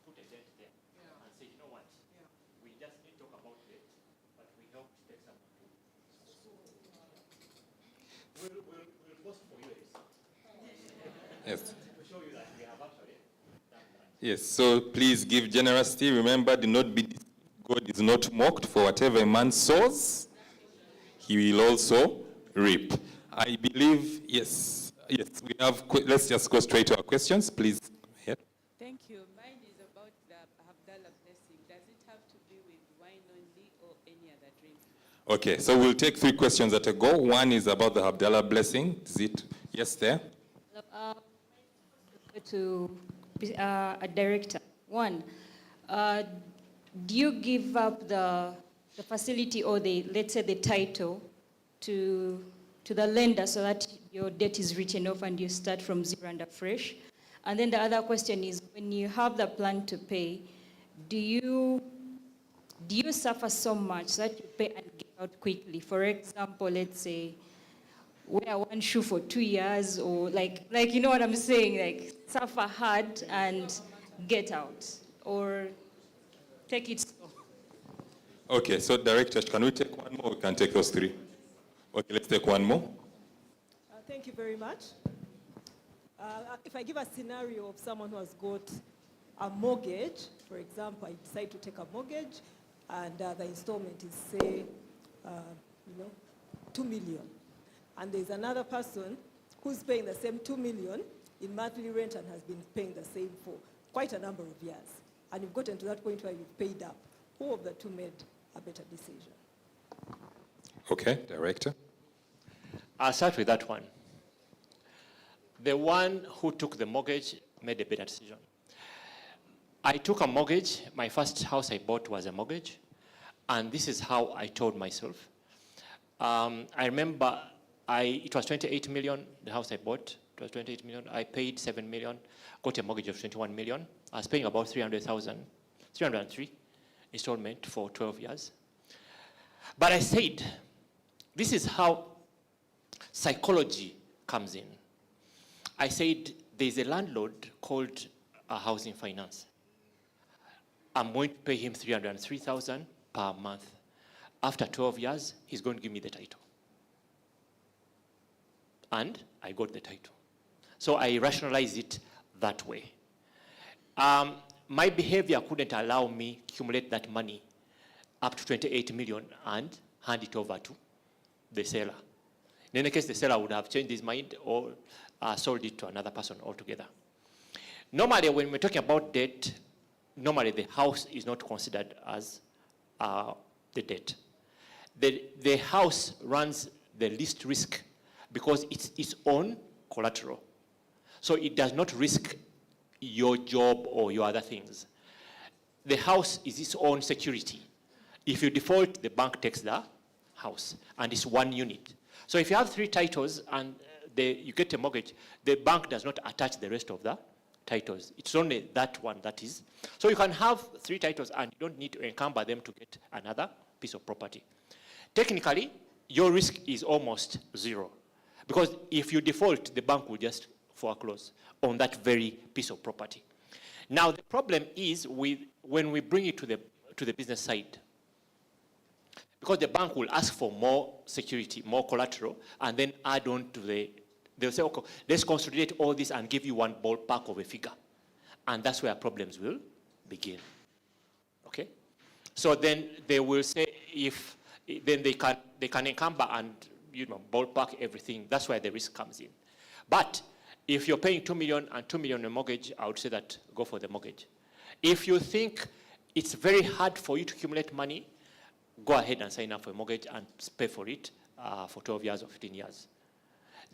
put a dent there and say, you know what? We just just didn't talk about it, but we helped take someone to. We'll post for you. Yes. To show you that we have actually done that. Yes, so please give generosity. Remember, do not be, God is not mocked, for whatever a man sows, he will also reap. I believe, yes, we have, let's just go straight to our questions, please. Go ahead. Thank you. Mine is about the Havdalah blessing. Does it have to be with wine only or any other drink? Okay, so we'll take 3 questions at a go. One is about the Havdalah blessing. Is it, yes, there? To a director. One, do you give up the facility or let's say the title to the lender so that your debt is written off and you start from zero and afresh? And then the other question is, when you have the plan to pay, do you suffer so much that you pay and get out quickly? For example, let's say wear one shoe for 2 years, or like you know what I'm saying, like suffer hard and get out, or take it slow. Okay, so director, can we take one more? We can take those 3. Okay, let's take one more. Thank you very much. If I give a scenario of someone who has got a mortgage, for example, I decide to take a mortgage, and the installment is, say, 2 million. And there's another person who's paying the same 2 million in monthly rent and has been paying the same for quite a number of years. And you've gotten to that point where you've paid up. Who of the two made a better decision? Okay, director. I'll start with that one. The one who took the mortgage made a better decision. I took a mortgage. My first house I bought was a mortgage. And this is how I told myself. I remember it was 28 million, the house I bought. It was 28 million. I paid 7 million, got a mortgage of 21 million. I was paying about 303 installment for 12 years. But I said, this is how psychology comes in. I said, there's a landlord called Housing Finance. I'm going to pay him 303,000 per month. After 12 years, he's going to give me the title. And I got the title. So I rationalized it that way. My behavior couldn't allow me to accumulate that money up to 28 million and hand it over to the seller. In any case, the seller would have changed his mind or sold it to another person altogether. Normally, when we're talking about debt, normally the house is not considered as the debt. The house runs the least risk because it's its own collateral. So it does not risk your job or your other things. The house is its own security. If you default, the bank takes the house, and it's one unit. So if you have 3 titles and you get a mortgage, the bank does not attach the rest of the titles. It's only that one that is. So you can have 3 titles and you don't need to encumber them to get another piece of property. Technically, your risk is almost 0. Because if you default, the bank will just foreclose on that very piece of property. Now, the problem is when we bring it to the business side. Because the bank will ask for more security, more collateral, and then add on to they'll say, okay, let's consolidate all this and give you one ballpark of a figure. And that's where problems will begin. Okay? So then they will say then they can encumber and ballpark everything. That's where the risk comes in. But if you're paying 2 million and 2 million in mortgage, I would say that go for the mortgage. If you think it's very hard for you to accumulate money, go ahead and sign up for a mortgage and pay for it for 12 years or 15 years.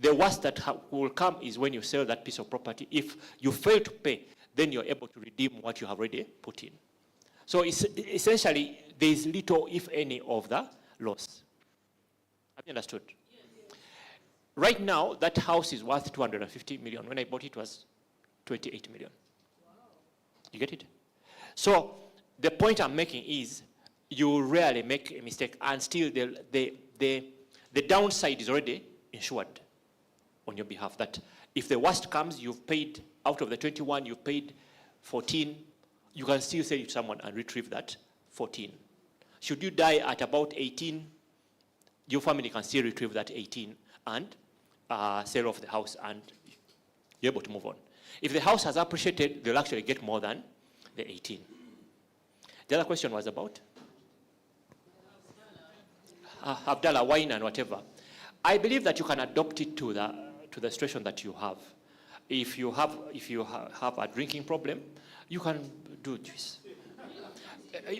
The worst that will come is when you sell that piece of property. If you fail to pay, then you're able to redeem what you have already put in. So essentially, there is little, if any, of the loss. Have you understood? Yes. Right now, that house is worth 250 million. When I bought it, it was 28 million. Wow. You get it? So the point I'm making is you rarely make a mistake, and still the downside is already insured on your behalf. That if the worst comes, you've paid, out of the 21, you've paid 14, you can still sell it to someone and retrieve that 14 Should you die at about 18, your family can still retrieve that 18 and sell off the house and you're able to move on. If the house has appreciated, they'll actually get more than the 18. The other question was about? Abdallah, wine and whatever. I believe that you can adopt it to the situation that you have. If you have a drinking problem, you can do juice.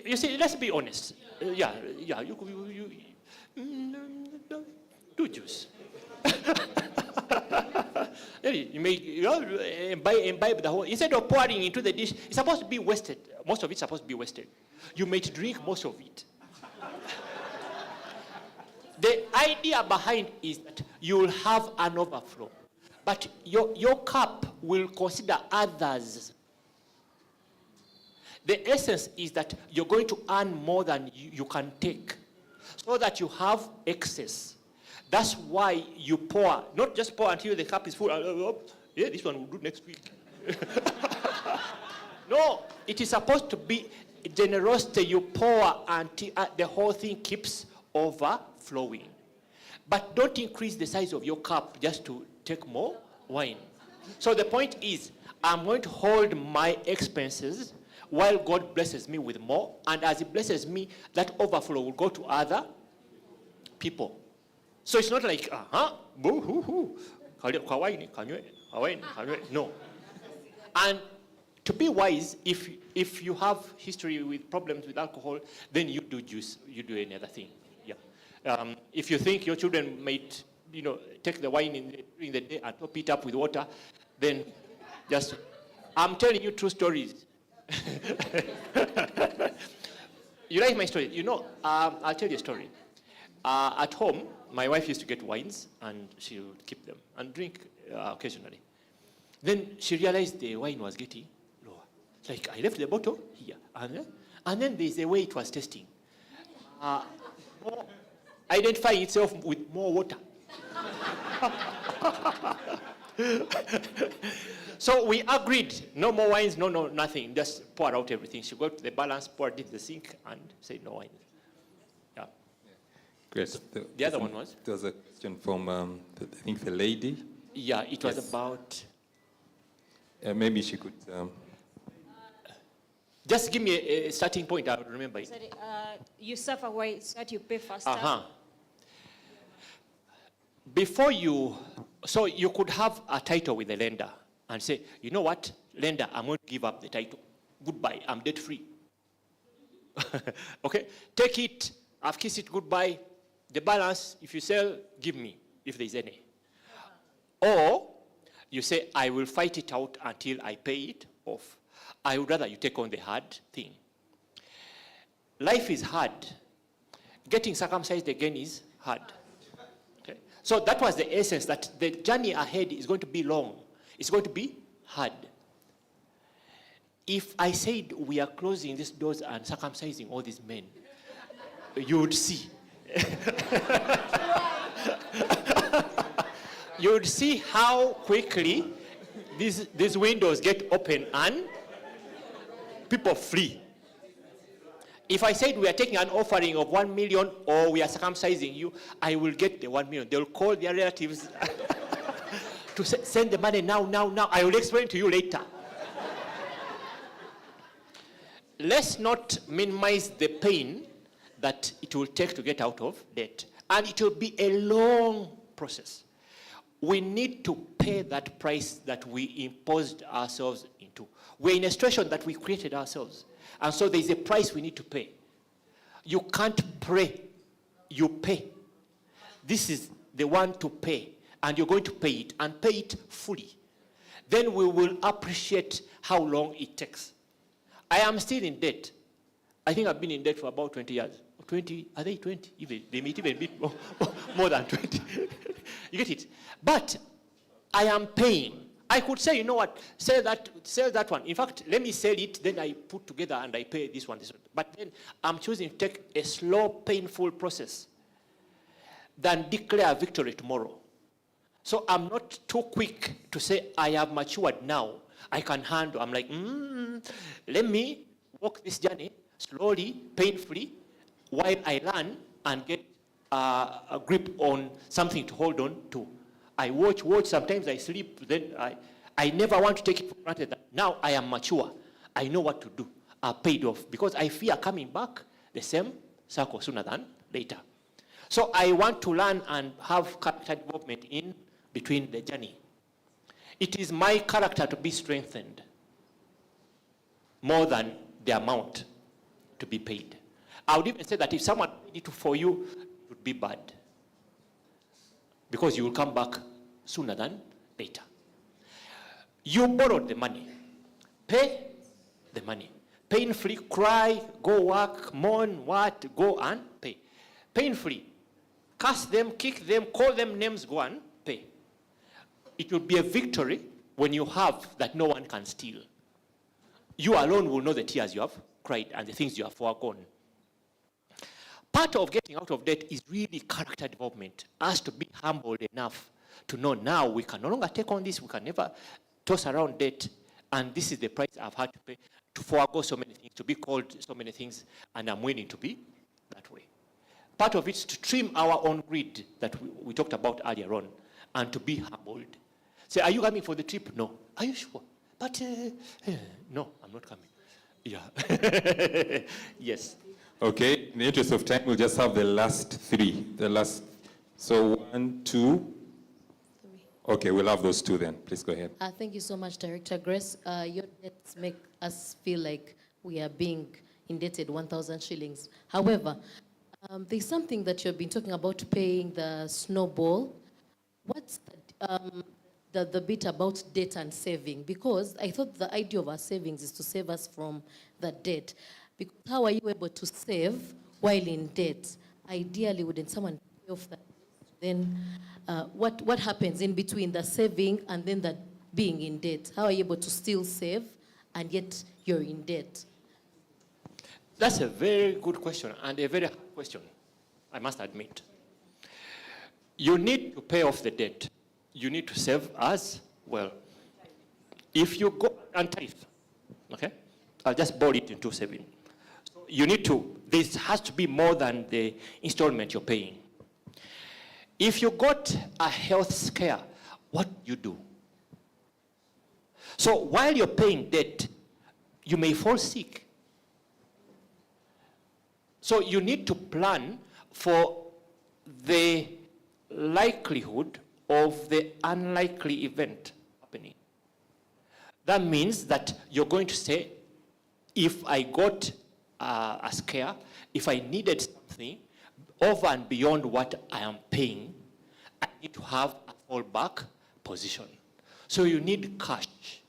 You see, let's be honest. Do juice. You may imbibe the whole. Instead of pouring into the dish, it's supposed to be wasted. Most of it's supposed to be wasted. You may drink most of it. The idea behind is that you will have an overflow, but your cup will consider others. The essence is that you're going to earn more than you can take, so that you have excess. That's why you pour, not just pour until the cup is full. Yeah, this one will do next week. No, it is supposed to be generosity. You pour until the whole thing keeps overflowing. But don't increase the size of your cup just to take more wine. So the point is, I'm going to hold my expenses while God blesses me with more. And as He blesses me, that overflow will go to other people. So it's not like, boo-hoo-hoo. No. And to be wise, if you have history with problems with alcohol, then you do juice, you do any other thing. Yeah. If you think your children might, take the wine during the day and top it up with water, then just, I'm telling you true stories. You like my story? I'll tell you a story. At home, my wife used to get wines, and she would keep them and drink occasionally. Then she realized the wine was getting lower. Like, I left the bottle here, and then there's a way it was tasting. Identifying itself with more water. So we agreed, no more wines, no, nothing. Just pour out everything. She got the balance, poured it in the sink, and said no wine. Yeah. Great. The other one was? There was a question from, I think, the lady. Yeah, it was about... maybe she could... Just give me a starting point, I'll remember it. Sorry, you suffer while so that you pay faster. Before so you could have a title with the lender and say, you know what, lender, I'm going to give up the title. Goodbye, I'm debt free. Okay, take it, I've kissed it goodbye. The balance, if you sell, give me, if there's any. Or you say, I will fight it out until I pay it off. I would rather you take on the hard thing. Life is hard. Getting circumcised again is hard. Okay? So that was the essence, that the journey ahead is going to be long. It's going to be hard. If I said we are closing these doors and circumcising all these men, you would see. You would see how quickly these windows get open and people flee. If I said we are taking an offering of 1 million or we are circumcising you, I will get the 1 million. They will call their relatives to send the money now. I will explain to you later. Let's not minimize the pain that it will take to get out of debt. And it will be a long process. We need to pay that price that we imposed ourselves into. We're in a situation that we created ourselves. And so there's a price we need to pay. You can't pray, you pay. This is the one to pay. And you're going to pay it, and pay it fully. Then we will appreciate how long it takes. I am still in debt. I think I've been in debt for about 20 years. 20, are they 20? Even, they may even be more than 20. You get it? But I am paying. I could say, you know what, sell that one. In fact, let me sell it, then I put together and I pay this one. But then I'm choosing to take a slow, painful process than declare victory tomorrow. So I'm not too quick to say, I have matured now. I can handle. I'm like, let me walk this journey slowly, painfully. while I learn and get a grip on something to hold on to. I watch, sometimes I sleep, then I never want to take it for granted that now I am mature. I know what to do. I paid off because I fear coming back the same circle sooner than later. So I want to learn and have character development in between the journey. It is my character to be strengthened more than the amount to be paid. I would even say that if someone paid it for you, it would be bad. Because you will come back sooner than later. You borrowed the money. Pay the money. Pain-free, cry, go work, mourn, go and pay. Pain-free. Curse them, kick them, call them names, go and pay. It will be a victory when you have that no one can steal. You alone will know the tears you have cried and the things you have foregone. Part of getting out of debt is really character development. Us to be humble enough to know now we can no longer take on this, we can never toss around debt, and this is the price I've had to pay to forego so many things, to be called so many things, and I'm willing to be that way. Part of it is to trim our own greed that we talked about earlier on, and to be humbled. Say, are you coming for the trip? No. Are you sure? But, no, I'm not coming. Yeah. Yes. Okay, in the interest of time, we'll just have the last three. So 1, 2. Okay, we'll have those two then. Please go ahead. Thank you so much, Director Grace. Your debts make us feel like we are being indebted 1,000 shillings. However, there's something that you've been talking about, paying the snowball. What's the bit about debt and saving? Because I thought the idea of our savings is to save us from the debt. Because how are you able to save while in debt? Ideally, wouldn't someone pay off that? Then what happens in between the saving and then the being in debt? How are you able to still save and yet you're in debt? That's a very good question and a very hard question, I must admit. You need to pay off the debt. You need to save as well. If you go and tithe, okay, I'll just boil it into 7. So you need to, this has to be more than the installment you're paying. If you got a health scare, what do you do? So while you're paying debt, you may fall sick. So you need to plan for the likelihood of the unlikely event happening. That means that you're going to say, if I got a scare, if I needed something over and beyond what I am paying, I need to have a fallback position. So you need cash.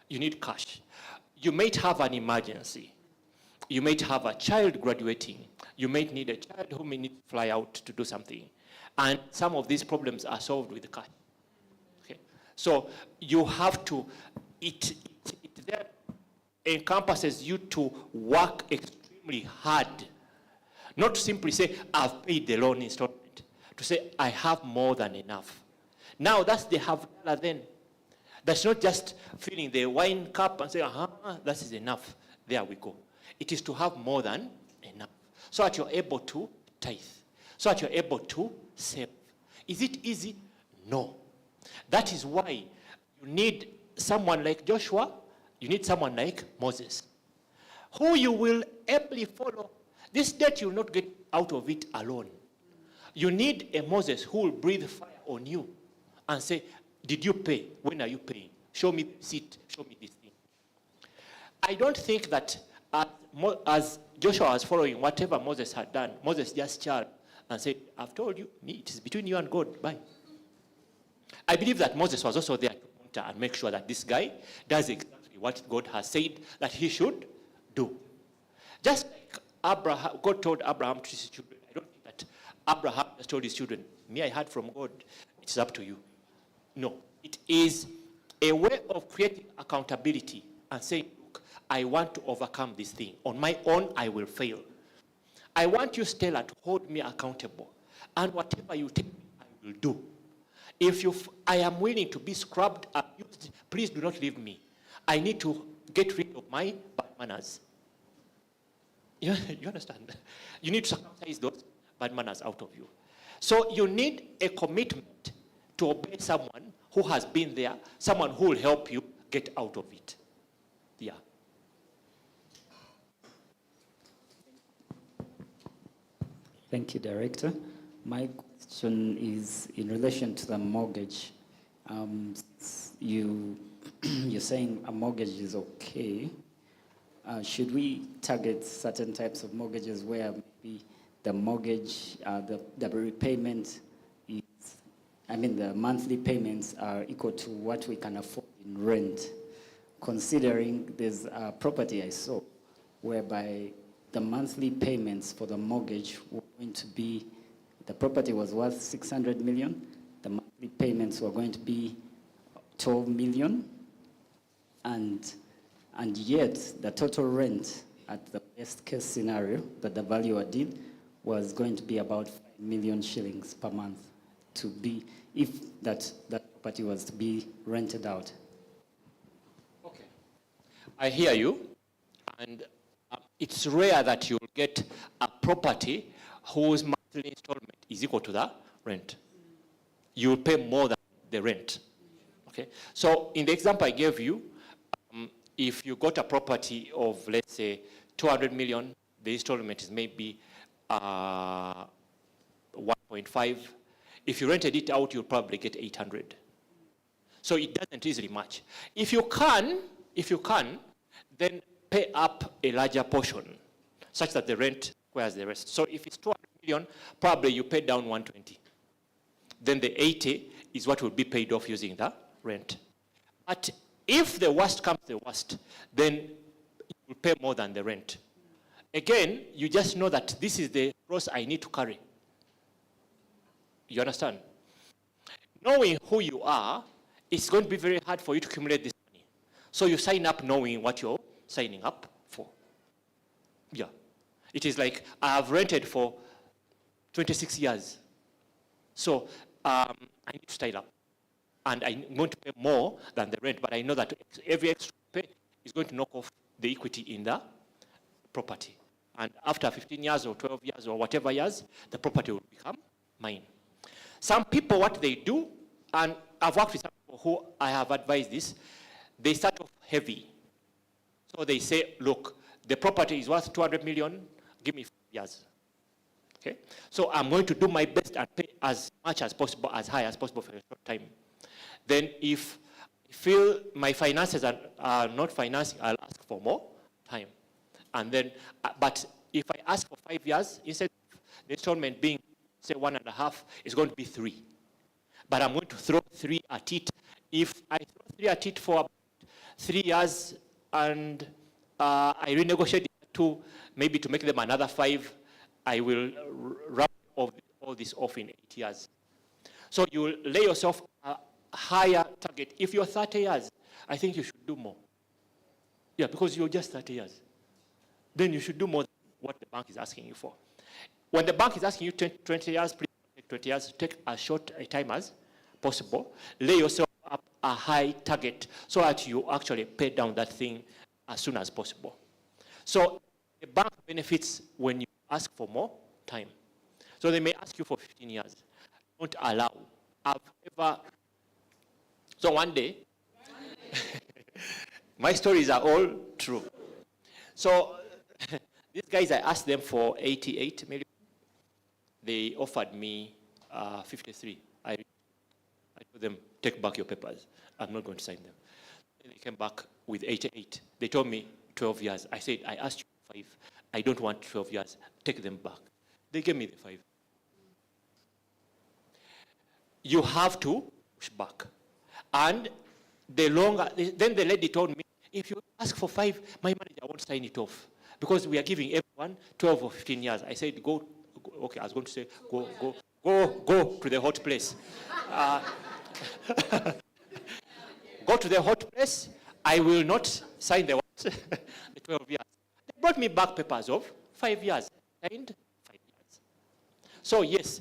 You need cash. You might have an emergency. You might have a child graduating. You might need a child who may need to fly out to do something. And some of these problems are solved with cash. Okay? So you have to, it then encompasses you to work extremely hard. Not to simply say, I've paid the loan installment. To say, I have more than enough. Now that's the havdalah then. That's not just filling the wine cup and say, that is enough. There we go. It is to have more than enough. So that you're able to tithe. So that you're able to save. Is it easy? No. That is why you need someone like Joshua, you need someone like Moses, who you will ably follow. This debt you will not get out of it alone. You need a Moses who will breathe fire on you and say, did you pay? When are you paying? Show me the receipt. Show me this thing. I don't think that as Joshua was following whatever Moses had done, Moses just charged and said, I've told you, it is between you and God, bye. I believe that Moses was also there to monitor and make sure that this guy does exactly what God has said that he should do. Just like Abraham, God told Abraham to his children. I don't think that Abraham just told his children, me I heard from God, it's up to you. No, it is a way of creating accountability and saying, look, I want to overcome this thing. On my own, I will fail. I want you, Stella, to hold me accountable. And whatever you tell me, I will do. If I am willing to be scrubbed, abused, please do not leave me. I need to get rid of my bad manners. You understand? You need to circumcise those bad manners out of you. So you need a commitment to obey someone who has been there, someone who will help you get out of it. Yeah. Thank you, Director. My question is in relation to the mortgage. You're saying a mortgage is okay. Should we target certain types of mortgages where maybe the mortgage, the repayment is, the monthly payments are equal to what we can afford in rent, considering there's a property I saw whereby the monthly payments for the mortgage were going to be, the property was worth 600 million, the monthly payments were going to be 12 million, and yet the total rent at the best case scenario that the valuer did was going to be about 5 million shillings per month to be, if that property was to be rented out. Okay. I hear you, and it's rare that you'll get a property whose monthly installment is equal to the rent. You'll pay more than the rent. Okay? So in the example I gave you, if you got a property of, let's say, 200 million, the installment is maybe 1.5. If you rented it out, you'll probably get 800. So it doesn't easily match. If you can, then pay up a larger portion, such that the rent squares the rest. So if it's 200 million, probably you pay down 120. Then the 80 is what will be paid off using the rent. But if the worst comes to the worst, then you will pay more than the rent. Again, you just know that this is the cross I need to carry. You understand? Knowing who you are, it's going to be very hard for you to accumulate this money. So you sign up knowing what you're signing up for. Yeah. It is like, I have rented for 26 years. So I need to style up. And I'm going to pay more than the rent, but I know that every extra pay is going to knock off the equity in the property. And after 15 years or 12 years or whatever years, the property will become mine. Some people, what they do, and I've worked with some people who I have advised this, they start off heavy. So they say, look, the property is worth 200 million, give me 5 years. Okay? So I'm going to do my best and pay as much as possible, as high as possible for a short time. Then if I feel my finances are not financing, I'll ask for more time. And then, but if I ask for 5 years, instead of the installment being, say, 1.5, it's going to be 3. But I'm going to throw 3 at it. If I throw 3 at it for 3 years and I renegotiate it maybe to make them another 5, I will wrap all this off in 8 years. So you will lay yourself a higher target. If you're 30 years, I think you should do more. Yeah, because you're just 30 years. Then you should do more than what the bank is asking you for. When the bank is asking you 20 years, please take 20 years, take as short a time as possible. Lay yourself up a high target so that you actually pay down that thing as soon as possible. So the bank benefits when you ask for more time. So they may ask you for 15 years. Don't allow. So one day, my stories are all true. So these guys, I asked them for 88 million. They offered me 53. I told them, take back your papers. I'm not going to sign them. And they came back with 88. They told me 12 years. I said, I asked you 5. I don't want 12 years. Take them back. They gave me the 5. You have to push back. And the longer, then the lady told me, if you ask for 5, my manager won't sign it off. Because we are giving everyone 12 or 15 years. I said, okay, I was going to say, go to the hot place. Go to the hot place. I will not sign the 12 years. They brought me back papers of 5 years. Signed 5 years. So yes,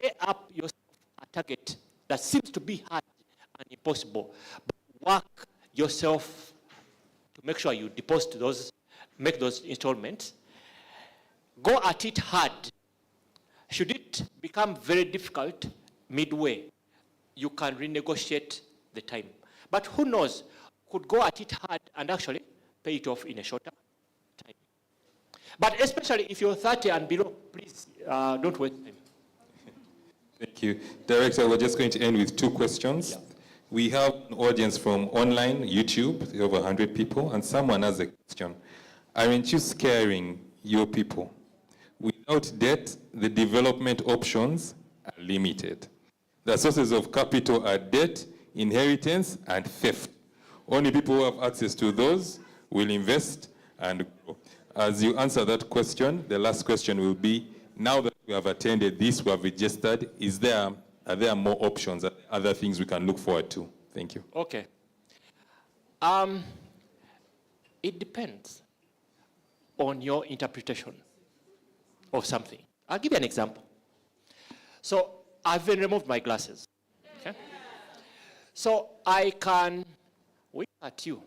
lay up yourself a target that seems to be hard and impossible, but work yourself to make sure you deposit those, make those installments. go at it hard. Should it become very difficult midway, you can renegotiate the time. But who knows, could go at it hard and actually pay it off in a shorter time. But especially if you're 30 and below, please don't waste time. Thank you. Director, we're just going to end with 2 questions. Yeah. We have an audience from online, YouTube, over 100 people, and someone has a question. Aren't you scaring your people? Without debt, the development options are limited. The sources of capital are debt, inheritance, and theft. Only people who have access to those will invest and grow. As you answer that question, the last question will be, now that we have attended this, we have registered, are there more options, other things we can look forward to? Thank you. Okay. It depends on your interpretation of something. I'll give you an example. So I've removed my glasses. Okay? So I can wink at you